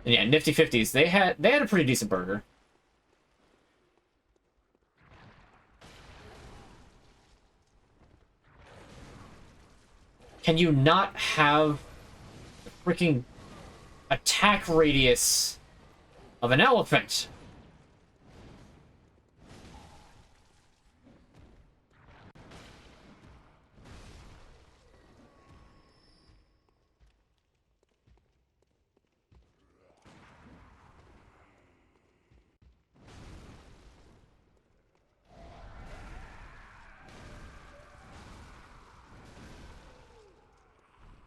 And yeah, Nifty 50s, they had a pretty decent burger. Can you not have the freaking attack radius of an elephant?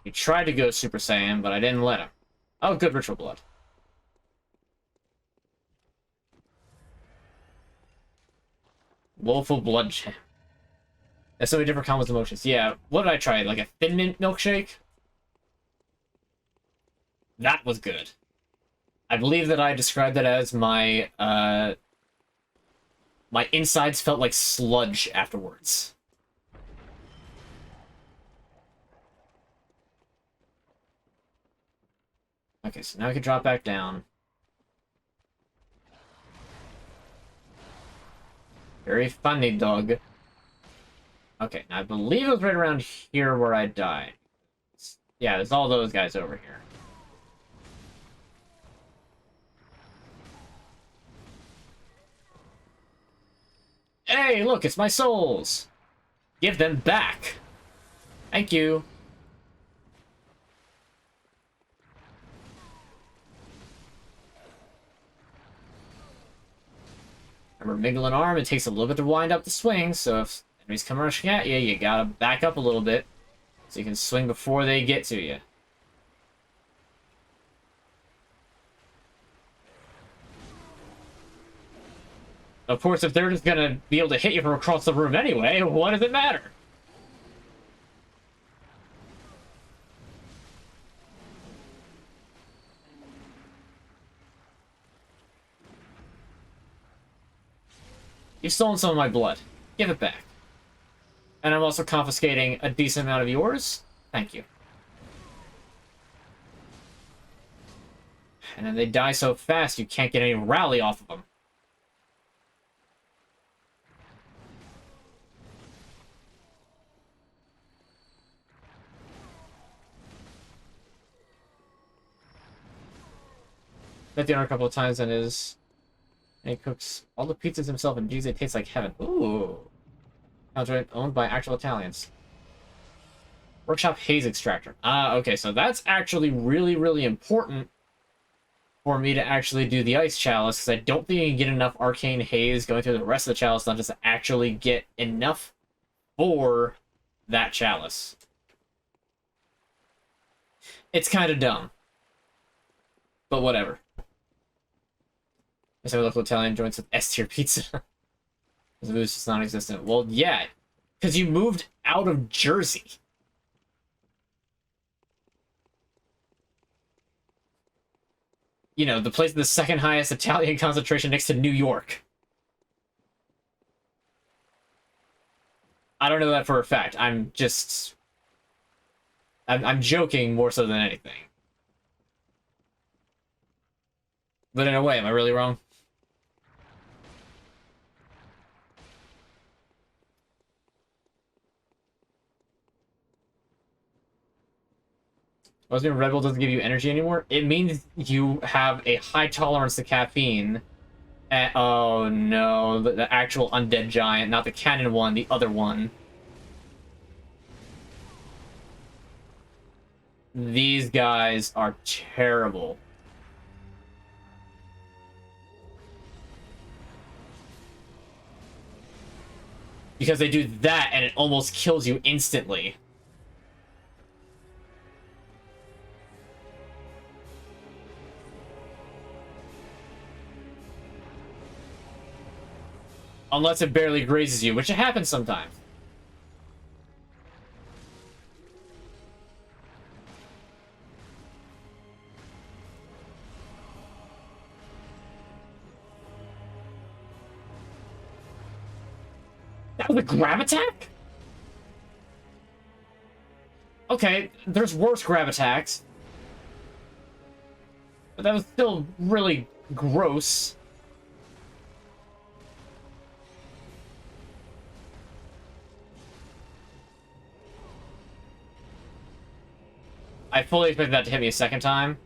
He tried to go Super Saiyan, but I didn't let him. Oh, good ritual blood. Woeful blood champ. There's so many different combos of emotions. Yeah, what did I try? Like a Thin Mint milkshake? That was good. I believe that I described it as my insides felt like sludge afterwards. Okay, so now we can drop back down. Very funny, dog. Okay, now I believe it was right around here where I died. Yeah, there's all those guys over here. Hey, look, it's my souls! Give them back! Thank you. Remember, Miggle Arm, it takes a little bit to wind up the swing, so if enemies come rushing at you, you gotta back up a little bit so you can swing before they get to you. Of course, if they're just gonna be able to hit you from across the room anyway, what does it matter? You've stolen some of my blood. Give it back. And I'm also confiscating a decent amount of yours. Thank you. And then they die so fast you can't get any rally off of them. Met the owner a couple of times and he cooks all the pizzas himself, and geez, it tastes like heaven. Ooh. Owned by actual Italians. Workshop Haze Extractor. Ah, okay, so that's actually really, really important for me to actually do the Ice Chalice, because I don't think you can get enough Arcane Haze going through the rest of the Chalice, not just to actually get enough for that Chalice. It's kind of dumb. But whatever. I have local Italian joints with S-tier pizza. It was just non-existent. Well, yeah, because you moved out of Jersey. You know, the place with the second highest Italian concentration next to New York. I don't know that for a fact. I'm joking more so than anything. But in a way, am I really wrong? What does mean Red Bull doesn't give you energy anymore? It means you have a high tolerance to caffeine. And, oh no, the actual undead giant, not the canon one, the other one. These guys are terrible. Because they do that and it almost kills you instantly. Unless it barely grazes you, which it happens sometimes. That was a grab attack? Okay, there's worse grab attacks. But that was still really gross. I fully expected that to hit me a second time.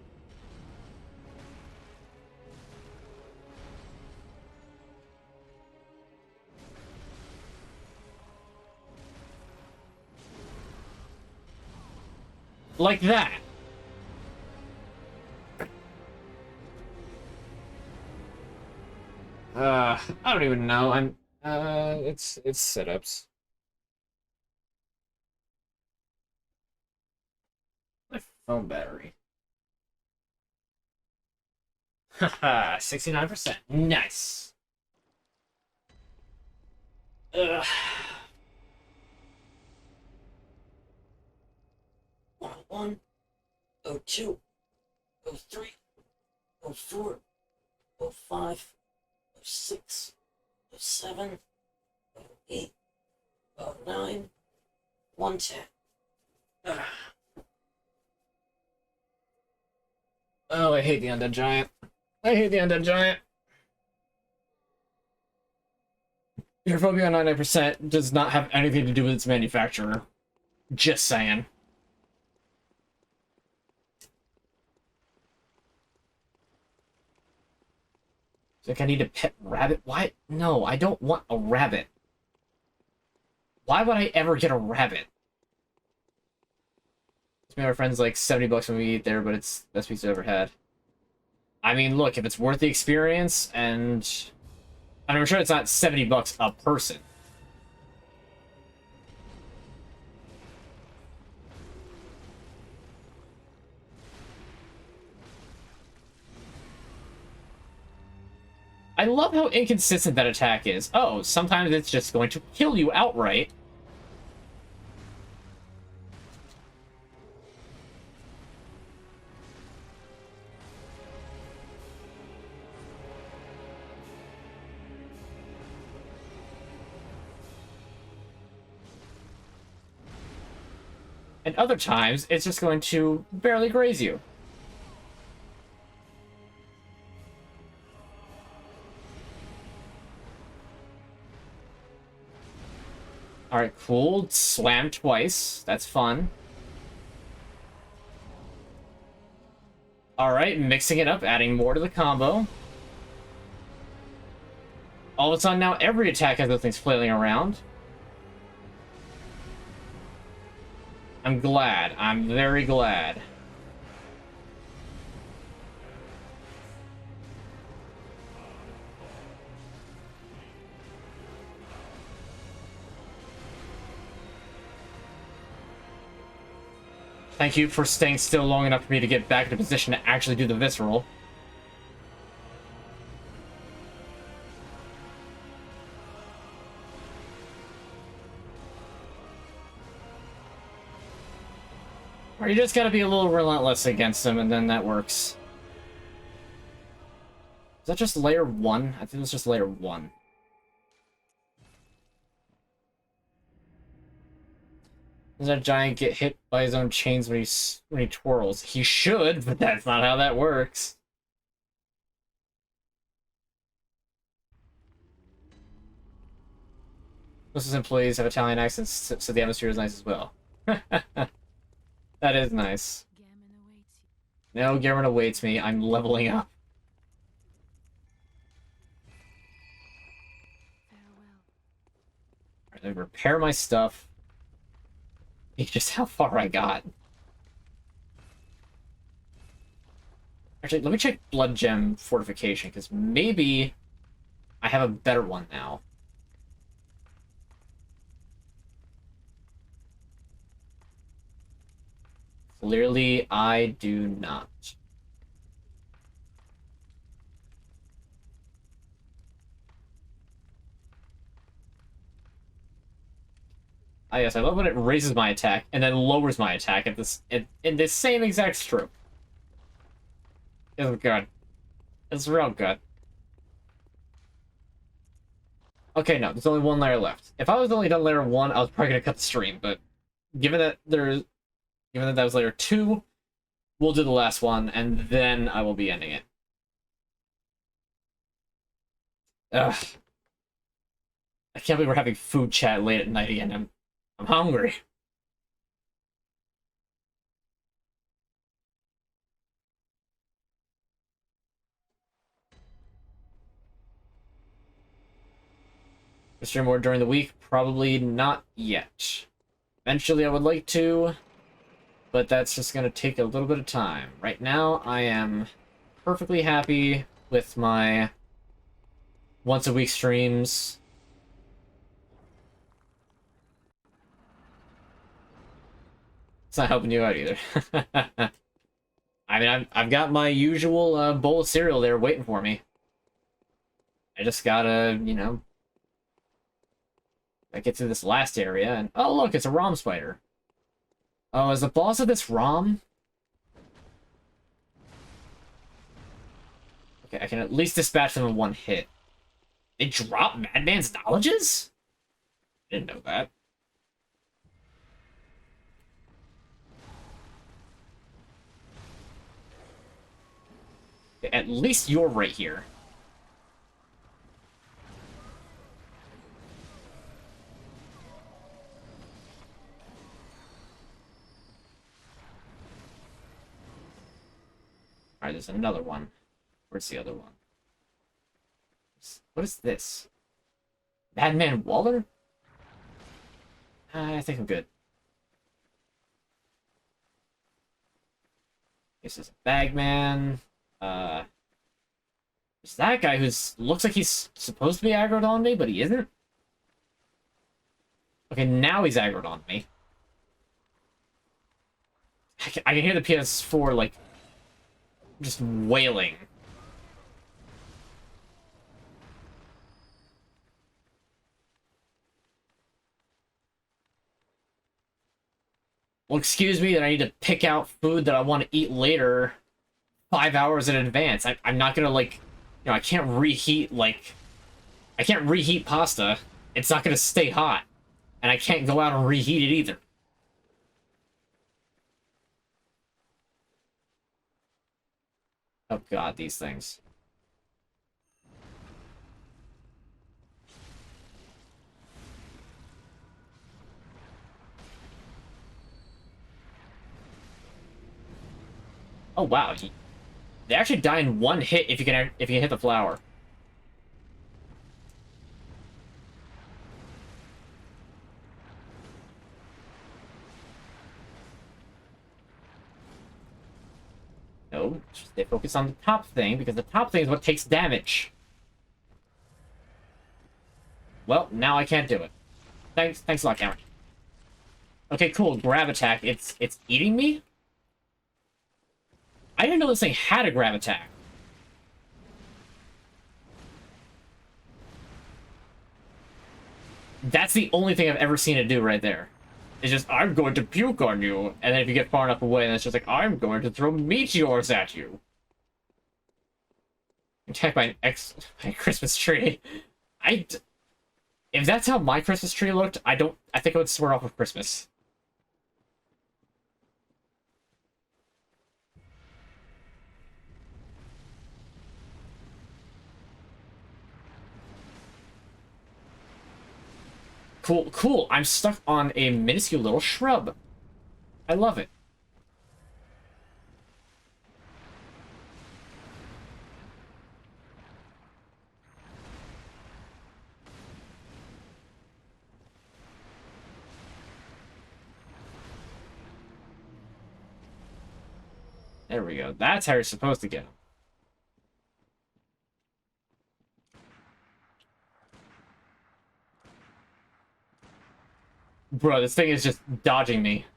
Like that. I don't even know. It's setups. My phone battery. Haha, 69%. Nice. Ugh. 101, 02, 03, 04, 05, 06, 07, 08, 09, 110. Ugh. Oh, I hate the Undead Giant. I hate the Undead Giant. Your phobia on 99% does not have anything to do with its manufacturer. Just saying. Like, I need a pet rabbit? Why? No, I don't want a rabbit. Why would I ever get a rabbit? It's made our friends like 70 bucks when we eat there, but it's the best pizza I've ever had. I mean, look, if it's worth the experience, and I'm sure it's not 70 bucks a person. I love how inconsistent that attack is. Oh, sometimes it's just going to kill you outright. And other times, it's just going to barely graze you. Alright, cool. Slam twice. That's fun. Alright, mixing it up, adding more to the combo. All of a sudden now every attack has those things flailing around. I'm glad. I'm very glad. Thank you for staying still long enough for me to get back into position to actually do the visceral. Or you just gotta be a little relentless against him, and then that works. Is that just layer 1? I think it's just layer 1. Does that giant get hit by his own chains when he twirls? He should, but that's not how that works. Most of his employees have Italian accents, so the atmosphere is nice as well. That is nice. No, Gammon awaits me. I'm leveling up. Alright, let me repair my stuff. See just how far I got. Actually, let me check Blood Gem Fortification, because maybe I have a better one now. Clearly, I do not. Ah, yes, I love when it raises my attack and then lowers my attack at this in this same exact stroke. It's good. It's real good. Okay, no, there's only one layer left. If I was only done layer 1, I was probably gonna cut the stream, but given that there's Even though that was layer 2, we'll do the last one, and then I will be ending it. Ugh. I can't believe we're having food chat late at night again. I'm hungry. Stream more during the week? Probably not yet. Eventually I would like to, but that's just going to take a little bit of time. Right now, I am perfectly happy with my once-a-week streams. It's not helping you out either. I mean, I've got my usual bowl of cereal there waiting for me. I just gotta, you know, I get to this last area, and oh look, it's a ROM spider. Oh, is the boss of this ROM? Okay, I can at least dispatch them in one hit. They drop Madman's knowledges? Didn't know that. Okay, at least you're right here. Alright, there's another one. Where's the other one? What is this? Madman Waller? I think I'm good. This is Bagman. There's that guy who's looks like he's supposed to be aggroed on me, but he isn't. Okay, now he's aggroed on me. I can hear the PS4 like just wailing. Well, excuse me that I need to pick out food that I want to eat later 5 hours in advance. I'm not gonna, like, you know, I can't reheat pasta. It's not gonna stay hot. And I can't go out and reheat it either. Oh god, these things. Oh wow, they actually die in one hit if you can hit the flower. No, they focus on the top thing because the top thing is what takes damage. Well, now I can't do it. Thanks a lot, Cameron. Okay, cool. Grab attack. It's eating me? I didn't know this thing had a grab attack. That's the only thing I've ever seen it do right there. It's just, I'm going to puke on you. And then if you get far enough away, then it's just like, I'm going to throw meteors at you. Attacked by an Christmas tree. If that's how my Christmas tree looked, I think I would swear off of Christmas. Cool, cool. I'm stuck on a minuscule little shrub. I love it. There we go. That's how you're supposed to get him. Bro, this thing is just dodging me.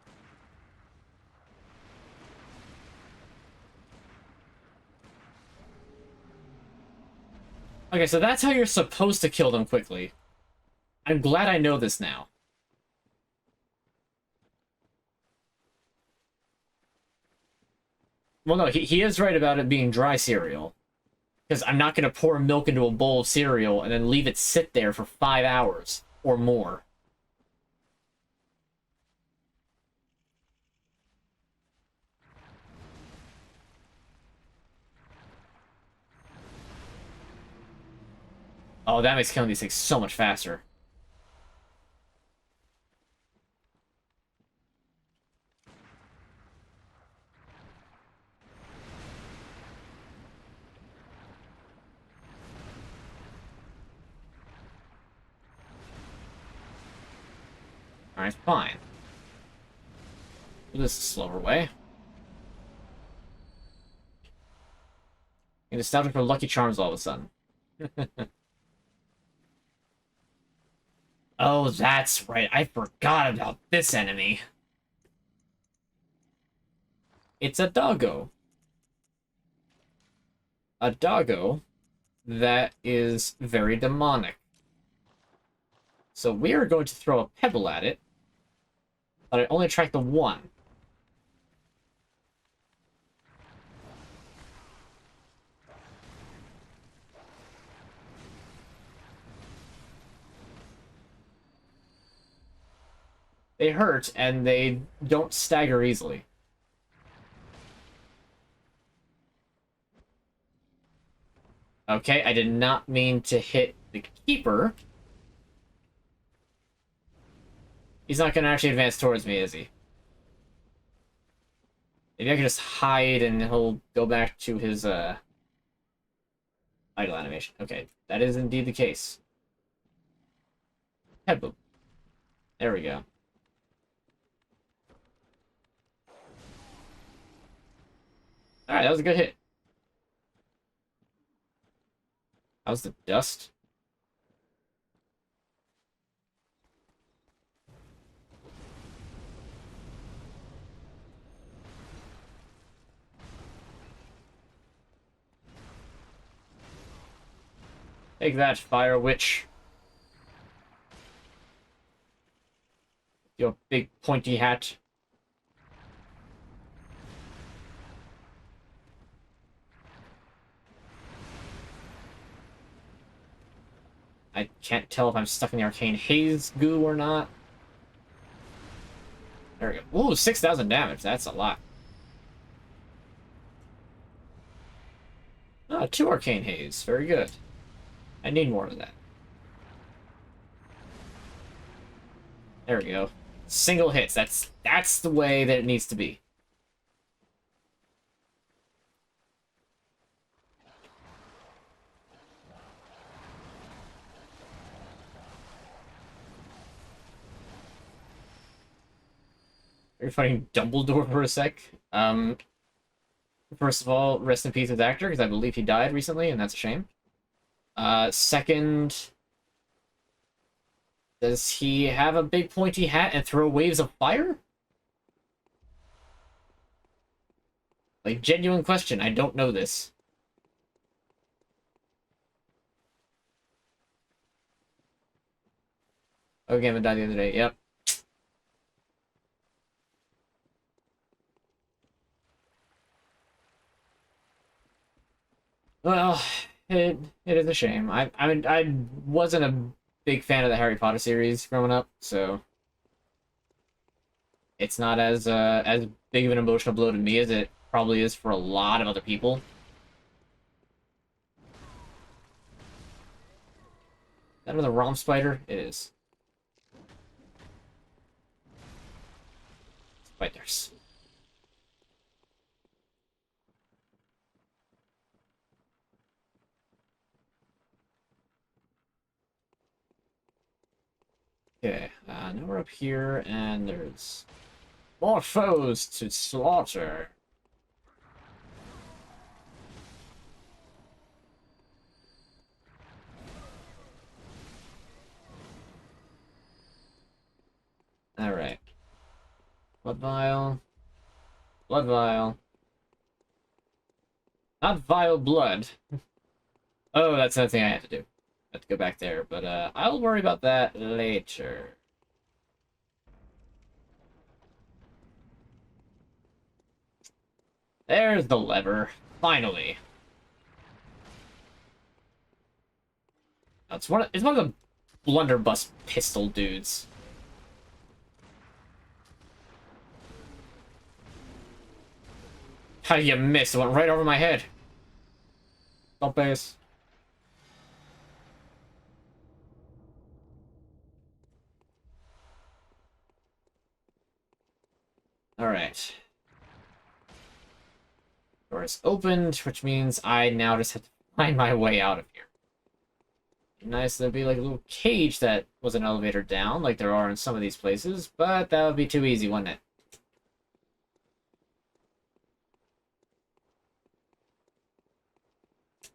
Okay, so that's how you're supposed to kill them quickly. I'm glad I know this now. Well, no, he is right about it being dry cereal. Because I'm not going to pour milk into a bowl of cereal and then leave it sit there for 5 hours or more. Oh, that makes killing these things so much faster. Alright, fine. This is a slower way. And nostalgic for Lucky Charms all of a sudden. Oh, that's right. I forgot about this enemy. It's a doggo. A doggo that is very demonic. So we are going to throw a pebble at it, but I only attract the one. They hurt, and they don't stagger easily. Okay, I did not mean to hit the keeper. He's not going to actually advance towards me, is he? Maybe I can just hide and he'll go back to his, idle animation. Okay, that is indeed the case. Head boop. There we go. Alright, that was a good hit. How's the dust? Take that, Fire Witch. Your big pointy hat. I can't tell if I'm stuck in the Arcane Haze goo or not. There we go. Ooh, 6,000 damage. That's a lot. Ah, 2 Arcane Haze. Very good. I need more of that. There we go. Single hits. That's the way that it needs to be. Are you fighting Dumbledore for a sec? First of all, rest in peace his actor, because I believe he died recently, and that's a shame. Second, does he have a big pointy hat and throw waves of fire? Like, genuine question, I don't know this. Oh, Gambit died the other day, yep. Well, it is a shame. I mean, I wasn't a big fan of the Harry Potter series growing up, so it's not as big of an emotional blow to me as it probably is for a lot of other people. Is that another Rom Spider? It is. Spiders. Okay, now we're up here, and there's more foes to slaughter. Alright. Blood vial. Blood vial. Not vial blood. Oh, that's another thing I have to do. I have to go back there, but I'll worry about that later. There's the lever. Finally. It's one of the blunderbuss pistol dudes. How you missed? It went right over my head. Don't base. Door is opened, which means I now just have to find my way out of here. Nice, there'd be like a little cage that was an elevator down, like there are in some of these places, but that would be too easy, wouldn't it?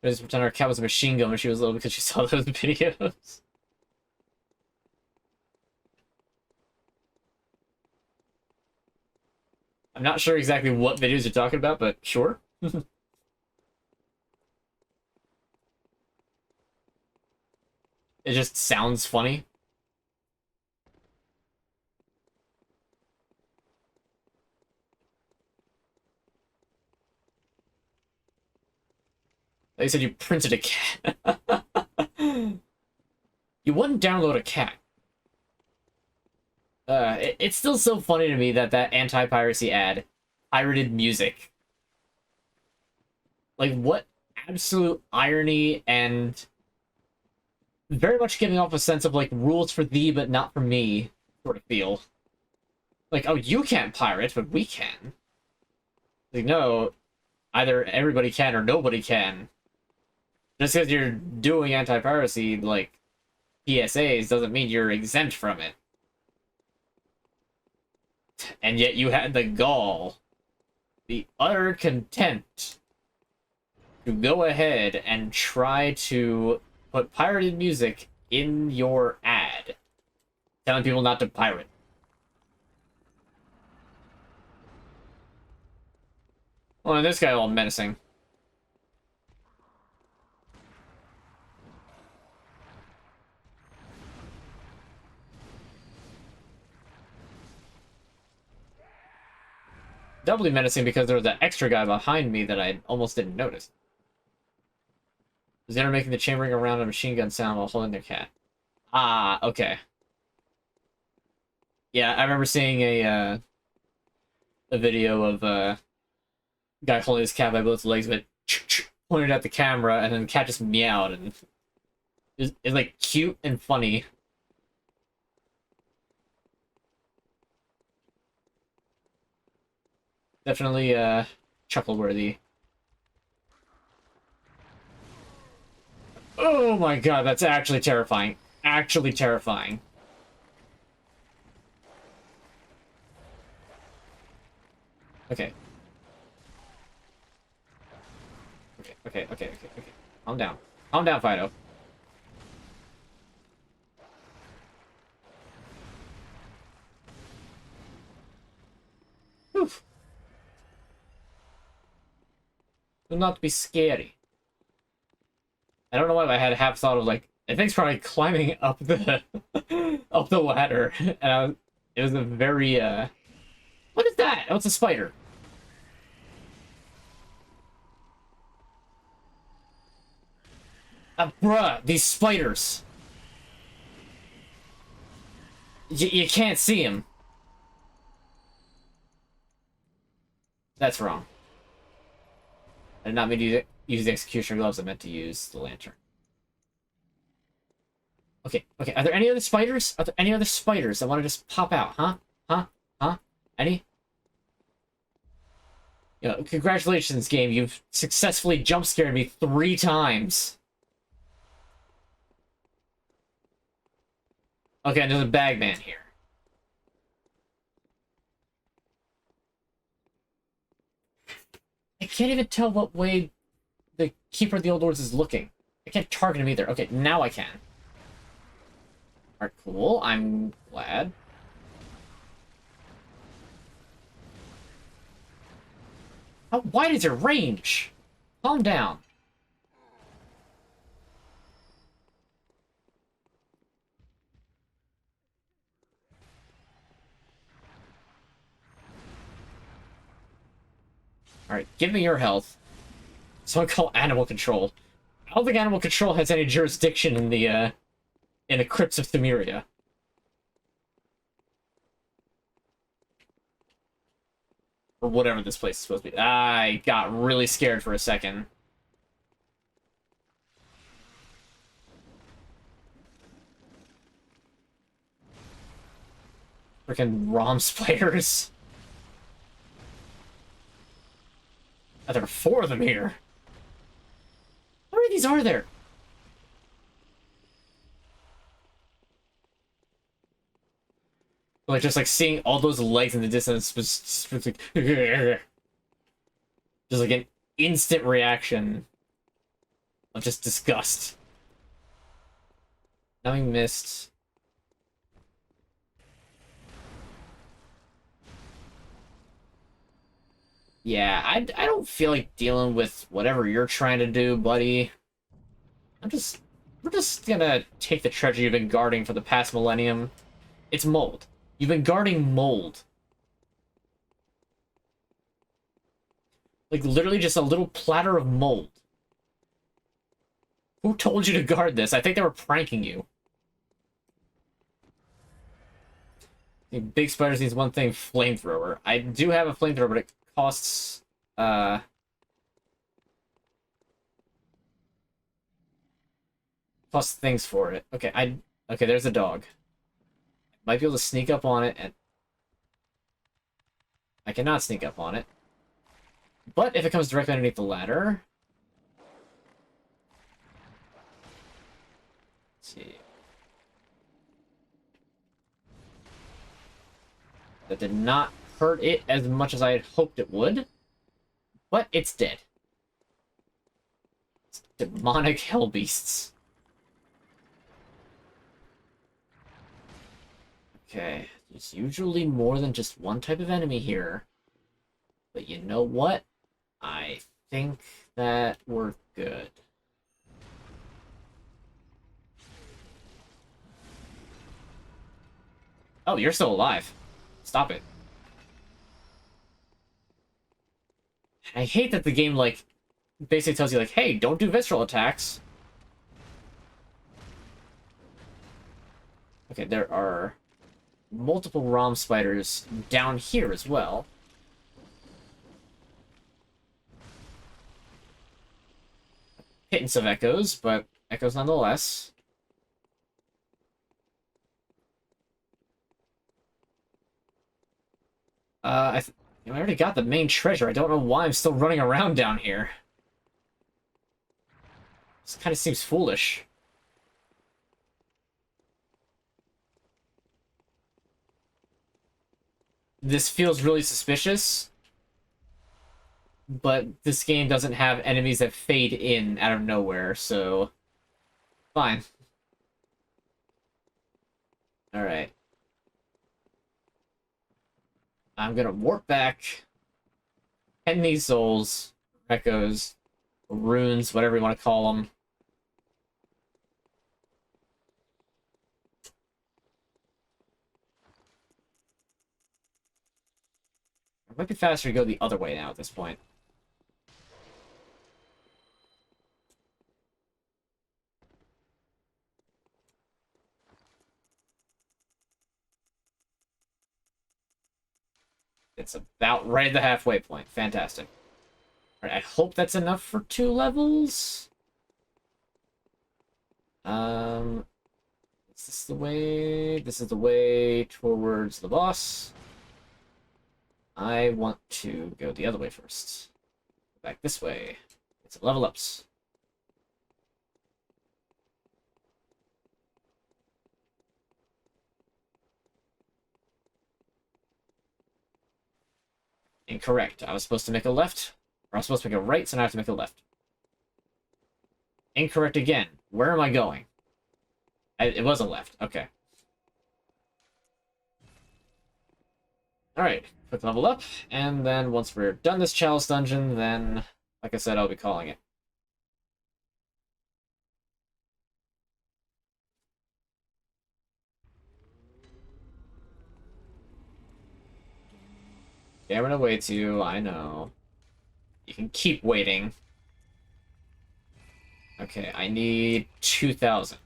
I just pretend our cat was a machine gun when she was little because she saw those videos. I'm not sure exactly what videos you're talking about, but sure. It just sounds funny. They said you printed a cat. You wouldn't download a cat. It's still so funny to me that anti-piracy ad pirated music. Like, what absolute irony, and very much giving off a sense of, like, rules for thee but not for me sort of feel. Like, oh, you can't pirate, but we can. Like, no, either everybody can or nobody can. Just because you're doing anti-piracy, like, PSAs doesn't mean you're exempt from it. And yet you had the gall, the utter contempt, to go ahead and try to put pirated music in your ad, telling people not to pirate. Oh, and this guy all menacing. Doubly menacing because there was that extra guy behind me that I almost didn't notice. They're making the chambering around a machine gun sound while holding their cat. Ah, okay. Yeah, I remember seeing a video of a guy holding his cat by both legs, but pointed at the camera, and then the cat just meowed, and it's like cute and funny. Definitely chuckle-worthy. Oh my god, that's actually terrifying. Actually terrifying. Okay. Okay. Calm down. Calm down, Fido. Whew. Do not be scary. I don't know why I had half thought of, like, I think it's probably climbing up the up the ladder, and it was a very what is that? Oh, it's a spider. Bruh, these spiders. You can't see them. That's wrong. I did not mean to use the executioner gloves. I meant to use the lantern. Okay. Are there any other spiders? Are there any other spiders that want to just pop out? Huh? Any? You know, congratulations, game. You've successfully jump scared me 3 times. Okay, and there's a bagman here. I can't even tell what way the Keeper of the Old Lords is looking. I can't target him either. Okay, now I can. Alright, cool. I'm glad. How wide is your range? Calm down. Alright, give me your health. Someone call Animal Control. I don't think Animal Control has any jurisdiction in the crypts of Themeria. Or whatever this place is supposed to be. I got really scared for a second. Freaking ROM spiders. Oh, there are 4 of them here. How many of these are there? Like, just like seeing all those legs in the distance was just like, just like an instant reaction of just disgust. Numbing mist. Yeah, I don't feel like dealing with whatever you're trying to do, buddy. We're just gonna take the treasure you've been guarding for the past millennium. It's mold. You've been guarding mold. Like, literally just a little platter of mold. Who told you to guard this? I think they were pranking you. The big spiders needs one thing, flamethrower. I do have a flamethrower, but it costs, plus things for it. Okay, okay, there's a dog. Might be able to sneak up on it, and I cannot sneak up on it. But if it comes directly underneath the ladder... Let's see. That did not hurt it as much as I had hoped it would. But it's dead. It's demonic hell beasts. Okay, there's usually more than just one type of enemy here. But you know what? I think that we're good. Oh, you're still alive. Stop it. I hate that the game, like, basically tells you, like, hey, don't do visceral attacks. Okay, there are multiple ROM spiders down here as well. Pittance of echoes, but echoes nonetheless. I already got the main treasure. I don't know why I'm still running around down here. This kind of seems foolish. This feels really suspicious. But this game doesn't have enemies that fade in out of nowhere, so... Fine. Alright. I'm gonna warp back. Pen these souls, echoes, runes, whatever you want to call them. It might be faster to go the other way now at this point. It's about right at the halfway point. Fantastic. Alright, I hope that's enough for 2 levels. Is this the way? This is the way towards the boss. I want to go the other way first. Back this way. It's level ups. Incorrect. I was supposed to make a left, or I was supposed to make a right, so now I have to make a left. Incorrect again. Where am I going? It was a left. Okay. Alright. Quick level up, and then once we're done this chalice dungeon, then, like I said, I'll be calling it. Cameron awaits you, I know. You can keep waiting. Okay, I need 2,000.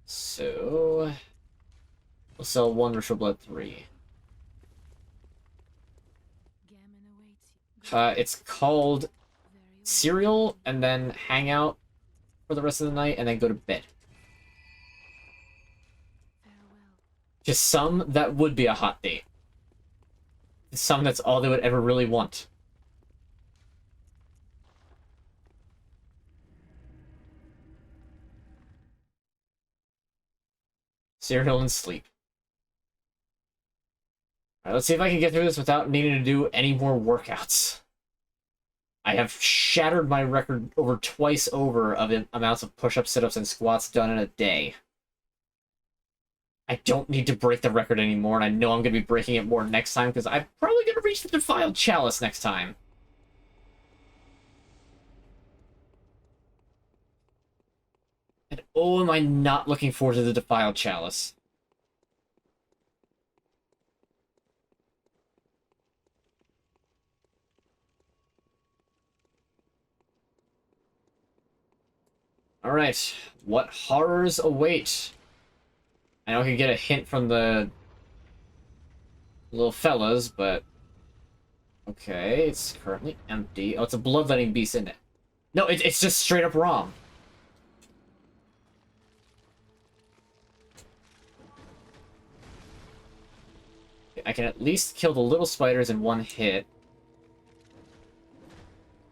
So... we'll sell 1 Ritual Blood 3. It's called Cereal, and then hang out for the rest of the night, and then go to bed. To some, that would be a hot date. some that's all they would ever really want. Cereal and sleep. Alright, let's see if I can get through this without needing to do any more workouts. I have shattered my record over twice over of the amounts of push-ups, sit-ups, and squats done in a day. I don't need to break the record anymore, and I know I'm going to be breaking it more next time, because I'm probably going to reach the Defiled Chalice next time. And oh, am I not looking forward to the Defiled Chalice. Alright, what horrors await? I know I can get a hint from the little fellas, but... Okay, it's currently empty. Oh, it's a bloodletting beast, isn't it? No, it's just straight up Rom. I can at least kill the little spiders in one hit.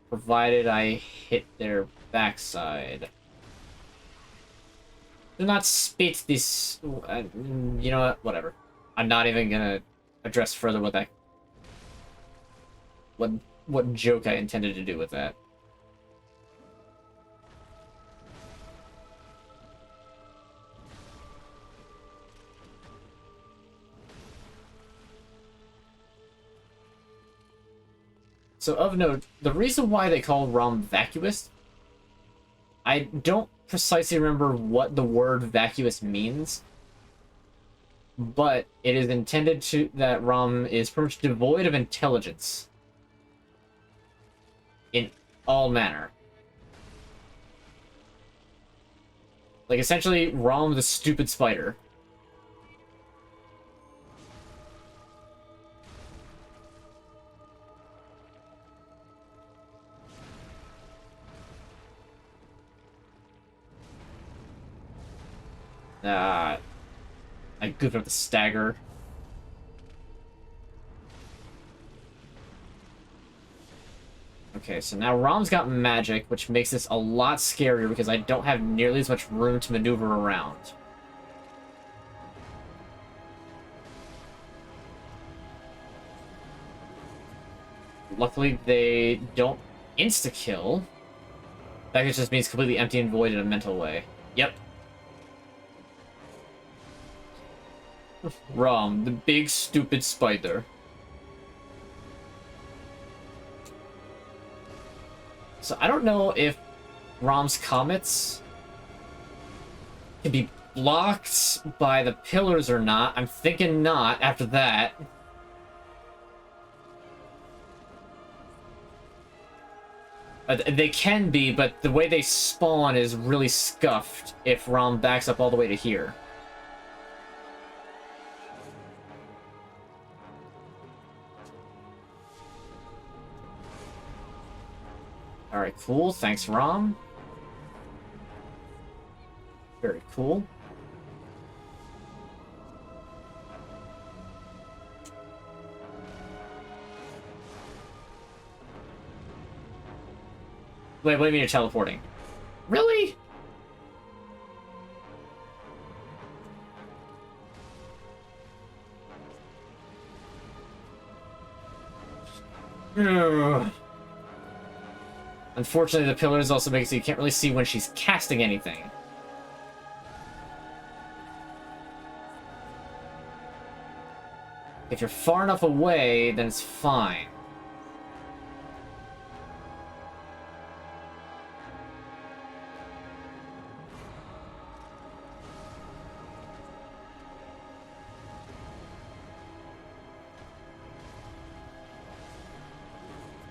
Provided I hit their backside. Do not spit this... you know what? Whatever. I'm not even gonna address further what that... What joke I intended to do with that. So, of note, the reason why they call Rom vacuous, I don't precisely remember what the word vacuous means, but it is intended to that Rom is pretty much devoid of intelligence in all manner. Like, essentially, Rom the stupid spider. I goofed up the stagger. Okay, so now Rom's got magic, which makes this a lot scarier because I don't have nearly as much room to maneuver around. Luckily, they don't insta-kill. That just means completely empty and void in a mental way. Yep. Rom, the big stupid spider. So I don't know if Rom's comets can be blocked by the pillars or not. I'm thinking not after that. They can be, but the way they spawn is really scuffed if Rom backs up all the way to here. Alright, cool. Thanks, Rom. Very cool. Wait, what do you mean you're teleporting? Really? Ugh. Unfortunately, the pillars also make it so you can't really see when she's casting anything. If you're far enough away, then it's fine.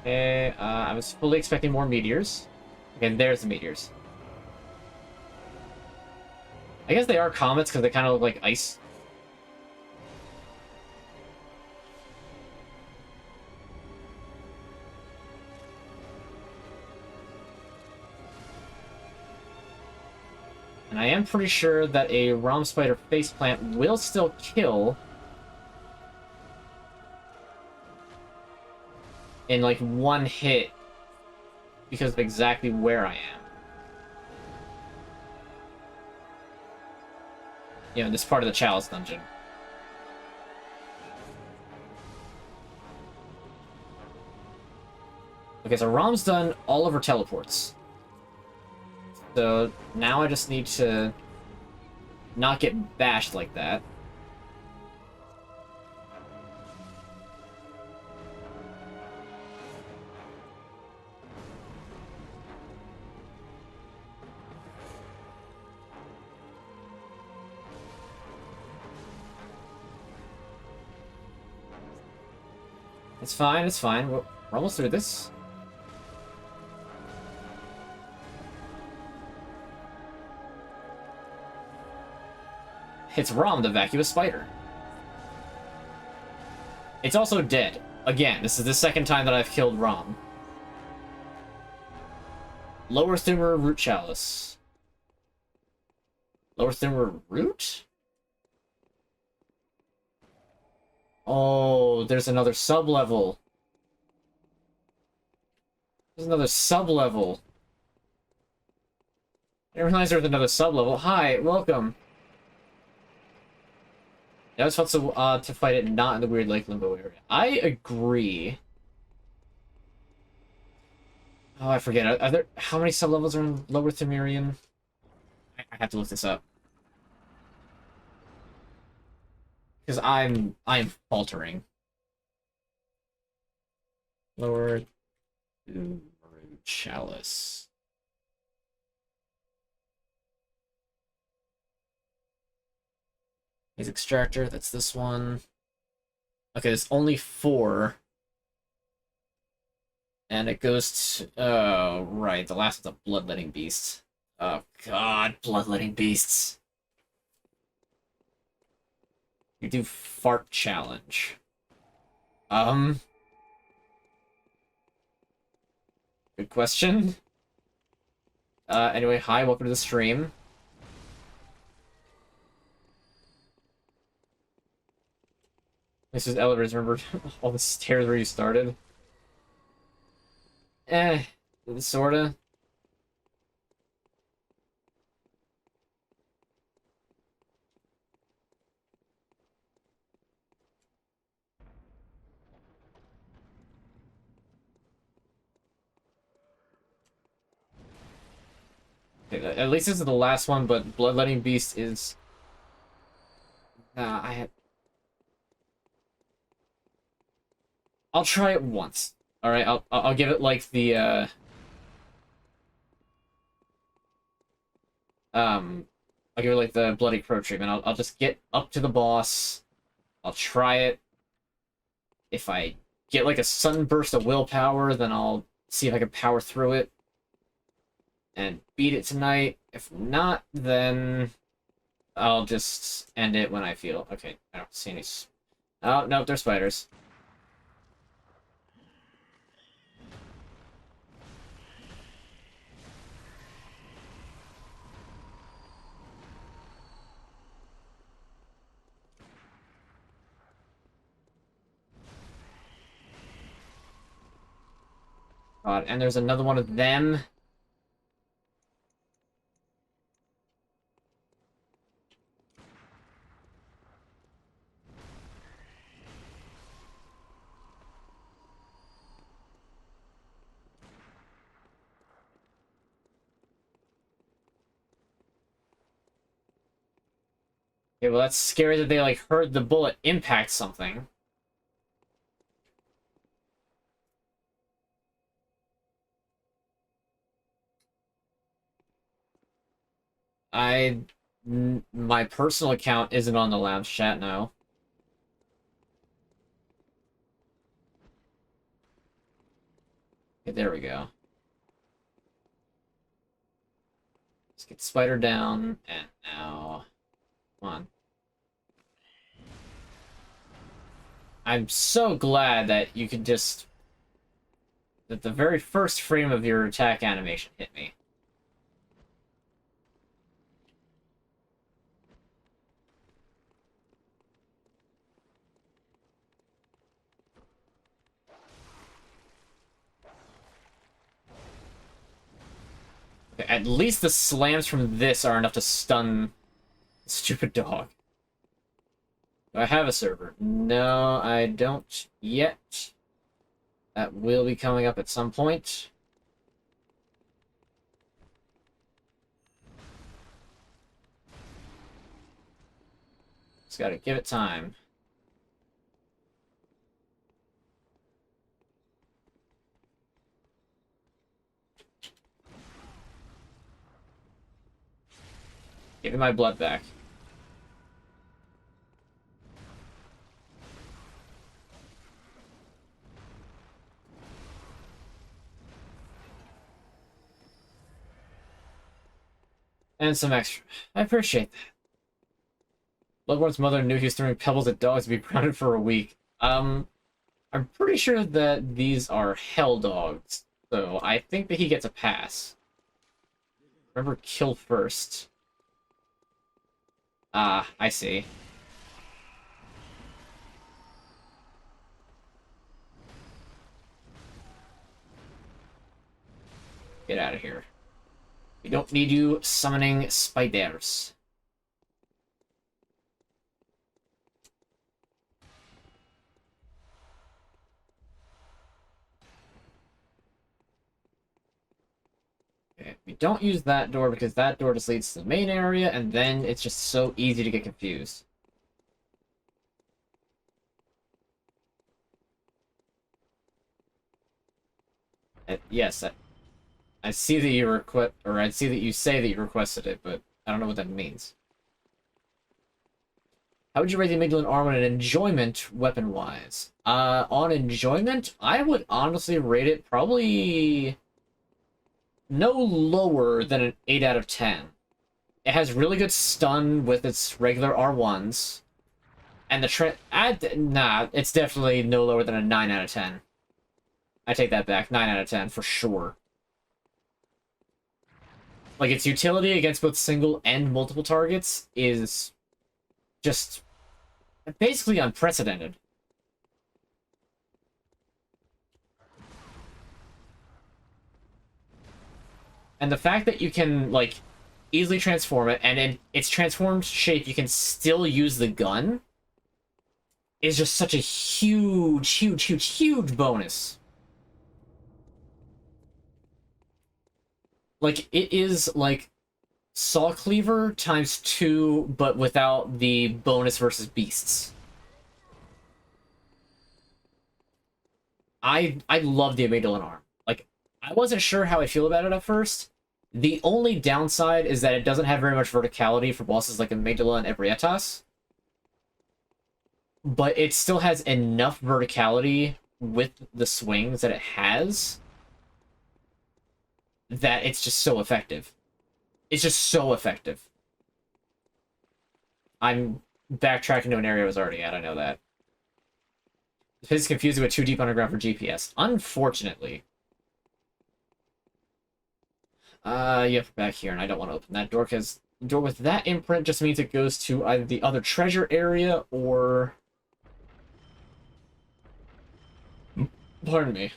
Okay, I was fully expecting more meteors. Okay, there's the meteors. I guess they are comets because they kind of look like ice. And I am pretty sure that a Rom Spider faceplant will still kill. in like one hit because of exactly where I am. You know, this part of the Chalice dungeon. Okay, so Rom's done all of her teleports. So now I just need to not get bashed like that. It's fine, it's fine. We're almost through this. It's Rom, the vacuous spider. It's also dead. Again, this is the second time that I've killed Rom. Lower Thumber Root Chalice. Lower Thumber Root? Oh, there's another sub-level. There's another sub-level. I didn't realize there was another sub-level. Hi, welcome. It always felt so odd to fight it not in the weird Lake Limbo area. I agree. Oh, I forget. Are there how many sub-levels are in Lower Thumerian? I have to look this up. Because I'm faltering. Lower Chalice. His extractor, that's this one. Okay, there's only 4. And it goes to... Oh, right, the last one's a Bloodletting Beast. Oh, God, Bloodletting Beasts. You do Fart Challenge. Good question. Anyway, hi, welcome to the stream. This is elevators, remember all the stairs where you started? Sorta. At least this is the last one, but Bloodletting Beast is... I'll try it once. Alright, I'll give it like the, I'll give it like the Bloody Crow treatment. I'll just get up to the boss. I'll try it. If I get like a sunburst of willpower, then I'll see if I can power through it and beat it tonight. If not, then I'll just end it when I feel... Okay, I don't see any... Oh, no, they're spiders. God, and there's another one of them. Okay, well that's scary that they, like, heard the bullet impact something. My personal account isn't on the lounge chat now. Okay, there we go. Let's get Spider down, and now... Come on. I'm so glad that you could just... That the very first frame of your attack animation hit me. At least the slams from this are enough to stun the stupid dog. Do I have a server? No, I don't yet. That will be coming up at some point. Just gotta give it time. Give me my blood back. And some extra. I appreciate that. Bloodborne's mother knew he was throwing pebbles at dogs to be grounded for a week. I'm pretty sure that these are hell dogs, so I think that he gets a pass. Remember, kill first. Ah, I see. Get out of here. We don't need you summoning spiders. Okay, we don't use that door because that door just leads to the main area, and then it's just so easy to get confused. Yes, I see that you I see that you say that you requested it, but I don't know what that means. How would you rate the amygdala arm on an enjoyment weapon-wise? On enjoyment, I would honestly rate it probably no lower than an 8 out of 10. It has really good stun with its regular R1s. And it's definitely no lower than a 9 out of 10. I take that back. 9 out of 10 for sure. Like, its utility against both single and multiple targets is just basically unprecedented. And the fact that you can, like, easily transform it, and in its transformed shape you can still use the gun, is just such a huge, huge, huge, huge bonus. Like, it is, like, Saw Cleaver times 2, but without the bonus versus beasts. I love the Amygdala arm. Like, I wasn't sure how I feel about it at first. The only downside is that it doesn't have very much verticality for bosses like Amygdala and Ebrietas. But it still has enough verticality with the swings that it has that it's just so effective. It's just so effective. I'm backtracking to an area I was already at, I know that. It's confusing with too deep underground for GPS. Unfortunately. Yep, back here, and I don't want to open that door, because the door with that imprint just means it goes to either the other treasure area, or... Pardon me.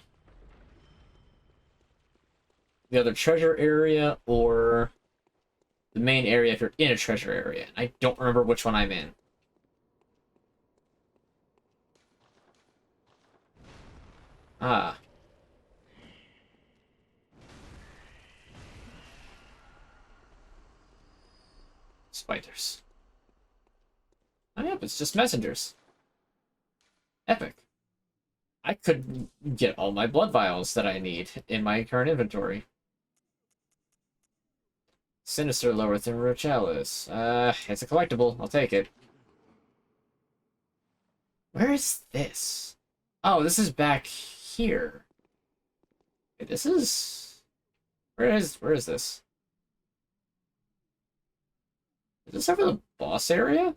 The other treasure area, or the main area if you're in a treasure area. I don't remember which one I'm in. Ah. Spiders. Oh, yep, it's just messengers. Epic. I could get all my blood vials that I need in my current inventory. Sinister lower than Chalice. It's a collectible. I'll take it. Where is this? Oh, this is back here. Wait, this is... Where is this? Is this over the boss area?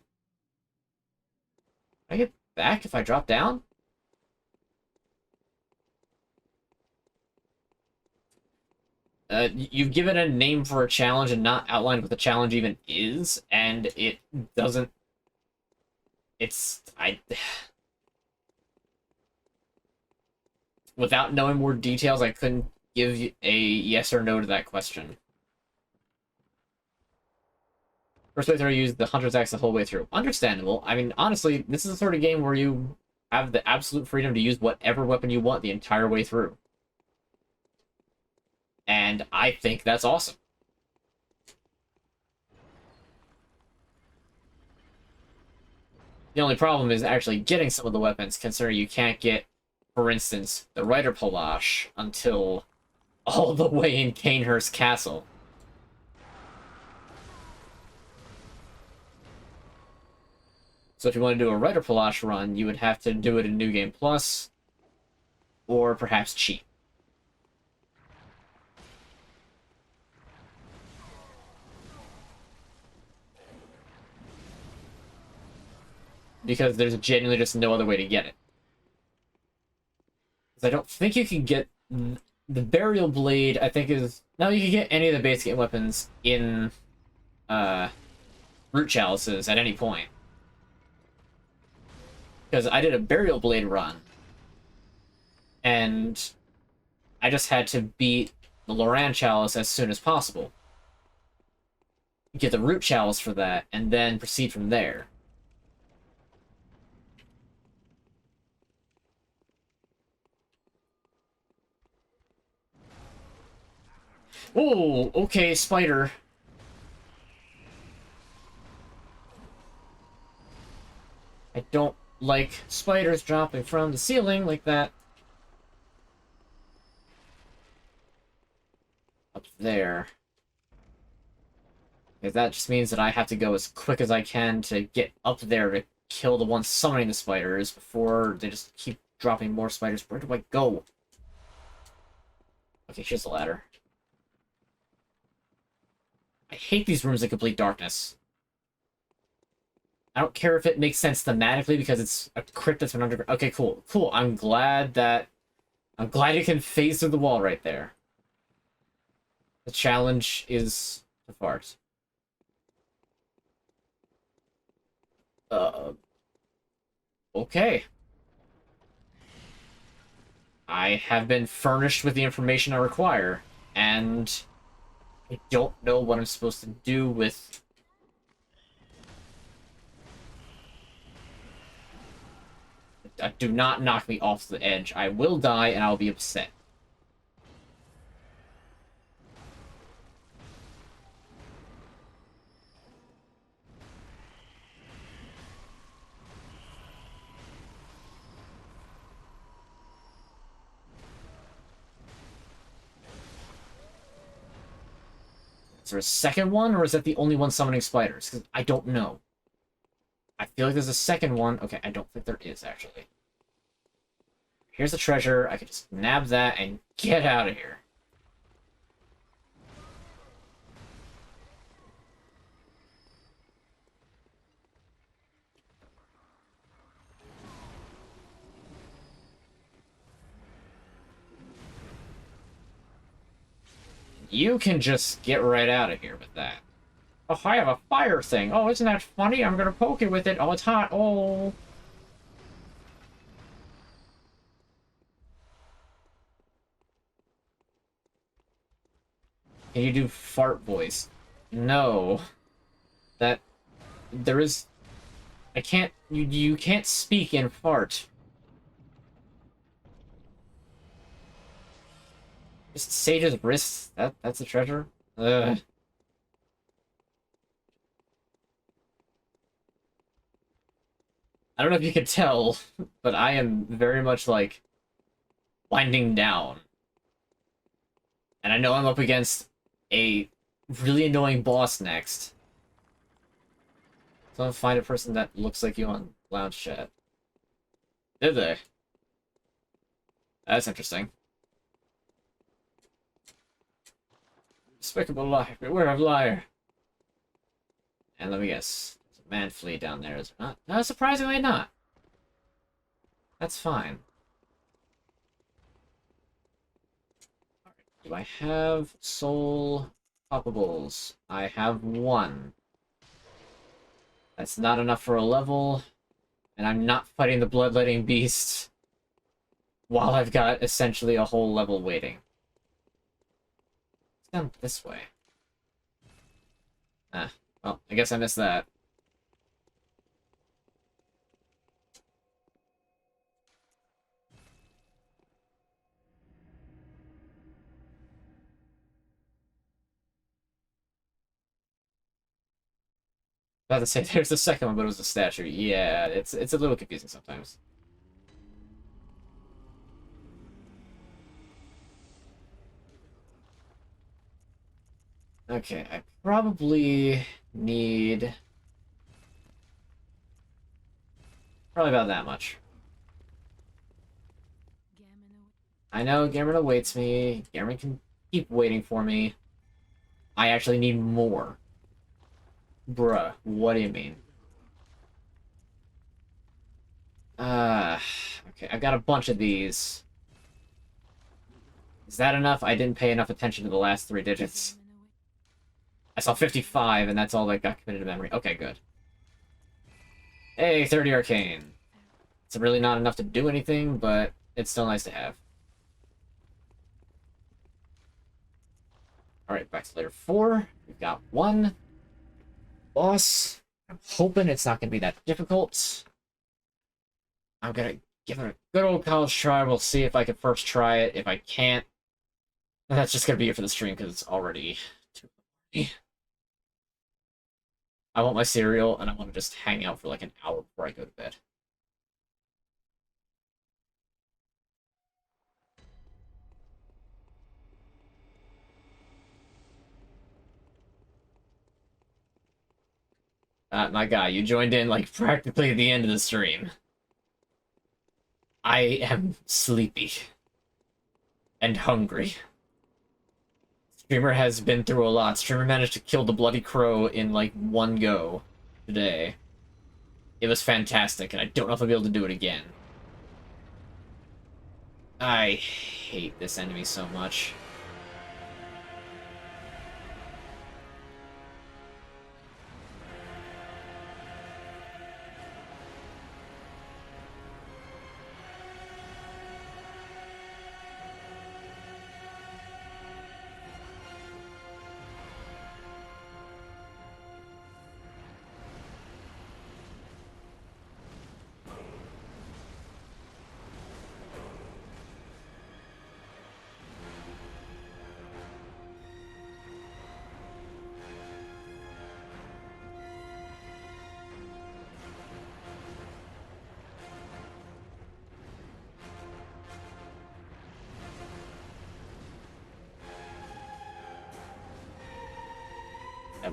Can I get back if I drop down? You've given a name for a challenge and not outlined what the challenge even is, and it doesn't... Without knowing more details, I couldn't give a yes or no to that question. First playthrough, I used the Hunter's Axe the whole way through. Understandable. I mean, honestly, this is the sort of game where you have the absolute freedom to use whatever weapon you want the entire way through. And I think that's awesome. The only problem is actually getting some of the weapons, considering you can't get, for instance, the Rider Palash until all the way in Canehurst Castle. So if you want to do a Rider Palash run, you would have to do it in New Game Plus, or perhaps cheat. Because there's genuinely just no other way to get it. Because I don't think you can get the Burial Blade. I think is no, you can get any of the basic game weapons in Root Chalices at any point. Because I did a Burial Blade run, and I just had to beat the Loran Chalice as soon as possible. Get the Root Chalice for that, and then proceed from there. Oh, okay, spider. I don't like spiders dropping from the ceiling like that. Up there. Because that just means that I have to go as quick as I can to get up there to kill the one summoning the spiders before they just keep dropping more spiders. Where do I go? Okay, here's the ladder. I hate these rooms in complete darkness. I don't care if it makes sense thematically because it's a crypt that's been underground. Okay, cool. Cool. I'm glad you can phase through the wall right there. The challenge is the fart. Okay. I have been furnished with the information I require, and I don't know what I'm supposed to do with... Do not knock me off the edge. I will die, and I'll be upset. Is there a second one, or is that the only one summoning spiders? Because I don't know. I feel like there's a second one. Okay, I don't think there is, actually. Here's the treasure. I can just nab that and get out of here. You can just get right out of here with that. Oh, I have a fire thing. Oh, isn't that funny? I'm gonna poke it with it. Oh, it's hot. Oh. Can you do fart voice? No. That... There is... I can't... You can't speak in fart. Just Sage's wrist. That's a treasure? Ugh. I don't know if you could tell, but I am very much, like, winding down. And I know I'm up against a really annoying boss next. So I'll find a person that looks like you on lounge chat. Did they? That's interesting. Despicable liar, beware of liar. And let me guess. There's a man flea down there, is there not? No, surprisingly not. That's fine. Alright, do I have soul poppables? I have one. That's not enough for a level, and I'm not fighting the bloodletting beast while I've got essentially a whole level waiting. It's down this way. Ah, Oh, I guess I missed that. About to say there's the second one, but it was a statue. Yeah, it's a little confusing sometimes. Okay, I probably need probably about that much. I know Cameron awaits me. Cameron can keep waiting for me. I actually need more. Bruh, what do you mean? Okay, I've got a bunch of these. Is that enough? I didn't pay enough attention to the last 3 digits. I saw 55, and that's all that got committed to memory. Okay, good. Hey, 30 arcane. It's really not enough to do anything, but it's still nice to have. Alright, back to layer 4. We've got 1. Boss. I'm hoping it's not going to be that difficult. I'm going to give it a good old college try. We'll see if I can first try it. If I can't, that's just going to be it for the stream because it's already too late. I want my cereal, and I want to just hang out for like an hour before I go to bed. My guy, you joined in like practically at the end of the stream. I am sleepy. And hungry. Streamer has been through a lot. Streamer managed to kill the bloody crow in like 1 go today. It was fantastic, and I don't know if I'll be able to do it again. I hate this enemy so much.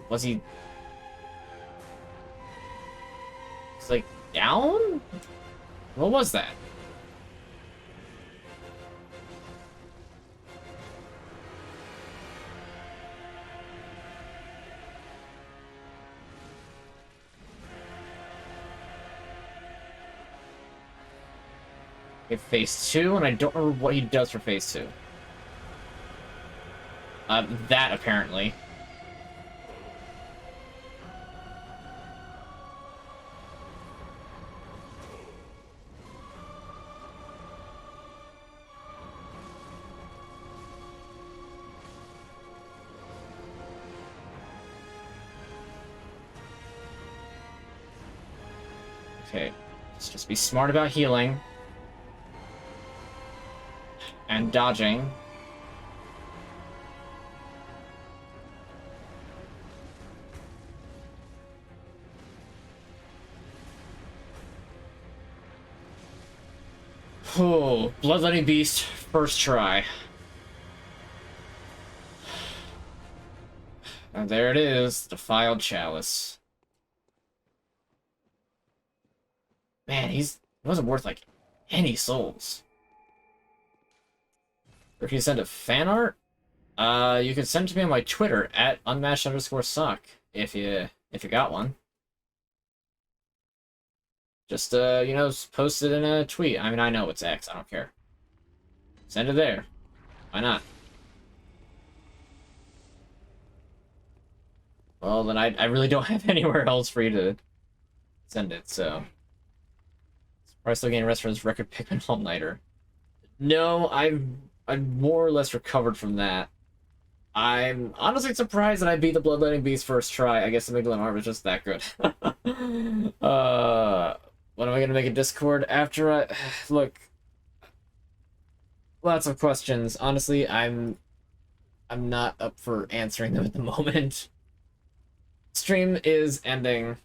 Was he... It's like, down? What was that? Okay, phase 2, and I don't remember what he does for phase 2. That, apparently. Okay, let's just be smart about healing. And dodging. Oh, Bloodletting Beast, first try. And there it is, Defiled Chalice. Man, he wasn't worth, like, any souls. Or if you send a fan art, you can send it to me on my Twitter, at @unmatched_sock, if you got one. Just, you know, post it in a tweet. I mean, I know it's X, I don't care. Send it there. Why not? Well, then I really don't have anywhere else for you to send it, so... Probably still getting rest from his record Pikmin all-nighter. No, I've more or less recovered from that. I'm honestly surprised that I beat the Bloodletting Beast first try. I guess the Miglan Art was just that good. When am I gonna make a Discord after I... Look... Lots of questions. Honestly, I'm not up for answering them at the moment. Stream is ending.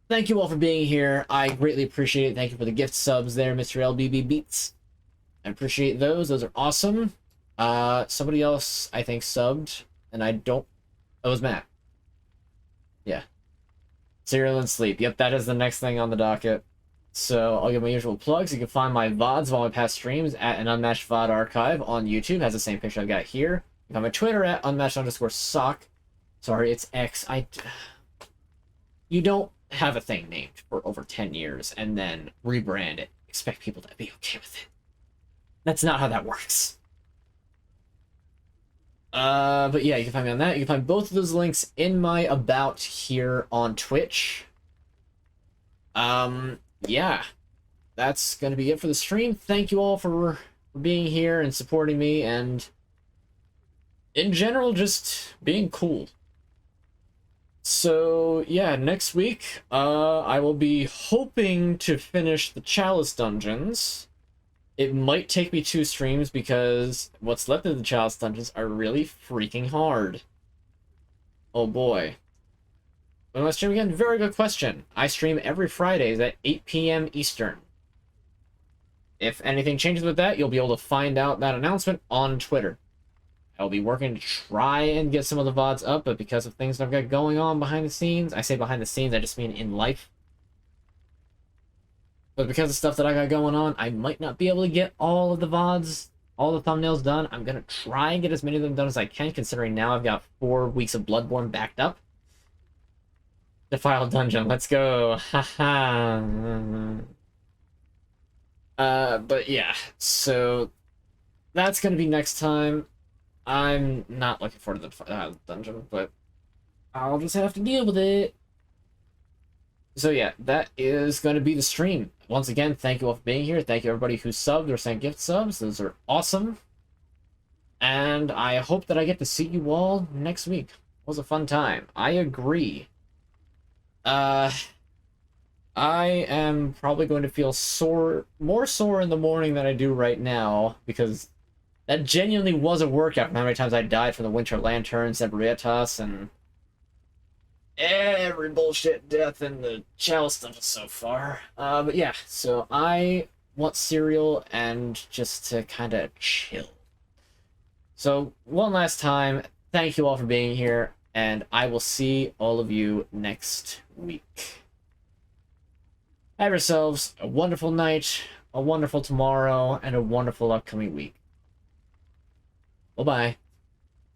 Thank you all for being here. I greatly appreciate it. Thank you for the gift subs there, Mr. LBB Beats. I appreciate those. Those are awesome. Somebody else, I think, subbed, and I don't... Oh, it was Matt. Yeah. Cereal and sleep. Yep, that is the next thing on the docket. So, I'll give my usual plugs. You can find my VODs of all my past streams at an Unmatched VOD archive on YouTube. Has the same picture I've got here. You can find my Twitter at unmatched_sock. Sorry, it's X. You don't have a thing named for over 10 years and then rebrand it. Expect people to be okay with it. That's not how that works. But yeah, you can find me on that. You can find both of those links in my About here on Twitch. Yeah. That's gonna be it for the stream. Thank you all for being here and supporting me, and in general, just being cool. So, yeah, next week, I will be hoping to finish the Chalice dungeons. It might take me 2 streams because what's left of the Chalice dungeons are really freaking hard. Oh boy. When do I stream again? Very good question. I stream every Fridays at 8 p.m. Eastern. If anything changes with that, you'll be able to find out that announcement on Twitter. I'll be working to try and get some of the VODs up, but because of things that I've got going on behind the scenes, I say behind the scenes, I just mean in life. But because of stuff that I got going on, I might not be able to get all of the VODs, all the thumbnails done. I'm going to try and get as many of them done as I can, considering now I've got 4 weeks of Bloodborne backed up. Defiled Dungeon, let's go. Haha. But yeah, so that's going to be next time. I'm not looking forward to the dungeon, but I'll just have to deal with it. So yeah, that is going to be the stream. Once again, thank you all for being here. Thank you everybody who subbed or sent gift subs. Those are awesome. And I hope that I get to see you all next week. It was a fun time. I agree. I am probably going to feel more sore in the morning than I do right now, because that genuinely was a workout from how many times I died from the Winter Lanterns, Ebrietas, and every bullshit death in the Chalice dungeon so far. But yeah, so I want cereal and just to kind of chill. So, one last time, thank you all for being here, and I will see all of you next week. Have yourselves a wonderful night, a wonderful tomorrow, and a wonderful upcoming week. Bye-bye.